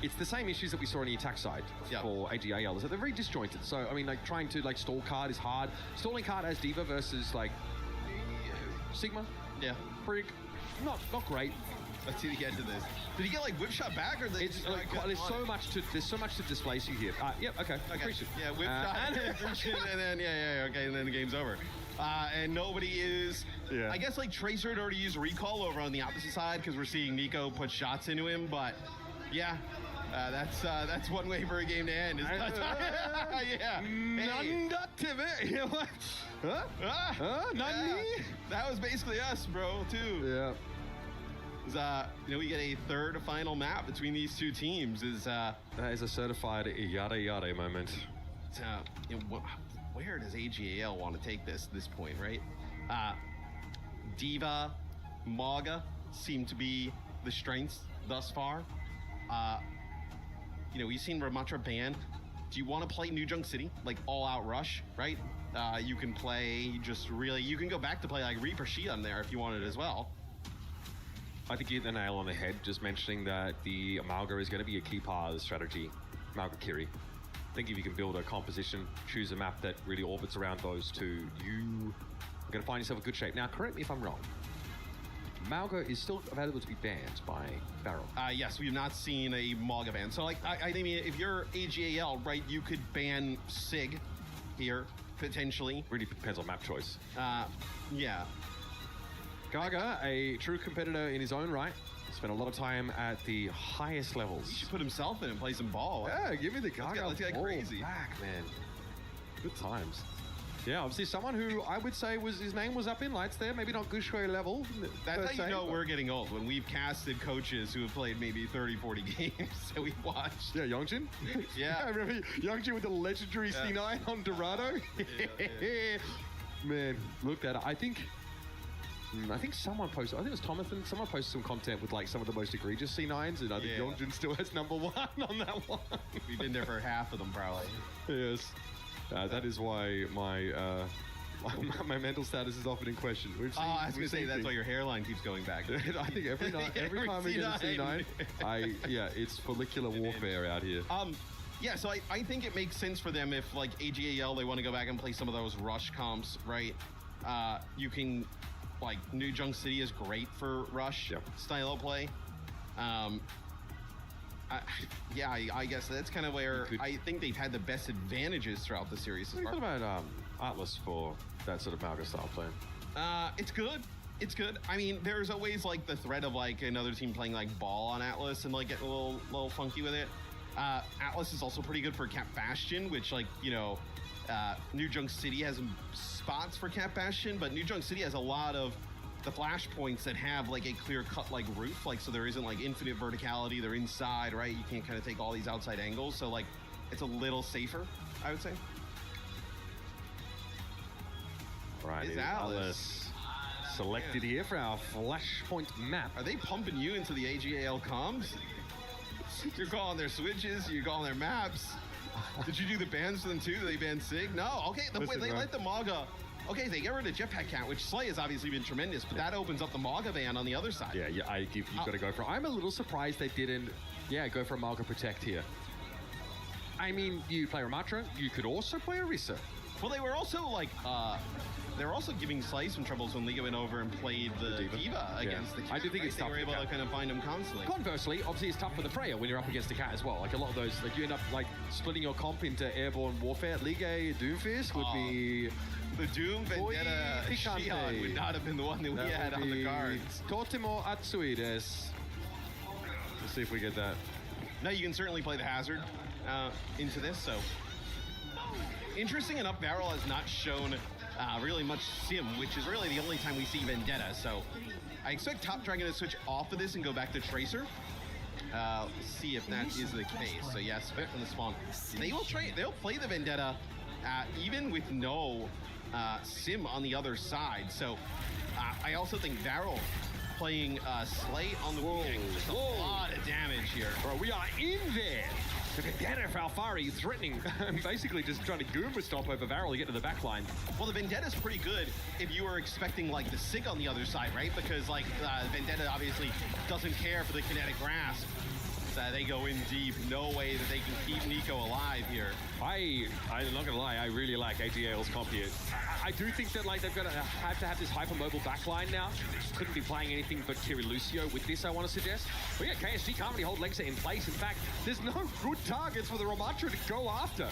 it's the same issues that we saw on the attack side for AGAL. Is that they're very disjointed. So, I mean, like, trying to, like, stall card is hard. Stalling card as Diva versus, like, Sigma. Yeah. Brig. not great. Let's see the end of this. Did he get like whip shot back, or There's so much to displace you here. Yep, okay. Appreciate it. Yeah, whip shot and then okay, and then the game's over. And nobody is. Yeah. I guess like Tracer had already used recall over on the opposite side because we're seeing Nico put shots into him. But yeah, that's one way for a game to end. Yeah. Nonductivity. What? Huh? Nani? That was basically us, bro. Too. Yeah. We get a third final map between these two teams. That is a certified yada yada moment. Where does AGAL want to take this point, right? Diva, Maga seem to be the strengths thus far. We've seen Ramatra banned. Do you want to play New Junk City, like all out rush, right? You can play you can go back to play like Reaper Shion there if you wanted as well. I think you hit the nail on the head just mentioning that the Amalga is going to be a key part of the strategy. Amalga Kiri. I think if you can build a composition, choose a map that really orbits around those two, you are going to find yourself a good shape. Now, correct me if I'm wrong. Amalga is still available to be banned by Barrel. Yes, we have not seen a Malga ban. So, I mean, if you're AGAL, right, you could ban Sig here, potentially. Really depends on map choice. Yeah. Gaga, a true competitor in his own right, spent a lot of time at the highest levels. He should put himself in and play some ball. Yeah, give me the Gaga. Let's get crazy. Back, man. Good times. Yeah, obviously someone who I would say his name was up in lights there, maybe not Gushue level. That's how you know we're getting old, when we've casted coaches who have played maybe 30, 40 games that we've watched. Yeah, Yongjin? Yeah. I remember Yongjin with the legendary C9 on Dorado. Yeah. Man, look at it. I think someone posted, I think it was Tomathan, someone posted some content with like some of the most egregious C9s, and I think Yongjin still has number 1 on that one. We've been there for half of them, probably. Yes. That is why my my mental status is often in question. I was going to say that's why your hairline keeps going back. I think every time we get a C9, it's follicular warfare out here. Yeah, so I think it makes sense for them if like AGAL, they want to go back and play some of those rush comps, right? You can, like, New Junk City is great for rush style of play. I guess that's kind of where I think they've had the best advantages throughout the series. What about Atlas for that sort of Malga style play? It's good. It's good. I mean, there's always like the threat of like another team playing like ball on Atlas and like getting a little funky with it. Atlas is also pretty good for Cap Bastion, which New Junk City has spots for Cap Bastion, but New Junk City has a lot of the flash points that have like a clear cut like roof, like so there isn't like infinite verticality. They're inside, right? You can't kind of take all these outside angles, so like it's a little safer, I would say. Right, is Atlas selected here for our flashpoint map. Are they pumping you into the AGAL comms? You're calling their switches, you're calling their maps. Did you do the bans for them too? Did they ban Sig? No. Okay, they let the Maga. Okay, they get rid of jetpack count, which Slay has obviously been tremendous, but that opens up the Maga ban on the other side. Yeah, you've got to go for it. I'm a little surprised they didn't, go for a Maga Protect here. I mean, you play Ramatra, you could also play Orisa. Well, they were also like, they were also giving Slay some troubles when Liga went over and played the Diva against the cat. I do think it's tough. They were able to kind of find him constantly. Conversely, obviously it's tough for the Freya when you're up against the cat as well. Like a lot of those, like you end up like splitting your comp into airborne warfare. Liga Doomfist would be... The Doom Vendetta Shion would not have been the one that we had on the cards. Totemo Atsui des. Let's see if we get that. No, you can certainly play the Hazard into this, so... Interesting enough, Barrel has not shown really much Sim, which is really the only time we see Vendetta, so... I expect Top Dragon to switch off of this and go back to Tracer. Let's see if that is the case. So yes, fit from the spawn. They'll play the Vendetta even with no Sim on the other side. So I also think Barrel playing Slay on the wing, just a lot of damage here. Bro, we are in there. The Vendetta for Alfari threatening, basically just trying to Goomba stop over Varel to get to the back line. Well, the Vendetta's pretty good if you were expecting like the Sig on the other side, right? Because like Vendetta obviously doesn't care for the kinetic grasp. they go in deep. No way that they can keep Nico alive here. I'm not gonna lie, I really like AGL's comp here. I do think that like they're gonna have to have this hypermobile backline now. Couldn't be playing anything but Kiri Lucio with this, I want to suggest. But yeah, KSG can't really hold Lengsa in place. In fact, there's no good targets for the Ramatra to go after.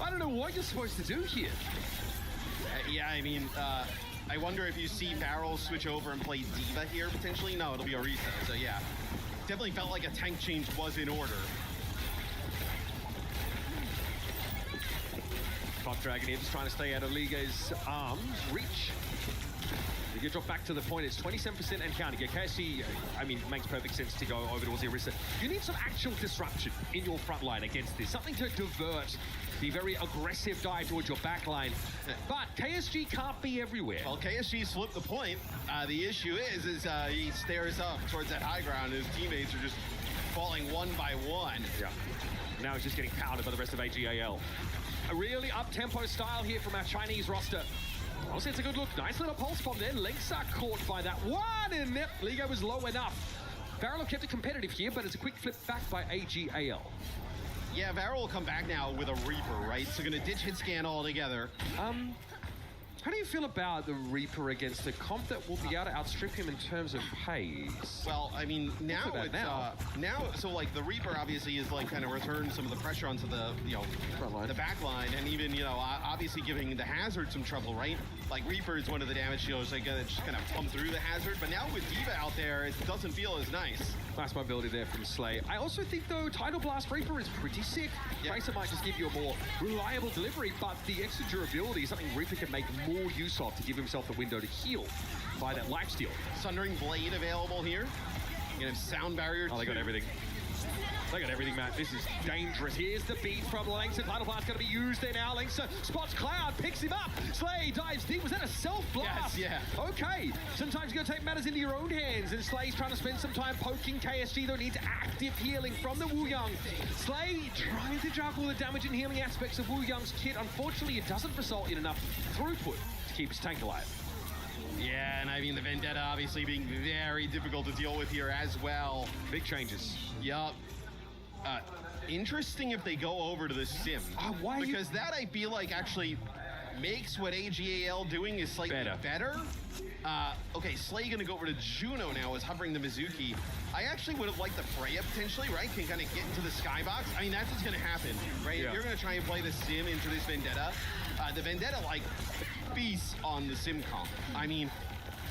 I don't know what you're supposed to do here. Yeah, I mean, I wonder if you see Varel switch over and play Diva here potentially. No, it'll be Orisa. So yeah, definitely felt like a tank change was in order. Top Dragon here just trying to stay out of Liga's arms reach. You get dropped back to the point, it's 27% and counting. Yeah, KSC, I mean, makes perfect sense to go over towards the Orisa. You need some actual disruption in your front line against this. Something to divert the very aggressive dive towards your back line. But KSG can't be everywhere. Well, KSG's flipped the point. The issue is he stares up towards that high ground. His teammates are just falling one by one. Yeah. Now he's just getting pounded by the rest of AGAL. A really up-tempo style here from our Chinese roster. Honestly, it's a good look. Nice little pulse bomb there. Links are caught by that one, and Liga was low enough. Varel kept it competitive here, but it's a quick flip back by AGAL. Yeah, Varel will come back now with a Reaper, right? So gonna ditch hit scan altogether. How do you feel about the Reaper against a comp that will be able to outstrip him in terms of pace? Well, I mean, now it's now, so like the Reaper obviously is like kind of return some of the pressure onto the the back line, and even obviously giving the Hazard some trouble, right? Like Reaper is one of the damage dealers that just kind of pump through the Hazard, but now with Diva out there, it doesn't feel as nice. Nice mobility there from Slay. I also think though Tidal Blast Reaper is pretty sick. Yeah. Tracer might just give you a more reliable delivery, but the extra durability is something Reaper can make more use of to give himself the window to heal by that lifesteal. Sundering Blade available here. You have Sound Barrier. Oh, they got everything. They got everything, Matt. This is dangerous. Here's the beat from Langsa. Tidal Blast's going to be used there now. Langsa spots Cloud, picks him up. Slay dives deep. Was that a self-blast? Yes, yeah. Okay. Sometimes you got to take matters into your own hands, and Slay's trying to spend some time poking KSG, though needs active healing from the Wu Yang. Slay trying to juggle the damage and healing aspects of Wu Yang's kit. Unfortunately, it doesn't result in enough throughput to keep his tank alive. Yeah, and I mean, the Vendetta obviously being very difficult to deal with here as well. Big changes. Yup. Interesting if they go over to the Sim. Why? Because that I feel like actually makes what AGAL doing is slightly better. Okay, Slay gonna go over to Juno now as hovering the Mizuki. I actually would have liked the Freya potentially, right? Can kind of get into the skybox. I mean, that's what's gonna happen, right? Yeah. If you're gonna try and play the Sim into this Vendetta, the Vendetta like feasts on the Sim comp. I mean,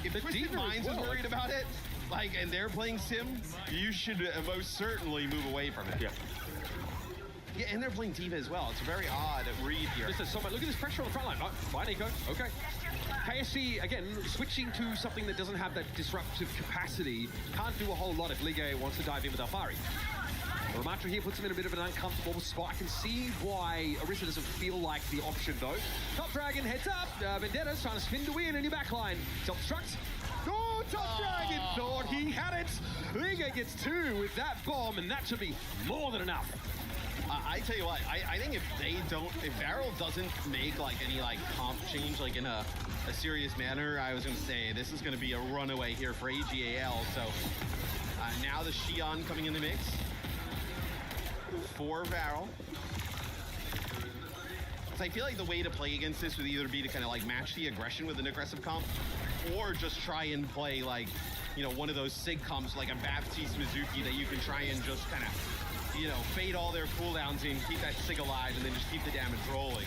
if the Twisted Minds is worried about it, and they're playing Sim, you should most certainly move away from it. Yeah. Yeah, and they're playing Diva as well. It's a very odd read here. Look at this pressure on the front line. Oh, bye, Nico. Okay. KSC, again, switching to something that doesn't have that disruptive capacity. Can't do a whole lot if Ligue wants to dive in with Alfari. Ramatra here puts him in a bit of an uncomfortable spot. I can see why Orisa doesn't feel like the option, though. Top Dragon heads up. Vendetta's trying to spin to win a new backline. Self-destruct. Oh, Top Dragon thought he had it. Liga gets 2 with that bomb, and that should be more than enough. I tell you what, I think if Varel doesn't make like any comp change in a serious manner, I was gonna say this is gonna be a runaway here for AGAL. So now the Xion coming in the mix for Varel. So I feel like the way to play against this would either be to kind of match the aggression with an aggressive comp, or just try and play one of those SIG comps like a Baptiste Mizuki that you can try and just kind of fade all their cooldowns in, keep that SIG alive, and then just keep the damage rolling.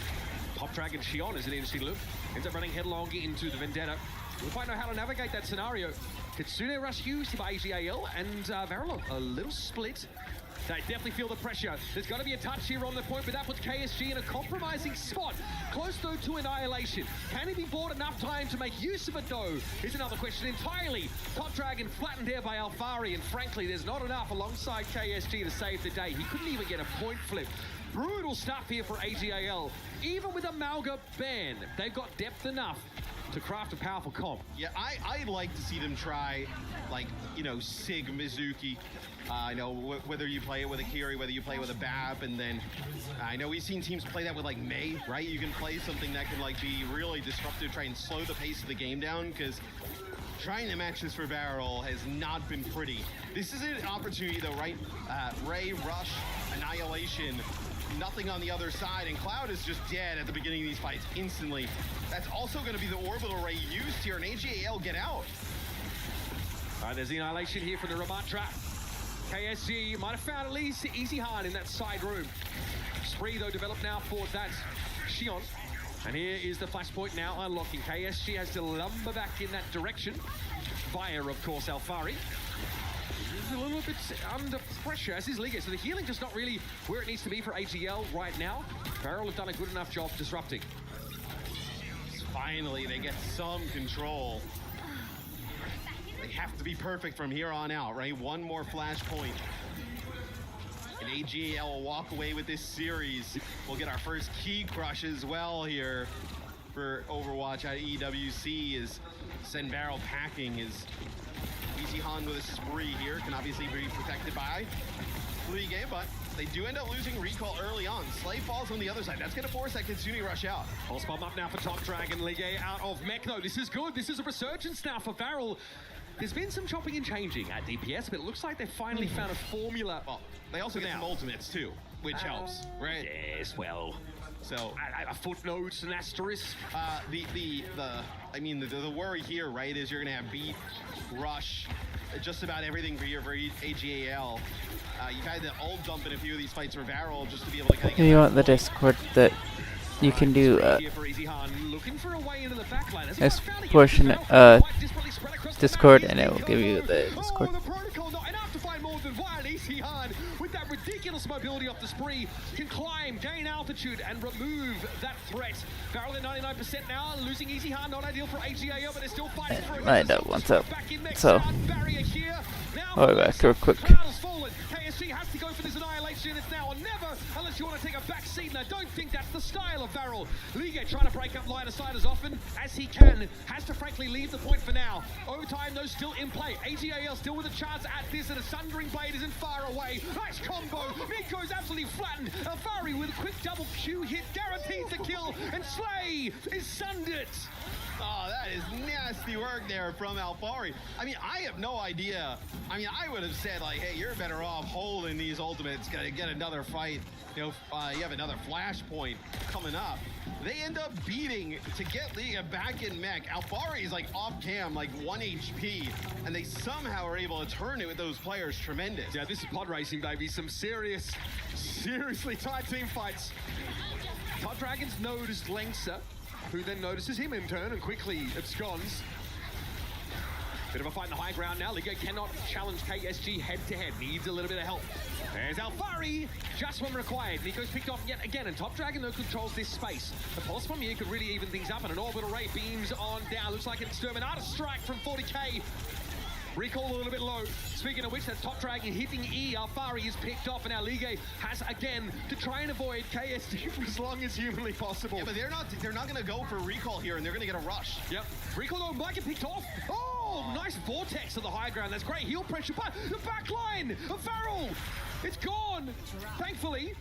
Top Dragon Xion is an interesting loop. Ends up running headlong into the Vendetta. We'll quite know how to navigate that scenario. Kitsune Rush used by AGAL, and Varel a little split. They definitely feel the pressure. There's got to be a touch here on the point, but that puts KSG in a compromising spot. Close, though, to annihilation. Can he be bought enough time to make use of it, though? Is another question entirely. Top Dragon flattened here by Alfari, and frankly, there's not enough alongside KSG to save the day. He couldn't even get a point flip. Brutal stuff here for AGAL. Even with a Malga ban, they've got depth enough to craft a powerful comp. Yeah, I'd like to see them try, like, you know, Sig Mizuki. I know whether you play it with a Kiri, whether you play it with a BAP, and then I know we've seen teams play that with like Mei, right? You can play something that can like be really disruptive, try and slow the pace of the game down, because trying to match this for Barrel has not been pretty. This is an opportunity though, right? Ray, Rush, Annihilation, nothing on the other side, and Cloud is just dead at the beginning of these fights instantly. That's also going to be the orbital ray used here, and AGAL get out. All right, there's the Annihilation here from the Ramat trap. KSG might have found at least Easy Hard in that side room. Spree, though, developed now for that Xion. And here is the flashpoint now unlocking. KSG has to lumber back in that direction via, of course, Alfari. He's a little bit under pressure, as is Liga. So the healing just not really where it needs to be for AGL right now. Barrel have done a good enough job disrupting. Finally, they get some control. They have to be perfect from here on out, right? One more flashpoint. And AGL will walk away with this series. We'll get our first key crush as well here for Overwatch at EWC as send Barrel packing. Is Easy Han with a spree here, can obviously be protected by Ligue, but they do end up losing recall early on. Slay falls on the other side. That's going to force that Kitsune rush out. Pulse bomb up now for Top Dragon. Ligue out of mech though. This is good. This is a resurgence now for Barrel. There's been some chopping and changing at DPS, but it looks like they've finally found a formula. Well, they also get some ultimates too, which helps, right? Yes, well. So a footnote, an asterisk. The worry here, right, is you're gonna have beat, rush, just about everything for AGAL. You've had the ult dump in a few of these fights for Varel just to be able to kind of get You want the Discord that you can do this portion Discord, and it will give you the Discord. With that ridiculous mobility off the spree, can climb, gain altitude, and remove that threat. Barrel at 99% now, losing Easy Hard, not ideal for AGAL, but they're still fighting for it. Lined up once up. So, I'll be back real quick. KSG has to go for this Annihilation. It's now or never, unless you want to take a back seat. And I don't think that's the style of Barrel. Liga trying to break up line of sight as often as he can. Has to frankly leave the point for now. Overtime, though, still in play. AGAL still with a chance at this, and a Sundering Blade isn't far away. Nice combo. Nico's absolutely flattened. Alfari with a quick double Q hit guarantees the kill, and Slay is sundered. Oh, that is nasty work there from Alfari. I mean, I have no idea. I mean, I would have said, like, hey, you're better off holding these ultimates, gonna get another fight. You know, you have another flashpoint coming up. They end up beating to get Liga back in mech. Alfari is like off cam, like 1 HP, and they somehow are able to turn it with those players. Tremendous. Yeah, this is pod racing, baby. Some seriously tight team fights. Top Dragons noticed Lengsa, who then notices him in turn and quickly absconds. Bit of a fight in the high ground now. Liga cannot challenge KSG head-to-head. Needs a little bit of help. There's Alfari, just when required. Nico's picked off yet again, and Top Dragon, though, controls this space. The pulse bomb here could really even things up, and an orbital ray beams on down. Looks like an exterminator strike from 40k. Recall a little bit low. Speaking of which, that Top Dragon hitting E. Alfari is picked off, and now Liga has again to try and avoid KSG for as long as humanly possible. Yeah, but they're not gonna go for recall here, and they're gonna get a rush. Yep. Recall though might get picked off. Oh, nice vortex to the high ground. That's great heal pressure, but the back line of Varel, it's gone. Thankfully,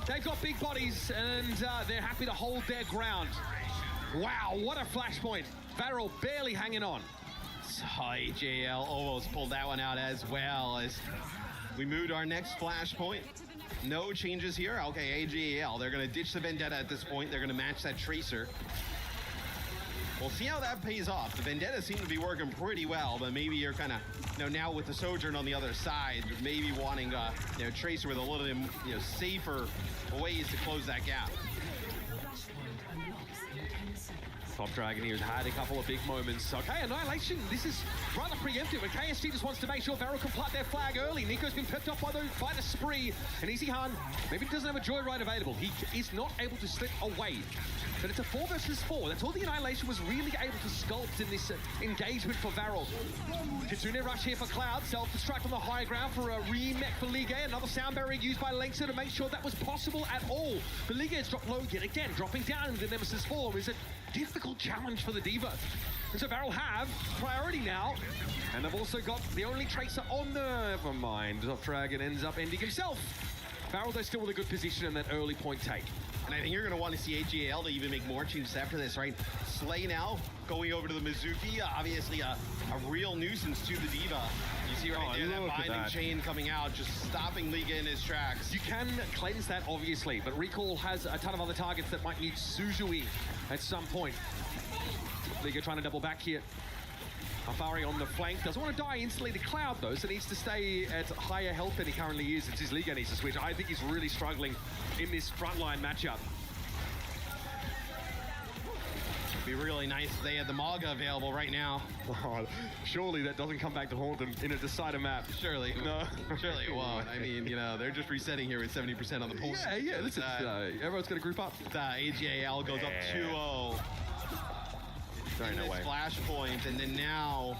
they've got big bodies, and they're happy to hold their ground. Wow, what a flashpoint. Varel barely hanging on. AGL almost pulled that one out as well as we moved our next flashpoint. No changes here. Okay, AGL, they're going to ditch the Vendetta at this point. They're going to match that Tracer. We'll see how that pays off. The Vendetta seem to be working pretty well, but maybe you're kind of, now with the Sojourn on the other side, maybe wanting, Tracer with a little bit, safer ways to close that gap. Top Dragon here has had a couple of big moments. Okay, Annihilation, this is rather preemptive, and KSG just wants to make sure Varel can plant their flag early. Nico's been picked up by the spree, and Easy Han maybe doesn't have a Joyride available. He is not able to slip away. But it's a 4 versus 4. That's all the Annihilation was really able to sculpt in this engagement for Varel. Kitsune rush here for Cloud. Self-destruct on the high ground for a remech for Liga. Another sound barrier used by Lengsa to make sure that was possible at all. But Liga has dropped low yet again, dropping down into the Nemesis form. Is it difficult challenge for the Diva. And so Varel have priority now. And they've also got the only Tracer on the... Never mind. Dragon ends up ending himself. Varel, though, still with a good position in that early point take. And I think you're going to want to see AGL to even make more changes after this, right? Slay now going over to the Mizuki. Obviously a real nuisance to the Diva. You see right there that binding chain coming out, just stopping Liga in his tracks. You can cleanse that, obviously, but Recall has a ton of other targets that might need Suzui at some point. Liga trying to double back here. Afari on the flank. Doesn't want to die instantly to Cloud, though, so needs to stay at higher health than he currently is. It's his Liga needs to switch. I think he's really struggling in this frontline matchup. Be really nice if they had the Maga available right now. Oh, surely that doesn't come back to haunt them in a decider map. Surely. No. Surely it won't. I mean, you know, they're just resetting here with 70% on the pulse. Yeah, listen, everyone's going to group up. AGAL goes up 2-0. Sorry, no way. Flashpoint, and then now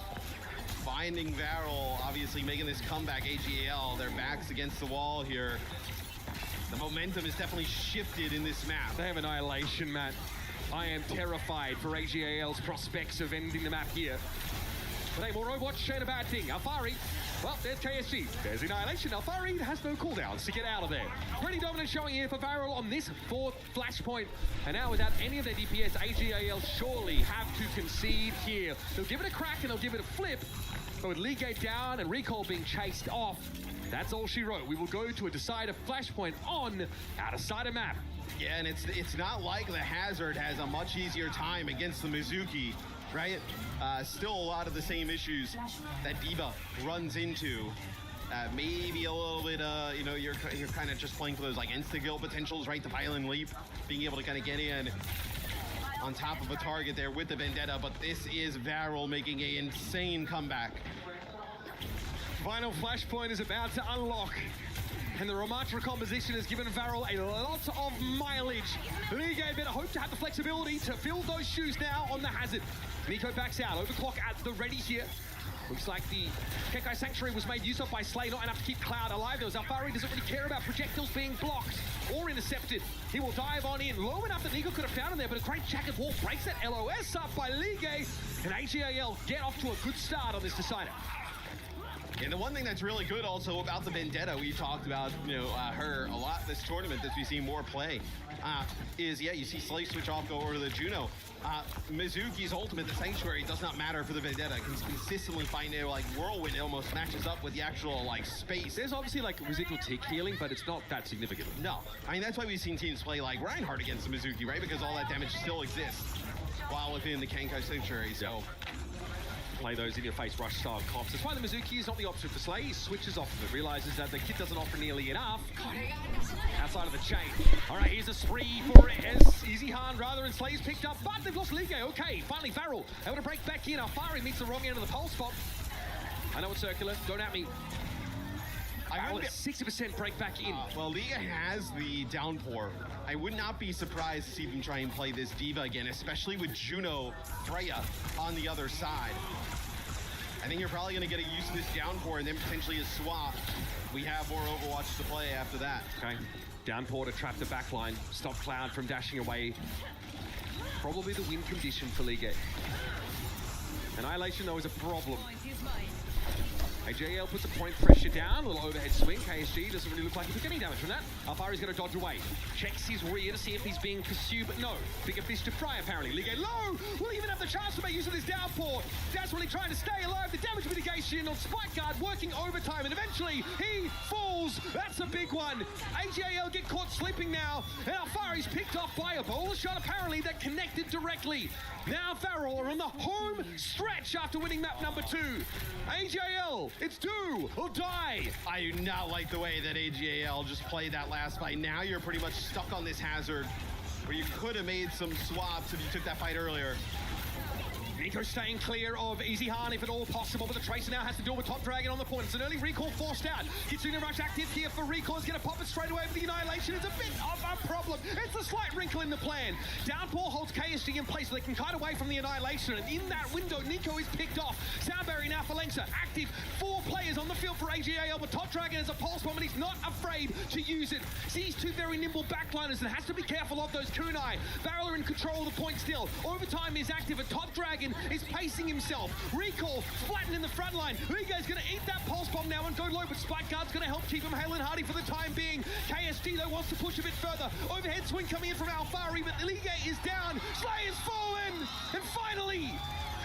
finding Varel, obviously making this comeback. AGAL, their backs against the wall here. The momentum is definitely shifted in this map. They have Annihilation, Matt. I am terrified for AGAL's prospects of ending the map here. But hey, more Overwatch ain't a bad thing. Alfari, well, there's KSG. There's Annihilation. Alfari has no cooldowns to get out of there. Pretty dominant showing here for Varel on this 4th flashpoint. And now without any of their DPS, AGAL surely have to concede here. They'll give it a crack and they'll give it a flip. But with Leagate down and Recall being chased off, that's all she wrote. We will go to a decider flashpoint on our decider map. Yeah, and it's not like the Hazard has a much easier time against the Mizuki, right? Still a lot of the same issues that Diva runs into. Maybe a little bit, you know, you're kind of just playing for those like insta-kill potentials, right? The Violent Leap, being able to kind of get in on top of a target there with the Vendetta, but this is Varel making an insane comeback. Final flashpoint is about to unlock. And the Ramatra composition has given Varel a lot of mileage. Liga better hope to have the flexibility to fill those shoes now on the Hazard. Nico backs out, overclock at the ready here. Looks like the Kekai Sanctuary was made use of by Slay, not enough to keep Cloud alive. There was Alfari doesn't really care about projectiles being blocked or intercepted. He will dive on in, low enough that Nico could have found him there, but a great jacket wall breaks that LOS up by Liga. And AGAL get off to a good start on this decider. And the one thing that's really good also about the Vendetta, we talked about, you know, her a lot this tournament as we see more play, is, yeah, you see Slay switch off, go over to the Juno. Mizuki's ultimate, the Sanctuary, does not matter for the Vendetta. Can consistently find it, like, Whirlwind it almost matches up with the actual, like, space. There's obviously, like, residual tick healing, but it's not that significant. No. I mean, that's why we've seen teams play, like, Reinhardt against the Mizuki, right? Because all that damage still exists while within the Kekai Sanctuary, so... Play those in your face rush style comps. That's why the Mizuki is not the option for Slay. He switches off of it, realizes that the kit doesn't offer nearly enough outside of the chain. All right, here's a spree for Easy Han rather than Slay's picked up, but they've lost Liga. Okay, finally Varel able to break back in. Alfari meets the wrong end of the pole spot. I know it's circular, don't at me. Varel at 60% break back in. Well, Liga has the downpour. I would not be surprised to see them try and play this Diva again, especially with Juno Freya on the other side. I think you're probably going to get used to this downpour and then potentially a swap. We have more Overwatch to play after that. Okay, downpour to trap the backline, stop Cloud from dashing away. Probably the win condition for Liga. Annihilation, though, is a problem. AGAL puts a point pressure down, a little overhead swing. KSG doesn't really look like he took any damage from that. Alfari's going to dodge away. Checks his rear to see if he's being pursued, but no. Bigger fish to fry, apparently. Liga low! Will even have the chance to make use of this downpour. Desperately trying to stay alive. The damage mitigation on Spike Guard working overtime, and eventually he falls. That's a big one. AGAL get caught slipping now, and Alfari's picked off by a bowl shot, apparently, that connected directly. Now Varel are on the home stretch after winning map number 2. AGAL, it's do or die. I do not like the way that AGAL just played that last fight. Now you're pretty much stuck on this Hazard where you could have made some swaps if you took that fight earlier. Nico staying clear of Easy Han if at all possible, but the Tracer now has to deal with Top Dragon on the point. It's an early recall forced out. Kitsune Rush active here for recall. Is going to pop it straight away with the Annihilation. It's a bit of a problem. It's a slight wrinkle in the plan. Downpour holds KSG in place so they can kite away from the Annihilation, and in that window, Nico is picked off. Soundberry now Falenxa active. 4 players on the field for AGAL, but Top Dragon has a pulse bomb and he's not afraid to use it. Sees 2 very nimble backliners and has to be careful of those kunai. Barrel are in control of the point still. Overtime is active and Top Dragon is pacing himself. Recall flattened in the front line. Liga's going to eat that pulse bomb now and go low, but Spike Guard's going to help keep him hale and hearty for the time being. KSG though wants to push a bit further. Overhead swing coming in from Alfari, but Liga is down. Slayer's fallen! And finally,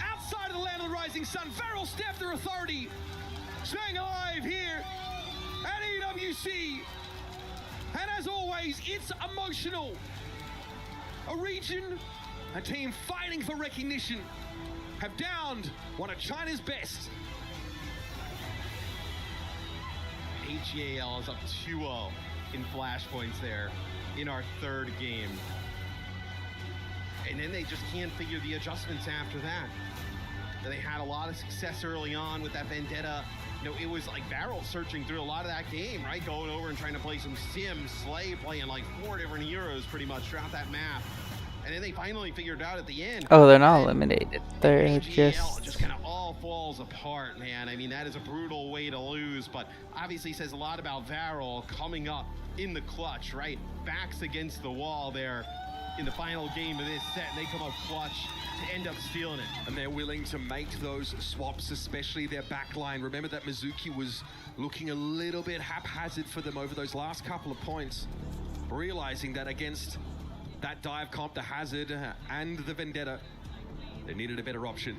outside of the land of the rising sun, Varel stabbed their authority. Staying alive here at EWC. And as always, it's emotional. A region, a team fighting for recognition, have downed one of China's best. AGAL is up 2-0 in flashpoints there in our 3rd game. And then they just can't figure the adjustments after that. They had a lot of success early on with that Vendetta. You know, it was like Barrel searching through a lot of that game, right? Going over and trying to play some Sim, Slay playing like 4 different heroes pretty much throughout that map. And then they finally figured out at the end. Oh, they're not eliminated. They're just kind of all falls apart, man. I mean, that is a brutal way to lose, but obviously says a lot about Varel coming up in the clutch, right? Backs against the wall there in the final game of this set, and they come up clutch to end up stealing it. And they're willing to make those swaps, especially their backline. Remember that Mizuki was looking a little bit haphazard for them over those last couple of points. Realizing that against that dive comp, the Hazard and the Vendetta, they needed a better option.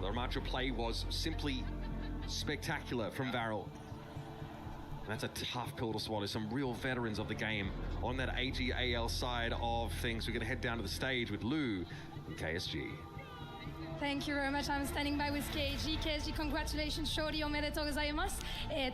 The Ramacho play was simply spectacular from Varel. That's a tough pill to swallow. Some real veterans of the game on that AGAL side of things. We're going to head down to the stage with Lou and KSG. Thank you very much. I'm standing by with KG. KG, congratulations. 勝利おめでとうございます。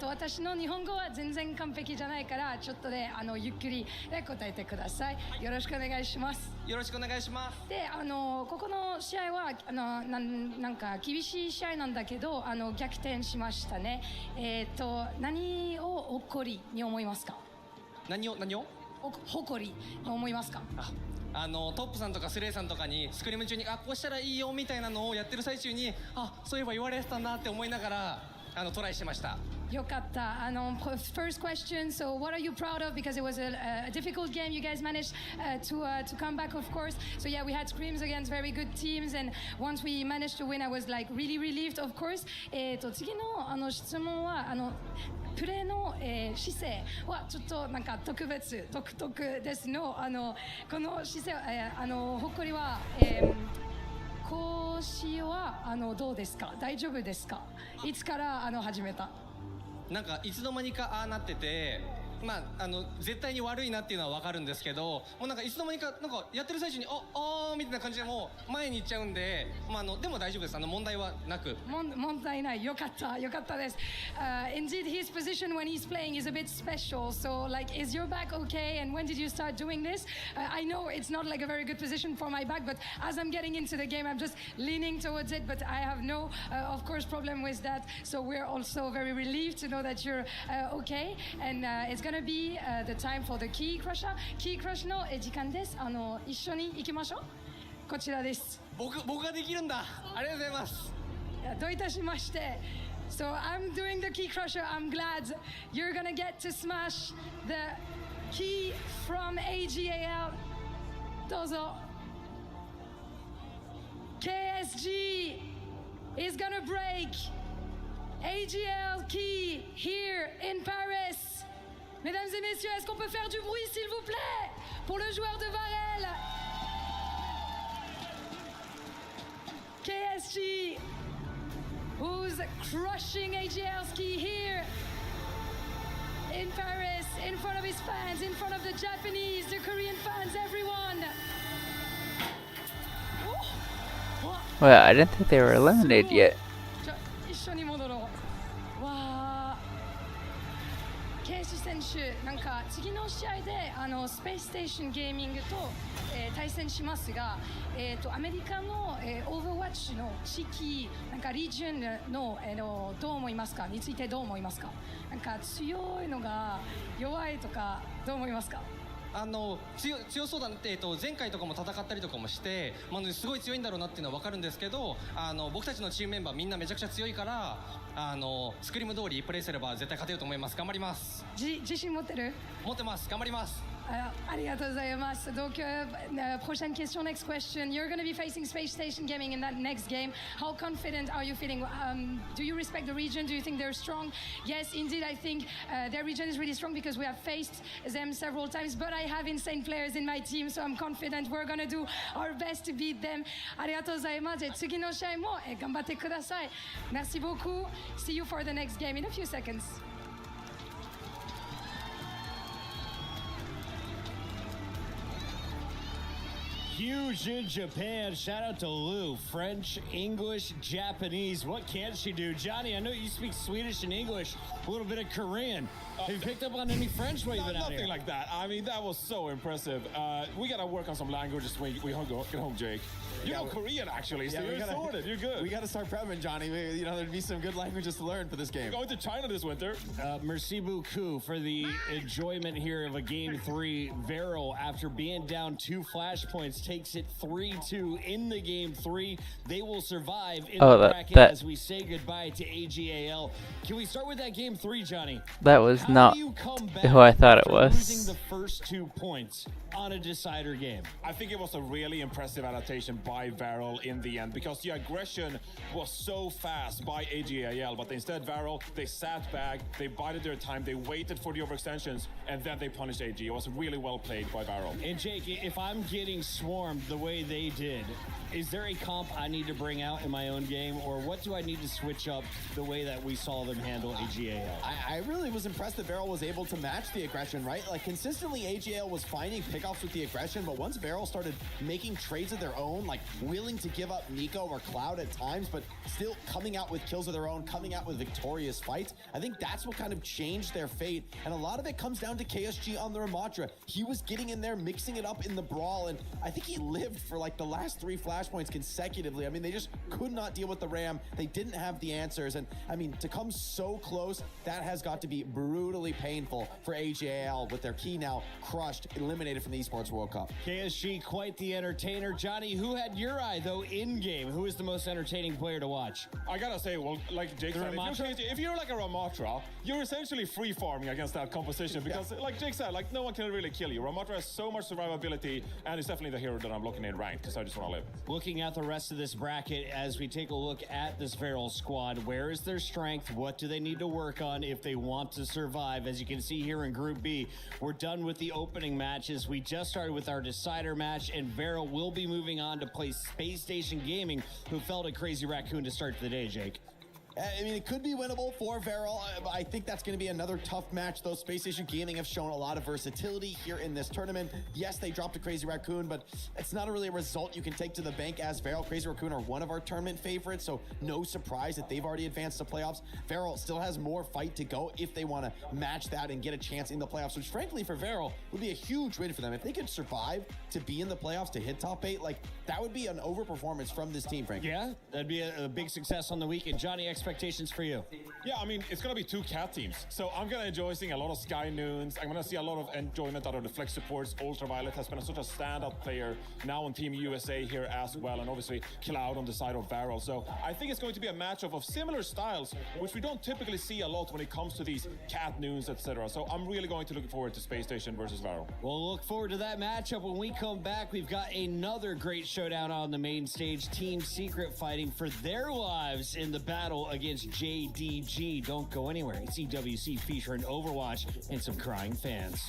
私の日本語は全然完璧じゃないから、ちょっとでゆっくり答えてください。よろしくお願いします。よろしくお願いします。で、ここの試合はなんか厳しい試合なんだけど、逆転しましたね。何を誇りに思いますか？何を誇りに思いますか？トップさんとかスレイさんとかにスクリーム中にこうしたらいいよみたいなのをやってる最中にそういえば言われてたなって思いながらトライしました。よかった。First question, so what are you proud of? Because it was a difficult game. You guys managed to come back, of course. So yeah, we had scrims against very good teams, and once we managed to win, I was like really relieved, of course. 次の質問はプレーの、姿勢はちょっとなんか特別独特ですの。この姿勢、誇りは、腰はどうですか？大丈夫ですか？いつから始めた？なんかいつの間にかなってて、絶対に悪いなっていうのは分かるんですけど、もうなんかいつの間にかなんかやってる最中にみたいな感じでもう前に行っちゃうんで、でも大丈夫です。問題はなく。問題ない。よかったです。Indeed, his position when he's playing is a bit special. So, like, is your back okay? And when did you start doing this? I know it's not like a very good position for my back, but as I'm getting into the game, I'm just leaning towards it. But I have no, of course, problem with that. So we're also very relieved to know that you're okay. And it's gonna be the time for the Key Crusher. Key Crush の時間です。一緒に行きましょう。こちらです。僕ができるんだ。ありがとうございます。どういたしまして。So I'm doing the Key Crusher. I'm glad you're gonna get to smash the key from AGAL. どうぞ。KSG is gonna break AGL key here in Paris. Mesdames et messieurs, est-ce qu'on peut faire du bruit, s'il vous plaît, pour le joueur de Varel? KSG, who's crushing AGL's key here in Paris, in front of his fans, in front of the Japanese, the Korean fans, everyone. Well, I didn't think they were eliminated yet. 一緒に戻ろう。わー。ケイシ選手、なんか次の試合でスペースステーションゲーミングと、対戦しますが、アメリカの、オーバーワッチの地域、なんかリージョンの、どう思いますか？についてどう思いますか？なんか強いのが弱いとかどう思いますか？強そうだねって、前回とかも戦ったりとかもして、すごい強いんだろうなっていうのは分かるんですけど、僕たちのチームメンバーみんなめちゃくちゃ強いから、スクリーム通りプレイすれば絶対勝てると思います。頑張ります。自信持ってる？持ってます。頑張ります。ありがとうございます。Donc, prochaine question, next question. You're going to be facing Space Station Gaming in that next game. How confident are you feeling? Do you respect the region? Do you think they're strong? Yes, indeed, I think their region is really strong because we have faced them several times, but I have insane players in my team, so I'm confident we're going to do our best to beat them. ありがとうございます。次の試合も頑張ってください。Merci beaucoup. See you for the next game in a few seconds. Huge in Japan. Shout out to Lou. French, English, Japanese. What can she do? Johnny, I know you speak Swedish and English, a little bit of Korean. Have you picked up on any French while you've been out here? Nothing like that. I mean, that was so impressive. We got to work on some languages when we get home, Jake. You know Korean, actually, so you're sorted. You're good. We got to start prepping, Johnny. There'd be some good languages to learn for this game. We're going to China this winter. Merci beaucoup for the enjoyment here of a Game 3. Varel, after being down 2 flashpoints, takes it 3-2 in the Game 3. They will survive in the bracket as we say goodbye to AGAL. Can we start with that Game 3, Johnny? That was not who I thought it was. Losing the first 2 points on a decider game. I think it was a really impressive adaptation by Varel in the end, because the aggression was so fast by AGAL, but instead Varel, they sat back, they bided their time, they waited for the overextensions, and then they punished AG. It was really well played by Varel. And Jake, if I'm getting swarmed the way they did, is there a comp I need to bring out in my own game, or what do I need to switch up the way that we saw them handle AGAL? I really was impressed that Varel was able to match the aggression, right? Like, consistently AGAL was finding pickoffs with the aggression, but once Varel started making trades of their own, like willing to give up Nico or Cloud at times, but still coming out with kills of their own, coming out with victorious fights, I think that's what kind of changed their fate. And a lot of it comes down to KSG on the Ramatra. He was getting in there, mixing it up in the brawl, and I think he lived for like the last 3 flashpoints consecutively. I mean, they just could not deal with the Ram. They didn't have the answers, and I mean, to come so close, that has got to be brutally painful for AGAL, with their key now crushed, eliminated from the Esports World Cup. KSG, quite the entertainer. Johnny, who had your eye though in game? Who is the most entertaining player to watch? I gotta say, well, like Jake said, if you're like a Ramatra, you're essentially free farming against that composition, because like Jake said, like no one can really kill you. Ramatra has so much survivability, and it's definitely the hero that I'm looking in ranked, because I just want to live. Looking at the rest of this bracket as we take a look at this Varel squad, where is their strength? What do they need to work on if they want to survive? As you can see here in Group B, we're done with the opening matches. We just started with our decider match, and Varel will be moving on to play Space Station Gaming, who felled a Crazy Raccoon to start the day, Jake. I mean, it could be winnable for Varel. I think that's going to be another tough match, though. Space Station Gaming have shown a lot of versatility here in this tournament. Yes, they dropped a Crazy Raccoon, but it's not really a result you can take to the bank as Varel. Crazy Raccoon are one of our tournament favorites, so no surprise that they've already advanced to playoffs. Varel still has more fight to go if they want to match that and get a chance in the playoffs, which frankly for Varel would be a huge win for them. If they could survive to be in the playoffs, to hit top 8, like that would be an overperformance from this team, frankly. Yeah, that'd be a big success on the weekend. Johnny, expectations for you? Yeah, I mean, it's going to be 2 cat teams. So I'm going to enjoy seeing a lot of Sky Noons. I'm going to see a lot of enjoyment out of the flex supports. Ultraviolet has been such a standout player now on Team USA here as well. And obviously Cloud on the side of Varel. So I think it's going to be a matchup of similar styles, which we don't typically see a lot when it comes to these cat noons, etc. So I'm really going to look forward to Space Station versus Varel. We'll look forward to that matchup when we come back. We've got another great showdown on the main stage. Team Secret fighting for their lives in the battle against JDG. Don't go anywhere. It's EWC featuring Overwatch and some crying fans.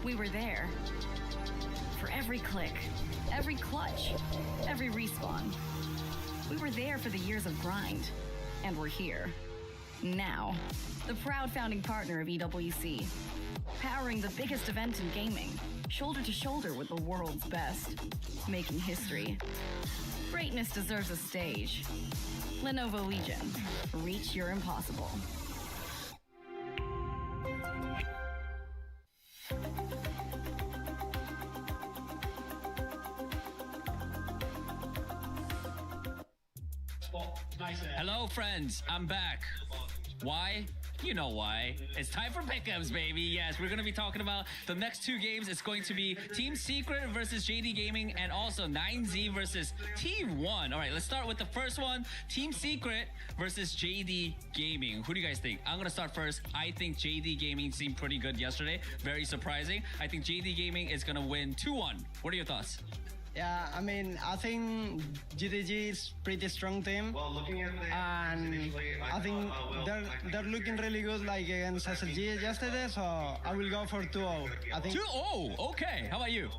We were there. For every click, every clutch, every respawn. We were there for the years of grind, and we're here. Now, the proud founding partner of EWC, powering the biggest event in gaming, shoulder to shoulder with the world's best, making history. Greatness deserves a stage. Lenovo Legion, reach your impossible. Hello, friends. I'm back. Why? You know why. It's time for pickups, baby. Yes, we're going to be talking about the next two games. It's going to be Team Secret versus JD Gaming and also 9Z versus T1. All right, let's start with the first one. Team Secret versus JD Gaming. Who do you guys think? I'm going to start first. I think JD Gaming seemed pretty good yesterday. Very surprising. I think JD Gaming is going to win 2-1. What are your thoughts? Yeah, I mean, I think GDG is pretty strong team, and I think they're looking really good, like against SLG yesterday. So I will go for 2-0. I think 2-0. Okay. How about you?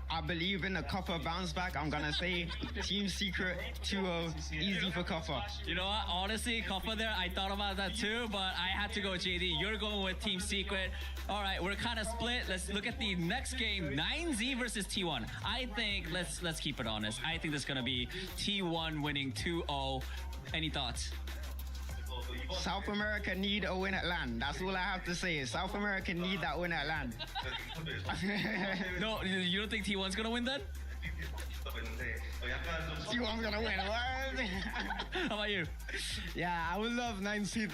I believe in a Copper bounce back. I'm gonna say Team Secret 2-0. Easy for Copper. You know what? Honestly, Copper there, I thought about that too, but I had to go with JD. You're going with Team Secret. All right, we're kind of split. Let's look at the next game, 9Z versus T1. I think, let's keep it honest. I think this is gonna be T1 winning 2-0. Any thoughts? South America need a win at land. That's all I have to say. South America need that win at land. No, you don't think T1's gonna win then? T1's gonna win. What? How about you? yeah, I would love 9C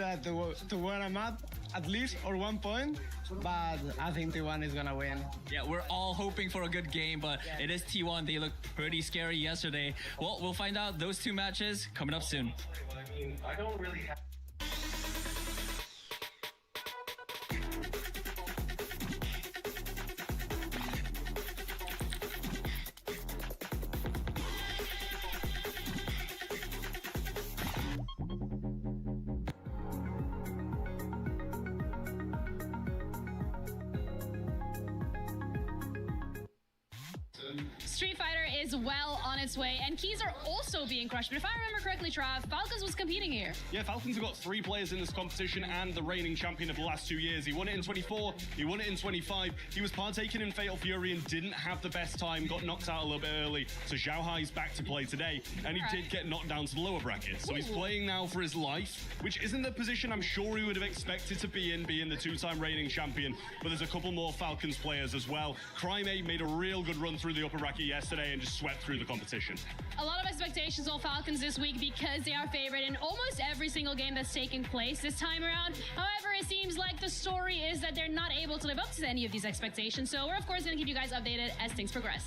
to win a map at least or 1 point, but I think T1 is gonna win. Yeah, we're all hoping for a good game, but it is T1. They looked pretty scary yesterday. Well, we'll find out those two matches coming up soon. I don't really have. Street Fighter is well on its way, and keys are also being crushed. But if I remember correctly, Trav, Falcons was competing here. Yeah, Falcons have got 3 players in this competition and the reigning champion of the last 2 years. He won it in 24, he won it in 25. He was partaking in Fatal Fury and didn't have the best time, got knocked out a little bit early. So Zhao Hai's back to play today, and he did get knocked down to the lower bracket. So he's playing now for his life, which isn't the position I'm sure he would have expected to be in, being the 2-time reigning champion. But there's a couple more Falcons players as well. Crime8 made a real good run through the upper bracket yesterday and just swept through the competition. A lot of expectations on Falcons this week because they are favored in almost every single game that's taking place this time around. However, it seems like the story is that they're not able to live up to any of these expectations. So we're, of course, going to keep you guys updated as things progress.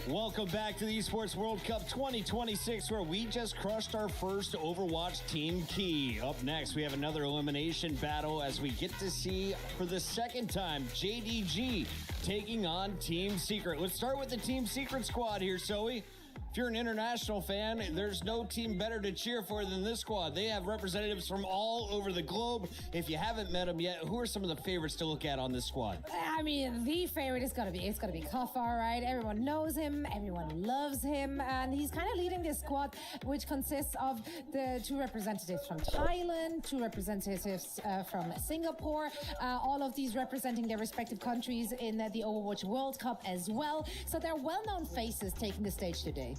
Welcome back to the Esports World Cup 2026, where we just crushed our first Overwatch Team Key. Up next, we have another elimination battle as we get to see, for the second time, JDG taking on Team Secret. Let's start with the Team Secret squad here, Zoe. If you're an international fan, there's no team better to cheer for than this squad. They have representatives from all over the globe. If you haven't met them yet, who are some of the favorites to look at on this squad? I mean, the favorite is gonna be Kaffa, right? Everyone knows him, everyone loves him, and he's kind of leading this squad, which consists of the 2 representatives from Thailand, 2 representatives from Singapore, all of these representing their respective countries in the Overwatch World Cup as well. So they're well-known faces taking the stage today.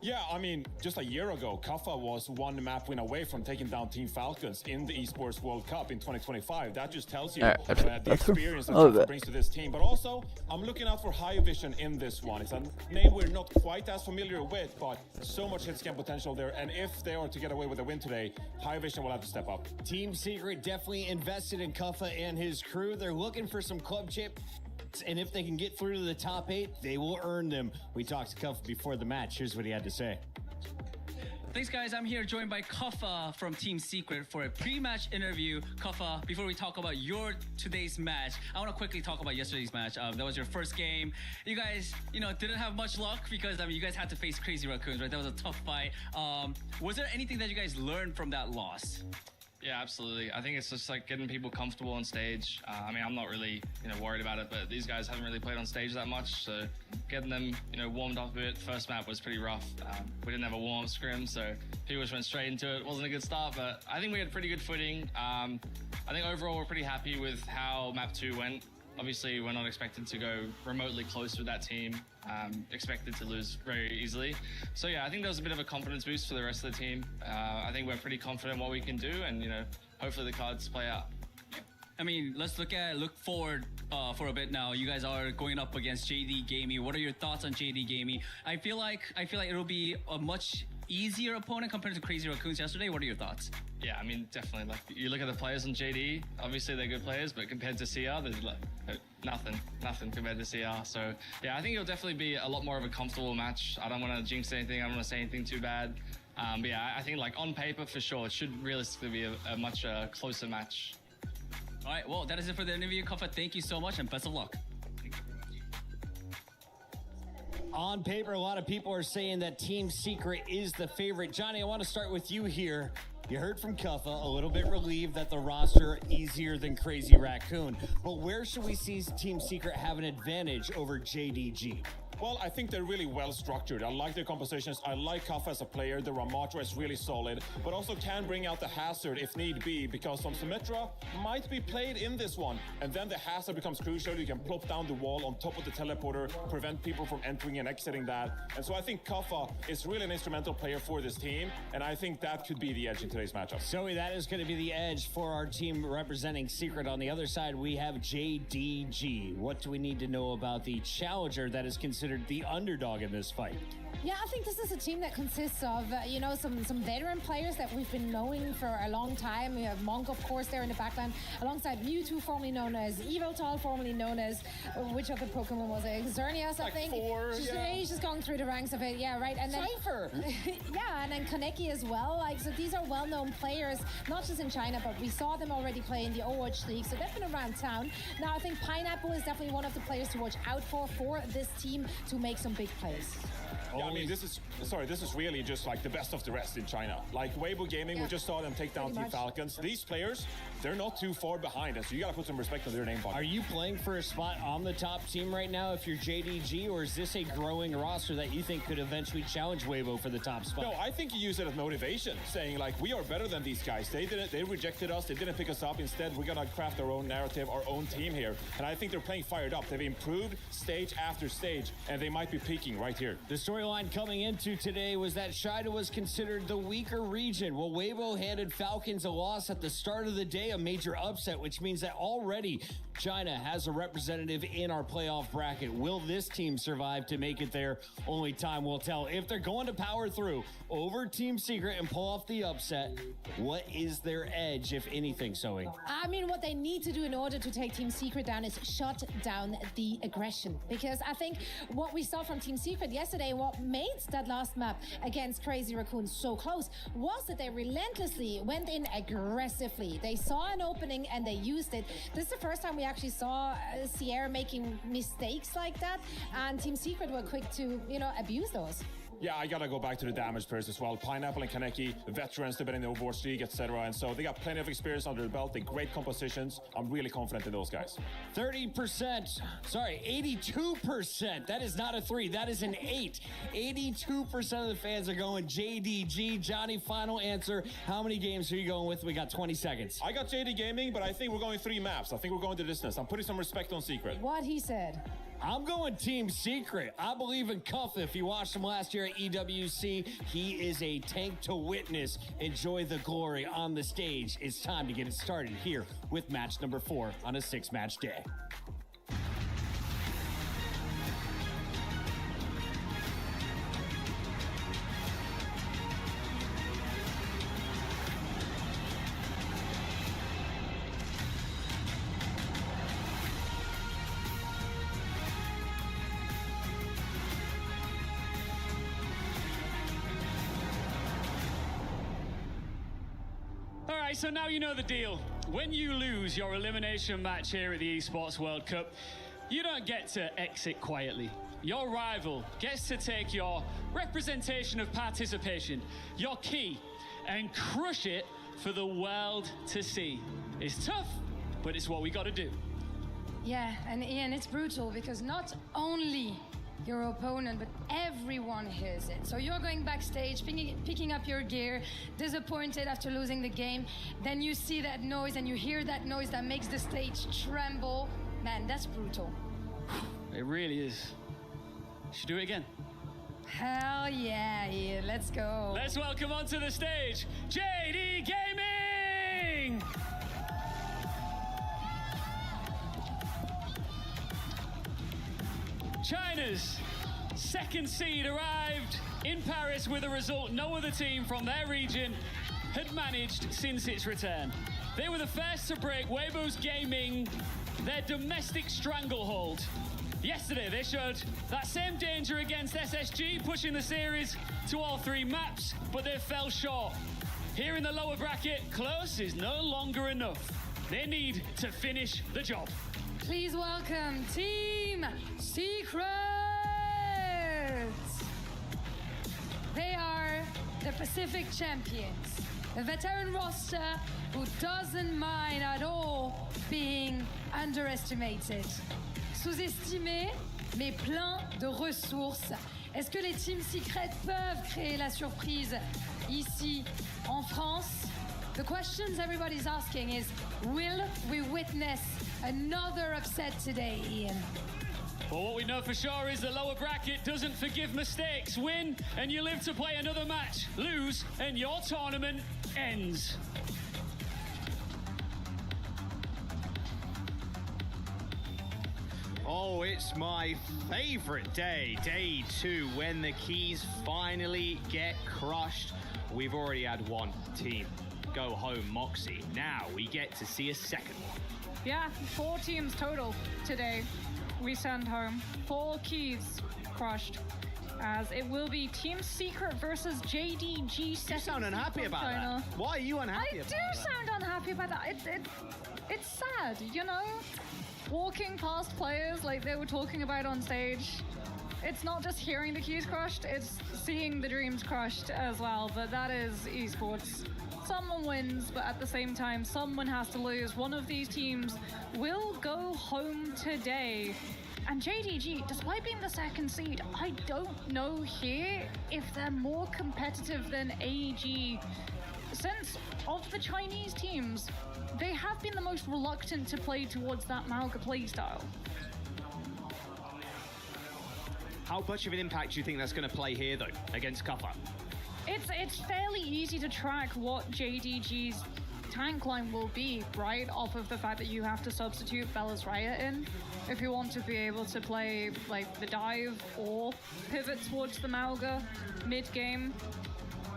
Yeah, I mean, just a year ago, Kaffa was 1 map win away from taking down Team Falcons in the Esports World Cup in 2025. That just tells you the experience that Kaffa brings to this team. But also, I'm looking out for High Vision in this one. It's a name we're not quite as familiar with, but so much hit scan potential there. And if they are to get away with a win today, High Vision will have to step up. Team Secret definitely invested in Kaffa and his crew. They're looking for some club chip. And if they can get through to the top 8, they will earn them. We talked to Kaffa before the match. Here's what he had to say. Thanks, guys. I'm here joined by Kaffa from Team Secret for a pre-match interview. Kaffa, before we talk about your today's match, I want to quickly talk about yesterday's match. That was your first game. You guys, didn't have much luck because, you guys had to face Crazy Raccoons, right? That was a tough fight. Was there anything that you guys learned from that loss? Yeah, absolutely. I think it's just like getting people comfortable on stage. I mean, I'm not really, worried about it, but these guys haven't really played on stage that much, so getting them, warmed up a bit. First map was pretty rough. We didn't have a warm-up scrim, so people just went straight into it. Wasn't a good start, but I think we had pretty good footing. I think overall we're pretty happy with how map 2 went. Obviously, we're not expected to go remotely close with that team. Expected to lose very easily. So yeah, I think there was a bit of a confidence boost for the rest of the team. I think we're pretty confident what we can do, and hopefully the cards play out. I mean, let's look forward for a bit now. You guys are going up against JD Gaming. What are your thoughts on JD Gaming? I feel like it'll be a much easier opponent compared to Crazy Raccoons yesterday. What are your thoughts? Yeah, I mean, definitely. Like, you look at the players on JD, obviously they're good players, but compared to CR, there's like nothing compared to CR. So yeah, I think it'll definitely be a lot more of a comfortable match. I don't want to jinx anything. I don't want to say anything too bad. But yeah, I think like on paper for sure, it should realistically be a much closer match. All right, well, that is it for the interview. Kuffa, thank you so much and best of luck. On paper, a lot of people are saying that Team Secret is the favorite. Johnny, I want to start with you here. You heard from Kuffa, a little bit relieved that the roster easier than Crazy Raccoon. But where should we see Team Secret have an advantage over JDG? Well, I think they're really well structured. I like their compositions. I like Kaffa as a player. The Ramatra is really solid, but also can bring out the hazard if need be, because some Symmetra might be played in this one. And then the hazard becomes crucial. You can plop down the wall on top of the teleporter, prevent people from entering and exiting that. And so I think Kaffa is really an instrumental player for this team. And I think that could be the edge in today's matchup. Zoe, that is going to be the edge for our team representing Secret. On the other side, we have JDG. What do we need to know about the challenger that is considered the underdog in this fight? Yeah, I think this is a team that consists of, some veteran players that we've been knowing for a long time. We have Monk, of course, there in the backline, alongside Mewtwo, formerly known as Yveltal, formerly known as, which other Pokemon was it? Xerneas, I think. He's just going through the ranks of it, yeah, right. And then Cypher! Yeah, and then Kaneki as well. So these are well-known players, not just in China, but we saw them already play in the Overwatch League, so they've been around town. Now, I think Pineapple is definitely one of the players to watch out for this team to make some big plays. Yeah, I mean, this is really just like the best of the rest in China. Like Weibo Gaming, we just saw them take down Team Falcons. These players, they're not too far behind us. So you gotta put some respect on their name. Are you playing for a spot on the top team right now if you're JDG, or is this a growing roster that you think could eventually challenge Weibo for the top spot? No, I think you use it as motivation, saying like, we are better than these guys. They rejected us. They didn't pick us up. Instead, we're gonna craft our own narrative, our own team here. And I think they're playing fired up. They've improved stage after stage, and they might be peaking right here. The storyline coming into today was that China was considered the weaker region. Well, Weibo handed Falcons a loss at the start of the day, a major upset, which means that already China has a representative in our playoff bracket. Will this team survive to make it there? Only time will tell. If they're going to power through over Team Secret and pull off the upset, what is their edge, if anything, Zoe? I mean, what they need to do in order to take Team Secret down is shut down the aggression. Because I think what we saw from Team Secret yesterday, what made that last map against Crazy Raccoon so close, was that they relentlessly went in aggressively. They saw an opening and they used it. This is the first time we actually saw Sierra making mistakes like that, and Team Secret were quick to, abuse those. Yeah, I gotta go back to the damage players as well. Pineapple and Kaneki, veterans, they've been in the Overwatch League, etc. And so they got plenty of experience under the belt. They great compositions. I'm really confident in those guys. 82%. That is not a 3. That is an 8. 82% of the fans are going JDG. Johnny, final answer. How many games are you going with? We got 20 seconds. I got JD Gaming, but I think we're going 3 maps. I think we're going the distance. I'm putting some respect on Secret. What he said. I'm going Team Secret. I believe in Kuffa. If you watched him last year at EWC, he is a tank to witness. Enjoy the glory on the stage. It's time to get it started here with match number 4 on a 6-match day. So now you know the deal. When you lose your elimination match here at the Esports World Cup, you don't get to exit quietly. Your rival gets to take your representation of participation, your key, and crush it for the world to see. It's tough, but it's what we got to do. Yeah, and Ian, it's brutal because not only your opponent, but everyone hears it. So you're going backstage, picking up your gear, disappointed after losing the game. Then you see that noise and you hear that noise that makes the stage tremble. Man, that's brutal. It really is. Should do it again. Hell yeah, Ian, let's go. Let's welcome onto the stage, JD Gaming! China's second seed arrived in Paris with a result no other team from their region had managed since its return. They were the first to break Weibo's Gaming, their domestic stranglehold. Yesterday, they showed that same danger against SSG, pushing the series to all 3 maps, but they fell short. Here in the lower bracket, close is no longer enough. They need to finish the job. Please welcome Team Secret! They are the Pacific champions, a veteran roster who doesn't mind at all being underestimated. Sous-estimé, mais plein de ressources. Est-ce que les Team Secret peuvent créer la surprise ici en France? The questions everybody's asking is, will we witness another upset today, Ian? Well, what we know for sure is the lower bracket doesn't forgive mistakes. Win and you live to play another match. Lose and your tournament ends. Oh, it's my favorite day, day 2, when the keys finally get crushed. We've already had one team go home, Moxie. Now we get to see a second one. Yeah, 4 teams total today we send home. 4 keys crushed, as it will be Team Secret versus JDG. You sound unhappy about China. that. Why are you unhappy about that? I do sound unhappy about that. It's sad, you know? Walking past players like they were talking about on stage. It's not just hearing the keys crushed, it's seeing the dreams crushed as well. But that is esports. Someone wins, but at the same time, someone has to lose. One of these teams will go home today. And JDG, despite being the second seed, I don't know here if they're more competitive than AEG. Since of the Chinese teams, they have been the most reluctant to play towards that Mauga playstyle. How much of an impact do you think that's going to play here, though, against Kuffa? It's fairly easy to track what JDG's tank line will be, right? Off of the fact that you have to substitute Bella's Raya in if you want to be able to play like the dive or pivot towards the Mauga mid-game.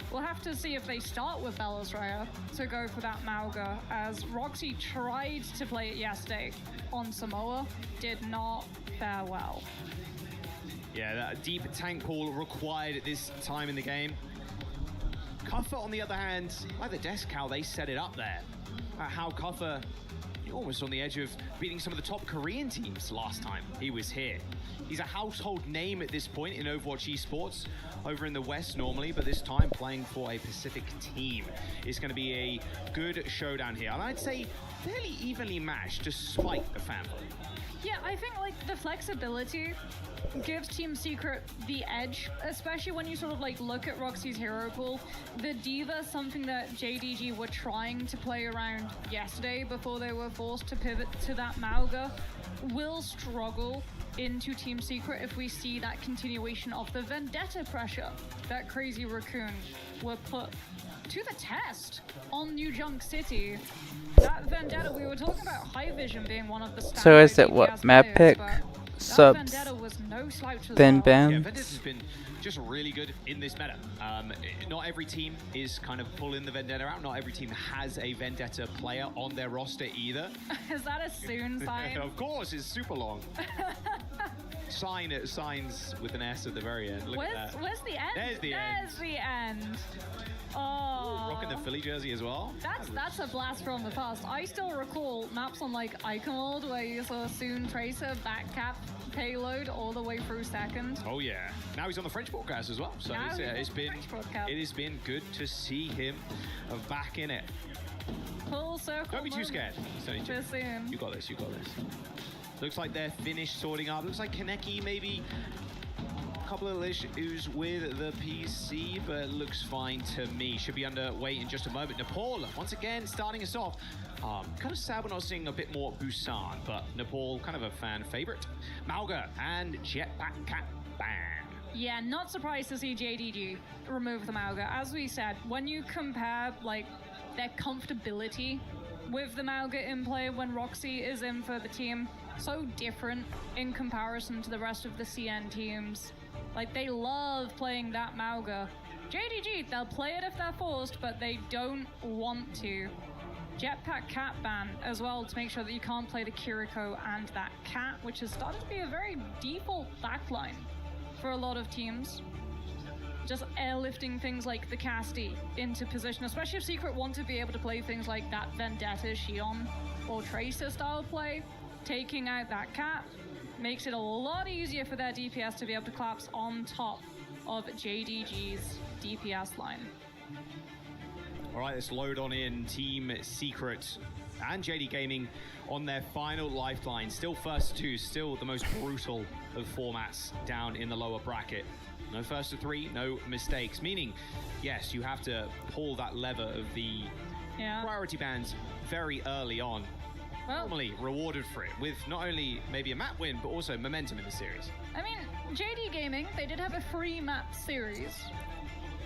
We'll have to see if they start with Bella's Raya to go for that Mauga, as Roxy tried to play it yesterday on Samoa, did not fare well. Yeah, that deep tank pool required at this time in the game. Kuffa, on the other hand, like the desk, how they set it up there. How Kuffa, almost on the edge of beating some of the top Korean teams last time he was here. He's a household name at this point in Overwatch esports, over in the West normally, but this time playing for a Pacific team. It's going to be a good showdown here, and I'd say fairly evenly matched despite the fan vote. Yeah, I think like the flexibility gives Team Secret the edge, especially when you sort of like look at Roxy's hero pool. The D.Va, something that JDG were trying to play around yesterday before they were forced to pivot to that Mauga, will struggle into Team Secret if we see that continuation of the Vendetta pressure that Crazy Raccoon were put to the test on New Junk City. That Vendetta, we were talking about High Vision being one of the standout So is it what, DPS map players, pick, but subs, that Vendetta was no slouch as then well. ban? Yeah, Vendetta's been just really good in this meta. Not every team is kind of pulling the Vendetta out. Not every team has a Vendetta player on their roster either. Is that a soon sign? Of course, it's super long. Signs with an S at the very end. Look at that. Where's the end? There's the end. There's the end. Oh. Rocking the Philly jersey as well. That's a blast from the past. I still recall maps on like Iconworld where you saw Soon Tracer back cap payload all the way through second. Oh yeah. Now he's on the French broadcast as well. So it has been good to see him back in it. Full circle. Don't be too scared. You got this. You got this. Looks like they're finished sorting up. Looks like Kaneki maybe a couple of issues with the PC, but looks fine to me. Should be underway in just a moment. Nepal once again starting us off. Kind of sad we're not seeing a bit more Busan, but Nepal kind of a fan favorite. Mauga and Jetpack Cat ban. Yeah, not surprised to see JDG remove the Mauga. As we said, when you compare like their comfortability with the Mauga in play when Roxy is in for the team, so different in comparison to the rest of the CN teams. Like, they love playing that Mauga. JDG, they'll play it if they're forced, but they don't want to. Jetpack Cat ban as well to make sure that you can't play the Kiriko and that Cat, which has started to be a very default backline for a lot of teams. Just airlifting things like the Casti into position, especially if Secret want to be able to play things like that Vendetta, Xion, or Tracer style play. Taking out that Cat makes it a lot easier for their DPS to be able to collapse on top of JDG's DPS line. All right, let's load on in Team Secret and JD Gaming on their final lifeline. Still first to two, still the most brutal of formats down in the lower bracket. No first to three, no mistakes. Meaning, yes, you have to pull that lever of the priority bans very early on. Well, normally rewarded for it with not only maybe a map win, but also momentum in the series. I mean, JD Gaming, they did have a free map series.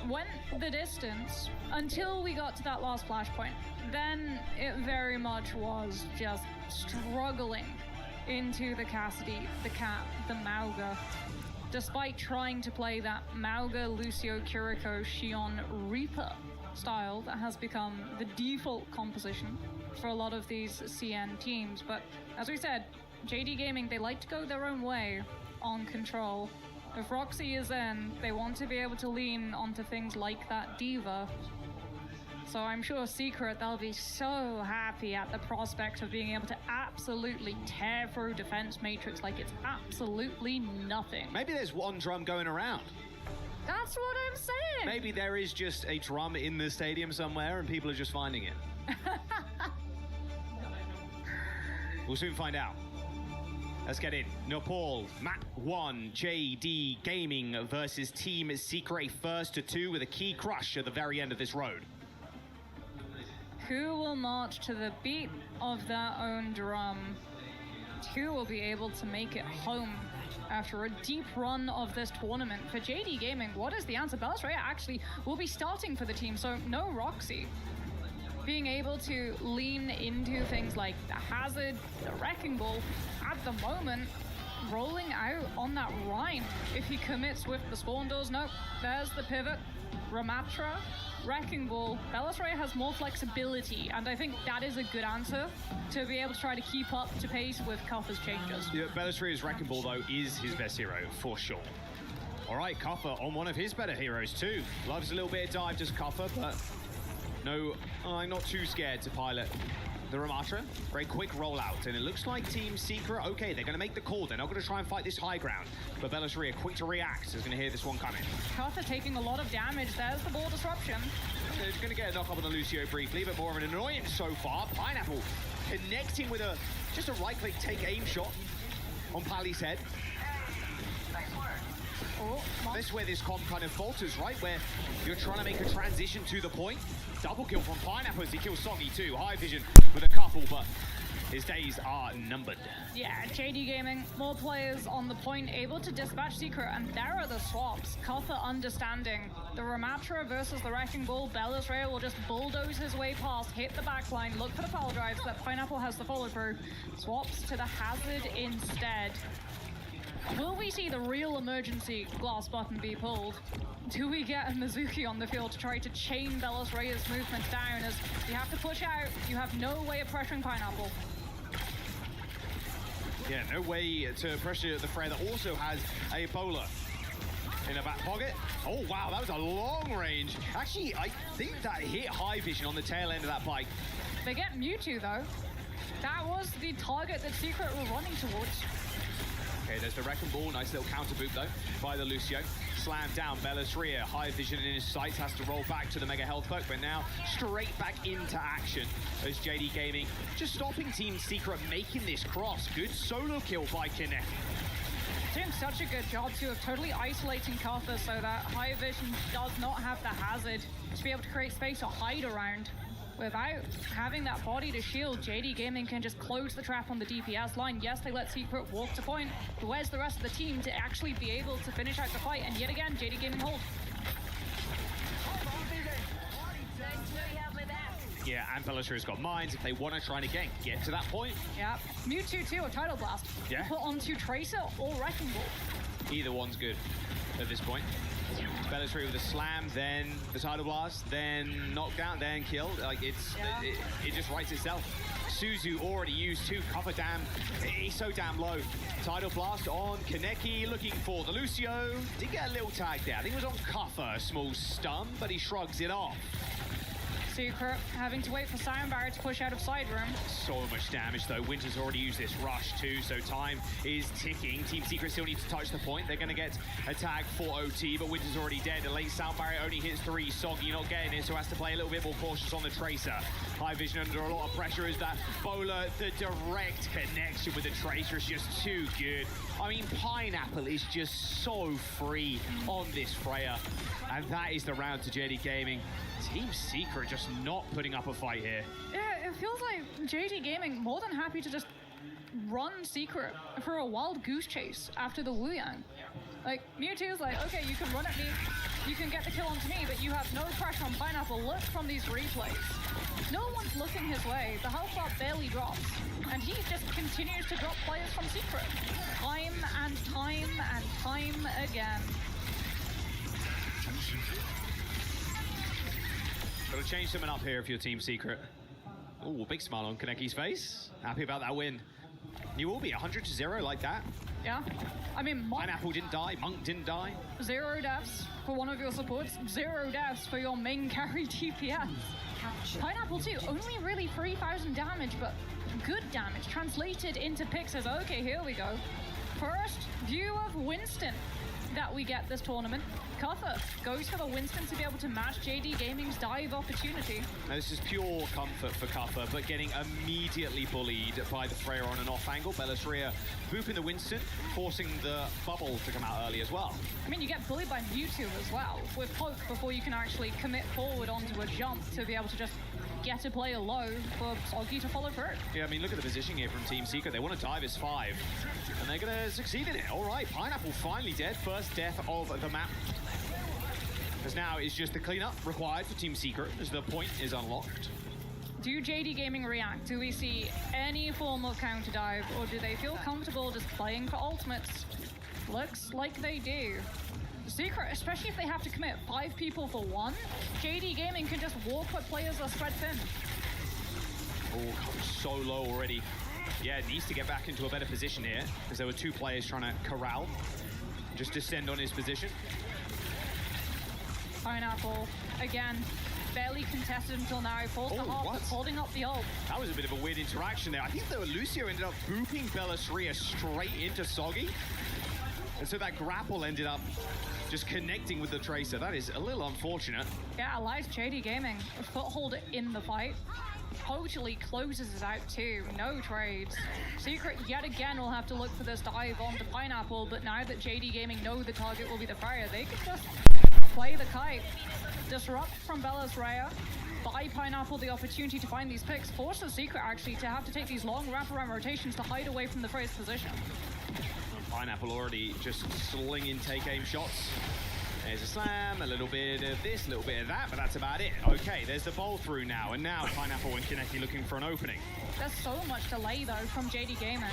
Went the distance until we got to that last flashpoint. Then it very much was just struggling into the Cassidy, the Cat, the Mauga. Despite trying to play that Mauga, Lucio, Kiriko, Xion, Reaper style that has become the default composition for a lot of these CN teams. But as we said, JD Gaming, they like to go their own way on control. If Roxy is in, they want to be able to lean onto things like that Diva. So I'm sure Secret, they'll be so happy at the prospect of being able to absolutely tear through defense matrix like it's absolutely nothing. Maybe there's one drum going around. That's what I'm saying. Maybe there is just a drum in the stadium somewhere and people are just finding it. We'll soon find out. Let's get in. Nepal, Map 1, JD Gaming versus Team Secret. First to two with a key crush at the very end of this road. Who will march to the beat of their own drum? Who will be able to make it home after a deep run of this tournament? For JD Gaming, what is the answer? Bellatrix actually will be starting for the team, so no Roxy. Being able to lean into things like the Hazard, the Wrecking Ball, at the moment, rolling out on that Rhine. If he commits with the spawn doors, nope, there's the pivot. Ramatra, Wrecking Ball. Bellatrix has more flexibility, and I think that is a good answer to be able to try to keep up to pace with Kuffer's changes. Yeah, Bellatrix's Wrecking Ball, though, is his best hero, for sure. All right, Kuffer on one of his better heroes, too. Loves a little bit of dive, just Kuffer, but no, I'm not too scared to pilot the Ramatra. Very quick rollout, and it looks like Team Secret, okay, they're going to make the call. They're not going to try and fight this high ground, but Bellatrix, quick to react, is going to hear this one coming. Kuffer taking a lot of damage. There's the ball disruption. They're going to get a knock up on the Lucio briefly, but more of an annoyance so far. Pineapple connecting with just a right-click take aim shot on Pally's head. This is where this comp kind of falters, right? Where you're trying to make a transition to the point. Double kill from Pineapple as he kills Soggy too. High vision with a couple, but his days are numbered. Yeah, JD Gaming, more players on the point, able to dispatch Secret, and there are the swaps. Kuffer understanding. The Ramatra versus the Wrecking Ball. Bellatrix will just bulldoze his way past, hit the backline, look for the power drive so that Pineapple has the follow through. Swaps to the Hazard instead. Will we see the real emergency glass button be pulled? Do we get a Mizuki on the field to try to chain Bellatrix's movements down as you have to push out, you have no way of pressuring Pineapple? Yeah, no way to pressure the Freya that also has a bowler. in the back pocket. Oh, wow, that was a long range. Actually, I think that hit High Vision on the tail end of that bike. They get Mewtwo though. That was the target that Secret were running towards. Okay, there's the Wrecking Ball. Nice little counter boot, though, by the Lucio. Slam down, Bellisria. High Vision in his sights, has to roll back to the Mega Health Poke, but now straight back into action as JD Gaming just stopping Team Secret making this cross. Good solo kill by Kinect. Doing such a good job, too, of totally isolating Kafka so that High Vision does not have the hazard to be able to create space or hide around. Without having that body to shield, JD Gaming can just close the trap on the DPS line. Yes, they let Secret walk to point, but where's the rest of the team to actually be able to finish out the fight? And yet again, JD Gaming hold. Yeah, and Bellisria's got mines if they want to try and again get to that point. Yeah, Mewtwo too, or Tidal Blast. Yeah. Put onto Tracer or Wrecking Ball. Either one's good at this point. Bellisria with a slam, then the Tidal Blast, then knockdown, then kill. Like it just writes itself. Suzu already used 2. Cover damn, he's so damn low. Tidal Blast on Kaneki, looking for the Lucio. Did get a little tag there. I think it was on Cuffer, a small stun, but he shrugs it off. Secret having to wait for Sound Barrier to push out of side room. So much damage though. Winter's already used this rush too, so time is ticking. Team Secret still needs to touch the point. They're going to get a tag for OT, but Winter's already dead. The late Sound Barrier only hits 3. Soggy not getting it, so has to play a little bit more cautious on the Tracer. High Vision under a lot of pressure as that bowler. The direct connection with the Tracer is just too good. I mean, Pineapple is just so free on this Freya, and that is the round to JD Gaming. Team Secret just not putting up a fight here. Yeah, it feels like JD Gaming more than happy to just run Secret for a wild goose chase after the Wu Yang. Like, Mewtwo's like, okay, you can run at me, you can get the kill onto me, but you have no pressure on Pineapple. Look from these replays. No one's looking his way. The health bar barely drops, and he just continues to drop players from Secret. Time and time and time again. Got to change something up here if you're Team Secret. Oh, big smile on Kaneki's face. Happy about that win. You will be 100-0 like that. Yeah. I mean, Pineapple didn't die, Monk didn't die. 0 deaths for one of your supports, 0 deaths for your main carry DPS. Pineapple too, only really 3,000 damage, but good damage translated into picks as, okay, here we go. First view of Winston that we get this tournament. Cuffer goes for the Winston to be able to match JD Gaming's dive opportunity. Now, this is pure comfort for Cuffer, but getting immediately bullied by the Freya on an off angle. Bellisria booping the Winston, forcing the bubble to come out early as well. I mean, you get bullied by Mewtwo as well, with poke before you can actually commit forward onto a jump to be able to just get a player low for Soggy to follow through. Yeah, I mean, look at the position here from Team Secret. They want to dive as 5, and they're going to succeed in it. All right, Pineapple finally dead. First death of the map. As now is just the cleanup required for Team Secret as the point is unlocked. Do JD Gaming react? Do we see any form of counter dive, or do they feel comfortable just playing for ultimates? Looks like they do. Secret, especially if they have to commit 5 people for 1, JD Gaming can just walk what players are spread thin. Oh, so low already. Yeah, it needs to get back into a better position here, because there were 2 players trying to corral, just descend on his position. Pineapple, again, barely contested until now. Falls to half, holding up the ult. That was a bit of a weird interaction there. I think the Lucio ended up booping Bellisria straight into Soggy. And so that grapple ended up just connecting with the Tracer. That is a little unfortunate. Yeah, allows JD Gaming a foothold in the fight. Totally closes it out too. No trades. Secret yet again will have to look for this dive onto Pineapple, but now that JD Gaming know the target will be the Freya, they can just play the kite. Disrupt from Bellisria. Buy Pineapple the opportunity to find these picks. Force the Secret actually to have to take these long wraparound rotations to hide away from the Freya's position. Pineapple already just slinging take aim shots. There's a slam, a little bit of this, a little bit of that, but that's about it. Okay, there's the bowl through now, and now Pineapple and Kaneki looking for an opening. There's so much delay though from JD Gaming.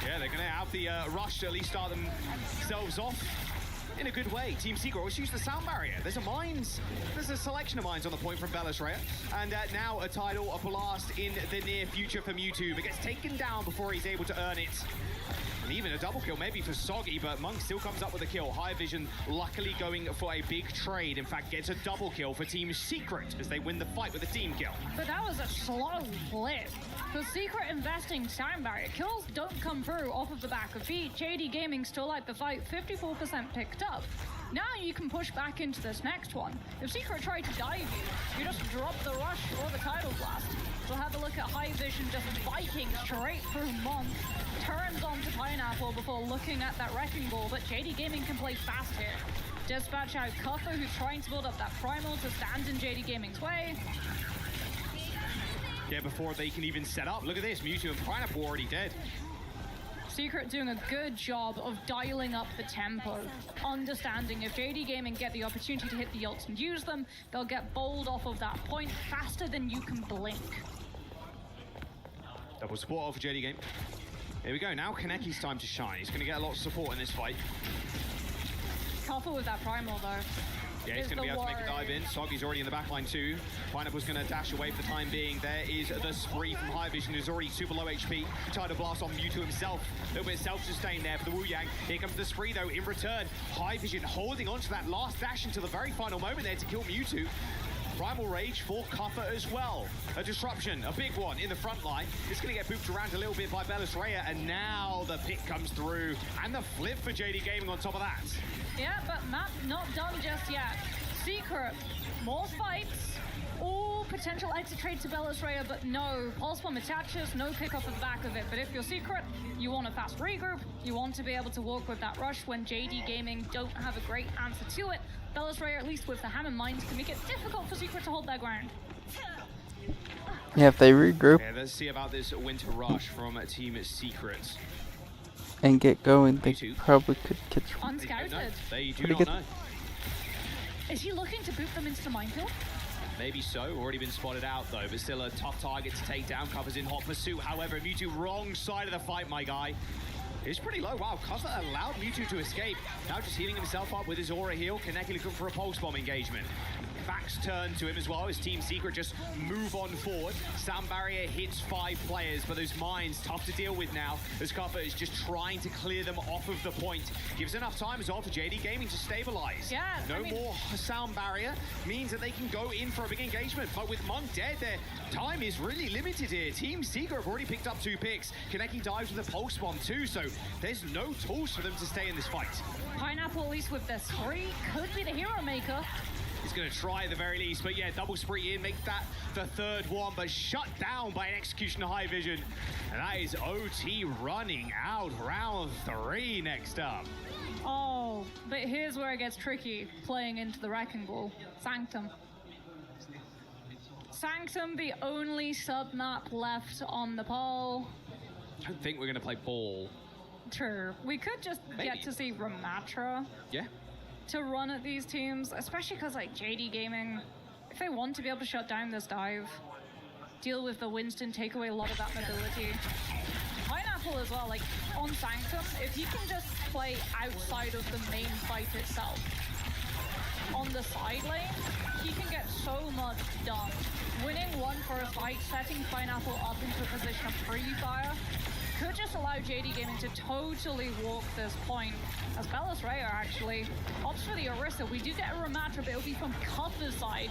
Yeah, they're gonna have the rush to at least start themselves off in a good way. Team Secret always use the sound barrier. There's a selection of mines on the point from Bellisria, and now a Tidal, a blast in the near future for Mewtwo, but gets taken down before he's able to earn it. And even a double kill maybe for Soggy, but Monk still comes up with a kill. High Vision luckily going for a big trade. In fact, gets a double kill for Team Secret as they win the fight with a team kill. But that was a slow flip. For Secret investing sound barrier, kills don't come through off of the back of feet. JD Gaming still like the fight, 54% picked up. Now you can push back into this next one. If Secret try to dive you, you just drop the rush or the tidal blast. So have a look at High Vision just Viking straight through Monk. Turns onto Pineapple before looking at that Wrecking Ball, but JD Gaming can play fast here. Dispatch out Cuffer, who's trying to build up that Primal to stand in JD Gaming's way. Yeah, before they can even set up. Look at this, Mewtwo and Pineapple already dead. Secret doing a good job of dialing up the tempo, understanding if JD Gaming get the opportunity to hit the ults and use them, they'll get bowled off of that point faster than you can blink. Double support off of JD Game. Here we go, now Kaneki's time to shine. He's going to get a lot of support in this fight. Careful with that Primal though. Yeah, he's going to be able to make a dive in. Soggy's already in the backline too. Pineapple's going to dash away for the time being. There is the spree from High Vision, who's already super low HP. Tidal Blast on Mewtwo himself. A little bit of self-sustain there for the Wu Yang. Here comes the spree though in return. High Vision holding on to that last dash until the very final moment there to kill Mewtwo. Primal Rage for Cuffer as well. A disruption, a big one in the front line. It's going to get booped around a little bit by Bellis Rhea, and now the pick comes through. And the flip for JD Gaming on top of that. Yeah, but map not done just yet. Secret, more fights. Ooh, potential exit trade to Bellis Rhea, but no. Pulse Bomb attaches, no pick off of the back of it. But if you're Secret, you want a fast regroup. You want to be able to walk with that rush when JD Gaming don't have a great answer to it. Bellis Rhea, at least with the Hammer Mines, can make it difficult for Secret to hold their ground. Yeah, if they regroup Yeah, let's see about this Winter Rush from Team Secret. and get going, they probably could catch. Unscouted. They do Pretty not good. know. Is he looking to boot them into the minefield? Maybe so, already been spotted out though, but still a tough target to take down. Covers in hot pursuit, however, Mewtwo wrong side of the fight, my guy. It's pretty low. Wow, Cover allowed Mewtwo to escape. Now just healing himself up with his Aura Heal. Kaneki looking for a Pulse Bomb engagement. Backs turn to him as well. His Team Secret just move on forward. Sound Barrier hits 5 players, but those mines tough to deal with now as Cover is just trying to clear them off of the point. Gives enough time as well for JD Gaming to stabilize. Yeah, no more Sound Barrier means that they can go in for a big engagement, but with Monk dead, their time is really limited here. Team Secret have already picked up 2 picks. Kaneki dives with a Pulse Bomb too, so there's no tools for them to stay in this fight. Pineapple, at least with the spree, could be the hero maker. He's going to try at the very least, but yeah, double spree in, make that the 3rd one, but shut down by an execution of High Vision. And that is OT running out round 3 next up. Oh, but here's where it gets tricky, playing into the Wrecking Ball. Sanctum. Sanctum, the only sub-map left on the poll. I don't think we're going to play ball. True. We could just get to see Ramatra Yeah. to run at these teams, especially because like JD Gaming, if they want to be able to shut down this dive, deal with the Winston, take away a lot of that mobility. Pineapple as well, like on Sanctum, if he can just play outside of the main fight itself, on the side lane, he can get so much done. Winning one for a fight, setting Pineapple up into a position of pre-fire, could just allow JD Gaming to totally walk this point. As Bellis Rhea actually opts for the Orisa. We do get a Ramatra, but it'll be from Cuffer's side.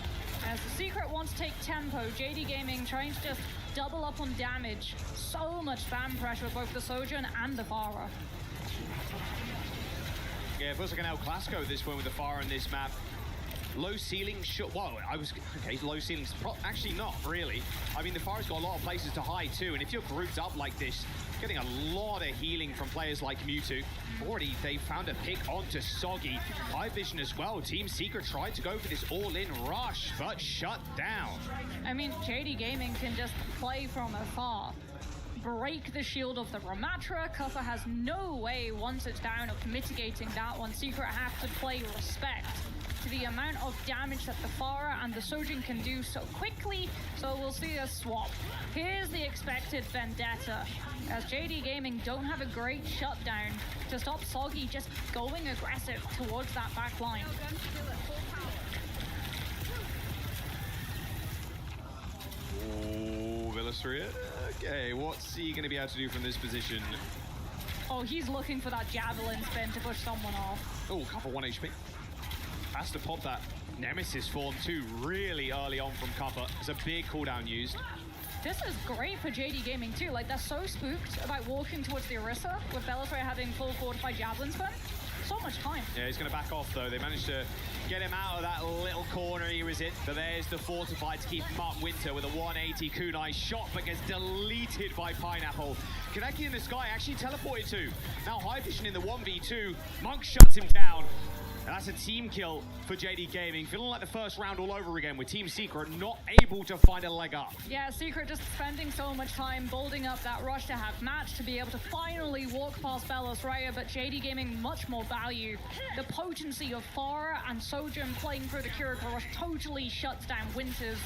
As the Secret wants to take tempo, JD Gaming trying to just double up on damage. So much spam pressure with both the Sojourn and the Pharah. Yeah, it feels like an El Clasico at this point with the Pharah in this map. Low ceiling, well, low ceilings, actually not really. I mean, the Pharah's got a lot of places to hide too, and if you're grouped up like this, getting a lot of healing from players like Mewtwo. Already, they found a pick onto Soggy. High Vision as well. Team Secret tried to go for this all-in rush, but shut down. I mean, JD Gaming can just play from afar. Break the shield of the Ramatra. Cuffer has no way, once it's down, of mitigating that one. Secret have to play respect to the amount of damage that the Pharah and the Sojin can do so quickly, so we'll see a swap. Here's the expected vendetta, as JD Gaming don't have a great shutdown to stop Soggy just going aggressive towards that back line. Oh, Bellis Rhea. Okay, what's he going to be able to do from this position? Oh, he's looking for that javelin spin to push someone off. Oh, Cuppa 1 HP. Has to pop that Nemesis form too really early on from Cuppa. There's a big cooldown used. This is great for JD Gaming too. Like, they're so spooked about walking towards the Orisa with Bellatrix having full fortified javelin spin. So much time. Yeah, he's going to back off though. They managed to get him out of that little corner he was in. But there's the fortified to keep him up. Winter with a 180 kunai shot, but gets deleted by Pineapple. Kaneki in the sky actually teleported to. Now High Vision in the 1v2. Monk shuts him down. And that's a team kill for JD Gaming. Feeling like the first round all over again with Team Secret not able to find a leg up. Yeah, Secret just spending so much time building up that rush to have match to be able to finally walk past Belos Raya, but JD Gaming much more value. The potency of Farah and Sojourn playing through the Curicle Rush totally shuts down Winters.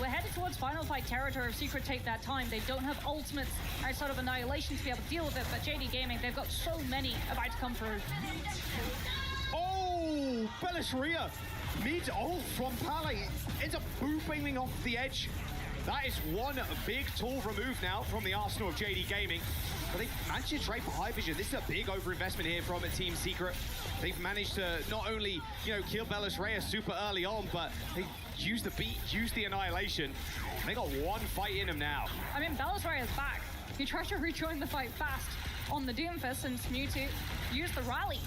We're headed towards final fight territory if Secret take that time. They don't have ultimates outside of Annihilation to be able to deal with it, but JD Gaming, they've got so many about to come through. Oh, Belisria mid ult from Pally ends up booping off the edge. That is one big tool removed now from the arsenal of JD Gaming. But they've managed to trade for High Vision. This is a big overinvestment here from a Team Secret. They've managed to not only, kill Belisria super early on, but they use the beat, use the Annihilation. They got one fight in them now. I mean, Belisria is back. He tried to rejoin the fight fast on the Doomfist, and Mewtwo used the rally.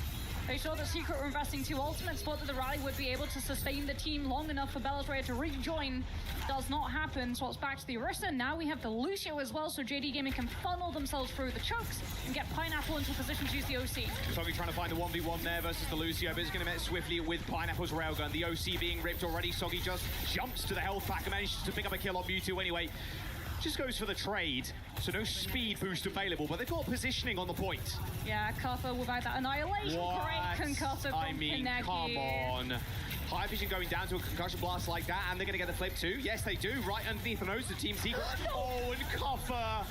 They saw that Secret were investing 2 ultimates, thought that the rally would be able to sustain the team long enough for Bellatrix to rejoin. Does not happen, so it's back to the Orisa. Now we have the Lucio as well, so JD Gaming can funnel themselves through the chokes and get Pineapple into a position to use the OC. Soggy trying to find the 1v1 there versus the Lucio, but it's going to met swiftly with Pineapple's railgun. The OC being ripped already. Soggy just jumps to the health pack and manages to pick up a kill on Mewtwo anyway. Just goes for the trade, so no speed boost available, but they've got positioning on the point. Yeah, Cuppa without that Annihilation. What? Great concussive from Kaneki. Come on. High Vision going down to a concussion blast like that, and they're going to get the flip too. Yes, they do, right underneath the nose of Team Secret. Oh, and Cuppa.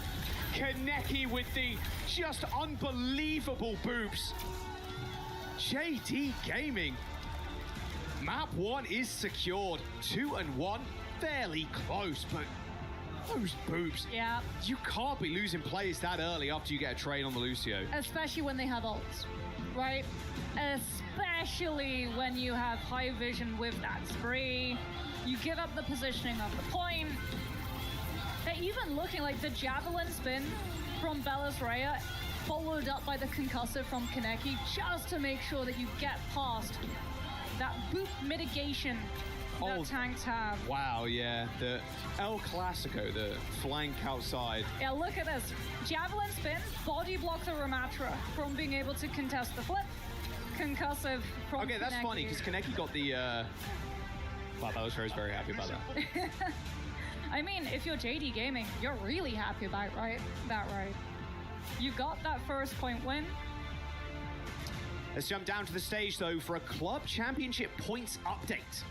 Kaneki with the just unbelievable boops. JD Gaming. Map 1 is secured. 2-1, fairly close, but those boobs. Yeah. You can't be losing players that early after you get a trade on the Lucio. Especially when they have ults, right? Especially when you have High Vision with that spree. You give up the positioning of the point. They're even looking like the javelin spin from Belos Raya, followed up by the concussive from Kaneki, just to make sure that you get past that boop mitigation that tanks have. Wow, yeah. The El Clasico, the flank outside. Yeah, look at this. Javelin spin, body block the Ramatra from being able to contest the flip. Concussive from Okay, that's Kaneki. funny, because Kaneki got the... Wow, Belisaria's very happy about that. I mean, if you're JD Gaming, you're really happy about that, right? You got that first point win. Let's jump down to the stage, though, for a Club Championship points update.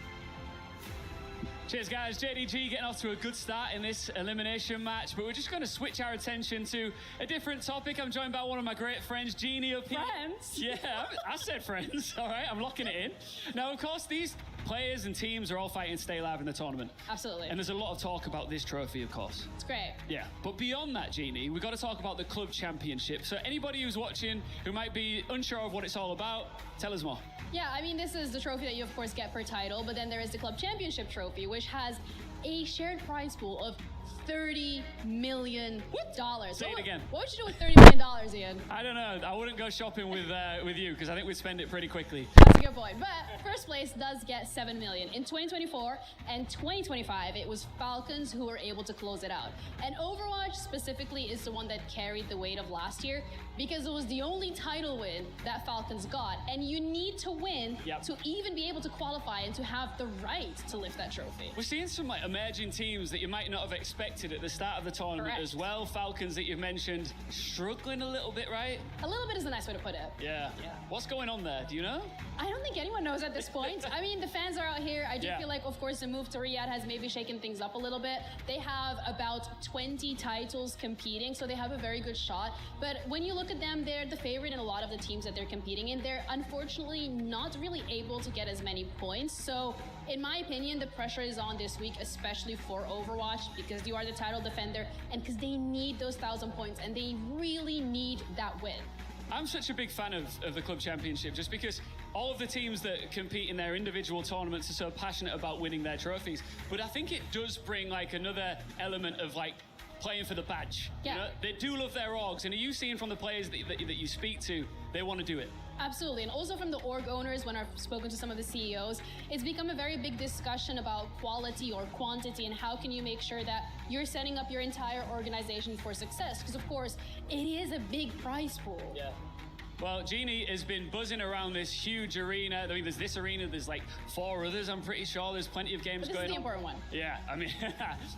Cheers, guys. JDG getting off to a good start in this elimination match, but we're just going to switch our attention to a different topic. I'm joined by one of my great friends, Jeannie up here. Friends? Yeah, I said friends. All right, I'm locking it in. Now, of course, these players and teams are all fighting to stay alive in the tournament. Absolutely. And there's a lot of talk about this trophy, of course. It's great. Yeah, but beyond that, Jeannie, we've got to talk about the Club Championship. So anybody who's watching who might be unsure of what it's all about, tell us more. Yeah, I mean, this is the trophy that you, of course, get per title, but then there is the Club Championship trophy, which has a shared prize pool of $30 million. Say it again. What would you do with $30 million, Ian? I don't know. I wouldn't go shopping with you because I think we'd spend it pretty quickly. That's a good point. But first place does get $7 million. In 2024 and 2025, it was Falcons who were able to close it out. And Overwatch specifically is the one that carried the weight of last year because it was the only title win that Falcons got. And you need to win to even be able to qualify and to have the right to lift that trophy. We're seeing some emerging teams that you might not have expected at the start of the tournament as well. Falcons that you've mentioned struggling a little bit, right? A little bit is a nice way to put it. Yeah. What's going on there? Do you know? I don't think anyone knows at this point. I mean, the fans are out here. I do feel like, of course, the move to Riyadh has maybe shaken things up a little bit. They have about 20 titles competing, so they have a very good shot. But when you look at them, they're the favorite in a lot of the teams that they're competing in. They're unfortunately not really able to get as many points. So in my opinion, the pressure is on this week, especially for Overwatch, because you are the title defender and because they need those 1,000 points and they really need that win. I'm such a big fan of the club championship just because all of the teams that compete in their individual tournaments are so passionate about winning their trophies. But I think it does bring like another element of like playing for the badge. Yeah. You know, they do love their orgs, and are you seeing from the players that you speak to, they want to do it? Absolutely, and also from the org owners, when I've spoken to some of the CEOs, it's become a very big discussion about quality or quantity and how can you make sure that you're setting up your entire organization for success, because of course, it is a big prize pool. Yeah. Well, Genie has been buzzing around this huge arena. I mean, there's this arena, there's like 4 others, I'm pretty sure. There's plenty of games But this going is the on. important one. Yeah, I mean,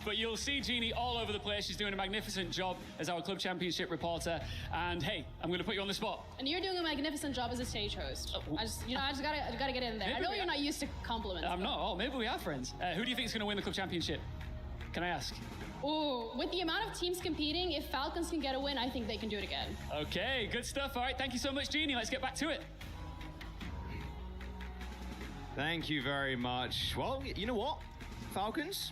but you'll see Genie all over the place. She's doing a magnificent job as our club championship reporter. And hey, I'm going to put you on the spot. And you're doing a magnificent job as a stage host. I just gotta get in there. Maybe I know we you're are- not used to compliments. I'm not. Oh, maybe we are friends. Who do you think is going to win the club championship? Can I ask? Ooh, with the amount of teams competing, if Falcons can get a win, I think they can do it again. Okay, good stuff. All right, thank you so much, Genie. Let's get back to it. Thank you very much. Well, you know what? Falcons,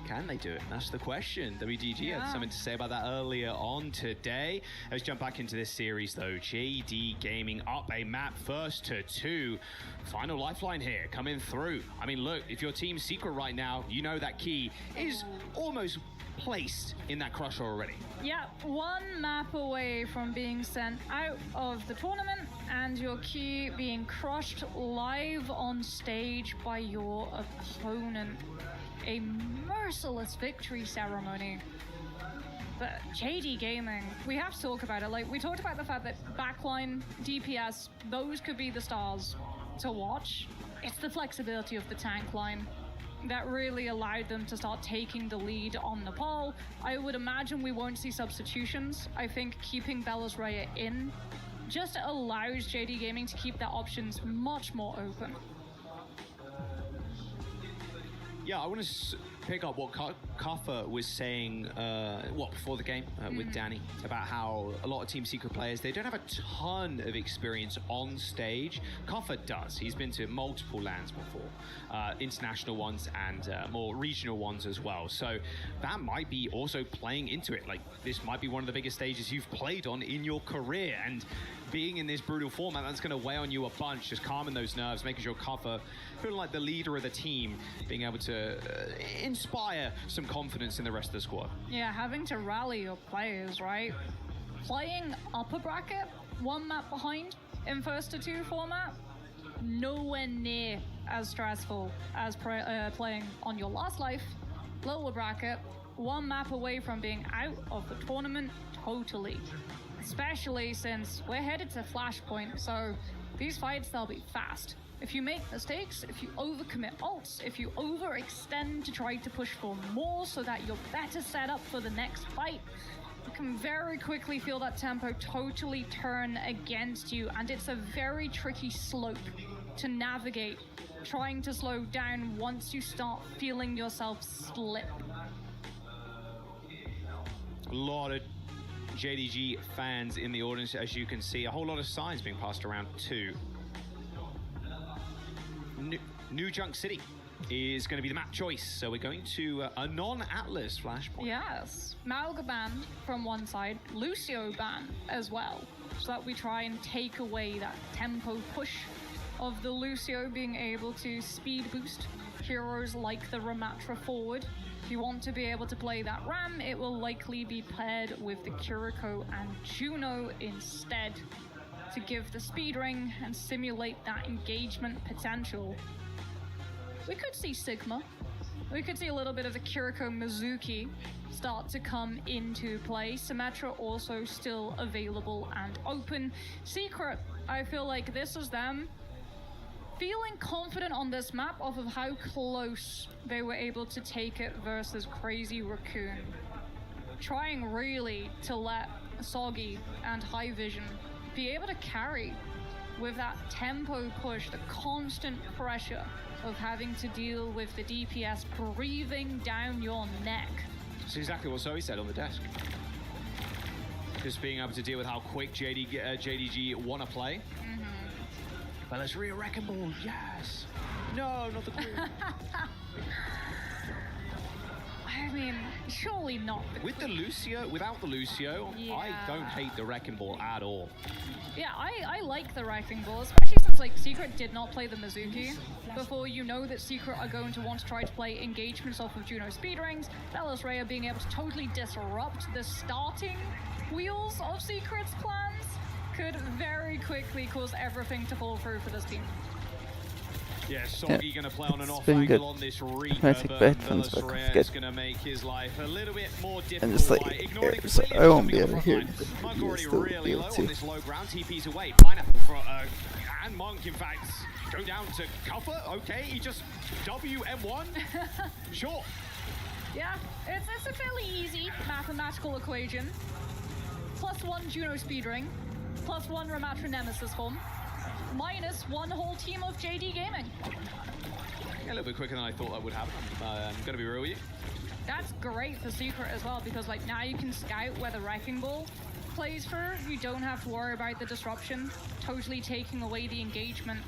can they do it? That's the question. WDG had something to say about that earlier on today. Let's jump back into this series, though. JD Gaming up a map first to 2. Final lifeline here coming through. I mean, look, if your team's secret right now, you know that key is almost placed in that crusher already. Yeah, 1 map away from being sent out of the tournament and your key being crushed live on stage by your opponent. A merciless victory ceremony. But JD Gaming, we have to talk about it. Like, we talked about the fact that backline, DPS, those could be the stars to watch. It's the flexibility of the tank line that really allowed them to start taking the lead on Nepal. I would imagine we won't see substitutions. I think keeping Bella's Raya in just allows JD Gaming to keep their options much more open. Yeah, I want to pick up what Kaffa was saying, before the game with Danny, about how a lot of Team Secret players, they don't have a ton of experience on stage. Kaffa does. He's been to multiple lands before, international ones and more regional ones as well. So that might be also playing into it. Like, this might be one of the biggest stages you've played on in your career, and being in this brutal format, that's going to weigh on you a bunch, just calming those nerves, making sure Kaffa feeling like the leader of the team, being able to inspire some confidence in the rest of the squad. Yeah, having to rally your players, right? Playing upper bracket, 1 map behind in first to 2 format, nowhere near as stressful as playing on your last life. Lower bracket, 1 map away from being out of the tournament totally. Especially since we're headed to Flashpoint, so these fights, they'll be fast. If you make mistakes, if you overcommit ults, if you overextend to try to push for more so that you're better set up for the next fight, you can very quickly feel that tempo totally turn against you, and it's a very tricky slope to navigate, trying to slow down once you start feeling yourself slip. A lot of JDG fans in the audience, as you can see. A whole lot of signs being passed around too. New Junk City is going to be the map choice, so we're going to a non-Atlas Flashpoint. Yes, Malga banned from one side, Lucio banned as well, so that we try and take away that tempo push of the Lucio being able to speed boost heroes like the Ramatra forward. If you want to be able to play that Ram, it will likely be paired with the Kiriko and Juno instead to give the speed ring and simulate that engagement potential. We could see Sigma. We could see a little bit of the Kiriko Mizuki start to come into play. Symmetra also still available and open. Secret, I feel like this is them feeling confident on this map off of how close they were able to take it versus Crazy Raccoon. Trying really to let Soggy and High Vision be able to carry with that tempo push, the constant pressure of having to deal with the DPS breathing down your neck. That's exactly what Zoe said on the desk. Just being able to deal with how quick JDG want to play. But let's Wrecking Ball, yes! No, not the queen. I mean, surely not. With the Lucio, without the Lucio, Yeah. I don't hate the Wrecking Ball at all. Yeah, I like the Wrecking Ball, especially since like Secret did not play the Mizuki before. You know that Secret are going to want to try to play engagements off of Juno speed rings. Belos Rhea being able to totally disrupt the starting wheels of Secret's plans could very quickly cause everything to fall through for this team. Yeah, Soggy going to play on an off been good. angle on this Reaper, Automatic but buttons, Belos but Rhea good. is going to make his life a little bit more difficult. And just like, by ignoring yeah, it so completely I won't and be jumping able on to the hear front it, line. but Monk you'll already still be really able low to. on this low ground. TP's away. Pineapple for, and Monk, in fact, go down to cover. Okay, he just WM1. Sure. Yeah, it's a fairly easy mathematical equation. +1 Juno speed ring, +1 Ramatra Nemesis form, minus one whole team of JD Gaming. Yeah, a little bit quicker than I thought that would happen. I'm going to be real with you. That's great for Secret as well, because like now you can scout where the Wrecking Ball plays for. You don't have to worry about the disruption, totally taking away the engagement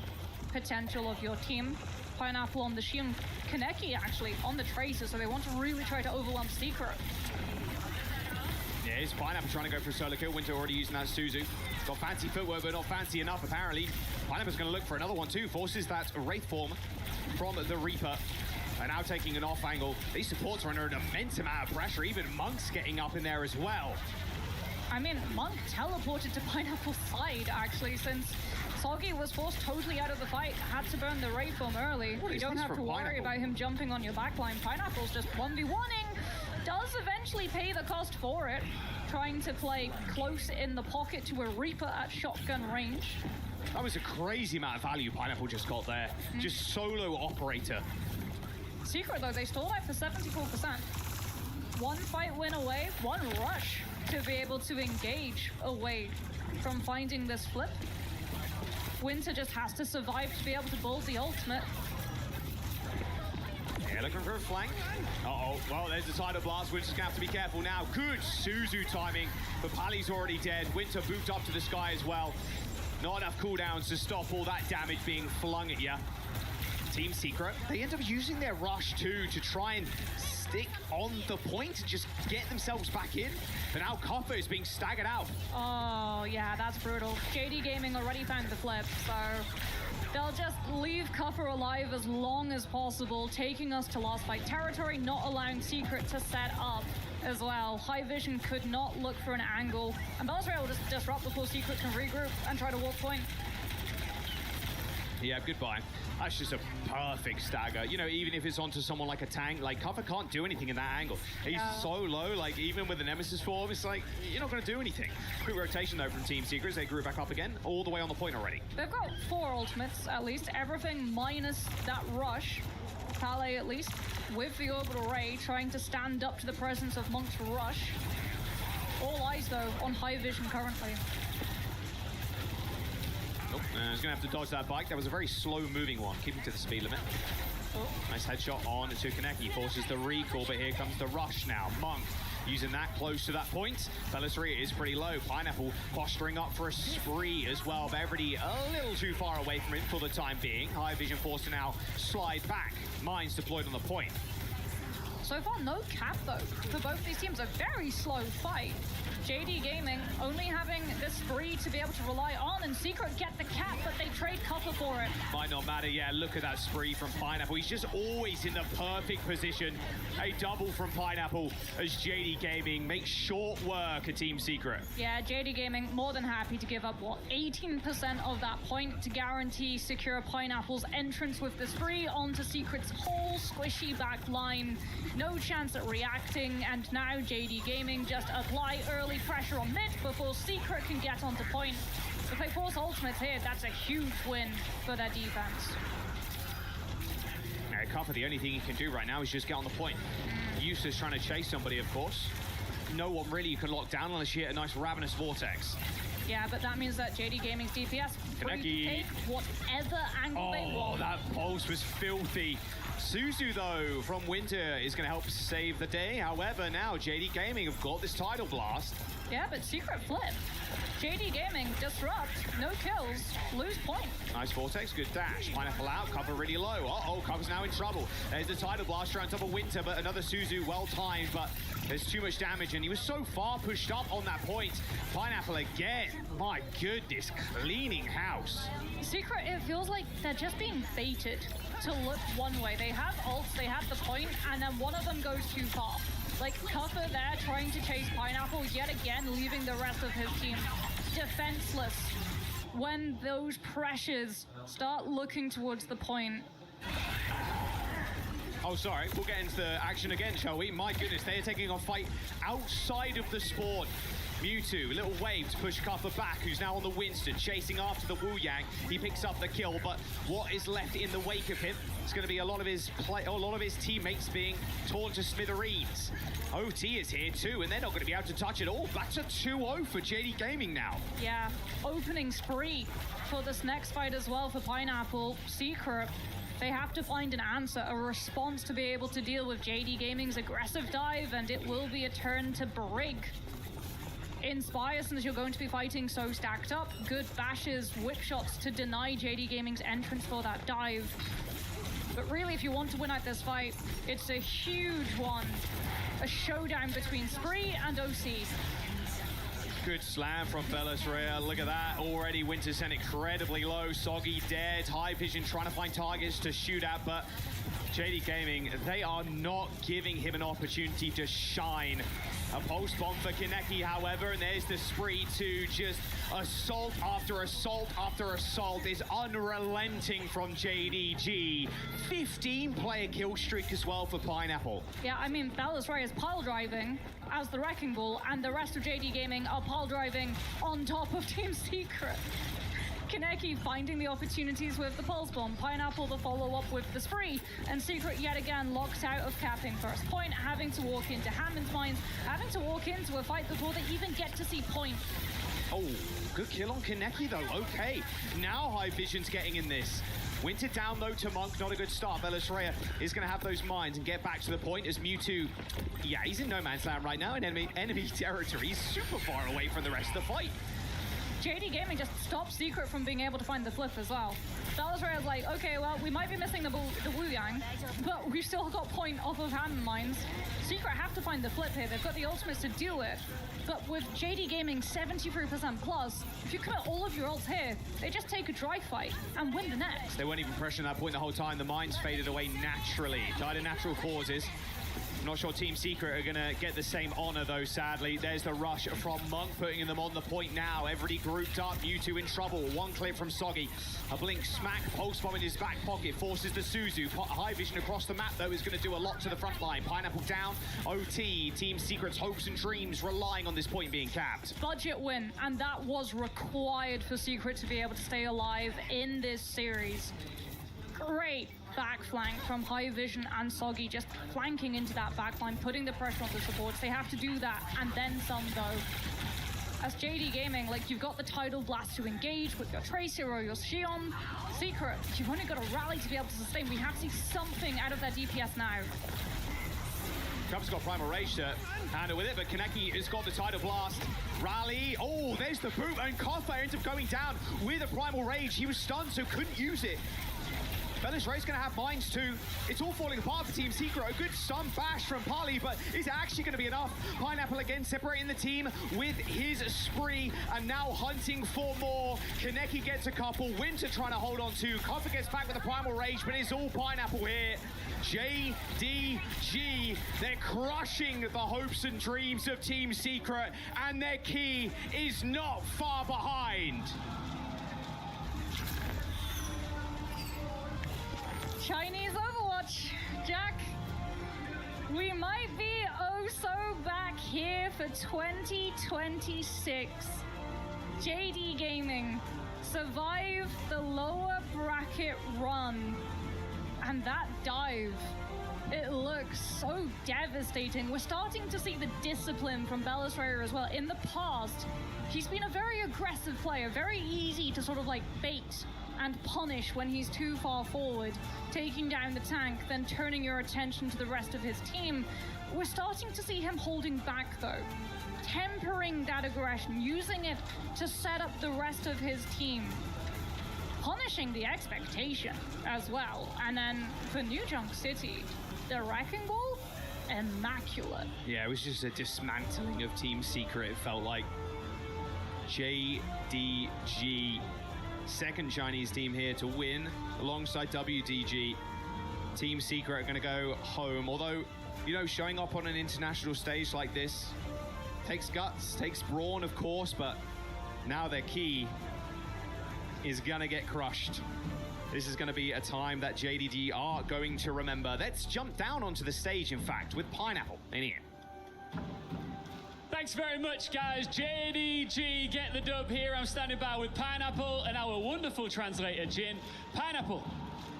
potential of your team. Pineapple on the Shion, Kaneki actually on the Tracer, so they want to really try to overwhelm Secret. Yeah, it's Pineapple trying to go for a solo kill. Winter already using that Suzu. Got fancy footwork, but not fancy enough, apparently. Pineapple's going to look for another one, too. Forces that Wraith form from the Reaper. And now taking an off angle. These supports are under an immense amount of pressure. Even Monk's getting up in there as well. I mean, Monk teleported to Pineapple's side, actually, since Soggy was forced totally out of the fight, had to burn the Wraith form early. What You is don't this have to from worry Pineapple? about him jumping on your backline. Pineapple's just 1v1ing. Does eventually pay the cost for it, trying to play close in the pocket to a Reaper at shotgun range. That was a crazy amount of value Pineapple just got there. Just solo operator. Secret, though, they stalled out for 74%. One fight win away, one rush to be able to engage away from finding this flip. Winter just has to survive to be able to bull the ultimate. Yeah, looking for a flank. Uh-oh. Well, there's the Tidal Blast. Winter's going to have to be careful now. Good Suzu timing, but Pali's already dead. Winter booped up to the sky as well. Not enough cooldowns to stop all that damage being flung at you. Team Secret, they end up using their rush too to try and stick on the point and just get themselves back in. And now Koffa is being staggered out. Oh, yeah, that's brutal. JD Gaming already found the flip, so they'll just leave Kuffer alive as long as possible, taking us to last fight territory, not allowing Secret to set up as well. High Vision could not look for an angle, and Belos Rhea will just disrupt before Secret can regroup and try to walk point. Yeah, goodbye. That's just a perfect stagger. You know, even if it's onto someone like a tank, like Kuffer can't do anything in that angle. He's so low, like even with the Nemesis form, it's like, you're not going to do anything. Quick rotation though from Team Secret as they grew back up again, all the way on the point already. They've got 4 ultimates, at least. Everything minus that rush. Pale, at least, with the Orbital Ray, trying to stand up to the presence of Monk's rush. All eyes, though, on High Vision currently. Oh, he's going to have to dodge that bike. That was a very slow-moving one, keeping to the speed limit. Oh. Nice headshot on to Kaneki. Forces the recall, but here comes the rush now. Monk using that close to that point. Belos Rhea is pretty low. Pineapple posturing up for a spree as well. Beverly a little too far away from him for the time being. High Vision forced to now slide back. Mines deployed on the point. So far, no cap, though, for both these teams. A very slow fight. JD Gaming only having this spree to be able to rely on, and Secret get the cap, but they trade Copper for it. Might not matter, yeah, look at that spree from Pineapple. He's just always in the perfect position. A double from Pineapple as JD Gaming makes short work of Team Secret. Yeah, JD Gaming more than happy to give up, what, 18% of that point to guarantee secure Pineapple's entrance with the spree onto Secret's whole squishy back line. No chance at reacting, and now JD Gaming just apply early pressure on mid before Secret can get onto point. If they force ultimates here, that's a huge win for their defense. Cuffer, the only thing he can do right now is just get on the point. Useless trying to chase somebody, of course. No one really you can lock down unless you hit a nice Ravenous Vortex. Yeah, but that means that JD Gaming's DPS free to take whatever angle they want. Oh, that pulse was filthy. Suzu, though, from Winter is going to help save the day. However, now JD Gaming have got this Tidal Blast. Yeah, but Secret flip. JD Gaming disrupt, no kills, lose point. Nice Vortex, good dash. Pineapple out, Cover really low. Uh-oh, Cover's now in trouble. There's the Tidal Blaster on top of Winter, but another Suzu well timed, but There's too much damage, and he was so far pushed up on that point. Pineapple again. My goodness, cleaning house. Secret, it feels like they're just being baited to look one way. They have ults, they have the point, and then one of them goes too far. Like, Cuffer there trying to chase Pineapple yet again, leaving the rest of his team defenseless. When those pressures start looking towards the point. Oh, sorry. We'll get into the action again, shall we? My goodness, they are taking a fight outside of the spawn. Mewtwo, a little wave to push Cuffer back, who's now on the Winston, chasing after the Wu Yang. He picks up the kill, but what is left in the wake of him? It's going to be a lot of his teammates being torn to smithereens. OT is here too, and they're not going to be able to touch it all. That's a 2-0 for JD Gaming now. Yeah, opening spree for this next fight as well for Pineapple. Secret, they have to find an answer, a response to be able to deal with JD Gaming's aggressive dive, and it will be a turn to Brig. Inspire, since you're going to be fighting so stacked up, good bashes, whip shots to deny JD Gaming's entrance for that dive. But really, if you want to win out this fight, it's a huge one. A showdown between Spree and OC. Good slam from Bellisrea. Look at that. Already Winter sent incredibly low. Soggy dead. High Vision trying to find targets to shoot at, but JD Gaming, they are not giving him an opportunity to shine. A post bomb for Kaneki, however, and there's the Spree to just assault after assault after assault is unrelenting from JDG. 15-player kill streak as well for Pineapple. Yeah, I mean, Bellisrea is pile driving as the Wrecking Ball, and the rest of JD Gaming are pile driving on top of Team Secret. Kaneki finding the opportunities with the Pulse Bomb, Pineapple the follow-up with the Spree, and Secret yet again locks out of capping first point, having to walk into Hammond's Mines, having to walk into a fight before they even get to see point. Oh, good kill on Kaneki though. Okay, now High Vision's getting in this. Winter down though to Monk, not a good start. Bellisrea is going to have those mines and get back to the point as Mewtwo, yeah, he's in no man's land right now in enemy territory. He's super far away from the rest of the fight. JD Gaming just stopped Secret from being able to find the flip as well. Bellisrea's like, okay, well, we might be missing the Wu Yang, but we've still got point off of Hammond Mines. Secret have to find the flip here. They've got the ultimates to do it. But with JD Gaming 73% plus, if you commit all of your ults here, they just take a dry fight and win the next. They weren't even pressuring that point the whole time. The mines faded away naturally. Died of natural causes. I'm not sure Team Secret are going to get the same honor, though, sadly. There's the rush from Monk, putting them on the point now. Everybody grouped up. Mewtwo in trouble. One clip from Soggy. A blink smack. Pulse bomb in his back pocket. Forces the Suzu. High Vision across the map, though, is going to do a lot to the front line. Pineapple down. OT. Team Secret's hopes and dreams relying on this point being capped. Budget win, and that was required for Secret to be able to stay alive in this series. Great back flank from High Vision and Soggy, just flanking into that back line, putting the pressure on the supports. They have to do that, and then some, though. As JD Gaming, like, you've got the Tidal Blast to engage with your Tracer or your Xion. Secret, you've only got a rally to be able to sustain. We have to see something out of that DPS now. Trump's got Primal Rage to handle with it, but Kaneki has got the Tidal Blast. Rally, oh, there's the boot, and Coffa ends up going down with a Primal Rage. He was stunned, so couldn't use it. Bellisrea's going to have mines too. It's all falling apart for Team Secret. A good stun bash from Pali, but is it actually going to be enough? Pineapple again separating the team with his Spree, and now hunting for more. Kaneki gets a couple. Winter trying to hold on to. Coffer gets back with a Primal Rage, but it's all Pineapple here. JDG, they're crushing the hopes and dreams of Team Secret, and their key is not far behind. Chinese Overwatch, Jack. We might be oh so back here for 2026. JD Gaming survive the lower bracket run, and that dive, it looks so devastating. We're starting to see the discipline from Bellisrea as well. In the past, he's been a very aggressive player, very easy to sort of like bait and punish when he's too far forward, taking down the tank, then turning your attention to the rest of his team. We're starting to see him holding back though, tempering that aggression, using it to set up the rest of his team, punishing the expectation as well. And then for New Junk City, the Wrecking Ball, immaculate. Yeah, it was just a dismantling of Team Secret, it felt like. JDG, second Chinese team here to win alongside WDG. Team Secret are going to go home, although, you know, showing up on an international stage like this takes guts, takes brawn, of course, but now their key is going to get crushed. This is going to be a time that JDG are going to remember. Let's jump down onto the stage, in fact, with Pineapple in here. Thanks very much, guys. JDG get the dub here. I'm standing by with Pineapple and our wonderful translator, Jin. Pineapple,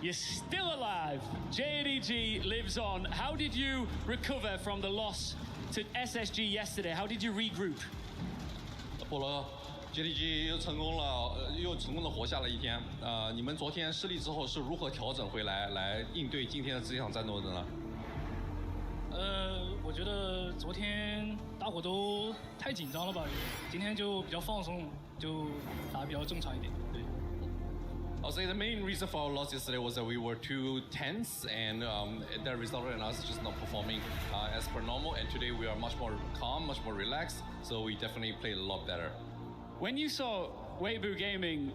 you're still alive. JDG lives on. How did you recover from the loss to SSG yesterday? How did you regroup? 菠萝 ，JDG 又成功的活下了一天。你们昨天失利之后是如何调整回来，来应对今天的这场战斗的呢？我觉得昨天大伙都太紧张了吧，今天就比较放松，就打得比较正常一点。对。I'll say the main reason for our loss yesterday was that we were too tense, and that resulted in us just not performing as per normal. And today we are much more calm, much more relaxed. So we definitely played a lot better. When you saw Weibo Gaming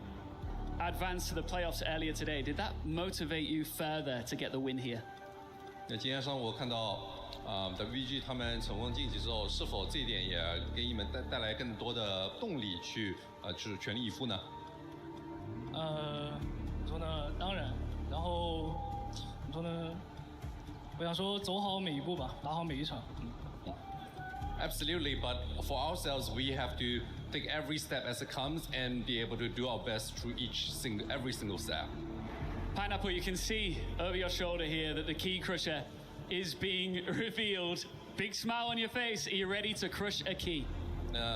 advance to the playoffs earlier today, did that motivate you further to get the win here? 那今天上午我看到WG 他们成功晋级之后，是否这一点也给你们带来更多的动力去就是全力以赴呢？怎么说呢？当然，然后怎么说呢？我想说走好每一步吧，打好每一场。Absolutely, but for ourselves, we have to take every step as it comes and be able to do our best through every single step. Pineapple, you can see over your shoulder here that the key crusher is being revealed. Big smile on your face. Are you ready to crush a key?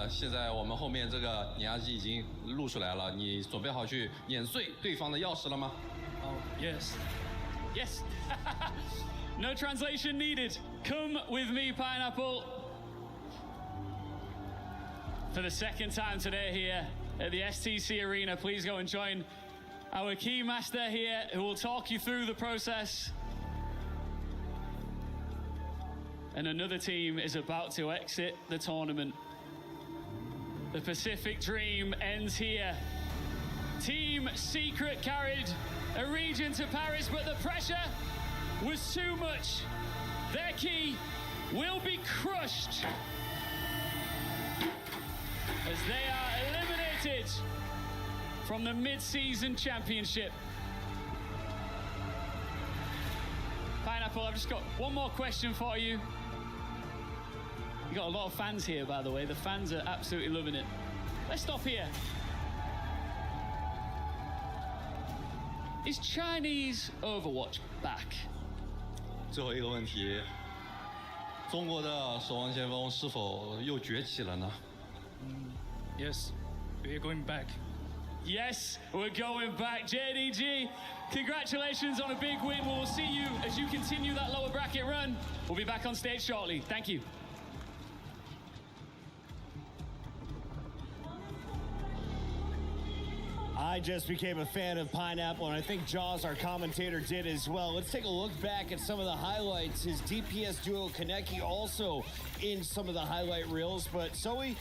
现在我们后面这个碾压机已经露出来了，你准备好去碾碎对方的钥匙了吗？ Oh, yes. Yes. No translation needed. Come with me, Pineapple. For the second time today here at the STC Arena, please go and join our key master here who will talk you through the process. And another team is about to exit the tournament. The Pacific Dream ends here. Team Secret carried a region to Paris, but the pressure was too much. Their key will be crushed as they are eliminated from the Midseason Championship. Pineapple, I've just got one more question for you. You got a lot of fans here, by the way. The fans are absolutely loving it. Let's stop here. Is Chinese Overwatch back? 最后一个问题，中国的守望先锋是否又崛起了呢？ Yes, we're going back. Yes, we're going back. JDG, congratulations on a big win. We'll see you as you continue that lower bracket run. We'll be back on stage shortly. Thank you. I just became a fan of Pineapple, and I think Jaws, our commentator, did as well. Let's take a look back at some of the highlights. His DPS duo Kaneki also in some of the highlight reels, but Zoe,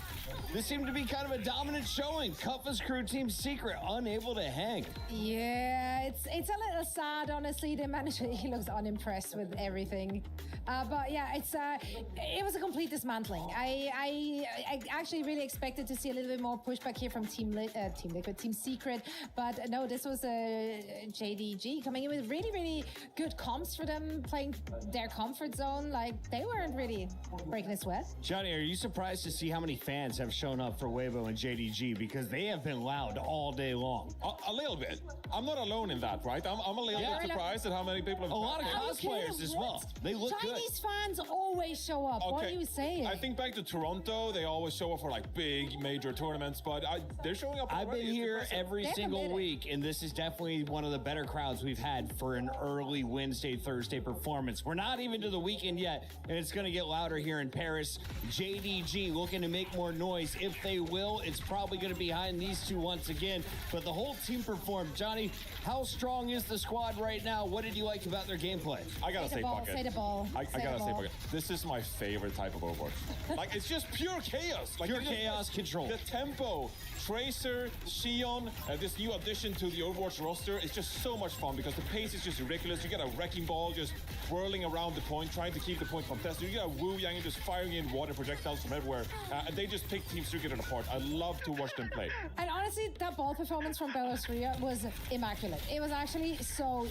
this seemed to be kind of a dominant showing. Cuffa's crew, Team Secret, unable to hang. Yeah, it's a little sad, honestly. They managed. He looks unimpressed with everything. But yeah, it was a complete dismantling. I actually really expected to see a little bit more pushback here from Team Liquid, Team Secret, but no, this was a JDG coming in with really, really good comps for them, playing their comfort zone. Like, they weren't really breaking a sweat. Johnny, are you surprised to see how many fans have shown up for Weibo and JDG? Because they have been loud all day long. A little bit. I'm not alone in that, right? I'm a little bit surprised at how many people have. A lot of cosplayers as well. They look good. Chinese fans always show up. Okay. What are you saying? I think back to Toronto, they always show up for like big major tournaments, but they're showing up. I've been here every single committed. week, and this is definitely one of the better crowds we've had for an early Wednesday, Thursday performance. We're not even to the weekend yet, and it's going to get louder here in Paris. JDG looking to make more noise. If they will, it's probably going to be behind these two once again, but the whole team performed. Johnny, how strong is the squad right now? What did you like about their gameplay? I gotta say, Bucket. Say the ball. I gotta say, Bucket. This is my favorite type of Overwatch. Like, it's just pure chaos. Like, Pure chaos control. The tempo, Tracer, Xion, this new addition to the Overwatch roster is just so much fun because the pace is just ridiculous. You get a wrecking ball just whirling around the point, trying to keep the point contested. You get a Wu Yang just firing in water projectiles from everywhere. And they just pick Team Secret apart. I love to watch them play. And honestly, that ball performance from Belarus Ria was immaculate. It was actually so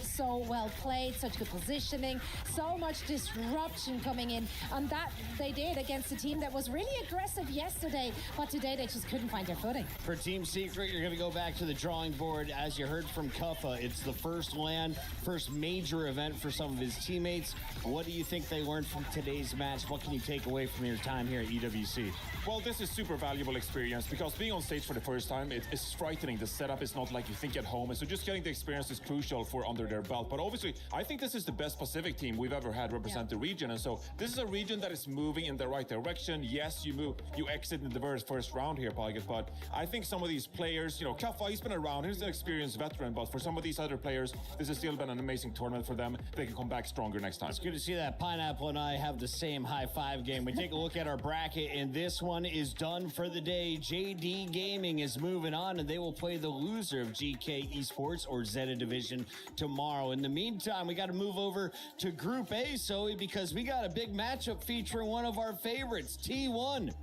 well played, such good positioning, so much disruption coming in. And that they did against a team that was really aggressive yesterday, but today they just couldn't find their footing. For Team Secret, you're going to go back to the drawing board. As you heard from Kuffa, it's the first LAN, first major event for some of his teammates. What do you think they learned from today's match? What can you take away from your time here at EWC? Well, this is super valuable experience because being on stage for the first time, it's frightening. The setup is not like you think at home. And so just getting the experience is crucial for under their belt. But obviously, I think this is the best Pacific team we've ever had represent the region. And so this is a region that is moving in the right direction. Yes, you exit in the very first round here, Paget, but I think some of these players, Kaffa, he's been around, he's an experienced veteran, but for some of these other players, this has still been an amazing tournament for them. They can come back stronger next time. It's good to see that Pineapple and I have the same high five game. We take a look at our bracket, and this one is done for the day. JD Gaming is moving on, and they will play the loser of GK Esports or Zeta Division tomorrow. In the meantime, we got to move over to Group A, Zoe, because we got a big matchup featuring one of our favorites, T1.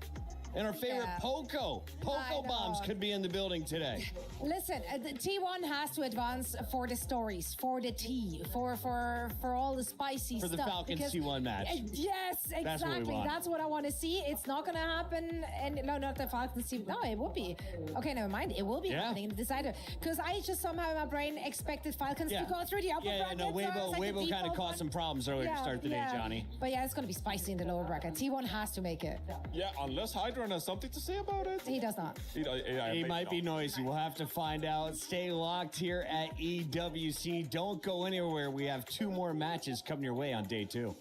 And our favorite Poco. Poco Bombs could be in the building today. Listen, the T1 has to advance for the stories, for the tea, for all the spicy stuff. For the Falcons T1 match. Yes, exactly. That's what I want to see. It's not going to happen. And no, not the Falcons T1. No, it would be. Okay, never mind. It will be happening in the decider. Because I just somehow in my brain expected Falcons to go through the upper bracket. No, Weibo kind of caused some problems earlier to start the day, Johnny. But yeah, it's going to be spicy in the lower bracket. T1 has to make it. Yeah, unless Hydra has something to say about it. He does not. He might be noisy. We'll have to find out. Stay locked here at EWC. Don't go anywhere. We have 2 more matches coming your way on day 2.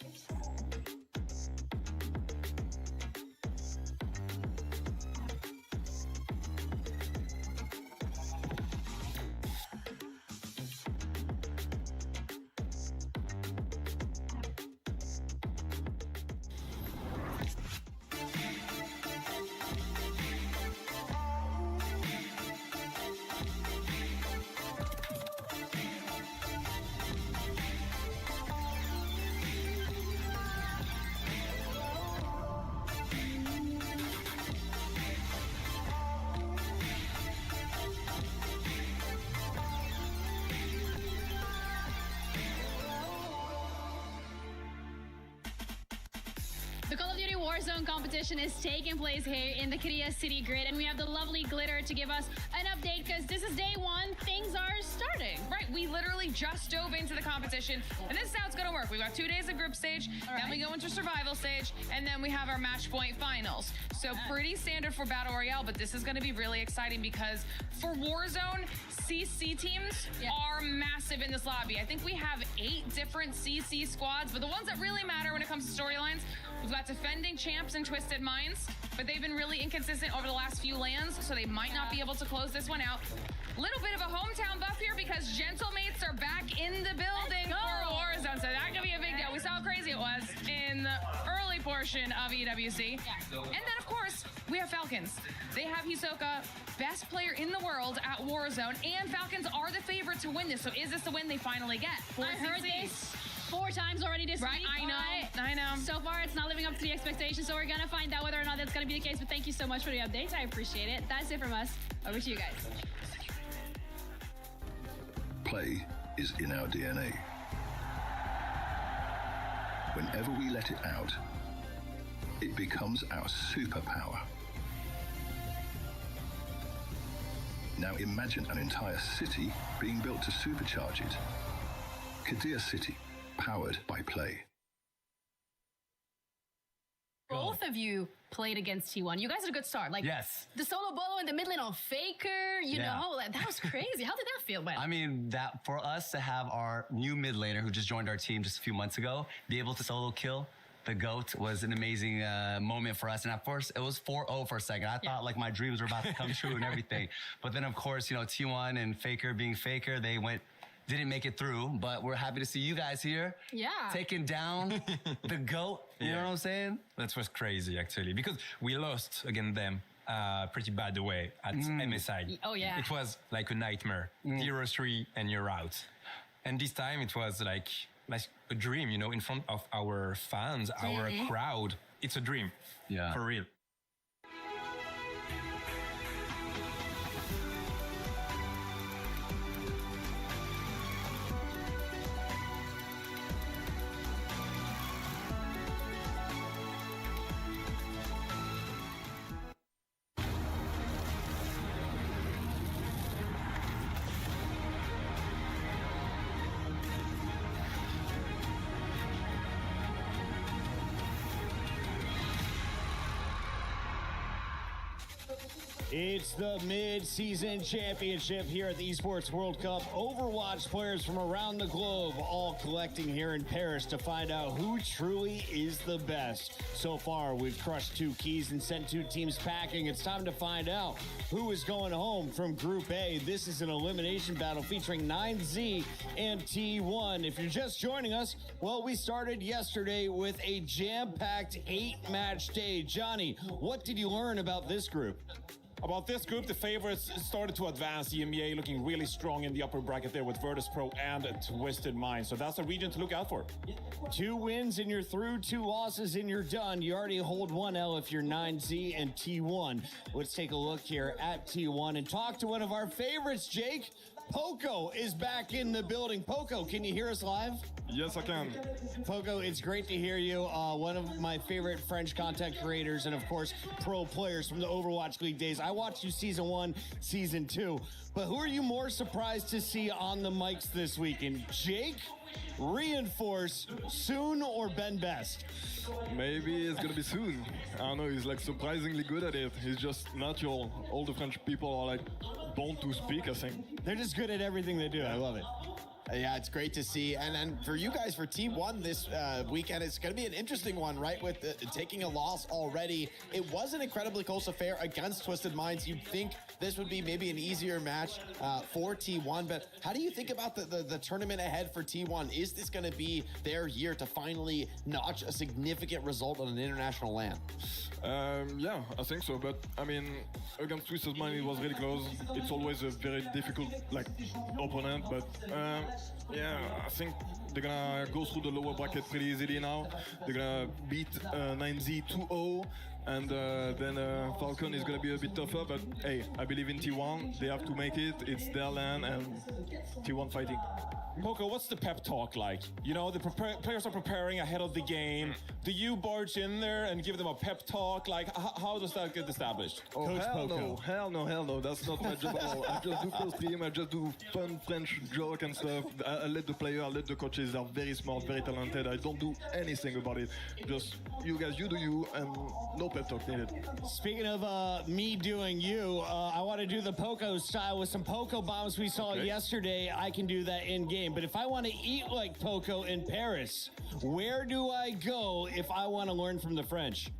The Call of Duty Warzone competition is taking place here in the Korea City Grid, and we have the lovely Glitter to give us an update because this is day 1. Things are starting. Right, we literally just dove into the competition, and this is how it's going to work. We've got 2 days of group stage, then we go into survival stage, and then we have our match point finals. So pretty standard for Battle Royale, but this is going to be really exciting because for Warzone, CC teams are massive in this lobby. I think we have 8 different CC squads, but the ones that really matter when it comes to storylines, we've got defending champs and Twisted Minds, but they've been really inconsistent over the last few lands, so they might not be able to close this one out. Little bit of a hometown buff here because Gentlemates are back in the building for Warzone, so that could be a big deal. We saw how crazy it was in the early portion of EWC. And then, of course, we have Falcons. They have Hisoka, best player in the world at Warzone, and Falcons are the favorite to win this. So is this the win they finally get? I heard this 4 times already this week. I know. So far, it's not living up to the expectations, so we're going to find out whether or not that's going to be the case. But thank you so much for the updates. I appreciate it. That's it from us. Over to you guys. Play is in our DNA. Whenever we let it out, it becomes our superpower. Now imagine an entire city being built to supercharge it. Kadir City, powered by Play. Both of you played against T1. You guys had a good start. Like Yes. the solo bolo in the mid lane on Faker, you know, like, that was crazy. How did that feel, man? I mean, that for us to have our new mid laner who just joined our team just a few months ago, be able to solo kill the GOAT was an amazing moment for us. And at first, it was 4-0 for a second. I thought like my dreams were about to come true and everything. But then, of course, you know, T1 and Faker being Faker, they didn't make it through. But we're happy to see you guys here. Yeah. Taking down the GOAT. You know what I'm saying? That was crazy, actually, because we lost against them pretty bad away at MSI. Oh, yeah. It was like a nightmare. 0-3 and you're out. And this time it was like a dream, you know, in front of our fans, our crowd. It's a dream. Yeah. For real. It's the Midseason Championship here at the Esports World Cup. Overwatch players from around the globe all collecting here in Paris to find out who truly is the best. So far, we've crushed 2 keys and sent 2 teams packing. It's time to find out who is going home from Group A. This is an elimination battle featuring 9Z and T1. If you're just joining us, well, we started yesterday with a jam-packed 8-match day. Johnny, what did you learn about this group? About this group, the favorites started to advance. EMEA looking really strong in the upper bracket there with Virtus Pro and Twisted Mind. So that's a region to look out for. 2 wins and you're through, 2 losses and you're done. You already hold 1 L if you're 9Z and T1. Let's take a look here at T1 and talk to one of our favorites, Jake. Poco is back in the building. Poco, can you hear us live? Yes, I can. Poco, it's great to hear you. One of my favorite French content creators and, of course, pro players from the Overwatch League days. I watched you Season 1, Season 2. But who are you more surprised to see on the mics this weekend? Jake, Reinforce, Soon, or Ben Best? Maybe it's gonna be Soon. I don't know, he's like surprisingly good at it. He's just natural. All the French people are like born to speak, I think. They're just good at everything they do. I love it. Yeah, it's great to see. And for you guys, for T1 this weekend, it's going to be an interesting one, right? With taking a loss already. It was an incredibly close affair against Twisted Minds. You'd think this would be maybe an easier match for T1. But how do you think about the tournament ahead for T1? Is this going to be their year to finally notch a significant result on an international land? Yeah, I think so. But I mean, against Twisted Mind, it was really close. It's always a very difficult opponent. But yeah, I think they're gonna go through the lower bracket pretty easily now. They're gonna beat 9Z 2-0. And then Falcon is going to be a bit tougher, but hey, I believe in T1. They have to make it. It's their land, and T1 fighting. Poco, what's the pep talk like? You know, the players are preparing ahead of the game. Do you barge in there and give them a pep talk? Like, how does that get established? Oh, hell no. That's not my job at all. I just do post game. I just do fun French joke and stuff. I let the player, I let the coaches. They're very smart, very talented. I don't do anything about it. Just you guys, you do you, and no pep talk needed. Speaking of me doing you, I want to do the Poco style with some Poco bombs we saw yesterday. I can do that in game. But if I want to eat like Poco in Paris, where do I go if I want to learn from the French?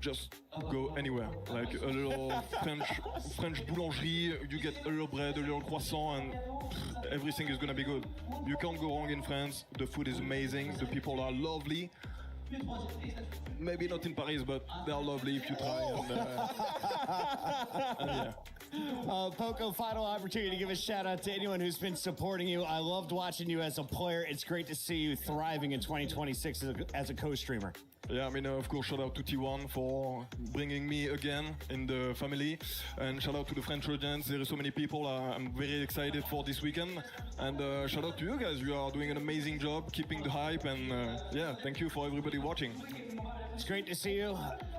Just go anywhere, like a little French boulangerie. You get a little bread, a little croissant, and everything is gonna be good. You can't go wrong in France. The food is amazing. The people are lovely. Maybe not in Paris, but they are lovely if you try. And yeah. Poco, final opportunity to give a shout out to anyone who's been supporting you. I loved watching you as a player. It's great to see you thriving in 2026 as a co-streamer. Yeah, I mean, of course, shout out to T1 for bringing me again in the family. And shout out to the French audience. There are so many people. I'm very excited for this weekend. And shout out to you guys. You are doing an amazing job, keeping the hype. And yeah, thank you for everybody watching. It's great to see you.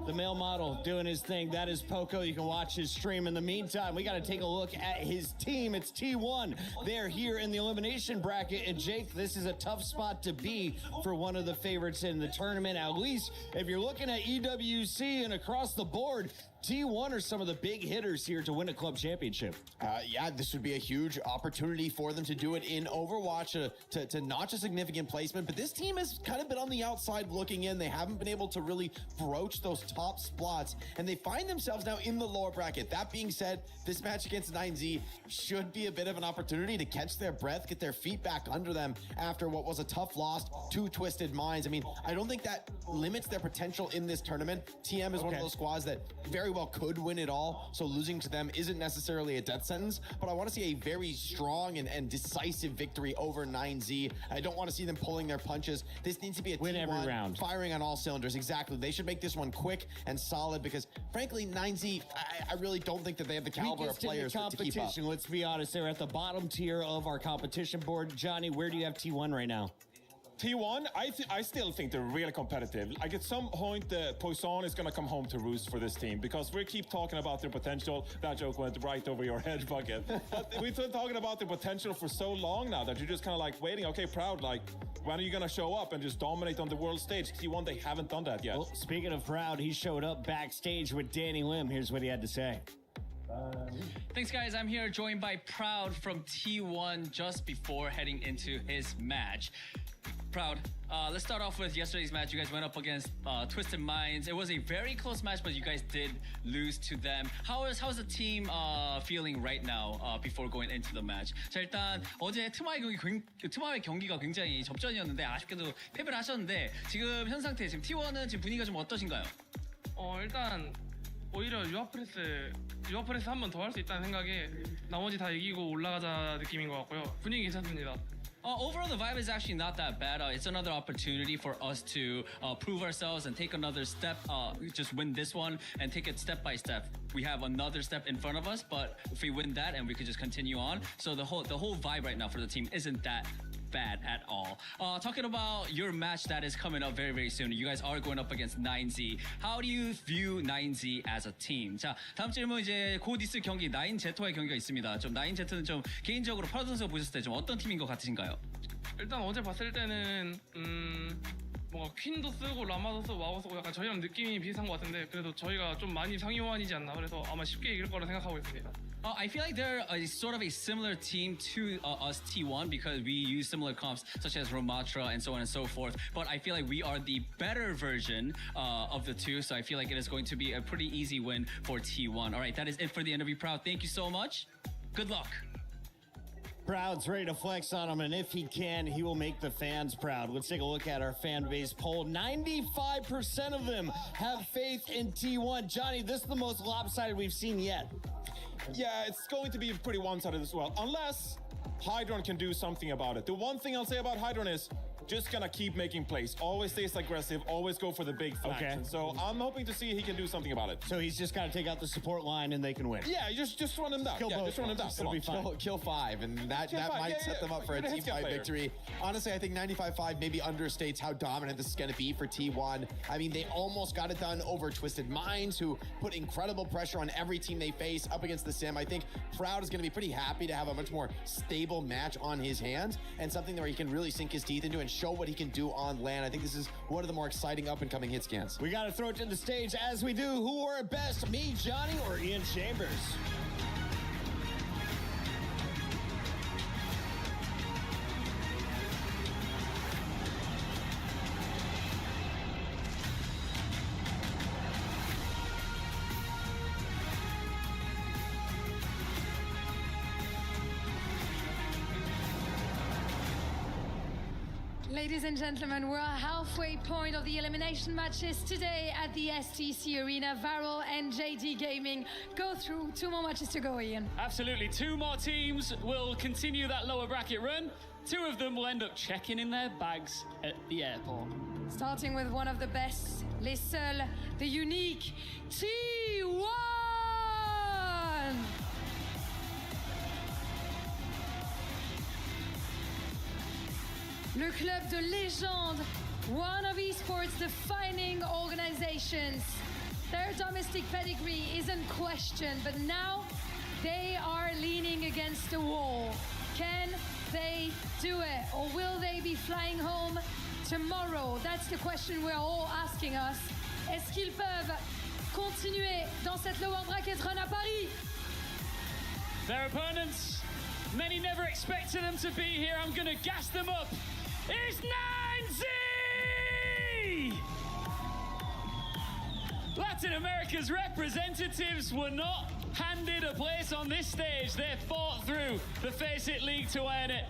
The male model doing his thing. That is Poco. You can watch his stream. In the meantime, we got to take a look at his team. It's T1. They're here in the elimination bracket. And Jake, this is a tough spot to be for one of the favorites in the tournament. At least if you're looking at EWC and across the board, T1 are some of the big hitters here to win a club championship. Yeah, this would be a huge opportunity for them to do it in Overwatch, to notch a significant placement. But this team has kind of been on the outside looking in. They haven't been able to really broach those top spots, and they find themselves now in the lower bracket. That being said, this match against 9Z should be a bit of an opportunity to catch their breath, get their feet back under them after what was a tough loss to Twisted Minds. I mean, I don't think that limits their potential in this tournament. TM is one of those squads that very well could win it all, so losing to them isn't necessarily a death sentence, but I want to see a very strong and decisive victory over 9Z. I don't want to see them pulling their punches. This needs to be a win T1 every round, firing on all cylinders. Exactly. They should make this one quick and solid because, frankly, 9Z, I really don't think that they have the caliber of players to keep up. Let's be honest, they're at the bottom tier of our competition board. Johnny, where do you have T1 right now? T1, I still think they're really competitive. Like at some point, Poisson is going to come home to roost for this team because we keep talking about their potential. That joke went right over your head, Bucket. But we've been talking about their potential for so long now that you're just kind of like waiting. Okay, Proud, like, when are you going to show up and just dominate on the world stage? T1, they haven't done that yet. Well, speaking of Proud, he showed up backstage with Danny Lim. Here's what he had to say. Thanks, guys. I'm here joined by Proud from T1 just before heading into his match. Proud. Let's start off with yesterday's match. You guys went up against Twisted Minds. It was a very close match, but you guys did lose to them. How's the team feeling right now before going into the match? 자, 일단 어제 트마의 경기가 굉장히 접전이었는데 아쉽게도 패배를 하셨는데 지금 현 상태 지금 T1은 지금 분위기가 좀 어떠신가요? 일단 오히려 유아프레스 한 번 더 할 수 있다는 생각에 나머지 다 이기고 올라가자 느낌인 것 같고요. 분위기 괜찮습니다. Overall, the vibe is actually not that bad. It's another opportunity for us to prove ourselves and take another step. Just win this one and take it step by step. We have another step in front of us, but if we win that, and we could just continue on. So the whole vibe right now for the team isn't that bad at all. Talking about your match that is coming up very, very soon. You guys are going up against 9Z. How do you view 9Z as a team? 자, 다음 질문 이제 곧 있을 경기 9Z와의 경기가 있습니다. 좀 9Z는 좀 개인적으로 파라 선수가 보셨을 때 좀 어떤 팀인 것 같으신가요? 일단 어제 봤을 때는 뭔가 퀸도 쓰고 라마도 쓰고 와우 쓰고 약간 저희랑 느낌이 비슷한 것 같은데 그래도 저희가 좀 많이 상위호환이지 않나 그래서 아마 쉽게 이길 거라 생각하고 있습니다. I feel like they're sort of a similar team to us T1 because we use similar comps such as Ramatra and so on and so forth. But I feel like we are the better version of the two. So I feel like it is going to be a pretty easy win for T1. All right, that is it for the interview. Proud. Thank you so much. Good luck. Proud's ready to flex on him, and if he can, he will make the fans proud. Let's take a look at our fan base poll. 95% of them have faith in T1. Johnny, this is the most lopsided we've seen yet. Yeah, it's going to be pretty one-sided as well, unless Hydron can do something about it. The one thing I'll say about Hydron is just gonna keep making plays. Always stays aggressive, always go for the big flash. Okay. So I'm hoping to see he can do something about it. So he's just got to take out the support line and they can win. Yeah, just run him down. Just run him down. It'll be fine. Kill 5, and that might set them up for a Team 5 victory. Honestly, I think 95-5 maybe understates how dominant this is going to be for T1. I mean, they almost got it done over Twisted Minds, who put incredible pressure on every team they face up against the Sim. I think Proud is going to be pretty happy to have a much more stable match on his hands and something where he can really sink his teeth into and show what he can do on LAN. I think this is one of the more exciting up-and-coming hit scans. We got to throw it to the stage as we do. Who are best, me, Johnny, or Ian Chambers? Ladies and gentlemen, we're at halfway point of the elimination matches today at the STC Arena. Varel and JD Gaming go through 2 more matches to go, Ian. Absolutely. 2 more teams will continue that lower bracket run. 2 of them will end up checking in their bags at the airport. Starting with one of the best, les seuls, the unique T1! Le club de légende one of esports' defining organizations. Their domestic pedigree isn't questioned, but now they are leaning against the wall. Can they do it, or will they be flying home tomorrow? That's the question we're all asking us. Est-ce qu'ils peuvent continuer dans cette lower bracket run à Paris? Their opponents, many never expected them to be here. I'm going to gas them up. It's 9Z! Latin America's representatives were not handed a place on this stage. They fought through the Face It League to earn it.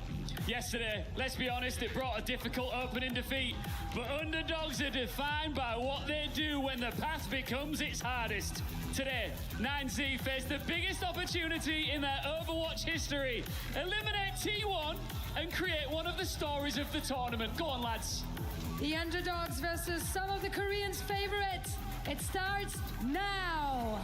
Yesterday, let's be honest, it brought a difficult opening defeat, but underdogs are defined by what they do when the path becomes its hardest. Today, 9Z faced the biggest opportunity in their Overwatch history. Eliminate T1 and create one of the stories of the tournament. Go on, lads. The underdogs versus some of the Koreans' favorites. It starts now.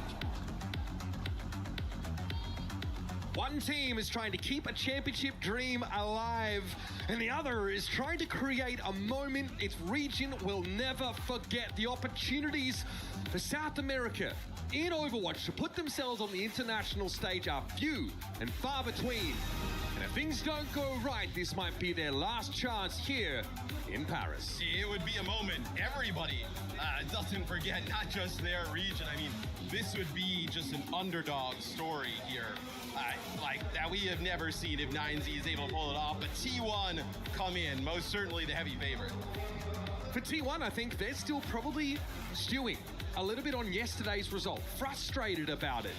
One team is trying to keep a championship dream alive, and the other is trying to create a moment its region will never forget. The opportunities for South America in Overwatch to put themselves on the international stage are few and far between. And if things don't go right, this might be their last chance here in Paris. It would be a moment everybody doesn't forget, not just their region. I mean, this would be just an underdog story here. Like that we have never seen if 9Z is able to pull it off, but T1 come in, most certainly the heavy favorite. For T1, I think they're still probably stewing a little bit on yesterday's result, frustrated about it.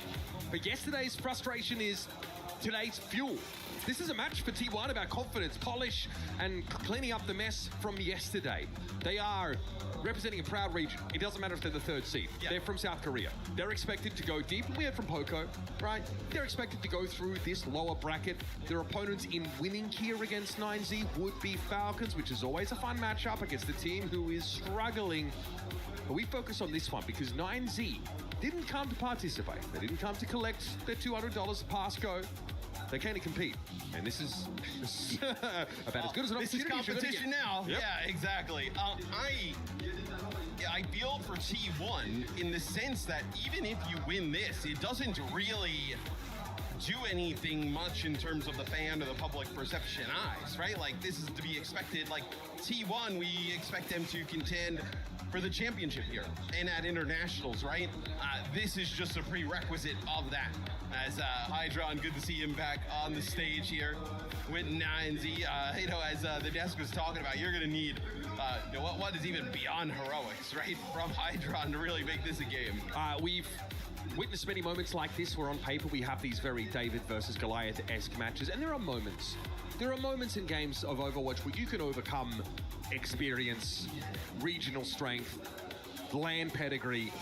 But yesterday's frustration is today's fuel. This is a match for T1 about confidence, polish, and cleaning up the mess from yesterday. They are representing a proud region. It doesn't matter if they're the third seed. Yeah. They're from South Korea. They're expected to go deep. We heard from Poco, right? They're expected to go through this lower bracket. Their opponents in winning here against 9Z would be Falcons, which is always a fun matchup against a team who is struggling. But we focus on this one because 9Z didn't come to participate. They didn't come to collect their $200 pass go. They came to compete, and this is about as good as an This is opportunity. competition now. Yep. Yeah, exactly. I feel for T1 in the sense that even if you win this, it doesn't really do anything much in terms of the fan or the public perception eyes, right? Like, this is to be expected. Like, T1, we expect them to contend for the championship here and at internationals, right? This is just a prerequisite of that. As Hydron, good to see him back on the stage here with 9Z. As the desk was talking about, you're going to need what is even beyond heroics, right? From Hydron to really make this a game. We've witnessed many moments like this where on paper we have these very David versus Goliath-esque matches, and there are moments in games of Overwatch where you can overcome experience, regional strength, LAN pedigree,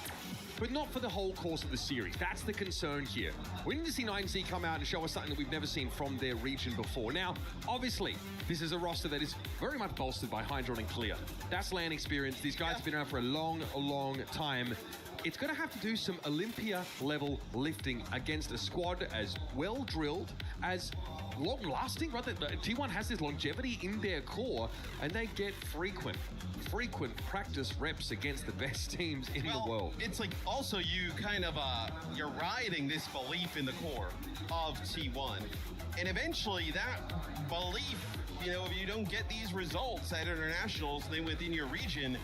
but not for the whole course of the series. That's the concern here. We need to see 9Z come out and show us something that we've never seen from their region before. Now, obviously, this is a roster that is very much bolstered by Hydron and Clear. That's LAN experience. These guys have been around for a long time. It's going to have to do some Olympia-level lifting against a squad as well-drilled, as long-lasting, right? T1 has this longevity in their core, and they get frequent practice reps against the best teams in the world. It's like also you kind of you're riding this belief in the core of T1, and eventually that belief, if you don't get these results at internationals, then within your region,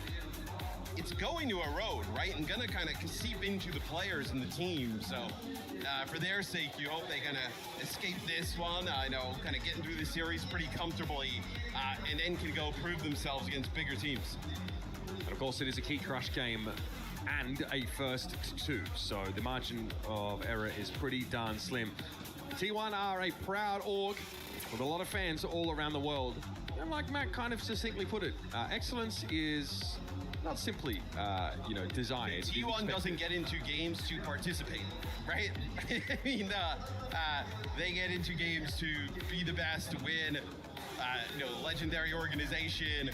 it's going to erode, right? And gonna kind of seep into the players and the team. So for their sake, you hope they kind of escape this one. Kind of getting through the series pretty comfortably, and then can go prove themselves against bigger teams. And of course, it is a key crush game and a first to two, so the margin of error is pretty darn slim. T1 are a proud org with a lot of fans all around the world. And like Matt kind of succinctly put it, excellence is not simply, desired. T1 doesn't get into games to participate, right? I mean, they get into games to be the best, to win, legendary organization,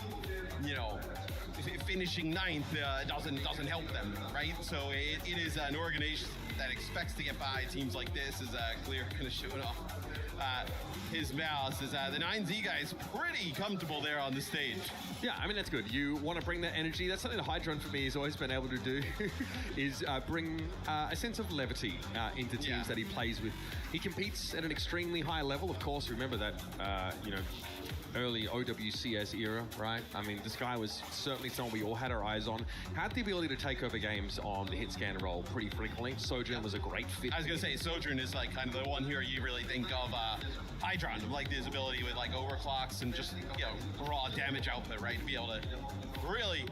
finishing ninth doesn't help them, right? So it is an organization that expects to get by teams like this. Is Clear kind of showing off his mouse. Is the 9Z guys pretty comfortable there on the stage. Yeah, I mean, that's good. You want to bring that energy. That's something that Hydron for me has always been able to do, is bring a sense of levity into teams that he plays with. He competes at an extremely high level. Of course, remember that, early OWCS era, right? I mean, this guy was certainly someone we all had our eyes on. Had the ability to take over games on the hit scan role pretty frequently. Sojourn was a great fit. I was gonna say, Sojourn is like kind of the one here you really think of Hydron, like his ability with like overclocks and just, raw damage output, right? To be able to really,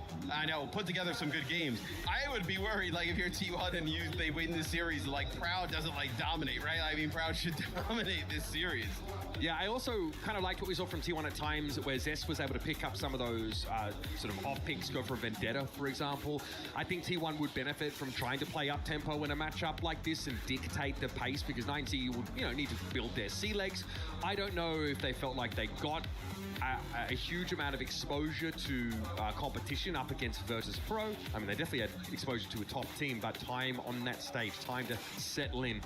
put together some good games. I would be worried, like, if you're T1 and they win this series, like, Proud doesn't, like, dominate, right? I mean, Proud should dominate this series. Yeah, I also kind of liked what we saw from T1 at times, where Zest was able to pick up some of those sort of off picks, go for a Vendetta, for example. I think T1 would benefit from trying to play up tempo in a matchup like this and dictate the pace, because 9Z would, need to build their sea legs. I don't know if they felt like they got a huge amount of exposure to competition up against Virtus Pro. I mean, they definitely had exposure to a top team, but time on that stage, time to settle in,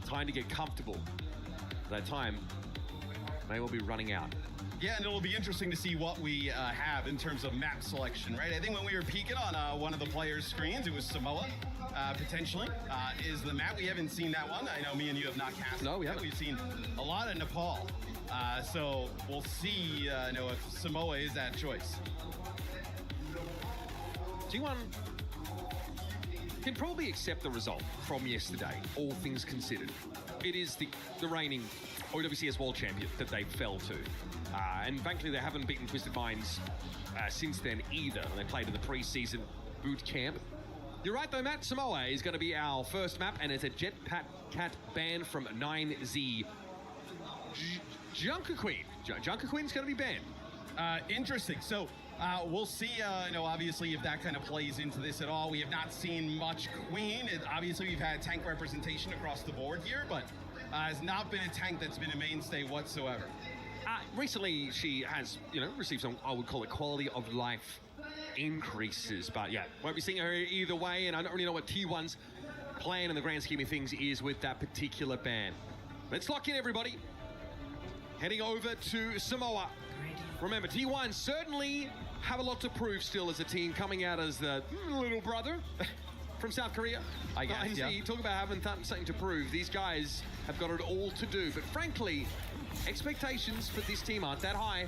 time to get comfortable. That time may well be running out. Yeah, and it'll be interesting to see what we have in terms of map selection, right? I think when we were peeking on one of the players' screens, it was Samoa, potentially, is the map. We haven't seen that one. I know me and you have not cast it. No, we haven't. We've seen a lot of Nepal. So we'll see if Samoa is that choice. T1 can probably accept the result from yesterday, all things considered. It is the reigning OWCS World Champion that they fell to. And frankly, they haven't beaten Twisted Minds since then either. They played in the preseason boot camp. You're right though, Matt. Samoa is going to be our first map, and it's a Jetpack Cat ban from 9Z. Junker Queen. Junker Queen's going to be banned. Interesting. So we'll see, obviously, if that kind of plays into this at all. We have not seen much Queen. Obviously, we've had tank representation across the board here, but has not been a tank that's been a mainstay whatsoever. Recently, she has, received some, I would call it, quality of life increases. But yeah, won't be seeing her either way, and I don't really know what T1's plan in the grand scheme of things is with that particular ban. Let's lock in, everybody. Heading over to Samoa. Remember, T1 certainly have a lot to prove still as a team, coming out as the little brother from South Korea. I guess, yeah. Talk about having something to prove. These guys have got it all to do. But frankly, expectations for this team aren't that high.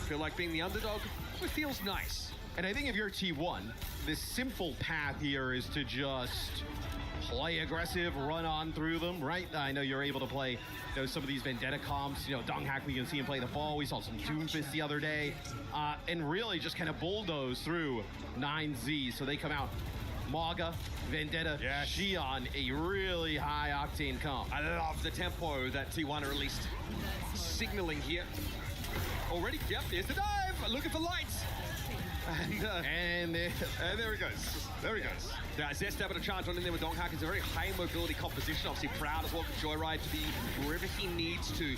Feel like being the underdog, it feels nice. And I think if you're T1, the simple path here is to just play aggressive, run on through them, right? I know you're able to play some of these Vendetta comps. Donghack, we can see him play the fall. We saw some Doomfist the other day. And really just kind of bulldoze through 9Z. So they come out Maga, Vendetta, Xion, a really high octane comp. I love the tempo that T1 are at least signaling here. Already, yep, there's the dive. Look at the lights. And there he goes. There he goes. Now, Zest able to charge on in there with Donghack. It's a very high mobility composition. Obviously, Proud as well for Joyride to be wherever he needs to.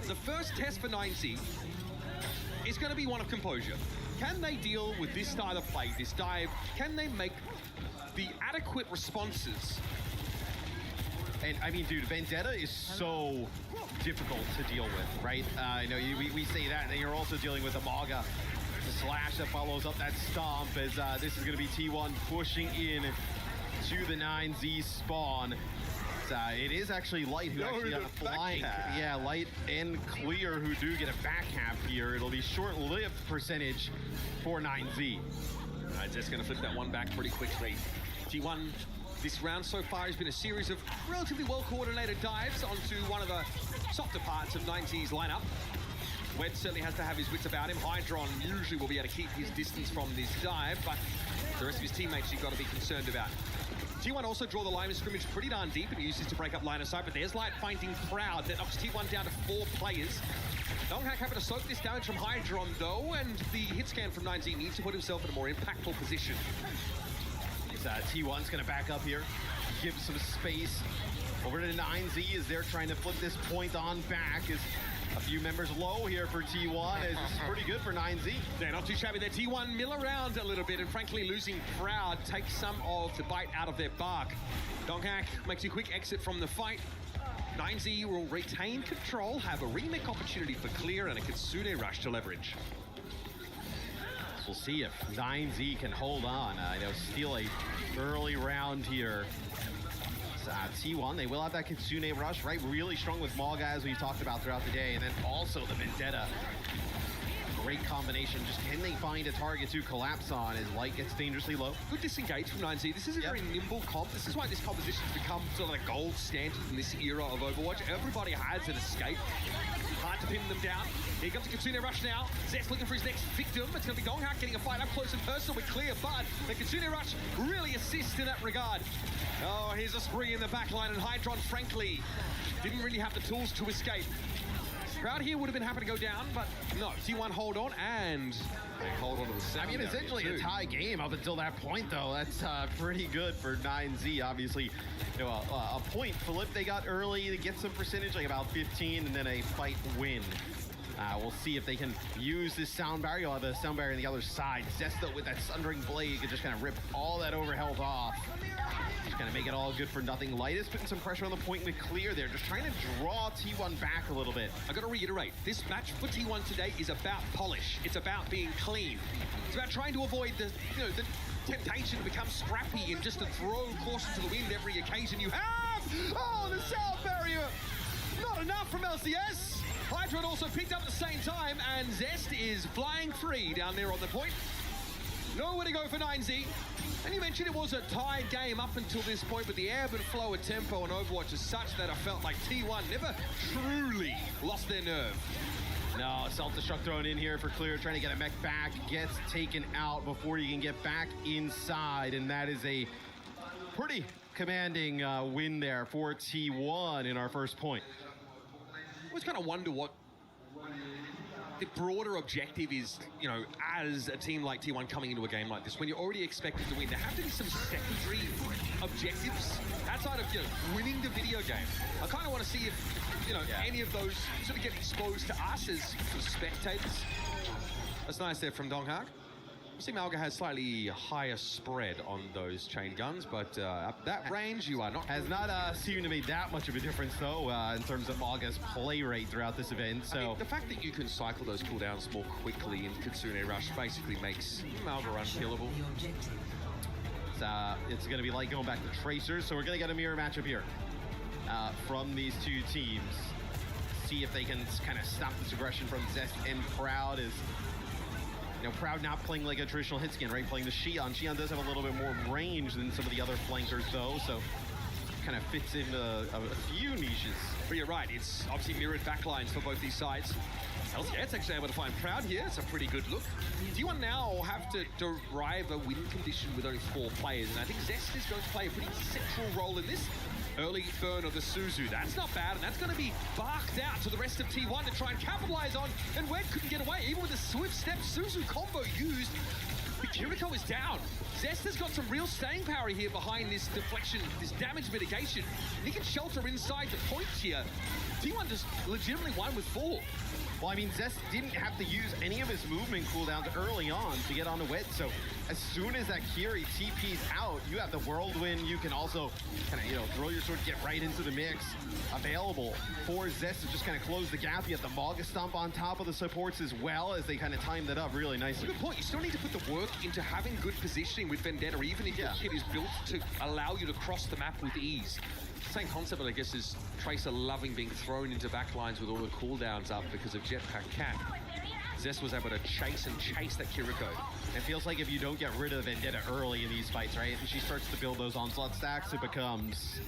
The first test for 9Z is going to be one of composure. Can they deal with this style of play, this dive? Can they make the adequate responses? And I mean, dude, Vendetta is so difficult to deal with, right? We say that, and then you're also dealing with a Maga. The slash that follows up that stomp as this is going to be T1 pushing in to the 9Z spawn. It is actually Light who actually got a flank. Yeah, Light and Clear who do get a back half here. It'll be short-lived percentage for 9Z. Just going to flip that one back pretty quickly. T1 this round so far has been a series of relatively well-coordinated dives onto one of the softer parts of 9Z's lineup. Wed certainly has to have his wits about him. Hydron usually will be able to keep his distance from this dive, but the rest of his teammates you've got to be concerned about. T1 also draw the line of scrimmage pretty darn deep and uses to break up line of sight, but there's Light finding Proud. That knocks T1 down to 4 players. Donghack having to soak this damage from Hydron though, and the hit scan from 9Z needs to put himself in a more impactful position. T1's going to back up here, give some space over to 9Z as they're trying to flip this point on back. As A few members low here for T1. It's pretty good for 9Z. Yeah, not too shabby there. T1 mill around a little bit, and frankly, losing Proud takes some of the bite out of their bark. Donghak makes a quick exit from the fight. 9Z will retain control, have a remake opportunity for clear, and a Kitsune rush to leverage. We'll see if 9Z can hold on. Steal a early round here. T1, they will have that Kitsune rush, right? Really strong with Malga, as we talked about throughout the day, and then also the Vendetta. Great combination. Just can they find a target to collapse on as light gets dangerously low? Good disengage from 9Z. This is a very nimble comp. This is why this composition's become sort of the gold standard in this era of Overwatch. Everybody has an escape. Hard to pin them down. Here comes the Kitsune rush now. Zest looking for his next victim. It's going to be Donghak getting a fight up close and personal with clear, but the Kitsune rush really assists in that regard. Oh, here's a spree in the backline, and Hydron, frankly, didn't really have the tools to escape. Crowd here would have been happy to go down, but no. T1 hold on, and they hold on to the second. I mean, essentially a tie game up until that point, though. That's pretty good for 9Z. Obviously, a point flip they got early to get some percentage, like about 15, and then a fight win. We'll see if they can use this sound barrier. You'll have a sound barrier on the other side. Zesto with that Sundering Blade could just kind of rip all that overhealth off. Just kind of make it all good for nothing. Light is putting some pressure on the point with clear there. Just trying to draw T1 back a little bit. I got to reiterate, this match for T1 today is about polish. It's about being clean. It's about trying to avoid the temptation to become scrappy and just to throw caution to the wind every occasion you have. Oh, the sound barrier. Not enough from LCS. Hydron also picked up at the same time, and Zest is flying free down there on the point. Nowhere to go for 9Z. And you mentioned it was a tied game up until this point, but the ebb and flow of tempo on Overwatch is such that I felt like T1 never truly lost their nerve. No, self-destruct thrown in here for clear, trying to get a mech back, gets taken out before you can get back inside, and that is a pretty commanding win there for T1 in our first point. I always kind of wonder what the broader objective is, as a team like T1 coming into a game like this, when you're already expected to win. There have to be some secondary objectives outside of, winning the video game. I kind of want to see if, any of those sort of get exposed to us as spectators. That's nice there from Donghak. I see Malga has slightly higher spread on those chain guns, but at that range, you are not... Has not seemed to make that much of a difference, though, in terms of Malga's play rate throughout this event. So I mean, the fact that you can cycle those cooldowns more quickly in Kitsune Rush basically makes Malga unkillable. It's going to be like going back to Tracers, so we're going to get a mirror matchup here from these two teams. See if they can kind of stop this aggression from Zest and Proud. Proud not playing like a traditional hit scan, right? Playing the Xion. Xion does have a little bit more range than some of the other flankers, though, so kind of fits into a few niches. But you're right, it's obviously mirrored backlines for both these sides. LCS actually able to find Proud here. It's a pretty good look. T1 now have to derive a win condition with only 4 players, and I think Zest is going to play a pretty central role in this. Early burn of the Suzu. That's not bad, and that's going to be barked out to the rest of T1 to try and capitalize on, and Wed couldn't get away. Even with the swift step Suzu combo used, Kiriko is down. Zest has got some real staying power here behind this deflection, this damage mitigation. And he can shelter inside the point here. T1 just legitimately won with 4. Well, I mean, Zest didn't have to use any of his movement cooldowns early on to get on the Wed, so as soon as that Kiri TP's out, you have the Whirlwind. You can also kind of, throw your sword, get right into the mix. Available for Zest to just kind of close the gap. You have the Malga Stomp on top of the supports as well, as they kind of timed it up really nicely. Good point. You still need to put the work into having good positioning with Vendetta, even if your kit is built to allow you to cross the map with ease. Same concept, but I guess, is Tracer loving being thrown into backlines with all the cooldowns up because of Jetpack Cat. Zest was able to chase that Kiriko. It feels like if you don't get rid of Vendetta early in these fights, right, and she starts to build those onslaught stacks, it becomes,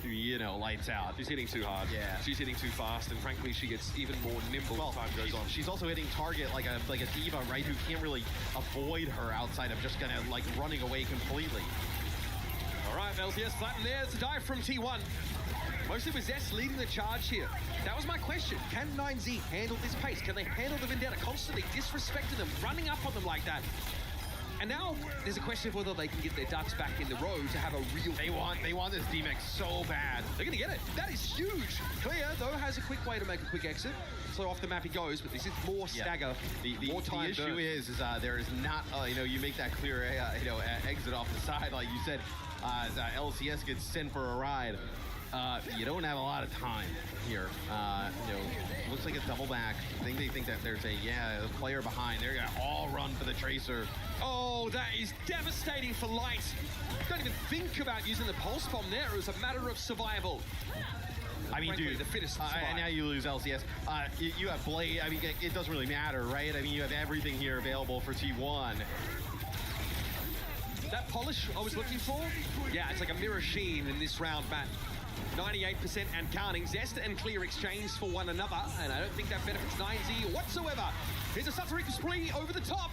lights out. She's hitting too hard. Yeah. She's hitting too fast, and frankly, she gets even more nimble as time goes on. She's also hitting target like a diva, right, who can't really avoid her outside of just kind of running away completely. All right, LCS flattened there. It's a dive from T1. Mostly with Zest leading the charge here. That was my question. Can 9Z handle this pace? Can they handle the Vendetta constantly disrespecting them, running up on them like that? And now there's a question of whether they can get their ducks back in the row to have a real... They want this DMX so bad. They're going to get it. That is huge. Clear, though, has a quick way to make a quick exit. So off the map he goes, but this is more stagger, more time. The issue is there is not, you make that clear, exit off the side, like you said, LCS gets sent for a ride. You don't have a lot of time here. Looks like a double back. I think they think that there's a player behind. They're gonna all run for the tracer. Oh, that is devastating for Light. Don't even think about using the pulse bomb there. It was a matter of survival. I mean, Frankly, dude, the fittest and now you lose LCS. You have Blade. I mean, it doesn't really matter, right? I mean, you have everything here available for T1. That polish I was looking for, yeah, it's like a mirror sheen in this round, Matt. 98% and counting. Zest and Clear exchange for one another, and I don't think that benefits 9Z whatsoever. Here's a Satsuriku spree over the top.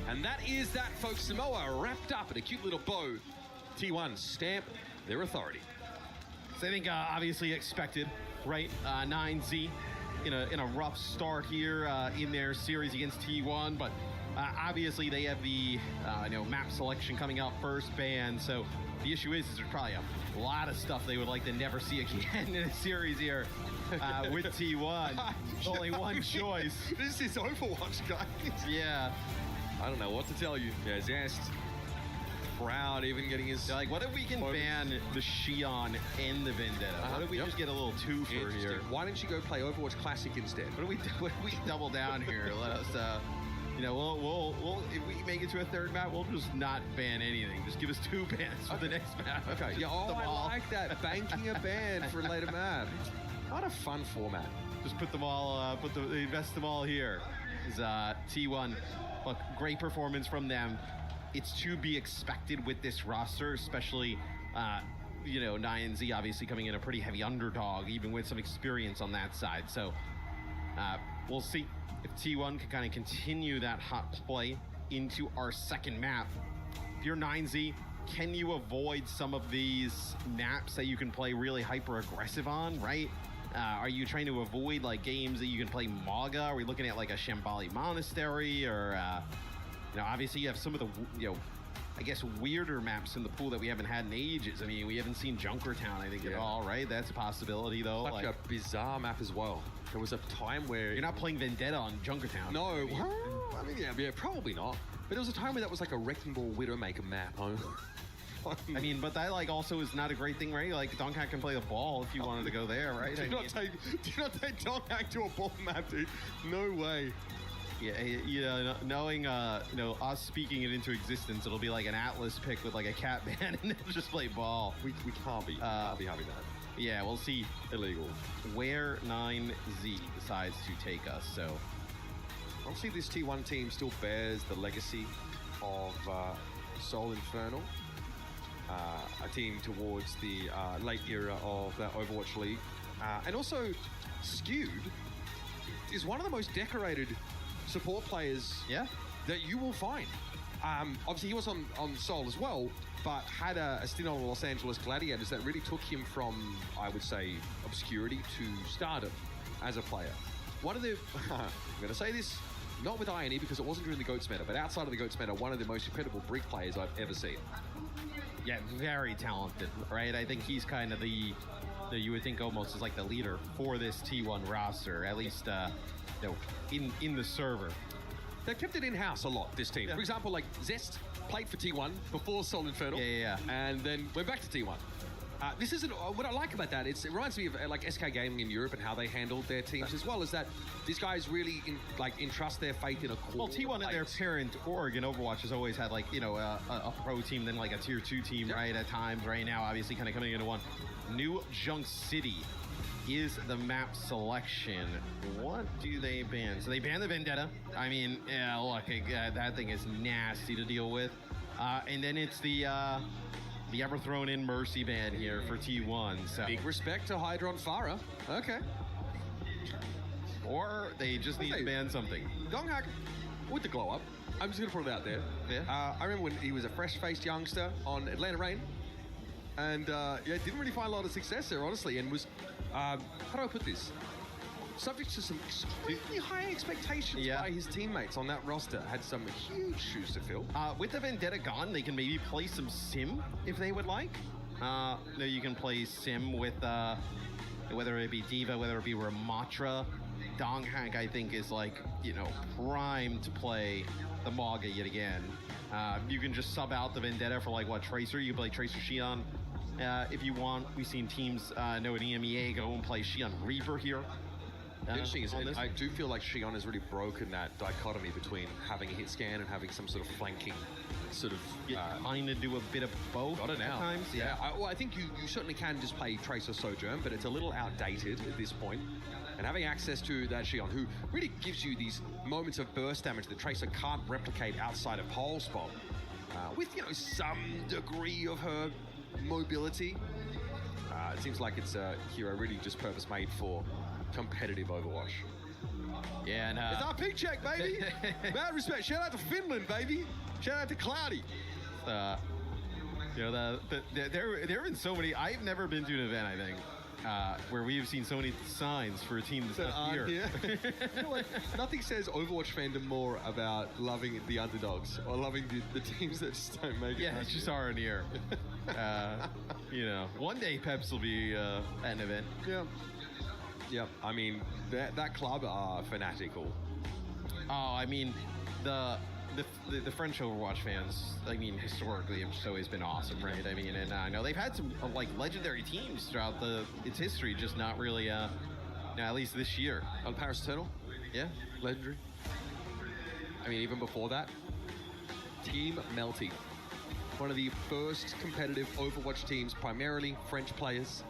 And that is that, folks. Samoa wrapped up in a cute little bow. T1 stamp their authority. So I think obviously expected, right? 9Z in a rough start here in their series against T1, but obviously they have the map selection coming out first ban. So the issue is there's probably a lot of stuff they would like to never see again in a series here with T1. Only one choice. This is Overwatch, guys. Yeah. I don't know what to tell you. Yeah, Zest. Proud, even getting his... Like, what if we can ban the Xion and the Vendetta? What if we just get a little twofer here? Why don't you go play Overwatch Classic instead? What if we double down here? Let us, we'll if we make it to a third map, we'll just not ban anything. Just give us 2 bans for the next map. Okay, Just I like that. Banking a ban for a later map. What a fun format. Just put them all, invest them all here. Is T1. Look, great performance from them. It's to be expected with this roster, especially, 9Z obviously coming in a pretty heavy underdog, even with some experience on that side. So we'll see if T1 can kind of continue that hot play into our second map. If you're 9Z, can you avoid some of these maps that you can play really hyper aggressive on, right? Are you trying to avoid like games that you can play Maga? Are we looking at like a Shambali Monastery or, obviously you have some of the, I guess weirder maps in the pool that we haven't had in ages. I mean, we haven't seen Junkertown, I think, at all, right? That's a possibility, though. Such a bizarre map as well. There was a time where... You're not playing Vendetta on Junkertown. No. I mean, yeah, probably not. But there was a time where that was like a Wrecking Ball Widowmaker map. I mean, but that like also is not a great thing, right? Like Donkhack can play the ball if you wanted to go there, right? Do not take Donkhack to a ball map, dude. No way. Yeah, knowing us speaking it into existence, it'll be like an Atlas pick with like a cat ban and then just play ball. We can't be having that. Yeah, we'll see. Illegal. Where 9Z decides to take us. So obviously this T1 team still bears the legacy of Soul Infernal, a team towards the late era of that Overwatch League, and also Skewed is one of the most decorated support players that you will find. Obviously he was on Soul as well, but had a stint on the Los Angeles Gladiators that really took him from, I would say, obscurity to stardom as a player. One of the, I'm going to say this, not with INE because it wasn't during the GOATS meta, but outside of the GOATS meta, one of the most incredible Brick players I've ever seen. Yeah, very talented, right? I think he's kind of the you would think almost is like the leader for this T1 roster, at least in the server. They've kept it in-house a lot, this team. For example, like Zest played for T1 before Soul Infernal. And then went back to T1. This isn't what I like about that. It reminds me of like SK Gaming in Europe and how they handled their teams, as well as that these guys really entrust their faith in a core. Well, T1 at their parent org in Overwatch has always had like a pro team, then like a tier 2 team, right? At times, right now, obviously, kind of coming into one. New Junk City is the map selection. What do they ban? So they ban the Vendetta. I mean, look, that thing is nasty to deal with. And then it's the ever thrown in Mercy ban here for T1. So big respect to Hydron Farah. Okay. Or they just need to ban something. Donkhack with the glow up. I'm just gonna put it out there. Yeah. I remember when he was a fresh-faced youngster on Atlanta Reign, and didn't really find a lot of success there, honestly, and was how do I put this? subject to some extremely high expectations by his teammates on that roster. Had some huge shoes to fill. With the Vendetta gone, they can maybe play some Sim if they would like. You can play Sim with whether it be Diva, whether it be Ramatra. Donghack, I think, is like, primed to play the Maga yet again. You can just sub out the Vendetta for Tracer. You can play Tracer Xion if you want. We've seen teams know an EMEA go and play Xion Reaper here. Interesting is I do feel like Xion has really broken that dichotomy between having a hit scan and having some sort of flanking sort of kind of do a bit of both got it now. At times. Yeah. I think you certainly can just play Tracer Sojourn, but it's a little outdated at this point. And having access to that Xion, who really gives you these moments of burst damage that Tracer can't replicate outside of Pulse Bomb, with some degree of her mobility. It seems like it's a hero really just purpose-made for competitive Overwatch. Yeah, and it's our pick check, baby. Mad respect. Shout out to Finland, baby. Shout out to Cloudy. There have been so many. I've never been to an event, I think, where we have seen so many signs for a team that's not here. You know what? Nothing says Overwatch fandom more about loving the underdogs or loving the teams that just don't make it. Yeah, it's just aren't here. One day Peps will be at an event. Yeah, I mean, that club are fanatical. Oh, I mean, the French Overwatch fans, historically, have just always been awesome, right? I mean, and I know they've had some, legendary teams throughout its history, just not really, at least this year. On Paris Eternal? Yeah. Legendary. I mean, even before that, Team Melty. One of the first competitive Overwatch teams, primarily French players.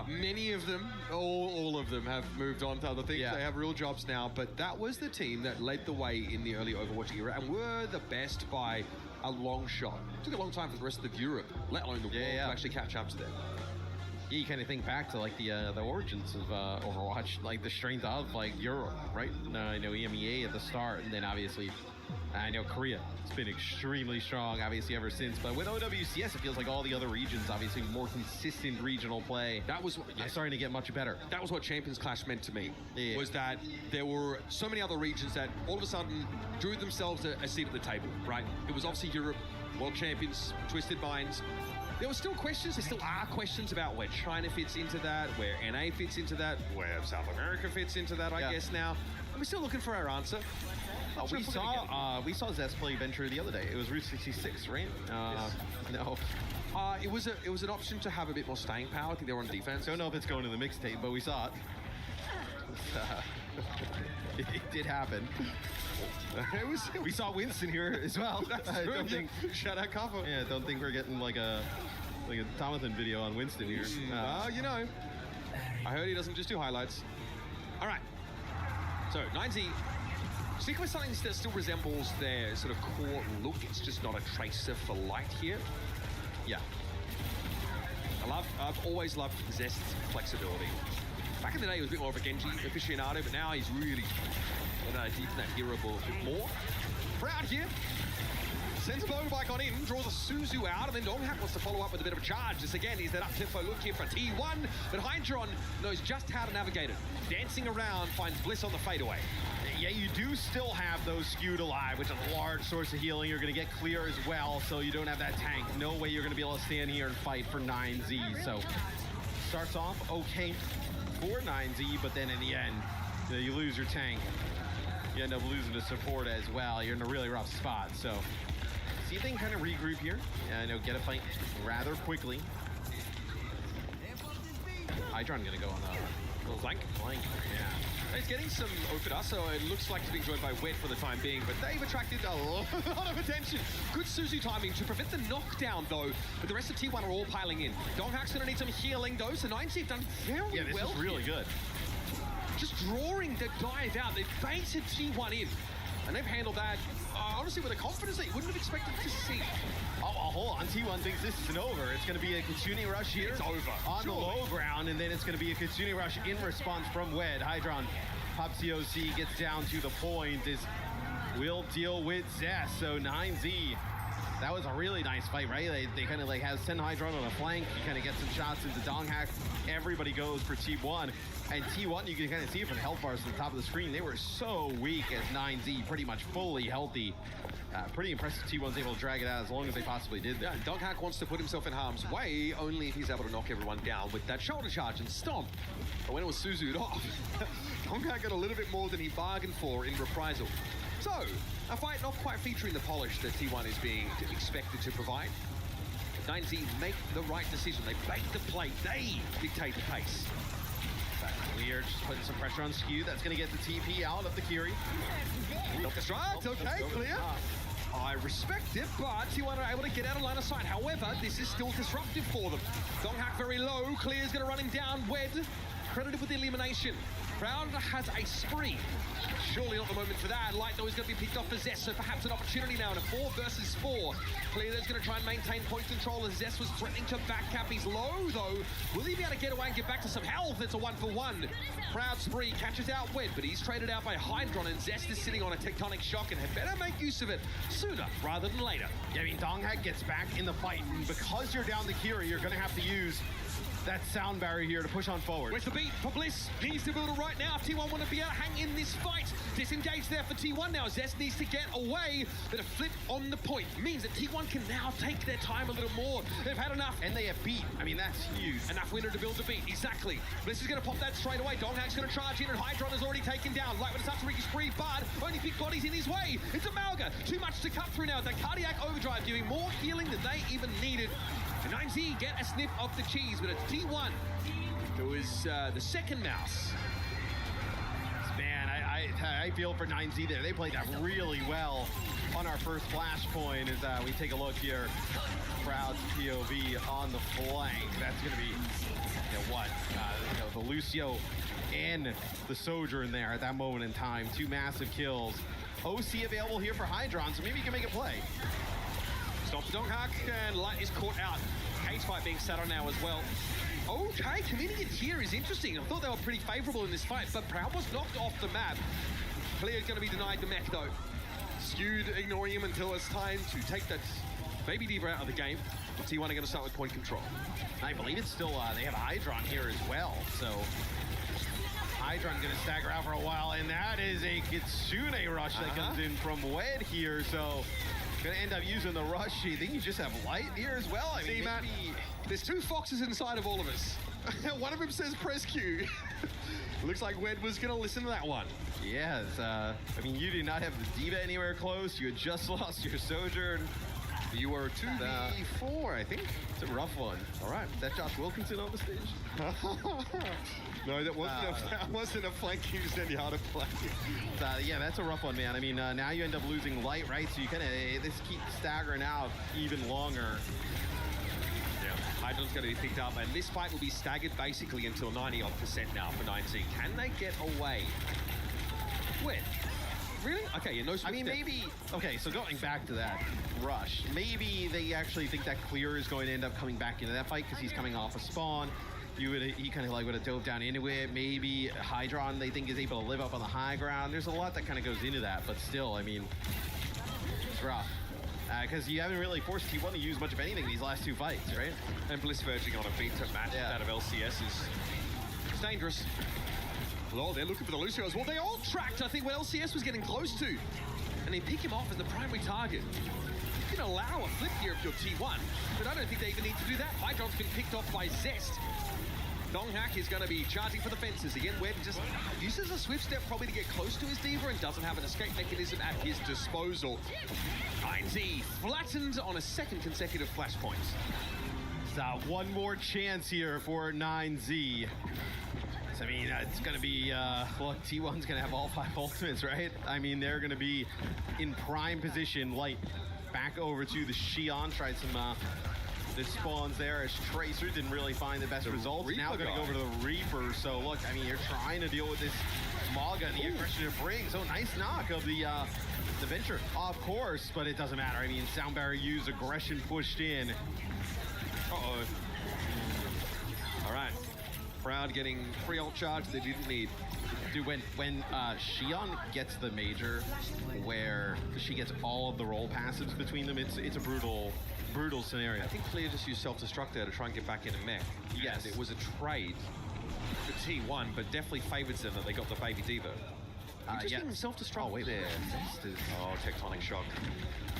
Many of them, all of them, have moved on to other things. Yeah. They have real jobs now, but that was the team that led the way in the early Overwatch era and were the best by a long shot. It took a long time for the rest of Europe, let alone the world, to actually catch up to them. Yeah, you kind of think back to the origins of Overwatch, the strength of Europe, right? EMEA at the start, and then obviously I know Korea. It's been extremely strong, obviously, ever since. But with OWCS, it feels like all the other regions, obviously, more consistent regional play. That was starting to get much better. That was what Champions Clash meant to me. Was that there were so many other regions that all of a sudden drew themselves a seat at the table, right? It was obviously Europe, World Champions, Twisted Minds. There were still questions, there still are questions about where China fits into that, where NA fits into that, where South America fits into that, I guess now. And we're still looking for our answer. We saw Zest play Venture the other day. It was Route 66, right? No. It was an option to have a bit more staying power. I think they were on defense. Don't know if it's going to the mixtape, but we saw it. It did happen. We saw Winston here as well. I don't think. Shout out Kaffa. Yeah, don't think we're getting like a Tomathan video on Winston here. I heard he doesn't just do highlights. All right. So 9Z. Stick with something that still resembles their sort of core look. It's just not a Tracer for light here. Yeah. I've always loved Zest's flexibility. Back in the day, he was a bit more of a Genji aficionado, but now he's really deep in that hero ball a bit more. Proud here. Sends a motorbike on in, draws a Suzu out, and then Donghack wants to follow up with a bit of a charge. This again is that up-tempo look here for T1, but Hydron knows just how to navigate it. Dancing around, finds Bliss on the fadeaway. Yeah, you do still have those skewed alive, which is a large source of healing. You're going to get clear as well, so you don't have that tank. No way you're going to be able to stand here and fight for 9Z. So starts off okay for 9Z, but then in the end, you lose your tank. You end up losing the support as well. You're in a really rough spot. So see if they can kind of regroup here. Get a fight rather quickly. Hydron going to go on the little flank. Yeah. He's getting some Okada, so it looks like he's being joined by Wet for the time being, but they've attracted a lot of attention. Good Suzu timing to prevent the knockdown, though, but the rest of T1 are all piling in. Donghack's going to need some healing, though, so 9Z have done very well. Yeah, this is really good. Just drawing the dive out. They've baited T1 in, and they've handled that, honestly, with a confidence that you wouldn't have expected to see. Hold on. T1 thinks this isn't over. It's going to be a Kitsune rush here. It's over. On the low ground, and then it's going to be a Kitsune rush in response from Wed. Hydron pops the OC, gets down to the point, will deal with Zest. So 9Z That was a really nice fight, right? They kind of like have Sen Hydron on a flank. You kind of get some shots into Donghak. Everybody goes for T1. And T1, you can kind of see it from the health bars at the top of the screen. They were so weak as 9Z, pretty much fully healthy. Pretty impressive T1's able to drag it out as long as they possibly did. Yeah, Donghak wants to put himself in harm's way only if he's able to knock everyone down with that shoulder charge and stomp. But when it was Suzu'd off, Donghak got a little bit more than he bargained for in reprisal. So, a fight not quite featuring the polish that T1 is being expected to provide. 9Z make the right decision. They bake the plate. They dictate the pace. Clear, just putting some pressure on Skew. That's going to get the TP out of the Kiri. Not distract. Okay, clear. I respect it, but T1 are able to get out of line of sight. However, this is still disruptive for them. Donghak very low. Clear's going to run him down. Wed credited with the elimination. Proud has a spree. Surely not the moment for that. Light, though, is going to be picked off for Zest, so perhaps an opportunity now in a 4 versus 4. Clear is going to try and maintain point control as Zest was threatening to backcap. He's low, though. Will he be able to get away and get back to some health? It's a 1-for-1. Proud spree catches out Wed, but he's traded out by Hydron, and Zest is sitting on a tectonic shock and had better make use of it sooner rather than later. Yeah, I mean, Donghak gets back in the fight, and because you're down the Kiri, you're going to have to use that sound barrier here to push on forward. Where's the beat for Bliss? Needs to build it right now. T1 want to be able to hang in this fight. Disengage there for T1 now. Zest needs to get away, but a flip on the point means that T1 can now take their time a little more. They've had enough. And they have beat. I mean, that's huge. Enough winner to build the beat. Exactly. Bliss is going to pop that straight away. Donghak's going to charge in, and Hydron is already taken down. Light with a Satsumiki spree, but only big bodies in his way. It's a Malga. Too much to cut through now. The cardiac overdrive giving more healing than they even needed. The 9Z get a sniff of the cheese, but it's T1 who is the second mouse. Man, I feel for 9Z there. They played that really well on our first flashpoint as we take a look here. Proud's POV on the flank. That's going to be, the Lucio and the Sojourn there at that moment in time. 2 massive kills. OC available here for Hydron, so maybe you can make a play. Stop Donghak, and Light is caught out. Cage fight being sat on now as well. Okay, committing it here is interesting. I thought they were pretty favorable in this fight, but Proud was knocked off the map. Clear's going to be denied the mech, though. Skewed, ignoring him until it's time to take that Baby Diva out of the game. T1 are going to start with point control. I believe it's still, they have Hydron here as well, so Hydron going to stagger out for a while, and that is a Kitsune rush that comes in from Wed here, so gonna end up using the rush. You think you just have Light here as well? I mean, Matt, there's 2 foxes inside of all of us. One of them says press Q. Looks like Wed was gonna listen to that one. Yes, I mean, you did not have the Diva anywhere close. You had just lost your Sojourn. You were 2v4, I think. It's a rough one. All right, is that Josh Wilkinson on the stage? No, that wasn't a flanking Zenyatta play. Yeah, that's a rough one, man. I mean, now you end up losing Light, right? So you kind of, this keeps staggering out even longer. Yeah, Hydron's going to be picked up, and this fight will be staggered basically until 90-odd% now for 9Z. Can they get away? Where? Really? Okay, yeah, no switch. I mean, maybe, okay, so going back to that rush, maybe they actually think that Clear is going to end up coming back into that fight because he's coming off a spawn. He kind of like would have dove down into it. Maybe Hydron, they think, is able to live up on the high ground. There's a lot that kind of goes into that, but still, I mean, it's rough. Because you haven't really forced T1 to use much of anything these last 2 fights, right? And Bliss verging on a beat to match out of LCS is dangerous. Well, they're looking for the Lucio as well. They all tracked, I think, what LCS was getting close to. And they pick him off as the primary target. You can allow a flip here if you're T1, but I don't think they even need to do that. Hydron's been picked off by Zest. Donghak is going to be charging for the fences. Again, Wed just uses a swift step probably to get close to his Diva and doesn't have an escape mechanism at his disposal. 9Z flattened on a 2nd consecutive flashpoint. So one more chance here for 9Z. I mean, it's going to be, look, T1's going to have all 5 ultimates, right? I mean, they're going to be in prime position. Light back over to the Xion, tried some the spawns there as Tracer didn't really find the best results. Reaper now going to go over to the Reaper. So look, I mean, you're trying to deal with this Malga and the aggression it brings. So nice knock of the Venture, of course, but it doesn't matter. I mean, Sound Barrier used, aggression pushed in. Uh-oh. All right. Proud getting free ult charge they didn't need. Dude, when Xion gets the major, where she gets all of the roll passives between them, it's a brutal scenario. I think Clear just used self-destruct there to try and get back in a mech. Yes. And it was a trade for T1, but definitely favors them that they got the Baby Diva. Just yeah. self-destruct. Oh, wait. there. Oh, tectonic shock.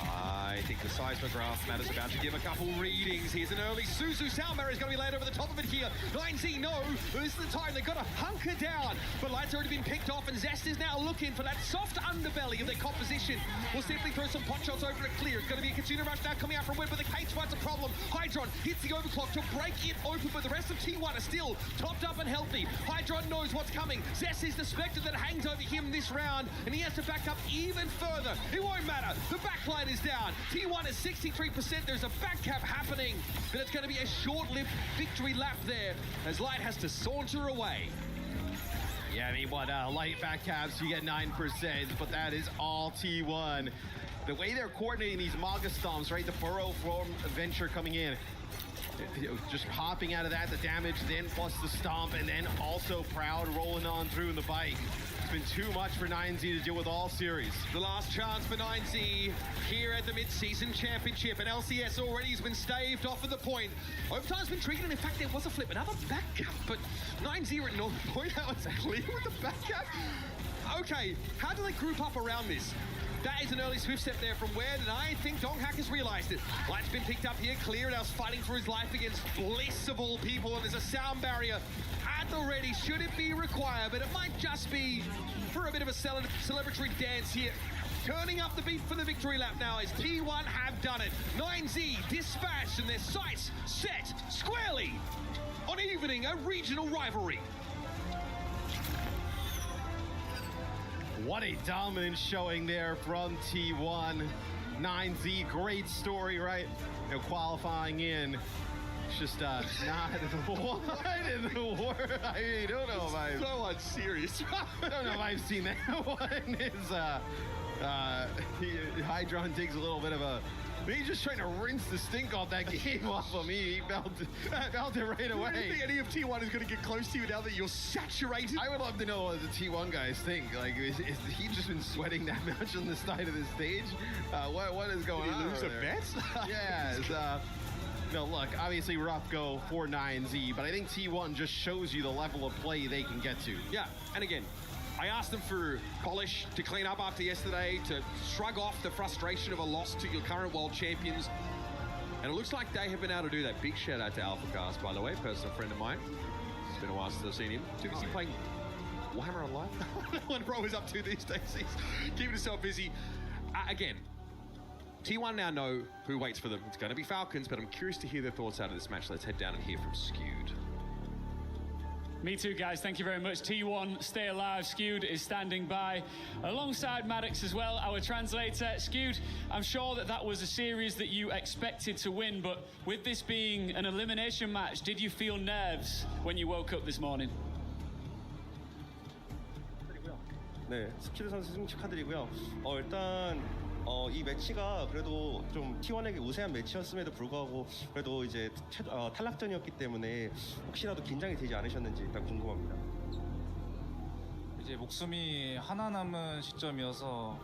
I think the seismograph matters about to give a couple readings. Here's an early Suzu. Salmer is going to be laid over the top of it here. 9Z, no. This is the time. They've got to hunker down. But Light's already been picked off, and Zest is now looking for that soft underbelly of their composition. We'll simply throw some pot shots over it clear. It's going to be a Kitsuna Rush now coming out from win, but the K2's a problem. Hydron hits the overclock to break it open, but the rest of T1 are still topped up and healthy. Hydron knows what's coming. Zest is the spectre that hangs over him this round, and he has to back up even further. It won't matter. The backline is down. T1 is 63%. There's a back cap happening, but it's going to be a short-lived victory lap there as Light has to saunter away. Yeah, I mean, what light back caps, you get 9%, but that is all T1. The way they're coordinating these Maga stomps, right? The burrow from Venture coming in, just popping out of that, the damage, then plus the stomp, and then also Proud rolling on through in the bike. It's been too much for 9Z to deal with all series. The last chance for 9Z here at the Midseason Championship, and LCS already has been staved off at the point. Overtime's been treated, and in fact there was a flip, another back cap, but 9Z at North Point, how it's clear with the back cap. Okay, how do they group up around this? That is an early swift step there from Wed, and I think Donghack has realized it. Light's been picked up here, Clear, and I was fighting for his life against Bliss of all people, and there's a sound barrier at the ready. Should it be required, but it might just be for a bit of a celebratory dance here. Turning up the beat for the victory lap now as T1 have done it. 9Z dispatched, and their sights set squarely on evening a regional rivalry. What a dominant showing there from T1. 9Z, great story, right? You know, qualifying in. It's just not what in the world. I mean, don't know if I've... So unserious. I don't know if I've seen that one. Is Hydron takes a little bit of a... He's just trying to rinse the stink off that game off of me. He felt it right away. Do you think any of T1 is going to get close to you now that you're saturated? I would love to know what the T1 guys think. Like, is he just been sweating that much on the side of the stage? What is going on? Did he lose a bet? Yeah. No, look, obviously rough go for 9Z, but I think T1 just shows you the level of play they can get to. Yeah, and again, I asked them for polish to clean up after yesterday, to shrug off the frustration of a loss to your current world champions. And it looks like they have been able to do that. Big shout out to AlphaCast, by the way, personal friend of mine. It's been a while since I've seen him. Too busy playing Warhammer Online. What Bro is up to these days. He's keeping himself busy. Again, T1 now know who waits for them. It's going to be Falcons, but I'm curious to hear their thoughts out of this match. Let's head down and hear from Skewed. Me too, guys. Thank you very much. T1, stay alive. Skewed is standing by alongside Maddox as well, our translator. Skewed, I'm sure that was a series that you expected to win, but with this being an elimination match, did you feel nerves when you woke up this morning? 네, 스키드 선수 승 축하드리고요. 일단 이 매치가 그래도 좀 T1에게 우세한 매치였음에도 불구하고 그래도 이제 탈락전이었기 때문에 혹시라도 긴장이 되지 않으셨는지 일단 궁금합니다. 이제 목숨이 하나 남은 시점이어서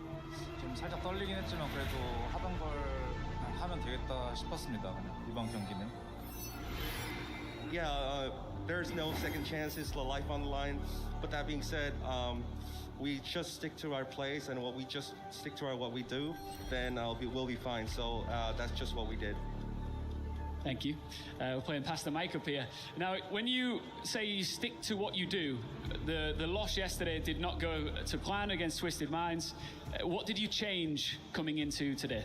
좀 살짝 떨리긴 했지만 그래도 하던 걸 하면 되겠다 싶었습니다. 이번 경기는. Yeah, there's no second chances, the life on the line. But that being said, we just stick to our plays and what we do, then we'll be fine. So that's just what we did. Thank you. We're playing past the mic up here. Now, when you say you stick to what you do, the loss yesterday did not go to plan against Twisted Minds. What did you change coming into today?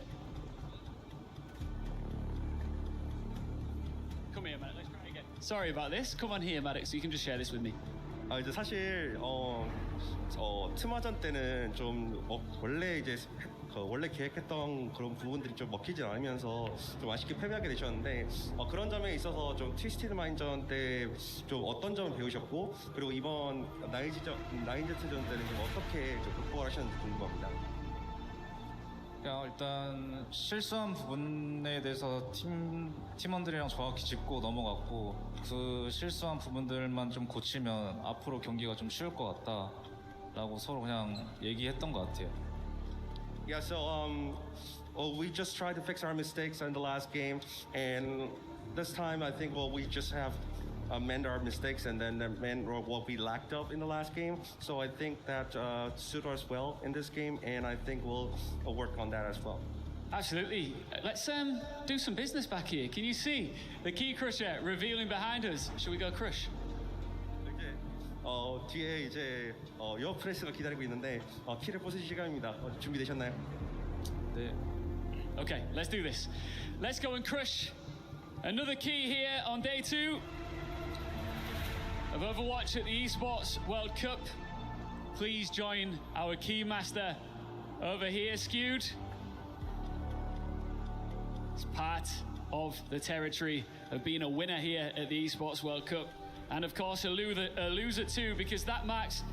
Come here, Maddox. Let's try again. Sorry about this. Come on here, Maddox. You can just share this with me. 이제 사실 트마전 때는 좀 원래 이제 원래 계획했던 그런 부분들이 좀 먹히지 않으면서 좀 아쉽게 패배하게 되셨는데 그런 점에 있어서 좀 트위스티드 마인전 때 좀 어떤 점을 배우셨고 그리고 이번 나인제트전 때는 좀 어떻게 좀 극복을 하셨는지 궁금합니다. 일단 실수한 부분에 대해서 팀원들이랑 정확히 짚고 넘어갔고 그 실수한 부분들만 좀 고치면 앞으로 경기가 좀 쉬울 것 같다. 라고 서로 그냥 얘기했던 것 같아요. Yeah, so we just tried to fix our mistakes in the last game, and this time I think we just have mend our mistakes and then mend what we lacked of in the last game. So I think that suit us well in this game, and I think we'll work on that as well. Absolutely. Let's do some business back here. Can you see the Key Crusher revealing behind us? Should we go crush? 뒤에 이제 여 프레스가 기다리고 있는데 키를 뽑으실 시간입니다. 준비되셨나요? 네. Okay, let's do this. Let's go and crush another key here on day 2 of Overwatch at the Esports World Cup. Please join our key master over here, Skewed. It's part of the territory of being a winner here at the Esports World Cup. And of course, a loser too, because that marks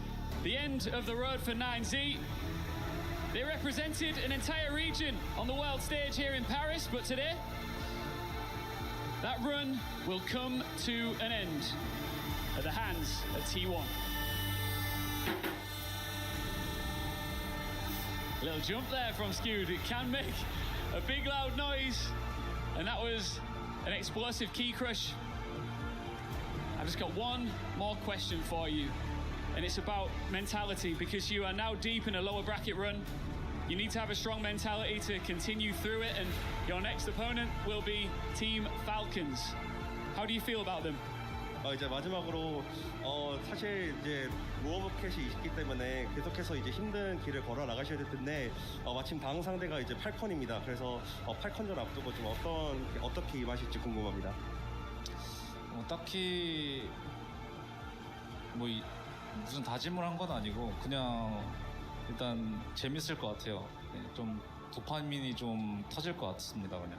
the end of the road for 9Z. They represented an entire region on the world stage here in Paris, but today, that run will come to an end at the hands of T1. A little jump there from Skewed. It can make a big loud noise, and that was an explosive key crush. I've just got one more question for you, and it's about mentality, because you are now deep in a lower bracket run. You need to have a strong mentality to continue through it, and your next opponent will be Team Falcons. How do you feel about them? 이제 마지막으로 사실 이제 OWCS이 있기 때문에 계속해서 이제 힘든 길을 걸어 나가셔야 될 텐데 마침 당 상대가 이제 팔컨입니다. 그래서 팔컨전 앞두고 좀 어떻게 임하실지 궁금합니다. 딱히 무슨 다짐을 한 건 아니고 그냥 일단 재밌을 것 같아요. 좀 도파민이 좀 터질 것 같습니다, 그냥.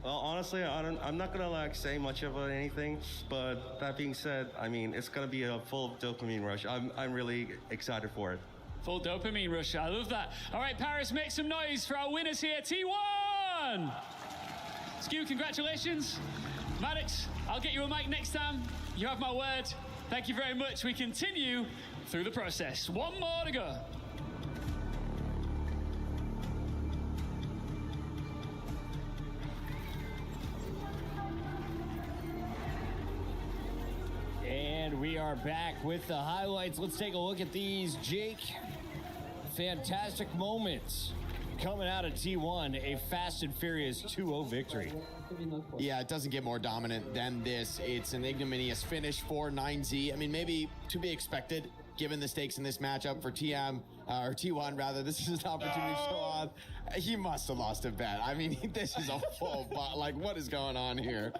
Honestly, I'm not gonna say much about anything, but that being said, I mean it's gonna be a full dopamine rush. I'm really excited for it. Full dopamine rush. I love that. All right, Paris, make some noise for our winners here, T1. Skew, congratulations. Maddox, I'll get you a mic next time. You have my word. Thank you very much. We continue through the process. One more to go. And we are back with the highlights. Let's take a look at these, Jake. Fantastic moments coming out of T1, a fast and furious 2-0 victory. Yeah, it doesn't get more dominant than this. It's an ignominious finish for 9Z. I mean, maybe to be expected, given the stakes in this matchup for T1 rather. This is an opportunity to show off. He must have lost a bet. I mean, this is a full like, what is going on here?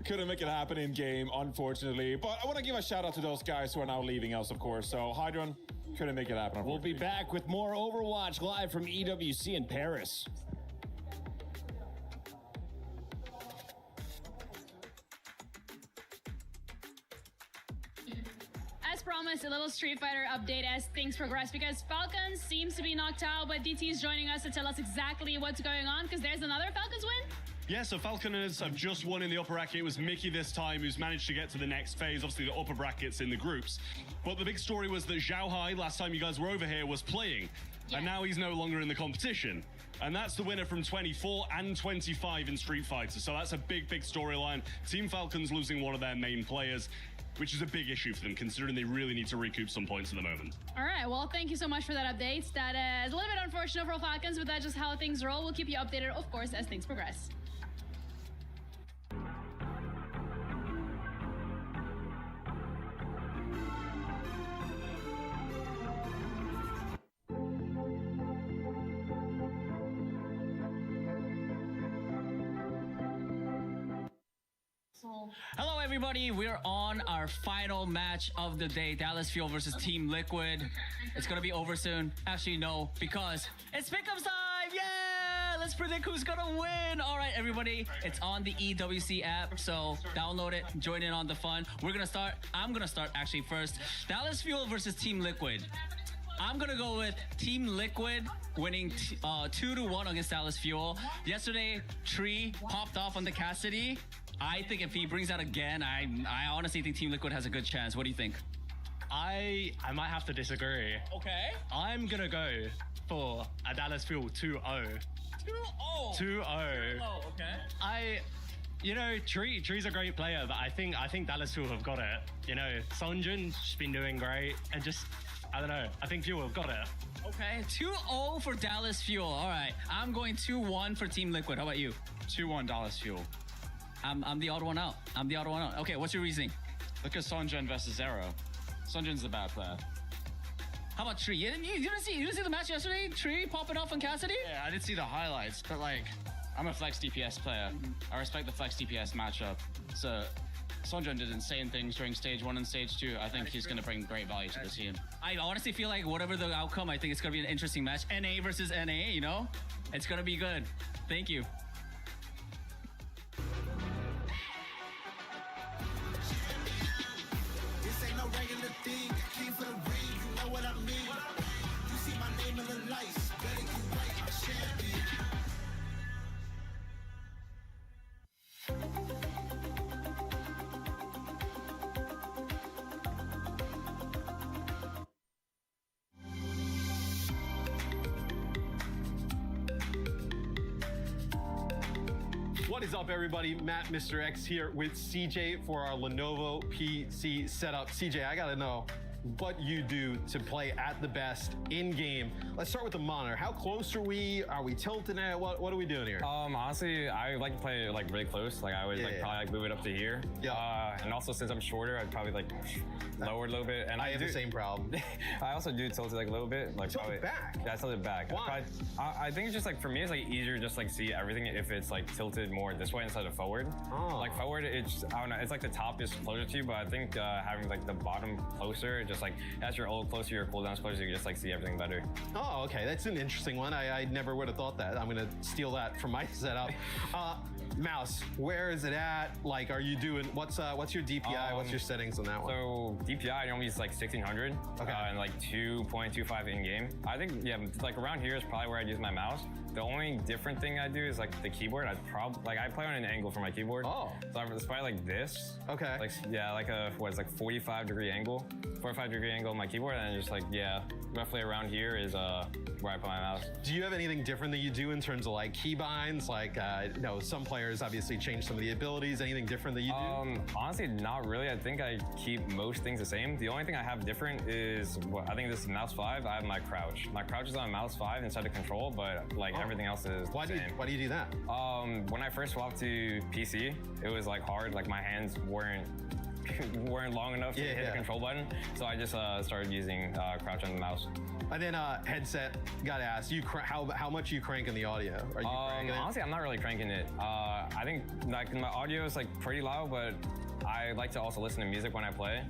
Couldn't make it happen in game, unfortunately. But I want to give a shout out to those guys who are now leaving us, of course. So, Hydron, couldn't make it happen. We'll be back with more Overwatch live from EWC in Paris. As promised, a little Street Fighter update as things progress, because Falcons seems to be knocked out, but DT is joining us to tell us exactly what's going on, because there's another Falcons win. Yeah, so Falconers have just won in the upper bracket. It was Mickey this time who's managed to get to the next phase, obviously the upper brackets in the groups. But the big story was that Zhao Hai, last time you guys were over here, was playing. Yeah. And now he's no longer in the competition. And that's the winner from 24 and 25 in Street Fighter. So that's a big, big storyline. Team Falcons losing one of their main players, which is a big issue for them, considering they really need to recoup some points at the moment. All right, well, thank you so much for that update. That is a little bit unfortunate for Falcons, but that's just how things roll. We'll keep you updated, of course, as things progress. Hello everybody, we're on our final match of the day, Dallas Fuel versus Team Liquid. It's gonna be over soon. Actually no, because it's pickups time! Yeah! Let's predict who's gonna win! Alright everybody, it's on the EWC app, so download it, join in on the fun. I'm gonna start actually first. Dallas Fuel versus Team Liquid. I'm gonna go with Team Liquid winning 2-1 against Dallas Fuel. Yesterday, Tree popped off on the Cassidy. I think if he brings that again, I honestly think Team Liquid has a good chance. What do you think? I might have to disagree. Okay. I'm gonna go for a Dallas Fuel 2-0. 2-0. 2-0. Oh, okay. Tree's a great player, but I think Dallas Fuel have got it. Sunjun's been doing great, and I don't know. I think Fuel have got it. Okay, 2-0 for Dallas Fuel. All right, I'm going 2-1 for Team Liquid. How about you? 2-1 Dallas Fuel. I'm the odd one out. Okay, what's your reasoning? Look at Sunjun versus Zero. Sunjun's the bad player. How about Tree? You didn't see the match yesterday? Tree popping off on Cassidy? Yeah, I did see the highlights, but I'm a flex DPS player. I respect the flex DPS matchup. So Sunjun did insane things during stage 1 and stage 2. I think he's going to bring great value to the team. I honestly feel like whatever the outcome, I think it's going to be an interesting match. NA versus NA, It's going to be good. Thank you. This ain't no regular thing. I came for the ring, you know what I mean. You see my name in the lights. Better get right, I'm champion. What is up, everybody? Matt, Mr. X here with CJ for our Lenovo PC setup. CJ, I gotta know what you do to play at the best in game. Let's start with the monitor. How close are we? Are we tilting it? What are we doing here? Honestly, I like to play really close. I would probably move it up to here. Yeah. And also since I'm shorter, I'd probably lower it a little bit. And I have the same problem. I also do tilt it a little bit. Tilt it back? Yeah, I tilt it back. Why? I think it's just for me, it's easier just see everything if it's tilted more this way instead of forward. Oh. Forward, it's I don't know. It's the top is closer to you, but I think having the bottom closer, just as you're all closer, your cooldown's closer, you just see everything better. Oh, okay. That's an interesting one. I never would have thought that. I'm gonna steal that from my setup. Mouse, where is it at? Are you doing what's your DPI? What's your settings on that one? So DPI I normally use 1600. Okay. And 2.25 in game. I think around here is probably where I'd use my mouse. The only different thing I do is the keyboard. I play on an angle for my keyboard. Oh. So it's probably this. Okay. A 45-degree angle. 45-degree angle on my keyboard, and just roughly around here is where I put my mouse. Do you have anything different that you do in terms of keybinds? Some players obviously change some of the abilities. Anything different that you do? Honestly, not really. I think I keep most things the same. The only thing I have different is, I think this is mouse 5. I have my crouch. My crouch is on mouse 5 instead of control, but everything else is the same. Why do you do that? When I first swapped to PC, it was hard. My hands weren't long enough to hit the control button, so I just started using crouch on the mouse. And then headset, gotta ask you, how much you cranking the audio? Are you cranking it? Honestly, I'm not really cranking it. I think my audio is pretty loud, but I like to also listen to music when I play,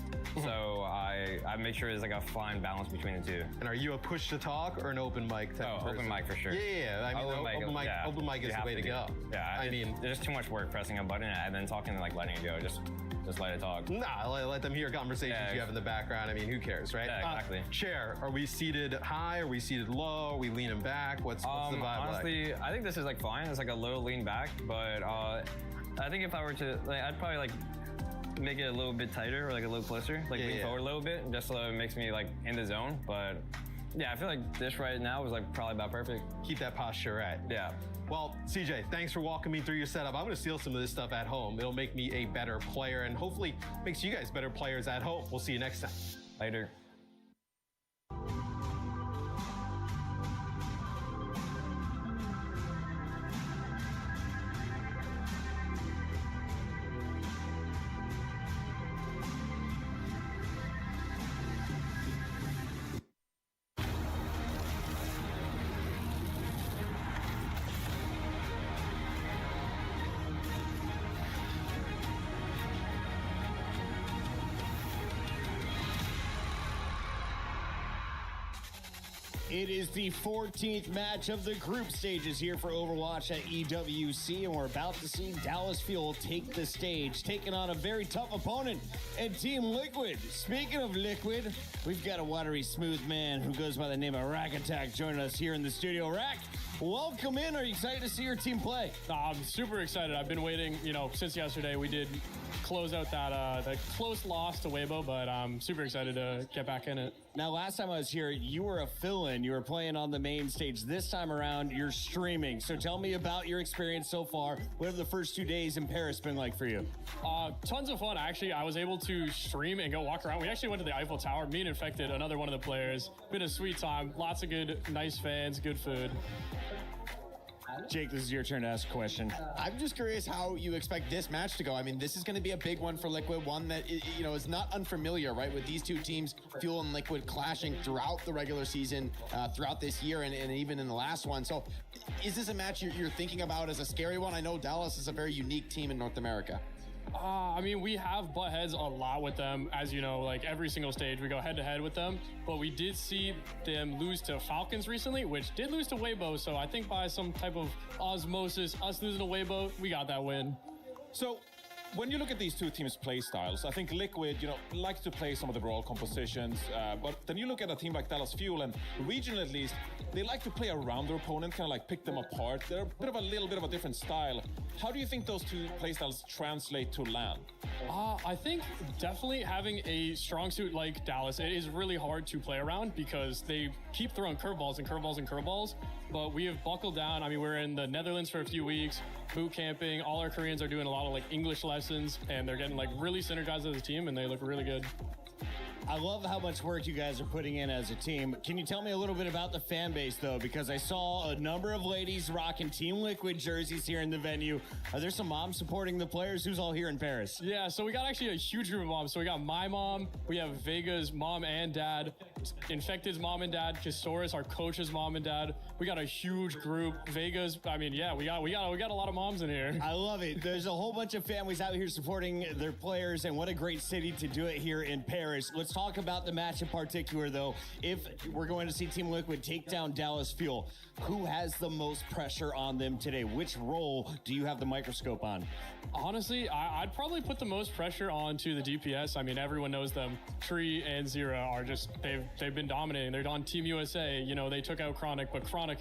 so I make sure there's a fine balance between the two. And are you a push to talk or an open mic type of person? Open mic for sure. Yeah. I mean, open mic is the way to go. Yeah. There's too much work pressing a button and then talking and letting it go. Just let it talk. Nah, let them hear conversations you have in the background. I mean, who cares, right? Yeah, exactly. Chair, are we seated high? Are we seated low? Are we leaning back? What's the vibe honestly, I think this is fine. It's a low lean back, but I think if I were to, I'd probably make it a little bit tighter or a little closer, lean forward a little bit, just so it makes me in the zone. But yeah, I feel this right now is probably about perfect. Keep that posture right. Yeah. Well, CJ, thanks for walking me through your setup. I'm going to steal some of this stuff at home. It'll make me a better player and hopefully makes you guys better players at home. We'll see you next time. Later. It is the 14th match of the group stages here for Overwatch at EWC, and we're about to see Dallas Fuel take the stage, taking on a very tough opponent and Team Liquid. Speaking of Liquid, we've got a watery smooth man who goes by the name of Rack Attack joining us here in the studio. Rack, welcome in. Are you excited to see your team play? I'm super excited. I've been waiting, since yesterday. We did close out that close loss to Weibo, but I'm super excited to get back in it. Now, last time I was here, you were a fill-in. You were playing on the main stage. This time around, you're streaming. So tell me about your experience so far. What have the first 2 days in Paris been like for you? Tons of fun. Actually, I was able to stream and go walk around. We actually went to the Eiffel Tower. Me and Infected, another one of the players. Been a sweet time. Lots of good, nice fans, good food. Jake, this is your turn to ask a question. I'm just curious how you expect this match to go. I mean, this is going to be a big one for Liquid, one that is not unfamiliar, right? With these two teams, Fuel and Liquid, clashing throughout the regular season, throughout this year, and even in the last one. So, is this a match you're thinking about as a scary one? I know Dallas is a very unique team in North America. I mean, we have butt heads a lot with them. As you know, like every single stage, we go head to head with them. But we did see them lose to Falcons recently, which did lose to Weibo. So I think by some type of osmosis, us losing to Weibo, we got that win. So, when you look at these two teams' play styles, I think Liquid, likes to play some of the brawl compositions, but then you look at a team like Dallas Fuel, and regionally at least, they like to play around their opponent, kind of like pick them apart. They're a little bit of a different style. How do you think those two play styles translate to LAN? I think definitely having a strong suit like Dallas, it is really hard to play around because they keep throwing curveballs and curveballs and curveballs. But we have buckled down. I mean, we're in the Netherlands for a few weeks, boot camping. All our Koreans are doing a lot of like English lessons, and they're getting like really synergized as a team, and they look really good. I love how much work you guys are putting in as a team. Can you tell me a little bit about the fan base, though? Because I saw a number of ladies rocking Team Liquid jerseys here in the venue. Are there some moms supporting the players? Who's all here in Paris? Yeah, so we got actually a huge group of moms. So we got my mom, we have Vega's mom and dad, Infected's mom and dad, Kisoris, our coach's mom and dad. We got a huge group. Vega's, I mean, yeah, we got a lot of moms in here. I love it. There's a whole bunch of families out here supporting their players, and what a great city to do it here in Paris. Let's talk about the match in particular, though. If we're going to see Team Liquid take down Dallas Fuel, who has the most pressure on them today? Which role do you have the microscope on? Honestly, I'd probably put the most pressure onto the DPS. I mean, everyone knows them. Tree and Zera are just, they've been dominating. They're on Team USA. You know, they took out Chronic, but Chronic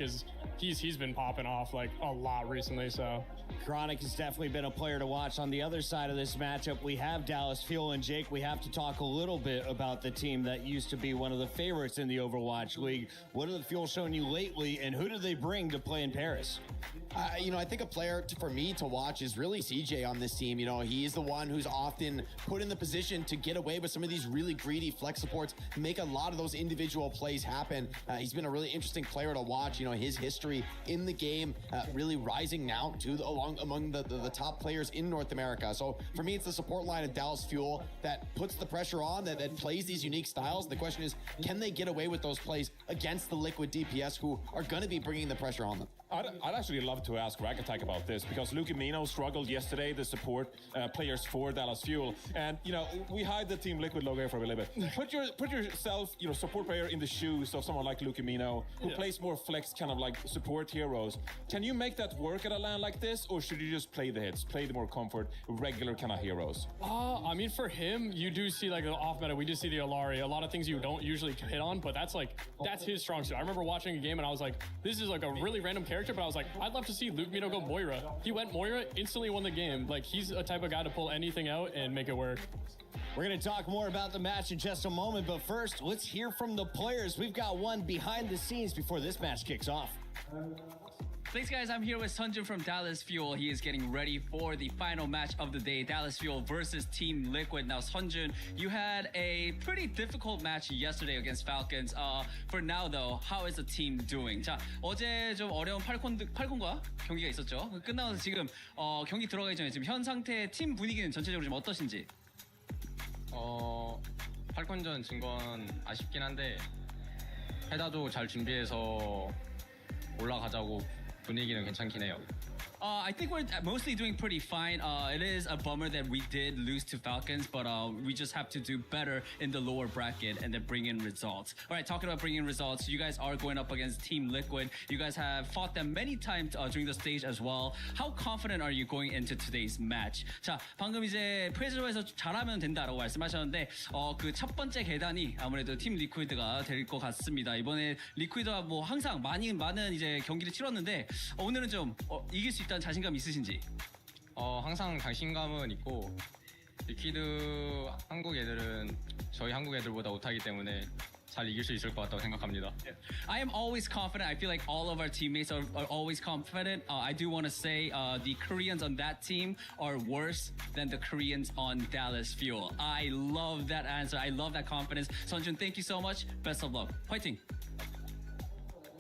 he's been popping off like a lot recently, so. Chronic has definitely been a player to watch. On the other side of this matchup, we have Dallas Fuel, and Jake, we have to talk a little bit about the team that used to be one of the favorites in the Overwatch League. What have the Fuel shown you lately, and who do they bring to play in Paris? I think a player for me to watch is really CJ on this team. You know, he's the one who's often put in the position to get away with some of these really greedy flex supports, make a lot of those individual plays happen. He's been a really interesting player to watch. You know, his history in the game really rising now to among the top players in North America. So for me, it's the support line of Dallas Fuel that puts the pressure on, that plays these unique styles. The question is, can they get away with those plays against the Liquid DPS, who are going to be bringing the pressure on them? I'd actually love to ask Ragattack about this, because Lucamino struggled yesterday, the support players for Dallas Fuel. And, we hide the Team Liquid logo for a little bit. Put yourself, support player in the shoes of someone like Lucamino, who plays more flex kind of like support heroes. Can you make that work at a LAN like this, or should you just play the hits, play the more comfort, regular kind of heroes? I mean, for him, you do see like the off meta. We just see the Alari, a lot of things you don't usually hit on, but that's his strong suit. I remember watching a game and I was like, this is like a really random character, but I was like, I'd love to see Luke Mino go Moira. He went Moira, instantly won the game. Like, he's a type of guy to pull anything out and make it work. We're going to talk more about the match in just a moment, but first, let's hear from the players. We've got one behind the scenes before this match kicks off. Thanks, guys. I'm here with Sunjun from Dallas Fuel. He is getting ready for the final match of the day, Dallas Fuel versus Team Liquid. Now, Sunjun, you had a pretty difficult match yesterday against Falcons. For now, though, how is the team doing? 자, 어제 좀 어려운 팔콘과 경기가 있었죠. 끝나서 지금 경기 들어가기 전에 지금 현 상태 팀 분위기는 전체적으로 좀 어떠신지? 팔콘전 진 건 아쉽긴 한데 해다도 잘 준비해서 올라가자고. 분위기는 괜찮긴 해요. I think we're mostly doing pretty fine. It is a bummer that we did lose to Falcons, but we just have to do better in the lower bracket and then bring in results. All right, talking about bringing in results, you guys are going up against Team Liquid. You guys have fought them many times during the stage as well. How confident are you going into today's match? 자, 방금 이제 프레저에서 잘하면 된다라고 말씀하셨는데 그 첫 번째 계단이 아무래도 팀 리퀴드가 될 것 같습니다. 이번에 리퀴드와 뭐 항상 많은 이제 경기를 치렀는데 오늘은 좀 이길 수 있다는 자신감 있으신지? 항상 자신감은 있고 리퀴드 한국 애들은 저희 한국 애들보다 못하기 때문에 잘 이길 수 있을 것 같다고 생각합니다. I am always confident. I feel like all of our teammates are always confident. I do want to say the Koreans on that team are worse than the Koreans on Dallas Fuel. I love that answer. I love that confidence. Sunjun, thank you so much. Best of luck. Fighting.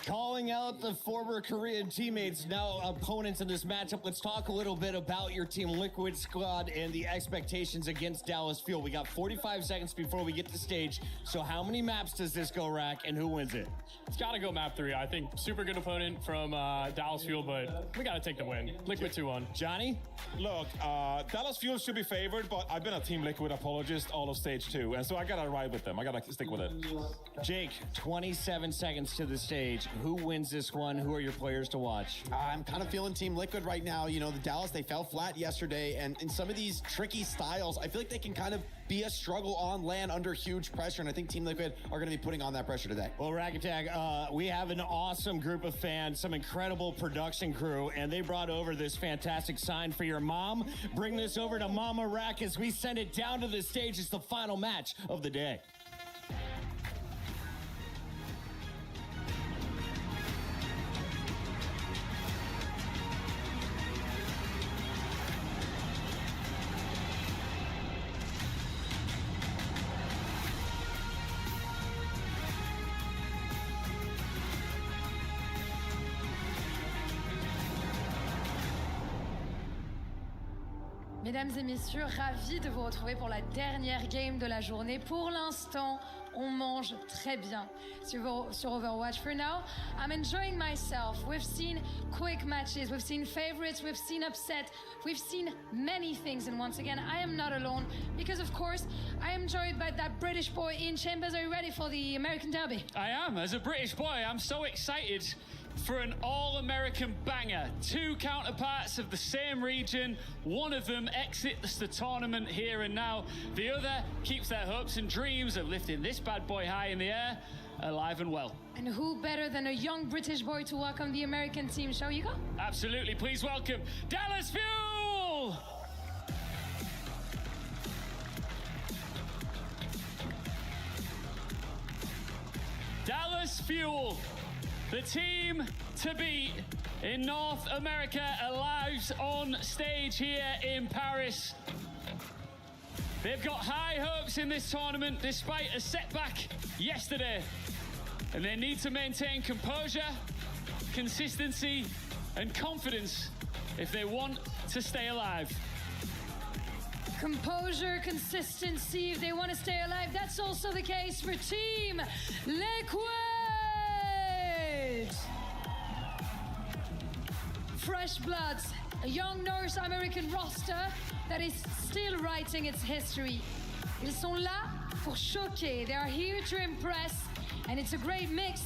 Calling out the former Korean teammates, now opponents in this matchup. Let's talk a little bit about your Team Liquid squad and the expectations against Dallas Fuel. We got 45 seconds before we get to stage. So how many maps does this go, Rack, and who wins it? It's got to go map 3. I think super good opponent from Dallas Fuel, but we got to take the win. Liquid 2-1. Johnny? Look, Dallas Fuel should be favored, but I've been a Team Liquid apologist all of stage 2, and so I gotta ride with them. I gotta stick with it. Jake, 27 seconds to the stage. Who wins this one? Who are your players to watch? I'm kind of feeling Team Liquid right now. You know, the Dallas, they fell flat yesterday, and in some of these tricky styles, I feel like they can kind of be a struggle on land under huge pressure, and I think Team Liquid are going to be putting on that pressure today. Well, Rack Attack, we have an awesome group of fans, some incredible production crew, and they brought over this fantastic sign for your mom. Bring this over to Mama Rack as we send it down to the stage. It's the final match of the day. Mesdames et messieurs, ravi de vous retrouver pour la dernière game de la journée. Pour l'instant, on mange très bien sur Overwatch. For now, I'm enjoying myself. We've seen quick matches, we've seen favorites, we've seen upset, we've seen many things. And once again, I am not alone because, of course, I am joined by that British boy in Chambers. Are you ready for the American Derby? I am. As a British boy, I'm so excited for an all-American banger. 2 counterparts of the same region. One of them exits the tournament here and now. The other keeps their hopes and dreams of lifting this bad boy high in the air, alive and well. And who better than a young British boy to welcome the American team? Shall you go? Absolutely. Please welcome Dallas Fuel! Dallas Fuel, the team to beat in North America, arrives on stage here in Paris. They've got high hopes in this tournament despite a setback yesterday. And they need to maintain composure, consistency, and confidence if they want to stay alive. Composure, consistency, if they want to stay alive. That's also the case for Team Liquid. Fresh bloods, a young North American roster that is still writing its history. Ils sont là pour choquer. They are here to impress, and it's a great mix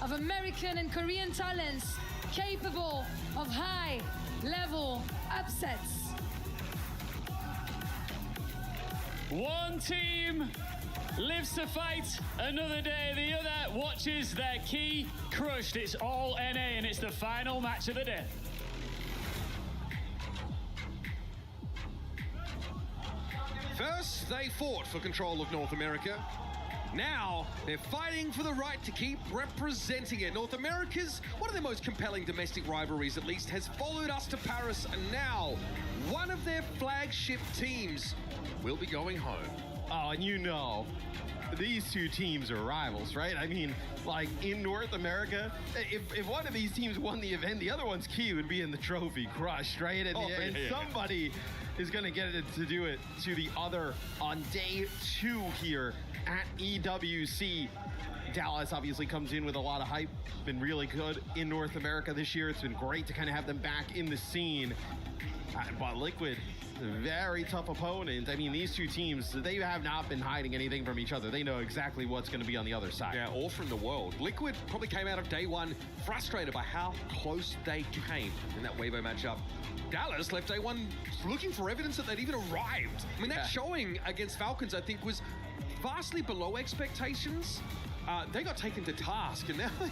of American and Korean talents capable of high-level upsets. One team lives to fight another day. The other watches their key crushed. It's all NA, and it's the final match of the day. First, they fought for control of North America. Now, they're fighting for the right to keep representing it. North America's, one of their most compelling domestic rivalries at least, has followed us to Paris, and now one of their flagship teams will be going home. Oh, and you know, these two teams are rivals, right? I mean, like in North America, if one of these teams won the event, the other one's key would be in the trophy crushed, right? And, and somebody is going to get it to do it to the other on day 2 here at EWC. Dallas obviously comes in with a lot of hype, been really good in North America this year. It's been great to kind of have them back in the scene. But Liquid, very tough opponent. I mean, these two teams, they have not been hiding anything from each other. They know exactly what's going to be on the other side. Yeah, all from the world. Liquid probably came out of day 1 frustrated by how close they came in that Weibo matchup. Dallas left day 1 looking for evidence that they'd even arrived. I mean, that showing against Falcons, I think, was vastly below expectations. They got taken to task, and now they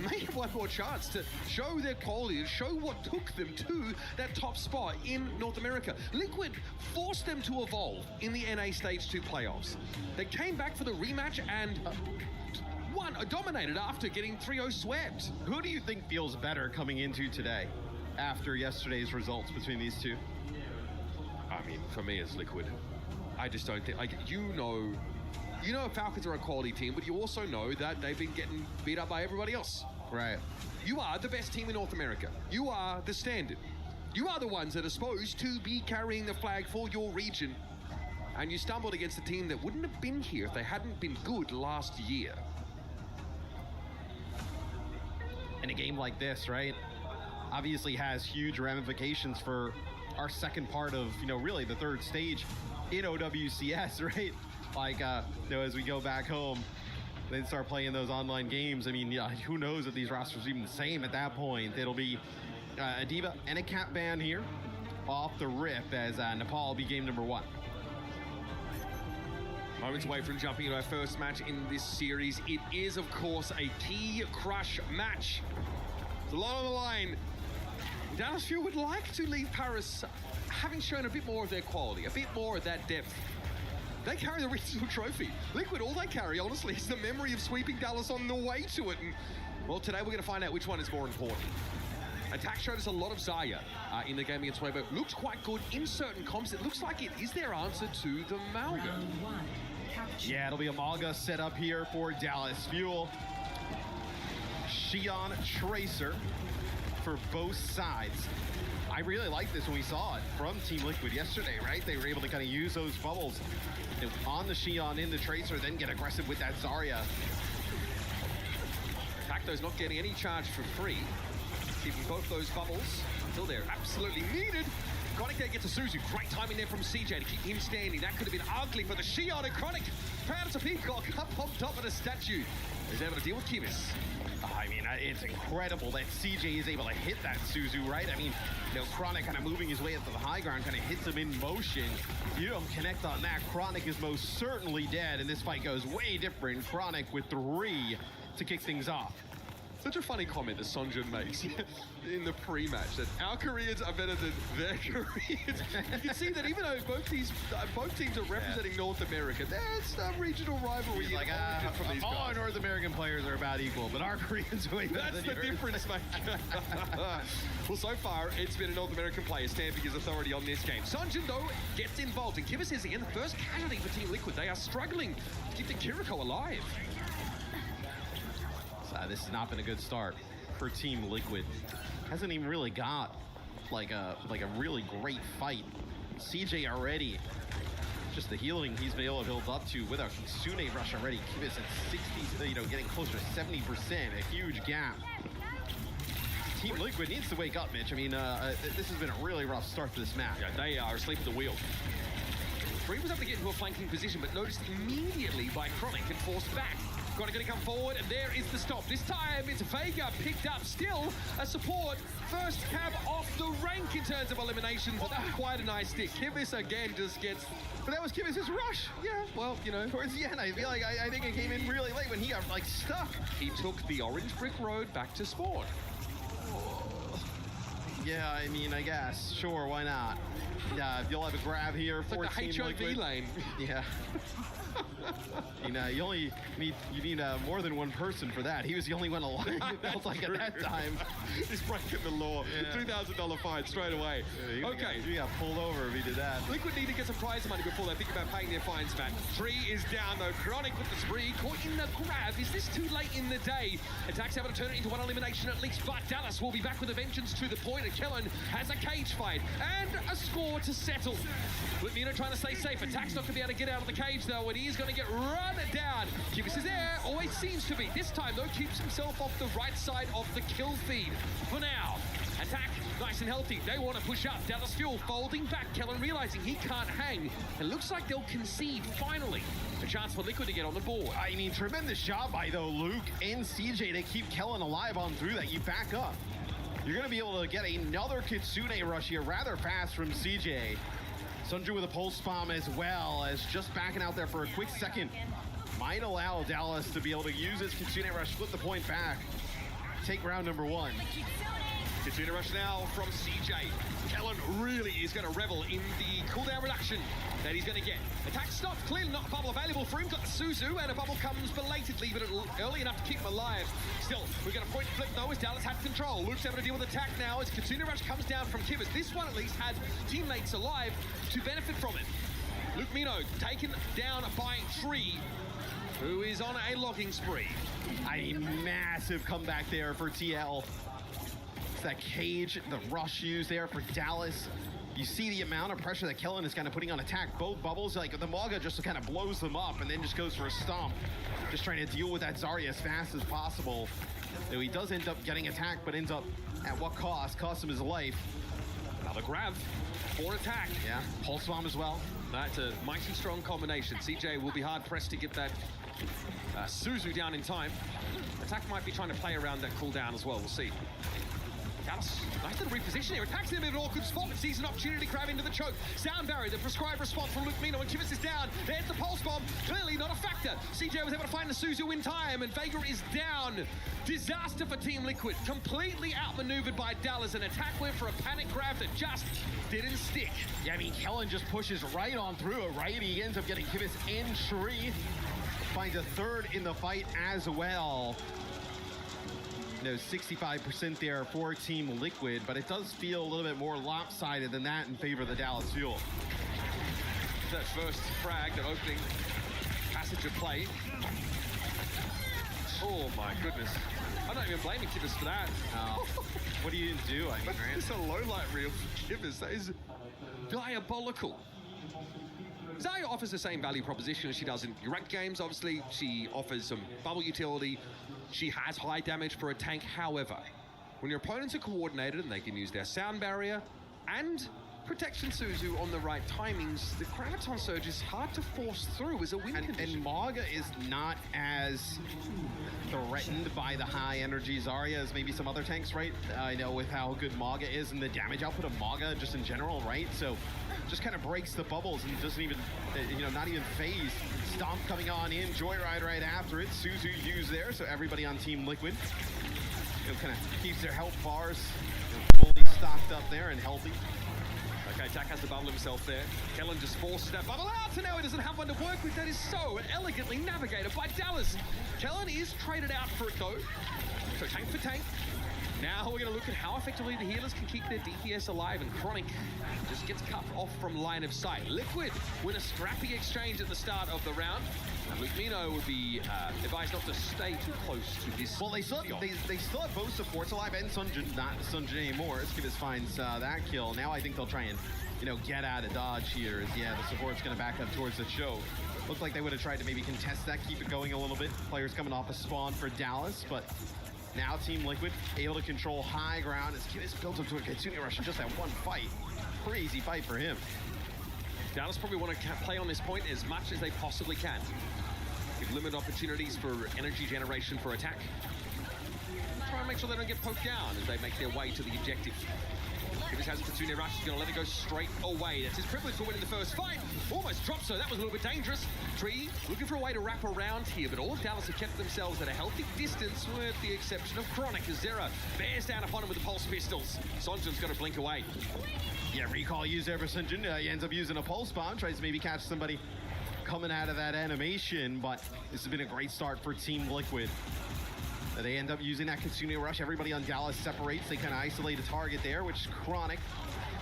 may have one more chance to show their quality, to show what took them to that top spot in North America. Liquid Liquid forced them to evolve in the NA Stage 2 playoffs. They came back for the rematch and dominated after getting 3-0 swept. Who do you think feels better coming into today after yesterday's results between these two? I mean, for me, it's Liquid. I just don't think, you know Falcons are a quality team, but you also know that they've been getting beat up by everybody else. Right. You are the best team in North America. You are the standard. You are the ones that are supposed to be carrying the flag for your region. And you stumbled against a team that wouldn't have been here if they hadn't been good last year. In a game like this, right, obviously has huge ramifications for our second part of, really the third stage in OWCS, right? Like, as we go back home, then start playing those online games. I mean, who knows if these rosters are even the same at that point. It'll be a Diva and a Cat ban here off the rip as Nepal will be game number 1. Moments away from jumping into our first match in this series. It is, of course, a key crush match. There's a lot on the line. Dallas Fuel would like to leave Paris having shown a bit more of their quality, a bit more of that depth. They carry the regional trophy. Liquid, all they carry, honestly, is the memory of sweeping Dallas on the way to it. And, well, today we're going to find out which one is more important. Attack showed us a lot of Zarya in the game against Weibo. Looked quite good in certain comps. It looks like it is their answer to the Malga. Yeah, it'll be a Malga set up here for Dallas Fuel. Xion Tracer for both sides. I really like this when we saw it from Team Liquid yesterday, right? They were able to kind of use those bubbles on the Xion in the Tracer, then get aggressive with that Zarya. Tacto's not getting any charge for free. Keeping both those bubbles until they're absolutely needed. Chronic there gets a Suzu. Great timing there from CJ to keep him standing. That could have been ugly for the Xion, and Chronic, proud as a peacock, up on top of the statue, is able to deal with Kivis. I mean, it's incredible that CJ is able to hit that Suzu, right? I mean, Chronic kind of moving his way up to the high ground, kind of hits him in motion. You don't connect on that. Chronic is most certainly dead, and this fight goes way different. Chronic with 3 to kick things off. Such a funny comment that Sonjun makes in the pre-match, that our careers are better than their careers. You can see that even though both teams are representing North America, there's some regional rivalry like, from these all guys. our North American players are about equal, but our Koreans are way better That's than the yours. difference, mate. Well, so far, it's been a North American player stamping his authority on this game. Sonjun, though, gets involved, and Kivis is again the first casualty for Team Liquid. They are struggling to keep the Kiriko alive. This has not been a good start for Team Liquid. Hasn't even really got like a really great fight. CJ already, just the healing he's been able to build up to with our Kitsune rush already. Kivis at 60, getting closer to 70%, a huge gap. Team Liquid needs to wake up, Mitch. I mean, this has been a really rough start to this match. Yeah, they are asleep at the wheel. Free was able to get into a flanking position, but noticed immediately by Chronic and forced back. Chronic going to come forward, and there is the stop. This time, it's Vega picked up. Still a support. First cab off the rank in terms of elimination, but that was quite a nice stick. Kivis again just gets... But that was Kivis' rush. Yeah, well, towards the end, I feel like I think it came in really late when he got, stuck. He took the orange brick road back to spawn. Yeah, I mean, I guess. Sure, why not? Yeah, you'll have a grab here It's for like the Team HOV Liquid. lane. Yeah. You only need more than one person for that. He was the only one alive, it felt like at that time. He's breaking the law. Yeah. $2,000 fine straight away. Yeah, okay. He got pulled over if he did that. Liquid need to get some prize money before they think about paying their fines, Matt. 3 is down, though. Chronic with the spree. Caught in the grab. Is this too late in the day? Attack's able to turn it into one elimination at least, but Dallas will be back with a vengeance to the point, and Kellen has a cage fight and a score to settle. Litmino trying to stay safe. Attack's not going to be able to get out of the cage, though, and he's going to get run down. Kivis is there. Always seems to be. This time, though, keeps himself off the right side of the kill feed. For now, Attack nice and healthy. They want to push up. Dallas Fuel folding back. Kellen realizing he can't hang. It looks like they'll concede, finally. A chance for Liquid to get on the board. I mean, tremendous job by, though, Luke and CJ to keep Kellen alive on through that. You back up. You're going to be able to get another Kitsune rush here rather fast from CJ. Sunju with a pulse bomb as well as just backing out there for a quick second. Might allow Dallas to be able to use his Kitsune rush, flip the point back, take round number 1. Kitsune Rush now from CJ. Kellen really is going to revel in the cooldown reduction that he's going to get. Attack stopped, clearly not a bubble available for him. Got the Suzu, and a bubble comes belatedly, but early enough to keep him alive. Still, we're going to point flip though as Dallas had control. Luke's able to deal with attack now as Kitsune Rush comes down from Kivas. This one at least had teammates alive to benefit from it. Luke Mino taken down by Tree, who is on a logging spree. A massive comeback there for TL. It's that cage, the rush used there for Dallas. You see the amount of pressure that Kellen is kind of putting on attack. Both bubbles, like the Mauga just kind of blows them up and then just goes for a stomp. Just trying to deal with that Zarya as fast as possible. So he does end up getting attacked, but ends up at what cost? Cost him his life. Another grab for attack. Yeah, pulse bomb as well. That's a mighty strong combination. CJ will be hard pressed to get that Suzu down in time. Attack might be trying to play around that cooldown as well. We'll see. Dallas, nice little reposition here. Attacks him in an awkward spot, but sees an opportunity to grab into the choke. Sound barrier, the prescribed response from Luke Mino, and Kivas is down. There's the pulse bomb, clearly not a factor. CJ was able to find the Suzu in time, and Vega is down. Disaster for Team Liquid. Completely outmaneuvered by Dallas. An attack went for a panic grab that just didn't stick. Yeah, I mean, Kellen just pushes right on through it, right? He ends up getting Kivas and Tree. Finds a third in the fight as well. No, 65% there for Team Liquid, but it does feel a little bit more lopsided than that in favor of the Dallas Fuel. That first frag, that opening passage of play. Oh my goodness. I'm not even blaming Kivas for that. What do you do? I mean, right? It's a low light reel for Kivas. That is diabolical. Zarya offers the same value proposition as she does in ranked games. Obviously, she offers some bubble utility. She has high damage for a tank. However, when your opponents are coordinated and they can use their sound barrier and protection Suzu on the right timings, the Graviton Surge is hard to force through as a win condition. And Mauga is not as threatened by the high energy Zarya as maybe some other tanks, right? I know with how good Mauga is and the damage output of Mauga just in general, right? So just kind of breaks the bubbles and doesn't even, not even phase. Stomp coming on in, Joyride right after it. Suzu used there, so everybody on Team Liquid kind of keeps their health bars fully stocked up there and healthy. Okay, Jack has to bubble himself there. Kellen just forces that bubble out, and now he doesn't have one to work with. That is so elegantly navigated by Dallas. Kellen is traded out for it though. So tank for tank. Now we're going to look at how effectively the healers can keep their DPS alive, and Chronic just gets cut off from line of sight. Liquid win a scrappy exchange at the start of the round. And Luke Mino would be advised not to stay too close to this. Well, they still have both supports alive, and Sunjin, not Sunjin anymore. Skivas finds that kill. Now I think they'll try and, get out of dodge here. The support's going to back up towards the choke. Looked like they would have tried to maybe contest that, keep it going a little bit. Players coming off a spawn for Dallas, but now Team Liquid able to control high ground as Kivas builds up to a Kitsune Rush in just that one fight. Crazy fight for him. Dallas probably want to play on this point as much as they possibly can. Give limited opportunities for energy generation for attack. Try and make sure they don't get poked down as they make their way to the objective. Kivas has a Kitsune Rush, he's going to let it go straight away. That's his privilege for winning the first fight. Almost dropped, so that was a little bit dangerous. Tree looking for a way to wrap around here, but all of Dallas have kept themselves at a healthy distance with the exception of Chronic as Zera bears down upon him with the pulse pistols. Sonjin's got to blink away. Yeah, recall used there for Sunjin. He ends up using a pulse bomb, tries to maybe catch somebody coming out of that animation, but this has been a great start for Team Liquid. They end up using that Kitsune Rush. Everybody on Dallas separates. They kind of isolate a target there, which is Chronic,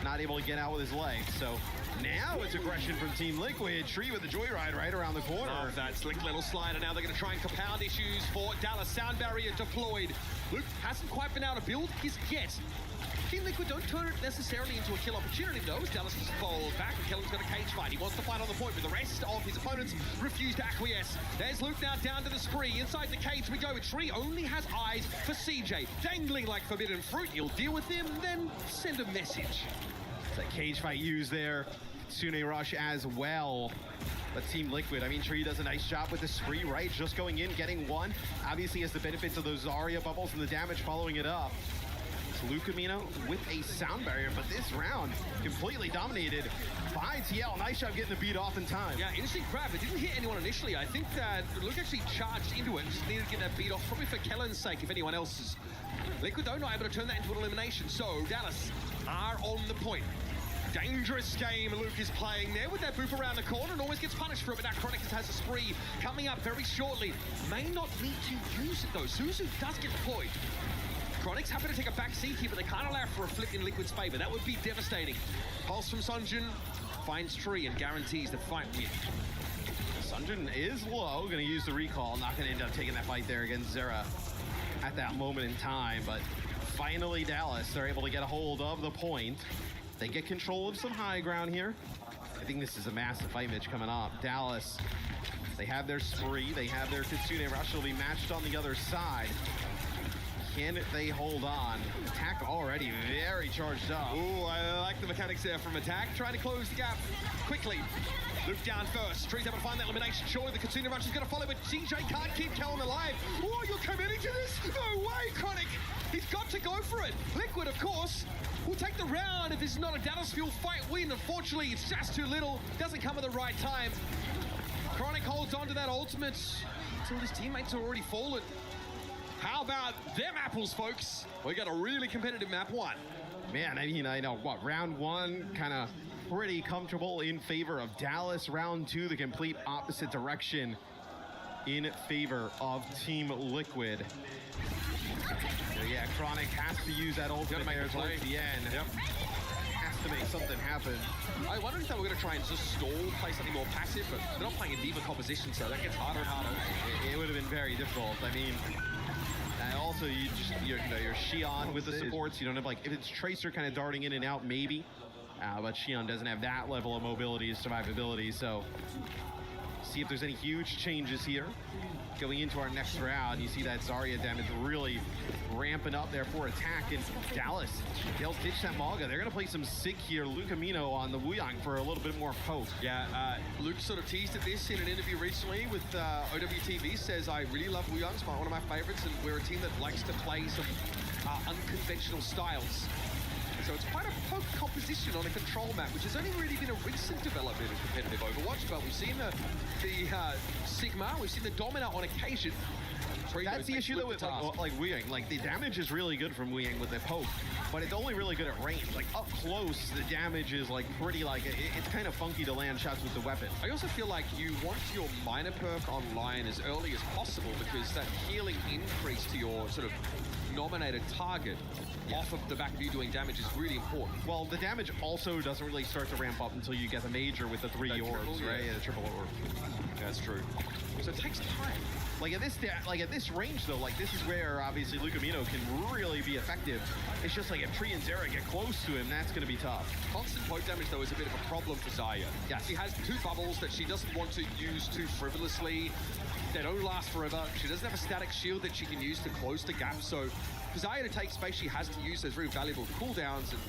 not able to get out with his legs. So now it's aggression from Team Liquid. Tree with the Joyride right around the corner. Oh, that slick little slider. Now they're going to try and compound issues for Dallas. Sound barrier deployed. Luke hasn't quite been able to build his yet. Team Liquid don't turn it necessarily into a kill opportunity though, as Dallas just falls back and Kellen's got a cage fight. He wants to fight on the point, but the rest of his opponents refuse to acquiesce. There's Luke now down to the spree. Inside the cage we go. Tree only has eyes for CJ, dangling like forbidden fruit. You'll deal with him, then send a message. That cage fight used there. Kitsune Rush as well. But Team Liquid, Tree does a nice job with the spree, right? Just going in, getting one. Obviously has the benefits of those Zarya bubbles and the damage following it up. Lucamino with a sound barrier, but this round completely dominated by TL. Nice job getting the beat off in time. Yeah, interesting grab. It didn't hit anyone initially. I think that Luke actually charged into it, just needed to get that beat off, probably for Kellen's sake, if anyone else's. Liquid, though, not able to turn that into an elimination. So, Dallas are on the point. Dangerous game Luke is playing there with that boof around the corner and always gets punished for it, but now Chronic has a spree coming up very shortly. May not need to use it, though. Suzu does get deployed. Chronic's happy to take a back seat here, but they can't allow for a flip in Liquid's favor. That would be devastating. Pulse from Sunjin finds Tree and guarantees the fight win. Sunjin is low, going to use the recall, not going to end up taking that fight there against Zera at that moment in time, but finally Dallas, they're able to get a hold of the point. They get control of some high ground here. I think this is a massive fight match coming up. Dallas, they have their spree, they have their Kitsune Rush, will be matched on the other side. Can they hold on? Attack already very charged up. Ooh, I like the mechanics there from Attack, trying to close the gap quickly. Luke down first. Tree's able to find that elimination. Surely the Kitsune Rush is going to follow, but CJ can't keep Kellen alive. Oh, you're committing to this? No way, Chronic. He's got to go for it. Liquid, of course, will take the round if this is not a Dallas Fuel fight win. Unfortunately, it's just too little. Doesn't come at the right time. Chronic holds on to that ultimate until his teammates are already fallen. How about them apples, folks? We got a really competitive map one. Man, I mean, I know, what, round one, kind of pretty comfortable in favor of Dallas. Round two, the complete opposite direction in favor of Team Liquid. So yeah, Chronic has to use that ultimate there towards the end. Yep. Has to make something happen. I wondered if they were going to try and just stall, play something more passive, but they're not playing a D.Va composition, so that gets harder and harder. It would have been very difficult. I mean, and also you're Xion with the supports. You don't have, like, if it's Tracer kind of darting in and out, maybe. But Xion doesn't have that level of mobility and survivability, so see if there's any huge changes here. Going into our next round, you see that Zarya damage really ramping up there for Attack, and Dallas, they'll ditch that Malga. They're gonna play some Sig here, Lucamino on the Wuyang for a little bit more poke. Yeah, Luke sort of teased at this in an interview recently with OWTV, says, I really love Wuyang, it's one of my favorites, and we're a team that likes to play some unconventional styles. So it's quite a poke composition on a control map, which has only really been a recent development in competitive Overwatch, but we've seen the Sigma, we've seen the Domina on occasion. That's the issue though with like Wuyang. Like, the damage is really good from Wuyang with the poke, but it's only really good at range. Like, up close, the damage is like pretty, like, it's kind of funky to land shots with the weapon. I also feel like you want your minor perk online as early as possible, because that healing increase to your sort of nominated target off of the back of you doing damage is really important. Well, the damage also doesn't really start to ramp up until you get the major with the 3 orbs, right? Yeah, the triple orb. Yeah, that's true. So it takes time. Like at this range though, like, this is where obviously Lucamino can really be effective. It's just like if Tree and Zera get close to him, that's going to be tough. Constant poke damage though is a bit of a problem for Zarya. Yeah, she has 2 bubbles that she doesn't want to use too frivolously. They don't last forever. She doesn't have a static shield that she can use to close the gap. So for Zarya to take space, she has to use those very valuable cooldowns, and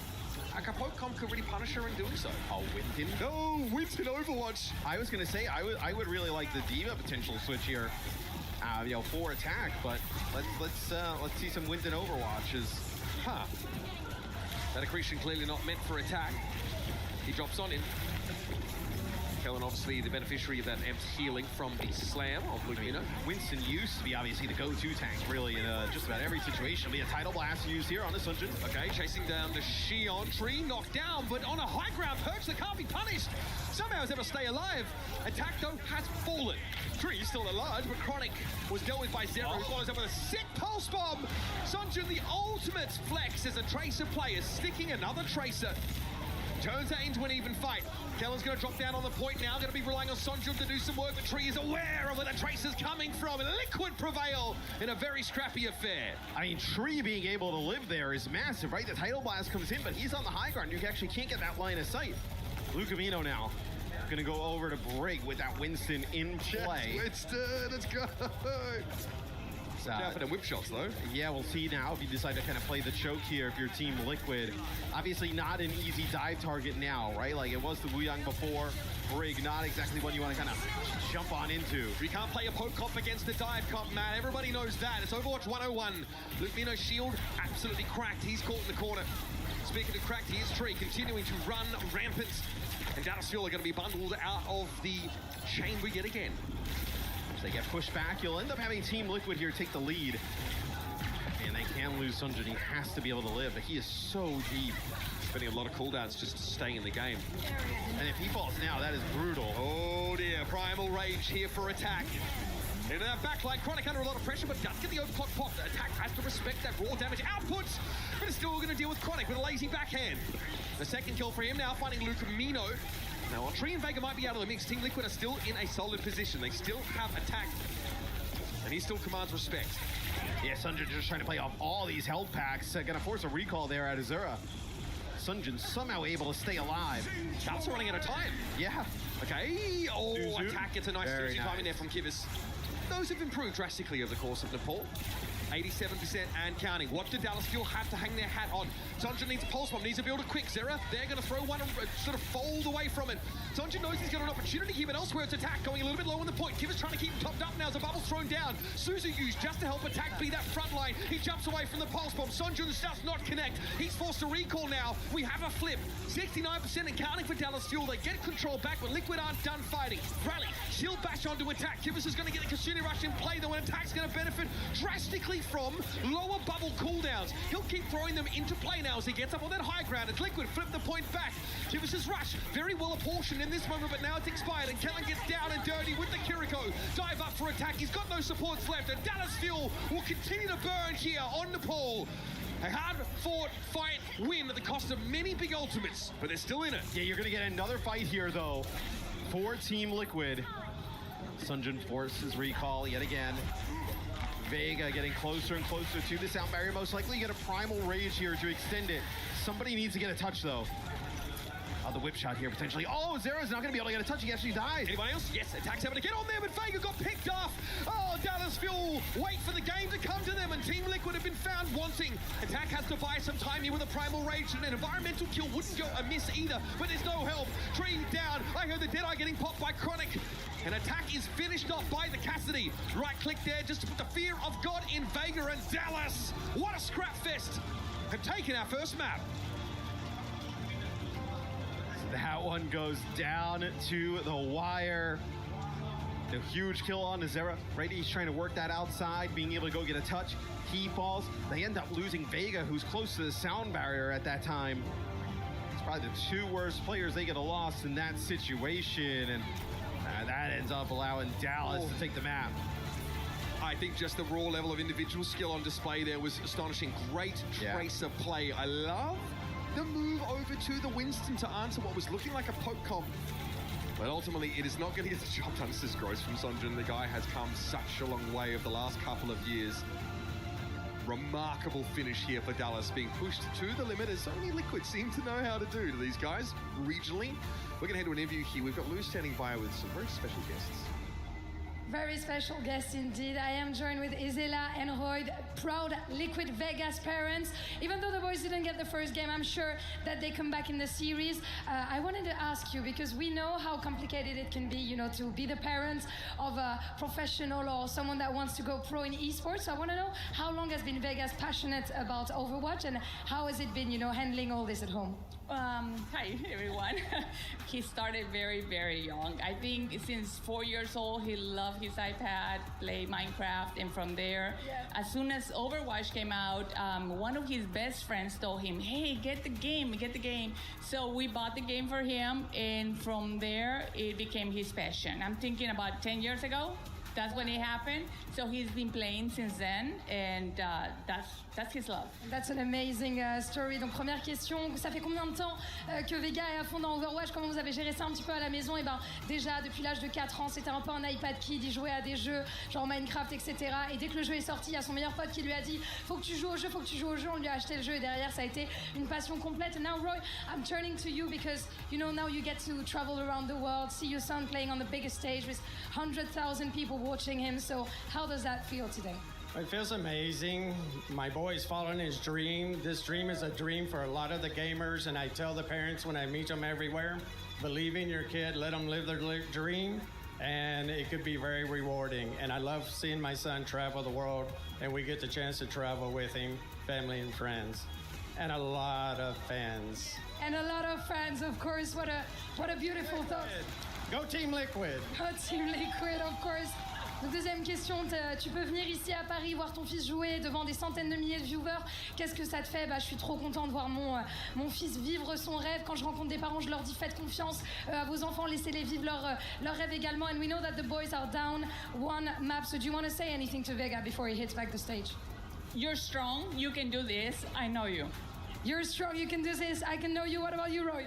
a poke comp could really punish her in doing so. Oh, Winton. No, Winton Overwatch. I was going to say, I would really like the D.Va potential switch here. You know, for Attack, but let's see some Winton Overwatches. That accretion clearly not meant for Attack. He drops on in. Kellen obviously the beneficiary of that amped healing from the slam of Lucamino. Winston used to be obviously the go-to tank, really, in just about every situation. It'll be a Tidal Blast used here on the Sunjin. Okay, chasing down the Xion. Tree knocked down, but on a high ground perch that can't be punished. Somehow is able to stay alive. Attack, though, has fallen. Tree still alive, but Chronic was dealt with by Zero, who follows up with a sick pulse bomb. Sunjin, the ultimate flex as a Tracer player, sticking another Tracer. Turns that into an even fight. Kellen's going to drop down on the point now. Going to be relying on Sunjin to do some work. The Tree is aware of where the Tracer's coming from. And Liquid prevail in a very scrappy affair. I mean, Tree being able to live there is massive, right? The Tidal Blast comes in, but he's on the high ground. You actually can't get that line of sight. Lucamino now going to go over to break with that Winston in play. Yes, Winston, let's go. Watch out for the whip shots, though. Yeah, we'll see now if you decide to kind of play the choke here if you're Team Liquid. Obviously not an easy dive target now, right? Like it was the Wuyang before. Brig, not exactly one you want to kind of jump on into. You can't play a poke comp against the dive comp, man. Everybody knows that. It's Overwatch 101. Luke Mino's shield absolutely cracked. He's caught in the corner. Speaking of cracked, here's Tree continuing to run rampant. And Dallas Fuel are going to be bundled out of the chamber yet again. If they get pushed back, you'll end up having Team Liquid here take the lead. And they can lose Sunjin. He has to be able to live, but he is so deep. Spending a lot of cooldowns just to stay in the game. And if he falls now, that is brutal. Oh dear, Primal Rage here for attack. In that backline, Chronic under a lot of pressure, but does get the overclock pop. The attack has to respect that raw damage output, but it's still going to deal with Chronic with a lazy backhand. The second kill for him now, finding Luke Mino. Now, while Tree and Vega might be out of the mix, Team Liquid are still in a solid position. They still have attack, and he still commands respect. Yeah, Sunjin just trying to play off all these health packs. Gonna force a recall there at Azura. Sunjin somehow able to stay alive. Dallas running out of time. Yeah. Okay. Oh, Zuzu. attack gets a nice Very time in nice. there from Kivas. Those have improved drastically over the course of Nepal. 87% and counting. What do Dallas Fuel have to hang their hat on? Sunjin needs a pulse bomb, needs to build a quick. Zera, they're going to throw one and sort of fold away from it. Sunjin knows he's got an opportunity here, but elsewhere it's attack going a little bit low on the point. Kivas trying to keep him topped up now as the bubble's thrown down. Suzu used just to help attack be that front line. He jumps away from the pulse bomb. Sunjin does not connect. He's forced to recall now. We have a flip. 69% and counting for Dallas Fuel. They get control back, but Liquid aren't done fighting. Rally, shield bash onto attack. Kivas is going to get the Kasuni rush in play, though, and attack's going to benefit drastically from lower bubble cooldowns. He'll keep throwing them into play now as he gets up on that high ground. It's Liquid, flip the point back. Kivas' rush, very well apportioned in this moment, but now it's expired, and Kellen gets down and dirty with the Kiriko. Dive up for attack. He's got no supports left, and Dallas Fuel will continue to burn here on Nepal. A hard-fought fight win at the cost of many big ultimates, but they're still in it. Yeah, you're going to get another fight here, though, for Team Liquid. Sunjin forces recall yet again. Vega getting closer and closer to the sound barrier. Most likely you get a Primal Rage here to extend it. Somebody needs to get a touch, though. The whip shot here, potentially. Oh, Zera's not going to be able to get a touch. He actually dies. Anyone else? Yes, attack's having to get on there, but Vega got picked off. Oh, Dallas Fuel wait for the game to come to them, and Team Liquid have been found wanting. Attack has to buy some time here with a Primal Rage, and an environmental kill wouldn't go amiss either, but there's no help. Tree down. I heard the Deadeye getting popped by Chronic. And attack is finished off by the Cassidy. Right click there just to put the fear of God in Vega, and Dallas. What a scrap fest. Have taken our first map. That one goes down to the wire. The huge kill on Zera. Right, he's trying to work that outside, being able to go get a touch. He falls. They end up losing Vega, who's close to the sound barrier at that time. It's probably the two worst players they get a loss in that situation, and that ends up allowing Dallas to take the map. I think just the raw level of individual skill on display there was astonishing. Great tracer play. I love the move over to the Winston to answer what was looking like a poke comp. But ultimately, it is not going to get the job done. This is gross from Sunjin. The guy has come such a long way over the last couple of years. Remarkable finish here for Dallas, being pushed to the limit, as only Liquid seem to know how to do to these guys regionally. We're going to head to an interview here. We've got Lou standing by with some very special guests. Very special guest indeed. I am joined with Isela and Royd, proud Liquid Vegas parents. Even though the boys didn't get the first game, I'm sure that they come back in the series. I wanted to ask you, because we know how complicated it can be, you know, to be the parent of a professional or someone that wants to go pro in esports. So I want to know how long has been Vegas passionate about Overwatch, and how has it been, you know, handling all this at home? Hi everyone. He started very, very young. I think since 4 years old, he loved his iPad, play Minecraft, and from there, as soon as Overwatch came out, one of his best friends told him, hey, get the game. So we bought the game for him, and from there, it became his passion. I'm thinking about 10 years ago. That's when it happened. So he's been playing since then, and that's his love. That's an amazing story. Donc première question, ça fait combien de temps que Vega est à fond dans Overwatch? Comment vous avez géré ça un petit peu à la maison? Et ben déjà depuis l'âge de 4 ans, c'était un peu un iPad kid, il jouait à des jeux genre Minecraft, etc. Et dès que le jeu est sorti, il y a son meilleur pote qui lui a dit faut que tu joues au jeu, on lui a acheté le jeu, et derrière ça a été une passion complète. And now Roy, I'm turning to you because you know now you get to travel around the world, see your son playing on the biggest stage with 100,000 people watching him. So how does that feel today? It feels amazing. My boy's following his dream. This dream is a dream for a lot of the gamers, and I tell the parents when I meet them everywhere, believe in your kid, let them live their dream, and it could be very rewarding. And I love seeing my son travel the world, and we get the chance to travel with him, family and friends, and a lot of fans. And a lot of fans, of course. What a beautiful thought. Go Team Liquid. Go Team Liquid, of course. Donc, deuxième question, tu peux venir ici à Paris voir ton fils jouer devant des centaines de milliers de viewers. Qu'est-ce que ça te fait? Je suis trop contente de voir mon fils vivre son rêve. Quand je rencontre des parents, je leur dis faites confiance à vos enfants, laissez-les vivre leur rêve également. And we know that the boys are down one map. So do you want to say anything to Vega before he hits back the stage? You're strong. You can do this. I know you. You're strong. You can do this. I can know you. What about you, Roy?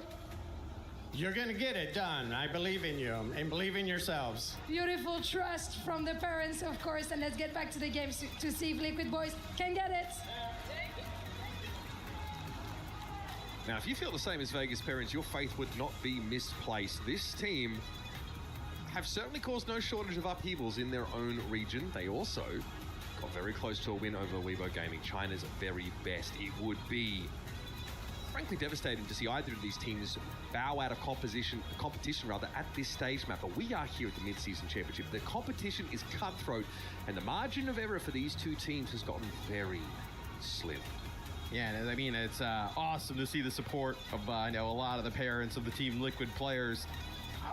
You're going to get it done. I believe in you and believe in yourselves. Beautiful trust from the parents, of course. And let's get back to the game to see if Liquid Boys can get it. Now, if you feel the same as Vegas parents, your faith would not be misplaced. This team have certainly caused no shortage of upheavals in their own region. They also got very close to a win over Weibo Gaming, China's very best. It would be frankly devastating to see either of these teams bow out of competition at this stage map. But we are here at the Midseason Championship. The competition is cutthroat, and the margin of error for these two teams has gotten very slim. Yeah, I mean, it's awesome to see the support of I know a lot of the parents of the Team Liquid players.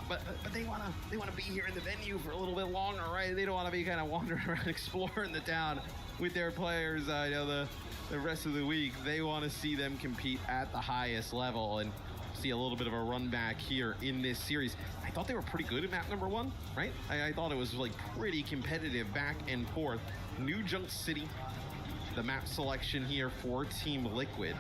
But they wanna be here in the venue for a little bit longer, right? They don't want to be kind of wandering around exploring the town with their players. I know the rest of the week. They want to see them compete at the highest level and see a little bit of a run back here in this series. I thought they were pretty good at map number 1, right? I thought it was like pretty competitive back and forth. New Junk City, the map selection here for Team Liquid.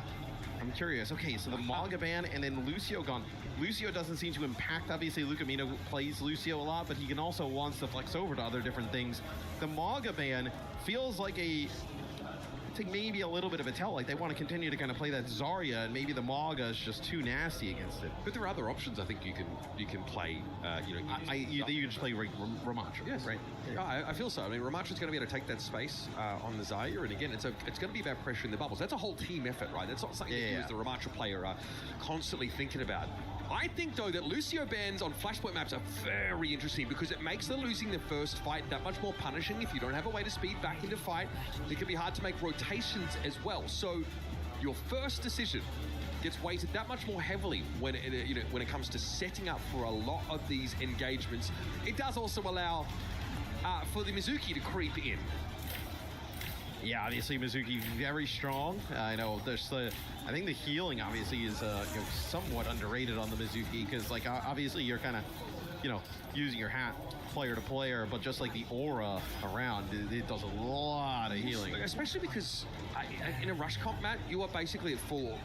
I'm curious. Okay, so the Maga ban and then Lucio gone. Lucio doesn't seem to impact. Obviously, Lucamino plays Lucio a lot, but he can also wants to flex over to other different things. The Maga ban feels like maybe a little bit of a tell, like they want to continue to kind of play that Zarya, and maybe the Maga is just too nasty against it. But there are other options. I think you can play. You can just play Ramattra, yes, right? Yeah, I feel so. I mean, Ramatra's going to be able to take that space on the Zarya, and again, it's going to be about pressuring the bubbles. That's a whole team effort, right? That's not something that you as the Ramatra player are constantly thinking about. I think, though, that Lucio bans on Flashpoint maps are very interesting because it makes the losing the first fight that much more punishing. If you don't have a way to speed back into fight, it can be hard to make rotations as well. So your first decision gets weighted that much more heavily when it comes to setting up for a lot of these engagements. It does also allow for the Mizuki to creep in. Yeah, obviously Mizuki very strong. I know I think the healing obviously is somewhat underrated on the Mizuki because like obviously you're kind of using your hat player to player, but just like the aura around, it does a lot of healing. Especially because in a rush comp mat, you are basically at full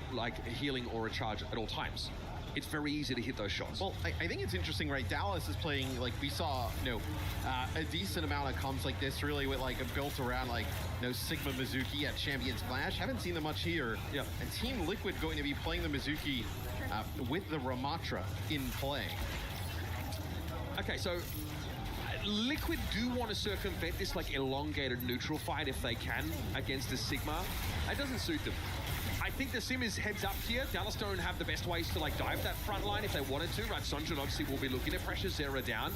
healing aura charge at all times. It's very easy to hit those shots. Well, I think it's interesting, right? Dallas is playing, we saw, a decent amount of comps like this, really, with, built around, Sigma Mizuki at Champion Splash. Haven't seen them much here. Yeah. And Team Liquid going to be playing the Mizuki with the Ramatra in play. Okay, so Liquid do want to circumvent this, elongated neutral fight if they can against the Sigma. That doesn't suit them. I think the sim is heads up here. Dallas don't have the best ways to dive that front line if they wanted to. Right, Sonjun obviously will be looking to pressure Zera down.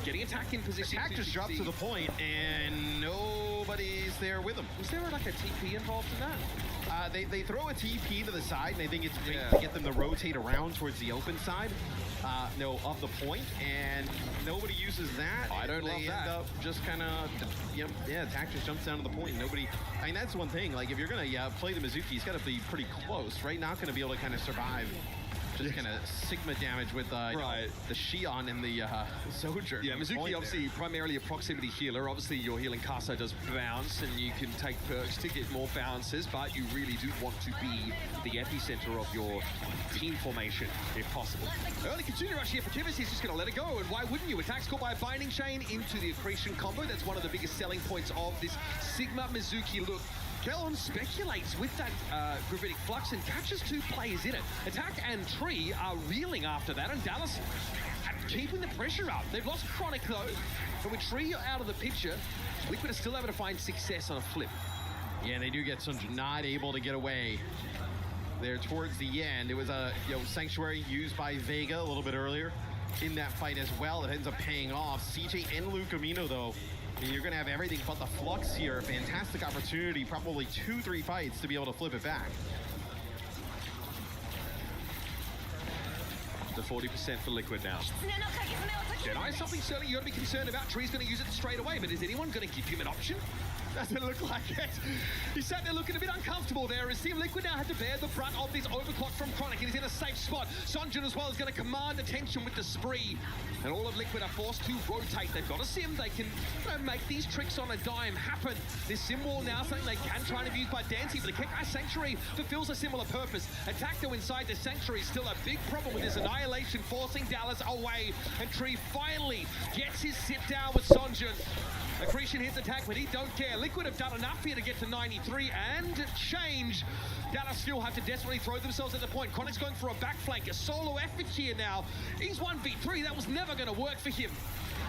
Getting attack in position. Attack just dropped to the point and nobody's there with him. Is there a TP involved in that? They throw a TP to the side and I think it's to get them to rotate around towards the open side. Of the point, and nobody uses that. I don't love that. End up just kind of, attack just jumps down to the point. Nobody, that's one thing. If you're gonna play the Mizuki, he's got to be pretty close, right? Not gonna be able to kind of survive just kind of Sigma damage with the Xion and the Sojourn. Yeah, Mizuki obviously primarily a proximity healer. Obviously your healing Kasa does bounce and you can take perks to get more bounces, but you really do want to be the epicenter of your team formation if possible. Early Kitsune rush here for Tivis, he's just going to let it go, and why wouldn't you? Attacks caught by a Binding Chain into the Accretion combo. That's one of the biggest selling points of this Sigma Mizuki look. Kellen speculates with that gravitic flux and catches 2 players in it. Attack and Tree are reeling after that, and Dallas keeping the pressure up. They've lost Chronic though, but with Tree out of the picture, Liquid are still able to find success on a flip. Yeah, they do get Sunjun not able to get away there towards the end. It was a Sanctuary used by Vega a little bit earlier in that fight as well. It ends up paying off. CJ and Lucamino though, you're going to have everything but the flux here. Fantastic opportunity, probably 2-3 fights to be able to flip it back. The 40% for Liquid now. Jedi, something certainly you got to be concerned about. Tree's going to use it straight away, but is anyone going to give him an option? Doesn't look like it. He sat there looking a bit uncomfortable there as Team Liquid now had to bear the brunt of this overclock from Chronic. He's in a safe spot. Sonjun as well is going to command attention with the spree. And all of Liquid are forced to rotate. They've got a sim. They can make these tricks on a dime happen. This sim wall now something they can try to use by Dancy, but the Kekai Sanctuary fulfills a similar purpose. Attack though inside the Sanctuary is still a big problem with this Annihilation forcing Dallas away. And Tree finally gets his sit down with Sonjun. Accretion hits attack, but he don't care. Liquid have done enough here to get to 93 and change. Dallas still have to desperately throw themselves at the point. Chronic's going for a back flank, a solo effort here now. He's 1v3, that was never going to work for him.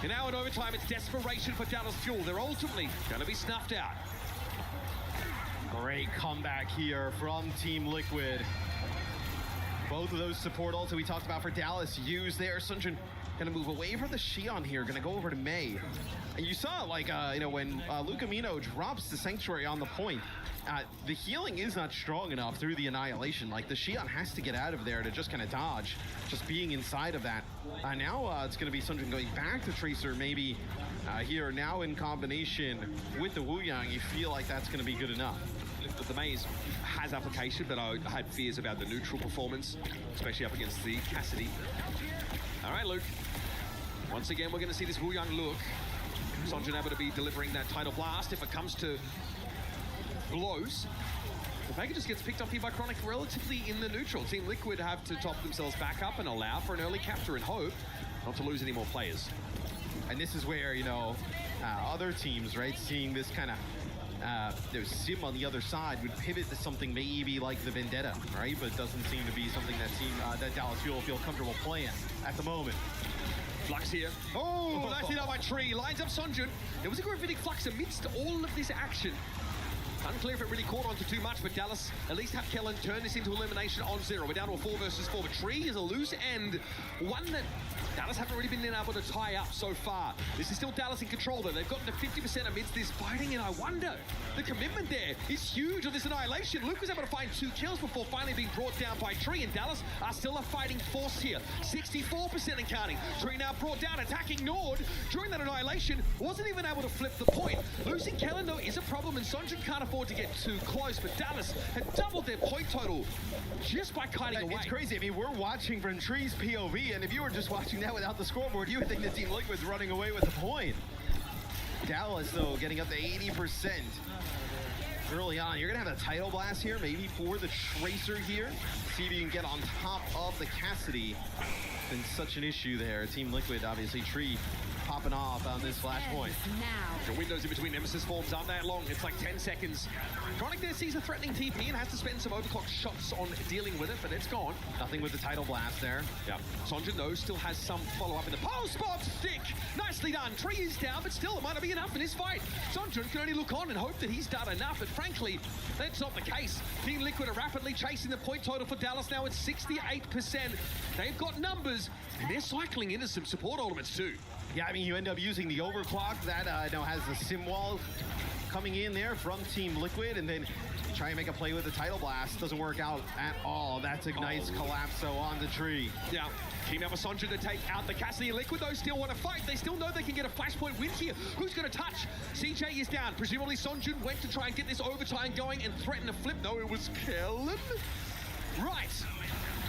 And now in overtime, it's desperation for Dallas Fuel. They're ultimately going to be snuffed out. Great comeback here from Team Liquid. Both of those support ults that we talked about for Dallas used there. Sunjun gonna move away from the Xion here, gonna go over to Mei. And you saw, like, when Lucamino drops the Sanctuary on the point, the healing is not strong enough through the Annihilation. Like, the Xion has to get out of there to just kind of dodge, just being inside of that. Now it's gonna be Sunjun going back to Tracer, maybe here now in combination with the Wu Yang. You feel like that's gonna be good enough. The Maze has application, but I had fears about the neutral performance, especially up against the Cassidy. All right, Luke. Once again, we're going to see this Wu Yang look. Sonjun able to be delivering that Tidal Blast. If it comes to blows, the Vega just gets picked up here by Chronic relatively in the neutral. Team Liquid have to top themselves back up and allow for an early capture and hope not to lose any more players. And this is where, other teams, right, seeing this kind of there's sim on the other side would pivot to something maybe like the Vendetta, right? But it doesn't seem to be something that Dallas Fuel feel comfortable playing at the moment. Flux here. Oh, that's it out by Tree. Lines up Sonjun. There was a gravitic flux amidst all of this action. Unclear if it really caught on to too much, but Dallas at least have Kellen turn this into elimination on 0. We're down to a 4 versus 4, but Tree is a loose end. One that Dallas haven't really been able to tie up so far. This is still Dallas in control though. They've gotten to 50% amidst this fighting, and I wonder, the commitment there is huge on this Annihilation. Luke was able to find 2 kills before finally being brought down by Tree, and Dallas are still a fighting force here. 64% and counting. Tree now brought down, attacking Nord during that Annihilation. Wasn't even able to flip the point. Losing Kellen though is a problem, and Sonjun can't afford to get too close, but Dallas had doubled their point total just by kiting away. It's crazy. I mean, we're watching from Tree's POV, and if you were just watching that without the scoreboard, you would think that Team Liquid's running away with the point. Dallas, though, getting up to 80% early on. You're going to have a Tidal Blast here, maybe for the Tracer here. See if you can get on top of the Cassidy. Been such an issue there. Team Liquid, obviously, Tree popping off on this flashpoint. The windows in between Nemesis forms aren't that long. It's like 10 seconds. Chronic there sees a threatening TP and has to spend some overclock shots on dealing with it, but it's gone. Nothing with the Tidal Blast there. Yeah. Sonjun, though, still has some follow-up in the pole spot. Stick! Nicely done. Tree is down, but still, it might not be enough in this fight. Sonjun can only look on and hope that he's done enough, but frankly, that's not the case. Team Liquid are rapidly chasing the point total for Dallas now at 68%. They've got numbers, and they're cycling into some support ultimates too. Yeah, I mean, you end up using the overclock that now has the sim wall coming in there from Team Liquid, and then try and make a play with the Tidal Blast. Doesn't work out at all. That's Ignite's Collapso on the Tree. Yeah, team up with Sonjun to take out the Cassidy. Liquid, though, still want to fight. They still know they can get a flashpoint win here. Who's going to touch? CJ is down. Presumably Sonjun went to try and get this overtime going and threaten a flip. No, it was Kellen. Right.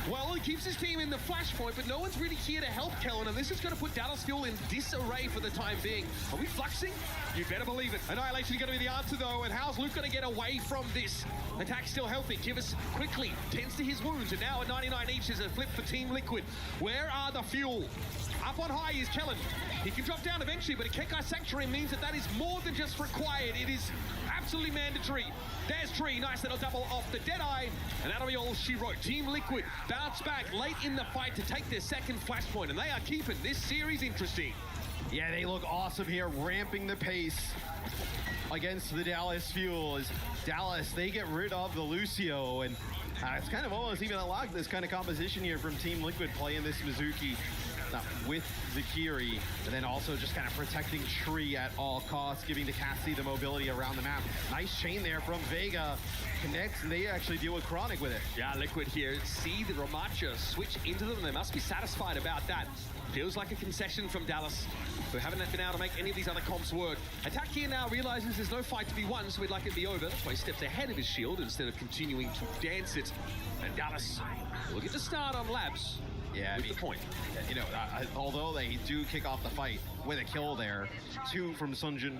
Well, he keeps his team in the flashpoint, but no one's really here to help Kellen, and this is going to put Dallas Fuel in disarray for the time being. Are we fluxing? You better believe it. Annihilation is going to be the answer, though, and how's Luke going to get away from this? Attack still healthy. Kivas quickly tends to his wounds, and now at 99 each is a flip for Team Liquid. Where are the Fuel? Up on high is Kellen. He can drop down eventually, but a Kekai Sanctuary means that is more than just required. It is absolutely mandatory. There's Tree, nice little double off the Deadeye, and that'll be all she wrote. Team Liquid bounce back late in the fight to take their second flashpoint, and they are keeping this series interesting. Yeah, they look awesome here, ramping the pace against the Dallas Fuel. As Dallas, they get rid of the Lucio, and it's kind of almost even unlocked this kind of composition here from Team Liquid, playing this Mizuki with Zakiri, and then also just kind of protecting Tree at all costs, giving the Cassie the mobility around the map. Nice chain there from Vega. Connects, and they actually deal with Chronic with it. Yeah, Liquid here. See the Ramacha switch into them. They must be satisfied about that. Feels like a concession from Dallas, who haven't been able to make any of these other comps work. Attack here now realizes there's no fight to be won, so we'd like it to be over. That's why he steps ahead of his shield instead of continuing to dance it. And Dallas will get to start on Labs. Yeah, I mean, the point. You know, although they do kick off the fight with a kill there, 2 from Sunjin,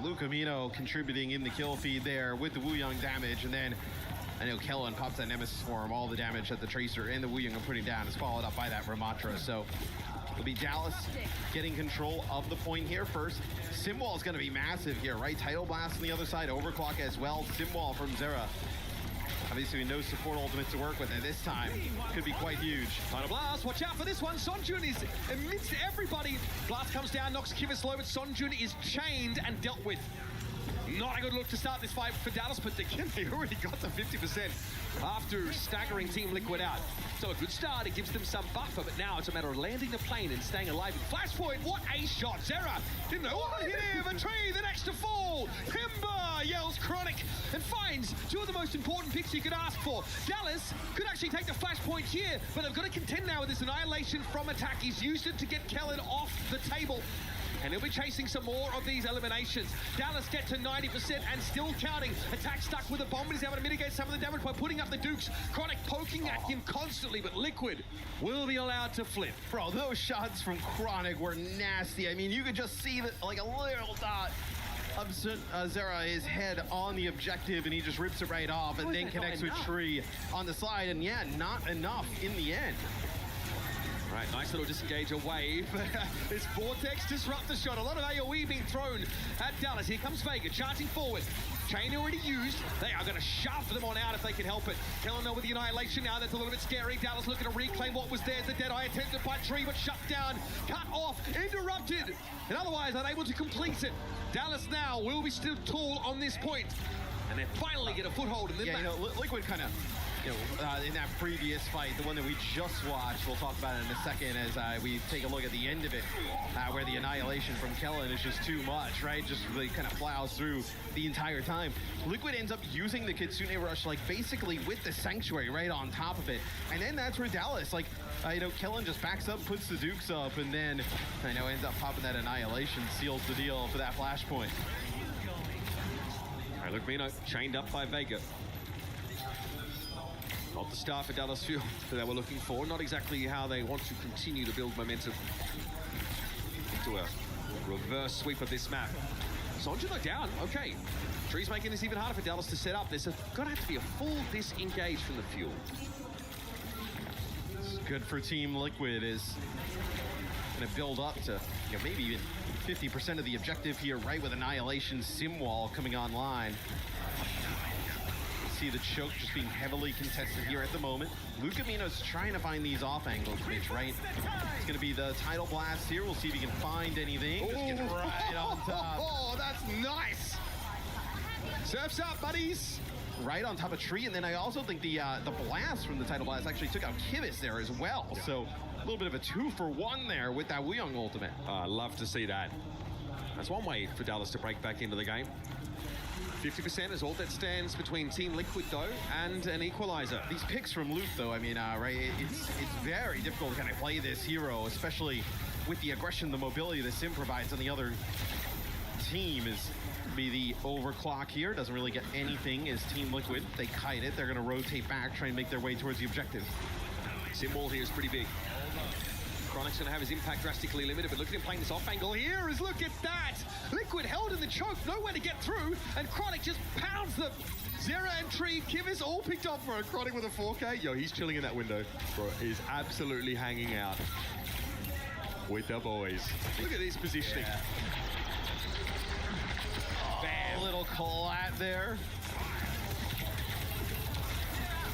Lucamino contributing in the kill feed there with the Wuyong damage, and then I know Kellen pops that Nemesis for him. All the damage that the Tracer and the Wuyong are putting down is followed up by that Ramatra. So it'll be Dallas getting control of the point here first. Simwall is going to be massive here, right? Tidal Blast on the other side, Overclock as well. Simwall from Zera. Obviously, no support ultimate to work with, and this time could be quite huge. Tidal Blast, watch out for this one. Sonjun is amidst everybody. Blast comes down, knocks Kivas low, but Sonjun is chained and dealt with. Not a good look to start this fight for Dallas, but again, they already got to 50% after staggering Team Liquid out. So a good start, it gives them some buffer, but now it's a matter of landing the plane and staying alive. In Flashpoint, what a shot! Zera didn't know what hit him, a tree, the next to fall. Timber yells Chronic and finds 2 of the most important picks you could ask for. Dallas could actually take the Flashpoint here, but they've got to contend now with this annihilation from attack. He's used it to get Kellen off the table, and he'll be chasing some more of these eliminations. Dallas get to 90% and still counting. Attack stuck with a bomb, but he's able to mitigate some of the damage by putting up the Dukes. Chronic poking at him constantly, but Liquid will be allowed to flip. Bro, those shots from Chronic were nasty. I mean, you could just see that, like a little dot of Zera, his head on the objective, and he just rips it right off, and then connects with Tree on the side, and yeah, not enough in the end. Right, nice little disengage away. It's Vortex disrupt the shot. A lot of AoE being thrown at Dallas. Here comes Vega, charging forward. Chain already used. They are going to shove them on out if they can help it. Kellener with the Annihilation now. That's a little bit scary. Dallas looking to reclaim what was there. The Deadeye attempted by Tree, but shut down, cut off, interrupted, and otherwise unable to complete it. Dallas now will be still tall on this point, and they finally get a foothold in the map. You know, Liquid kind of, you know, in that previous fight, the one that we just watched, we'll talk about it in a second as we take a look at the end of it, where the Annihilation from Kellen is just too much, right? Just really kind of plows through the entire time. Liquid ends up using the Kitsune Rush, like, basically with the Sanctuary right on top of it. And then that's where Dallas, like, you know, Kellen just backs up, puts the Dukes up, and then, I know, ends up popping that Annihilation, seals the deal for that flashpoint. All right, Lucamino chained up by Vega. Not the start for Dallas Fuel that they were looking for. Not exactly how they want to continue to build momentum into a reverse sweep of this map. Sonjun down, okay. Tree's making this even harder for Dallas to set up. There's going to have to be a full disengage from the Fuel. It's good for Team Liquid, is going to build up to, you know, maybe even 50% of the objective here, right, with Annihilation Simwall coming online. See the choke just being heavily contested here at the moment. Lucamino's trying to find these off angles, Mitch, right? It's going to be the Tidal Blast here. We'll see if he can find anything. Just get right on top. Oh, that's nice. Surf's up, buddies. Right on top of Tree, and then I also think the blast from the Tidal Blast actually took out Kivas there as well. So a little bit of a 2-for-1 there with that Wuyong ultimate. I love to see that. That's one way for Dallas to break back into the game. 50% is all that stands between Team Liquid, though, and an equalizer. These picks from Luke, though, I mean, right, it's very difficult to kind of play this hero, especially with the aggression, the mobility that Sim provides on the other team. Is be the overclock here. Doesn't really get anything as Team Liquid. They kite it. They're going to rotate back, try and make their way towards the objective. Sim wall here is pretty big. Chronic's going to have his impact drastically limited, but look at him playing this off angle here. Is look at that. Liquid held in the choke, nowhere to get through, and Chronic just pounds them. Zera and Tree, Kivas all picked up for a Chronic with a 4K. Yo, he's chilling in that window. Bro, he's absolutely hanging out. with the boys. Look at this positioning. A little collat there.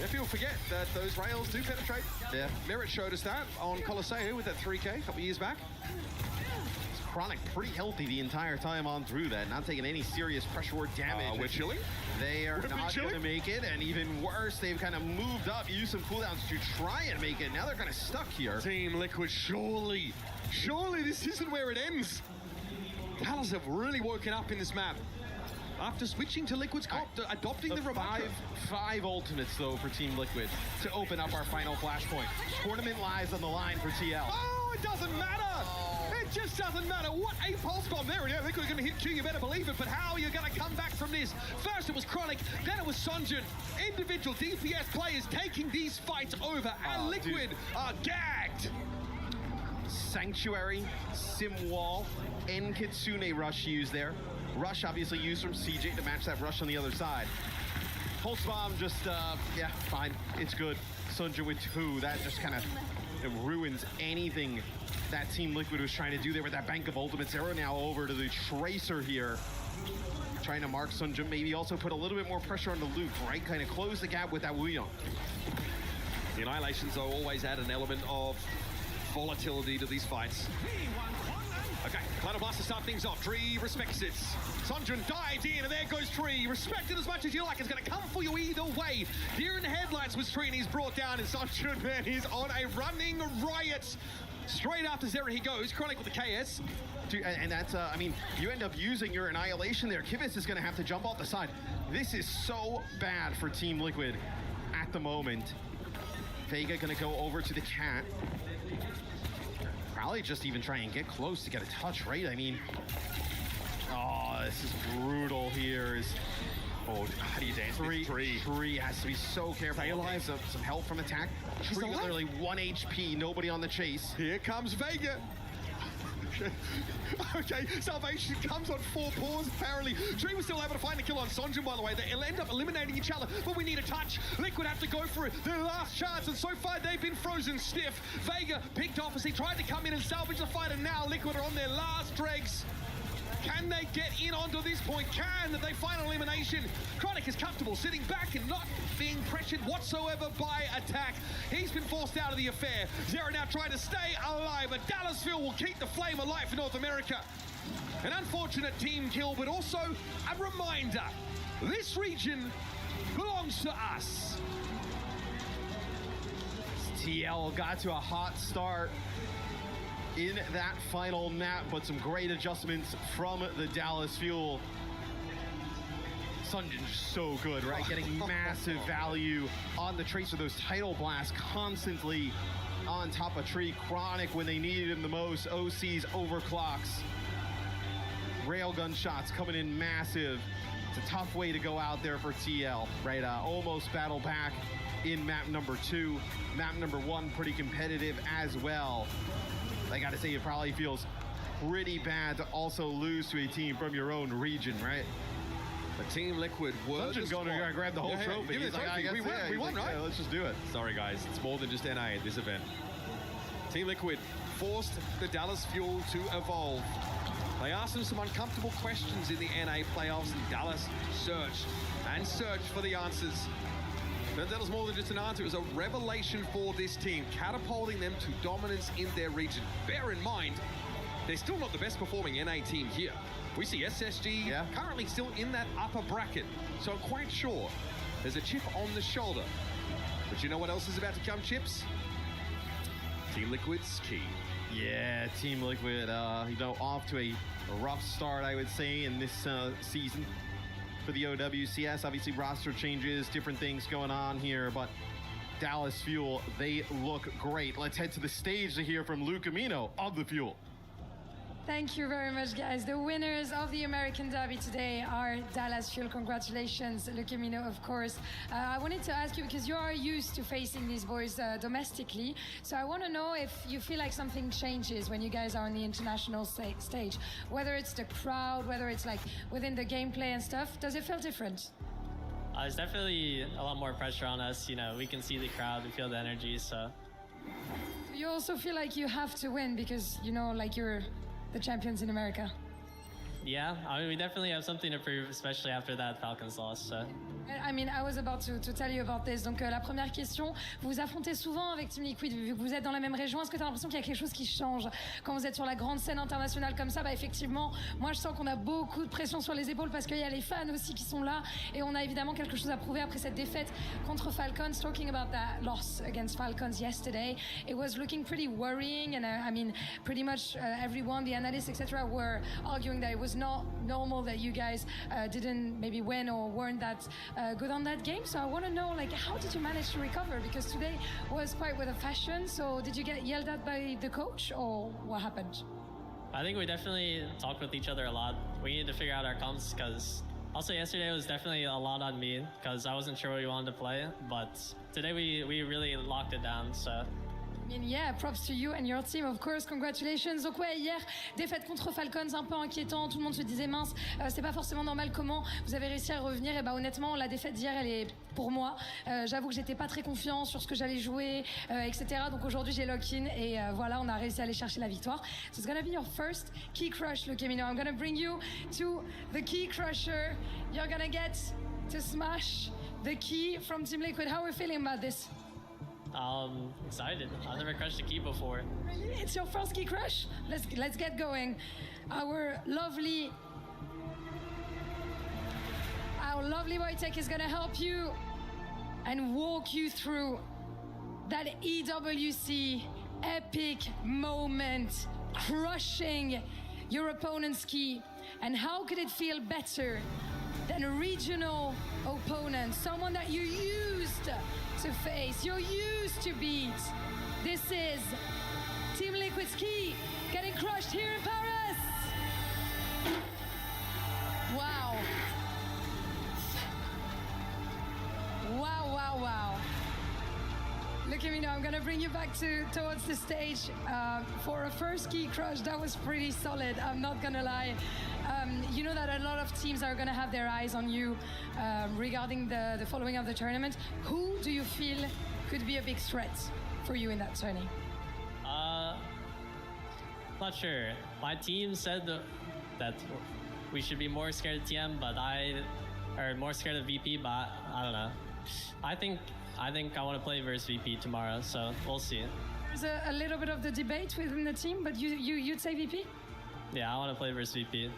If you'll forget that those rails do penetrate. Yeah. Merritt showed us that on Colosseo with that 3K a couple of years back. Chronic pretty healthy the entire time on through that, not taking any serious pressure or damage. We're chilling. They are Would have been not going to chilling. make it, and even worse, they've kind of moved up, used some cooldowns to try and make it. Now they're kind of stuck here. Team Liquid, surely this isn't where it ends. Dallas have really woken up in this map. After switching to Liquid's adopting the remote. Five ultimates, though, for Team Liquid to open up our final flashpoint. Tournament lies on the line for TL. Oh, it doesn't matter. It just doesn't matter. What a pulse bomb there. Yeah, Liquid are going to hit 2, you better believe it. But how are you going to come back from this? First it was Chronic, then it was Sunjin. Individual DPS players taking these fights over. And Liquid are gagged. Sanctuary, Simwall, and Kitsune Rush used there. Rush obviously used from CJ to match that rush on the other side. Pulse Bomb just, yeah, fine. It's good. Sunjin with 2. That just kind of ruins anything that Team Liquid was trying to do there with that bank of ultimates. Arrow now over to the Tracer here. Trying to mark Sunjin, maybe also put a little bit more pressure on the Luke, right? Kind of close the gap with that Wuyong. The Annihilations, though, always add an element of volatility to these fights. Okay, Cloud Blast to start things off. Tree respects it. Sunjin dives in, and there goes Tree. Respect it as much as you like. It's going to come for you either way. Here in the headlights was Tree, and he's brought down, and Sunjin, man, he's on a running riot. Straight after Zera he goes. Chronic with the KS. Dude, and that's, I mean, you end up using your Annihilation there. Kivitz is going to have to jump off the side. This is so bad for Team Liquid at the moment. Vega going to go over to the Cat. Probably just even try and get close to get a touch, right? I mean, oh, this is brutal here. Oh, how do you dance with Tree? Tree has to be so careful. Okay, some help from attack. Tree with literally 1 HP, nobody on the chase. Here comes Vega. Okay, Salvation comes on 4 paws, apparently. Tree was still able to find a kill on Sunjin, by the way. They'll end up eliminating each other, but we need a touch. Liquid have to go for it. Their last chance, and so far they've been frozen stiff. Vega picked off as he tried to come in and salvage the fight, and now Liquid are on their last dregs. Can they get in onto this point? Can they find an elimination? Chronic is comfortable sitting back and not being pressured whatsoever by attack. He's been forced out of the affair. Zera now trying to stay alive, but Dallasville will keep the flame alive for North America. An unfortunate team kill, but also a reminder. This region belongs to us. TL got to a hot start in that final map, but some great adjustments from the Dallas Fuel. Sunjin's so good, right? Getting massive value on the Tracer. Those title blasts constantly on top of Tree. Chronic when they needed him the most. OCs overclocks. Railgun shots coming in massive. It's a tough way to go out there for TL, right? Almost battle back in map number 2. Map number 1 pretty competitive as well. I gotta say, it probably feels pretty bad to also lose to a team from your own region, right? But Team Liquid were just going to grab the whole trophy. He's like, I guess, we won, right? Yeah, let's just do it. Sorry, guys. It's more than just NA at this event. Team Liquid forced the Dallas Fuel to evolve. They asked them some uncomfortable questions in the NA playoffs, and Dallas searched and searched for the answers. But that was more than just an answer. It was a revelation for this team, catapulting them to dominance in their region. Bear in mind, they're still not the best performing NA team here. We see SSG currently still in that upper bracket, so I'm quite sure there's a chip on the shoulder. But you know what else is about to come, Chips? Team Liquid's key. Yeah, Team Liquid, off to a rough start, I would say, in this season for the OWCS. Obviously, roster changes, different things going on here, but Dallas Fuel, they look great. Let's head to the stage to hear from Luke Amino of the Fuel. Thank you very much, guys. The winners of the American Derby today are Dallas Fuel. Congratulations, Luke Amino, of course. I wanted to ask you, because you are used to facing these boys domestically, so I want to know if you feel like something changes when you guys are on the international stage, whether it's the crowd, whether it's like within the gameplay and stuff. Does it feel different? There's definitely a lot more pressure on us. You know, we can see the crowd, we feel the energy, so. You also feel like you have to win because, you know, like you're the champions in America. Yeah, I mean, we definitely have something to prove, especially after that Falcons loss. So. I mean, I was about to tell you about this. Donc, la première question, vous vous affrontez souvent avec Team Liquid, vu que vous êtes dans la même région. Est-ce que tu as l'impression qu'il y a quelque chose qui change quand vous êtes sur la grande scène internationale comme ça? Bah, effectivement, moi, je sens qu'on a beaucoup de pression sur les épaules parce qu'il y a les fans aussi qui sont là. Et on a évidemment quelque chose à prouver après cette défaite contre Falcons. Talking about that loss against Falcons yesterday, it was looking pretty worrying. And I mean, pretty much everyone, the analysts, etc., were arguing that it was not normal that you guys didn't maybe win or weren't that good on that game. So I want to know, like, how did you manage to recover? Because today was quite with a fashion. So did you get yelled at by the coach or what happened? I think we definitely talked with each other a lot. We needed to figure out our comps because also yesterday was definitely a lot on me because I wasn't sure what we wanted to play. But today we really locked it down. So. I mean, yeah, props to you and your team, of course. Congratulations. Donc ouais, hier, défaite contre Falcons, un peu inquiétant. Tout le monde se disait, mince, c'est pas forcément normal. Comment vous avez réussi à revenir? Et bah honnêtement, la défaite d'hier, elle est pour moi. J'avoue que j'étais pas très confiant sur ce que j'allais jouer, etc. Donc aujourd'hui, j'ai lock-in et voilà, on a réussi à aller chercher la victoire. So it's gonna be your first key crush, Lukemino. I'm gonna bring you to the key crusher. You're gonna get to smash the key from Team Liquid. How are we feeling about this? Excited. I've never crushed a key before. Really? It's your first key crush? Let's get going. Our lovely Wojtek is gonna help you and walk you through that EWC epic moment, crushing your opponent's key. And how could it feel better than a regional opponent, someone that you used to face, you're used to beat? This is Team Liquid's key getting crushed here in Paris. Wow. Wow, wow, wow. Look at me now, I'm gonna bring you back towards the stage for a first key crush. That was pretty solid, I'm not gonna lie. You know that a lot of teams are gonna have their eyes on you regarding the following of the tournament. Who do you feel could be a big threat for you in that tourney? Not sure. My team said that we should be more scared of TM, or more scared of VP, but I don't know. I think I want to play versus VP tomorrow, so we'll see. There's a little bit of the debate within the team, but you'd say VP? Yeah, I want to play versus VP.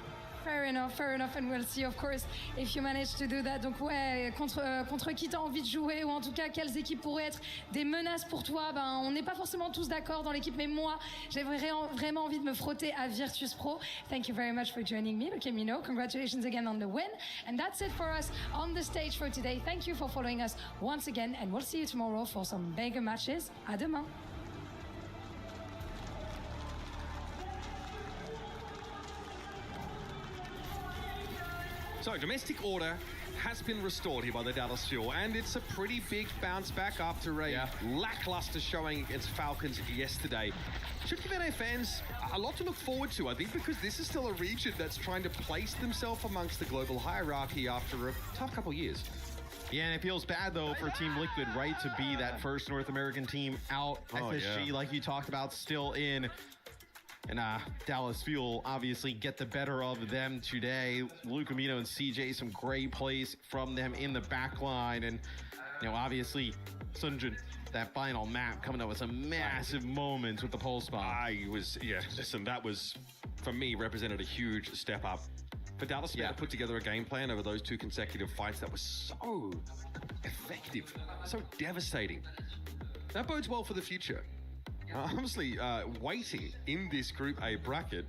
Fair enough, and we'll see, of course, if you manage to do that. Donc ouais, contre qui t'as envie de jouer, ou en tout cas, quelles équipes pourraient être des menaces pour toi? Ben, on n'est pas forcément tous d'accord dans l'équipe, mais moi, j'ai vraiment envie de me frotter à Virtus Pro. Thank you very much for joining me, Lukemino. Congratulations again on the win. And that's it for us on the stage for today. Thank you for following us once again, and we'll see you tomorrow for some bigger matches. À demain. So, domestic order has been restored here by the Dallas Fuel, and it's a pretty big bounce back after a lackluster showing against Falcons yesterday. Should give NA fans a lot to look forward to, I think, because this is still a region that's trying to place themselves amongst the global hierarchy after a tough couple years. Yeah, and it feels bad, though, for Team Liquid, right, to be that first North American team out. FSG, like you talked about, still in. And Dallas Fuel obviously get the better of them today. Lukemino and CJ, some great plays from them in the back line. And, you know, obviously, Sunjun, that final map coming up with some massive moments with the pulse bomb. Listen, that was, for me, represented a huge step up. For Dallas to be able to put together a game plan over those two consecutive fights that was so effective, so devastating. That bodes well for the future. Honestly, waiting in this Group A bracket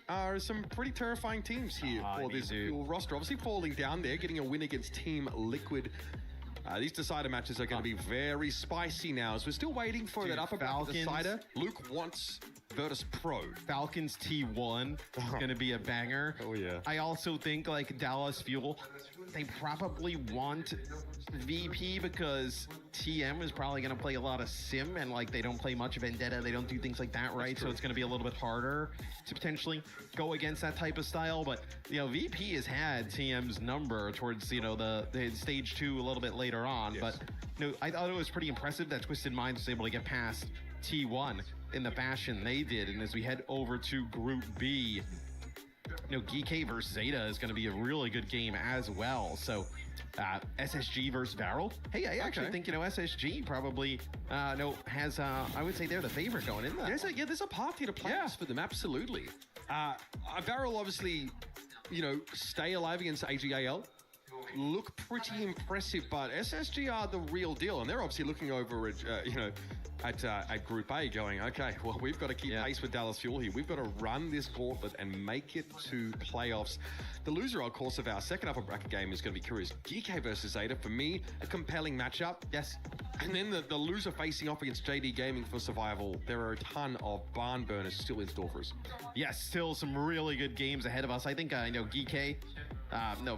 are some pretty terrifying teams here for this roster. Obviously falling down there, getting a win against Team Liquid. These decider matches are going to be very spicy now, as we're still waiting for that upper bracket decider. Luke wants Virtus Pro. Falcons T1 is going to be a banger. Oh, yeah. I also think, like, Dallas Fuel, they probably want VP because TM is probably going to play a lot of Sim, and, like, they don't play much Vendetta. They don't do things like that, right? So it's going to be a little bit harder to potentially go against that type of style. But, you know, VP has had TM's number towards, you know, the stage 2 a little bit later on. Yes. But, you know, I thought it was pretty impressive that Twisted Minds was able to get past T1 in the fashion they did. And as we head over to Group B, you know, GK versus Zeta is going to be a really good game as well. So SSG versus Varel. Hey, I actually think, you know, SSG probably has, I would say they're the favorite going in there. There's a path here to playoffs for them, absolutely. Varel obviously, you know, stay alive against AGAL. Look pretty impressive, but SSG are the real deal, and they're obviously looking over at, at Group A going, okay, well, we've got to keep pace with Dallas Fuel here. We've got to run this gauntlet and make it to playoffs. The loser, of course, of our second upper bracket game is going to be curious. GK versus Zeta, for me, a compelling matchup. Yes. And then the loser facing off against JD Gaming for survival. There are a ton of barn burners still in store for us. Yes, still some really good games ahead of us. I think, GK,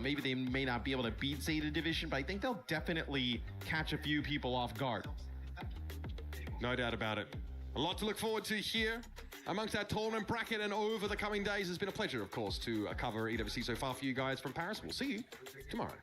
maybe they may not be able to beat Zeta Division, but I think they'll definitely catch a few people off guard. No doubt about it. A lot to look forward to here amongst our tournament bracket, and over the coming days. It's been a pleasure, of course, to cover EWC so far for you guys from Paris. We'll see you tomorrow.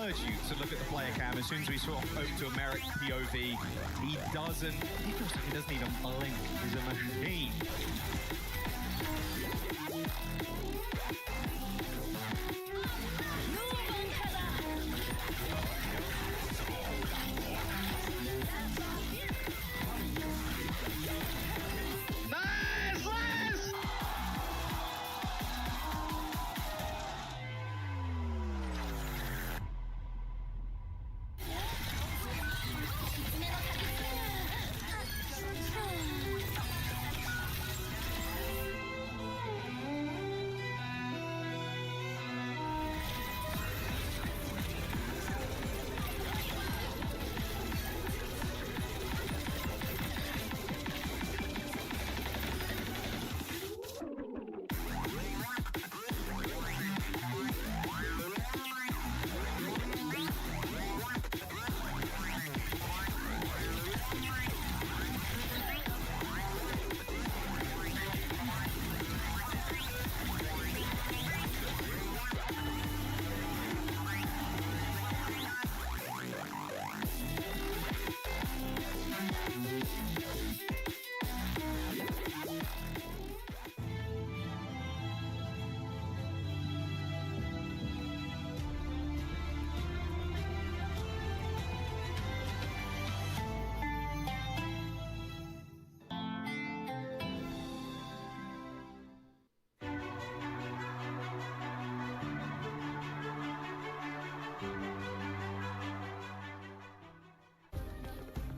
You to look at the player cam. As soon as we spoke to a Merrick POV, he doesn't even blink. He's a machine.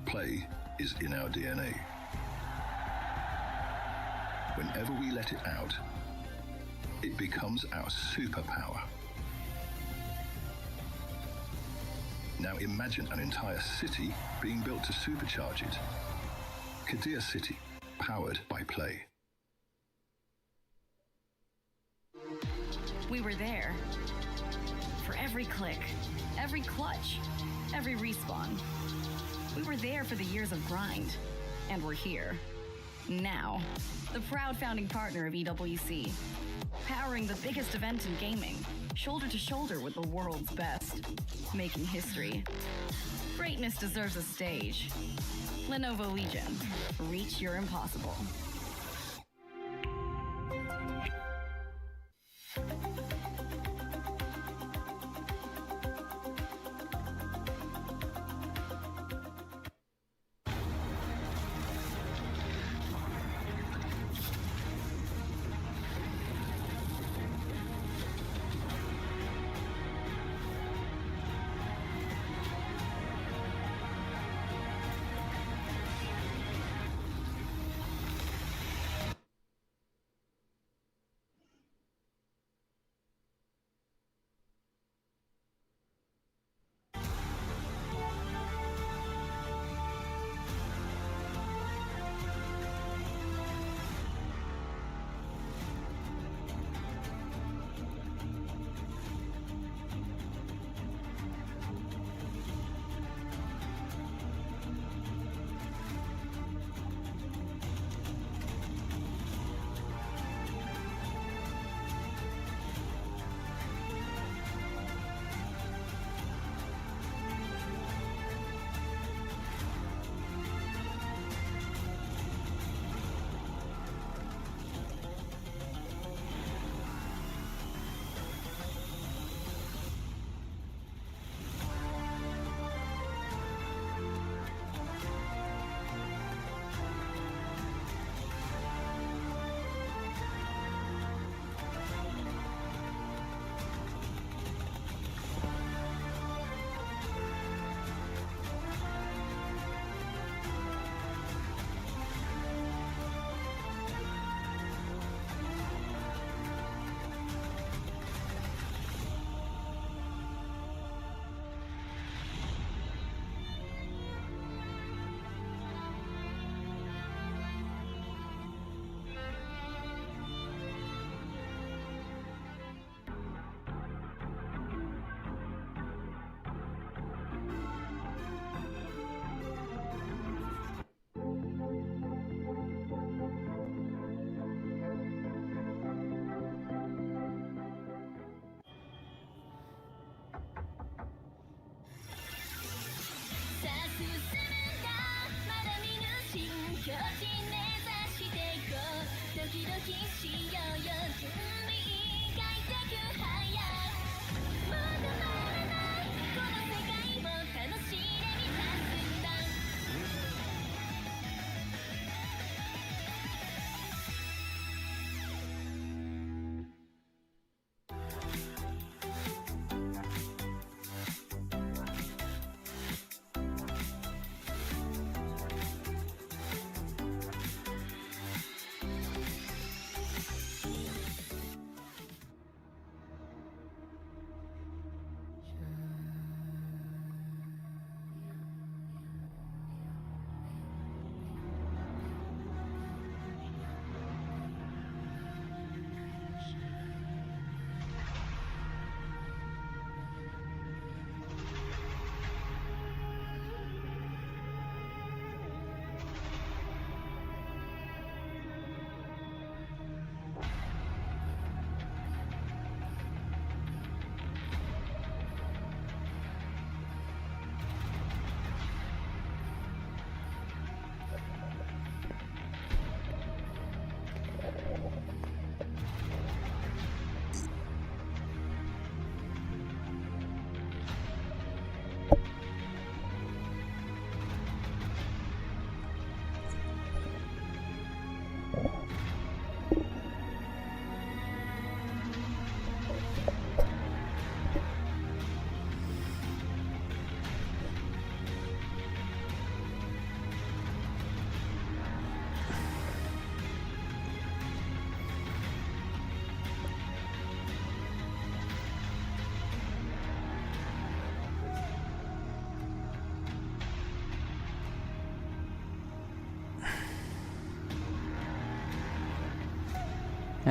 Play is in our DNA. Whenever we let it out, it becomes our superpower. Now imagine an entire city being built to supercharge it. Kadir City, powered by Play. We were there. For every click, every clutch, every respawn. We were there for the years of grind, and we're here. Now, the proud founding partner of EWC, powering the biggest event in gaming, shoulder to shoulder with the world's best, making history. Greatness deserves a stage. Lenovo Legion, reach your impossible.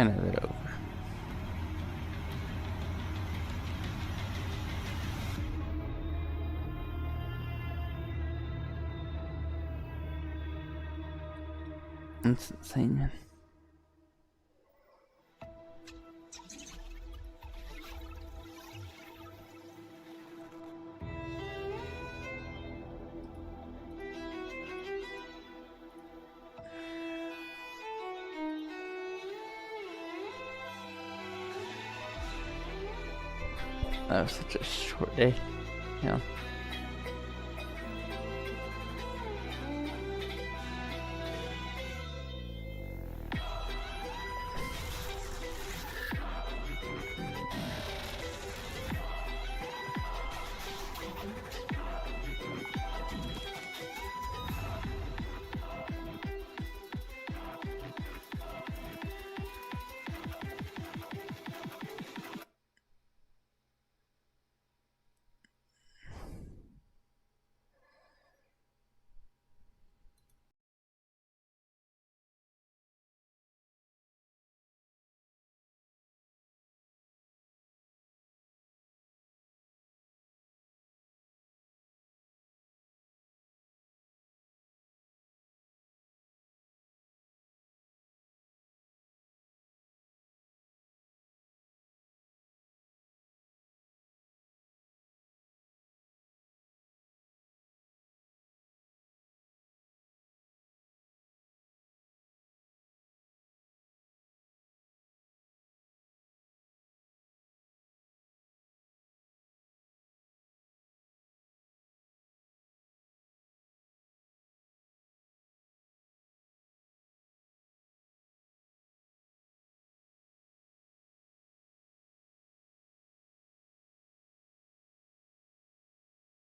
And a bit over. It's insane, man. That was such a short day. Yeah.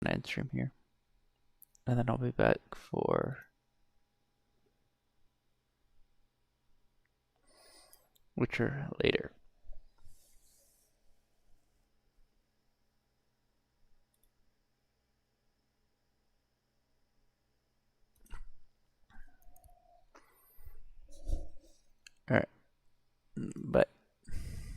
End stream here, and then I'll be back for Witcher later. All right, bye.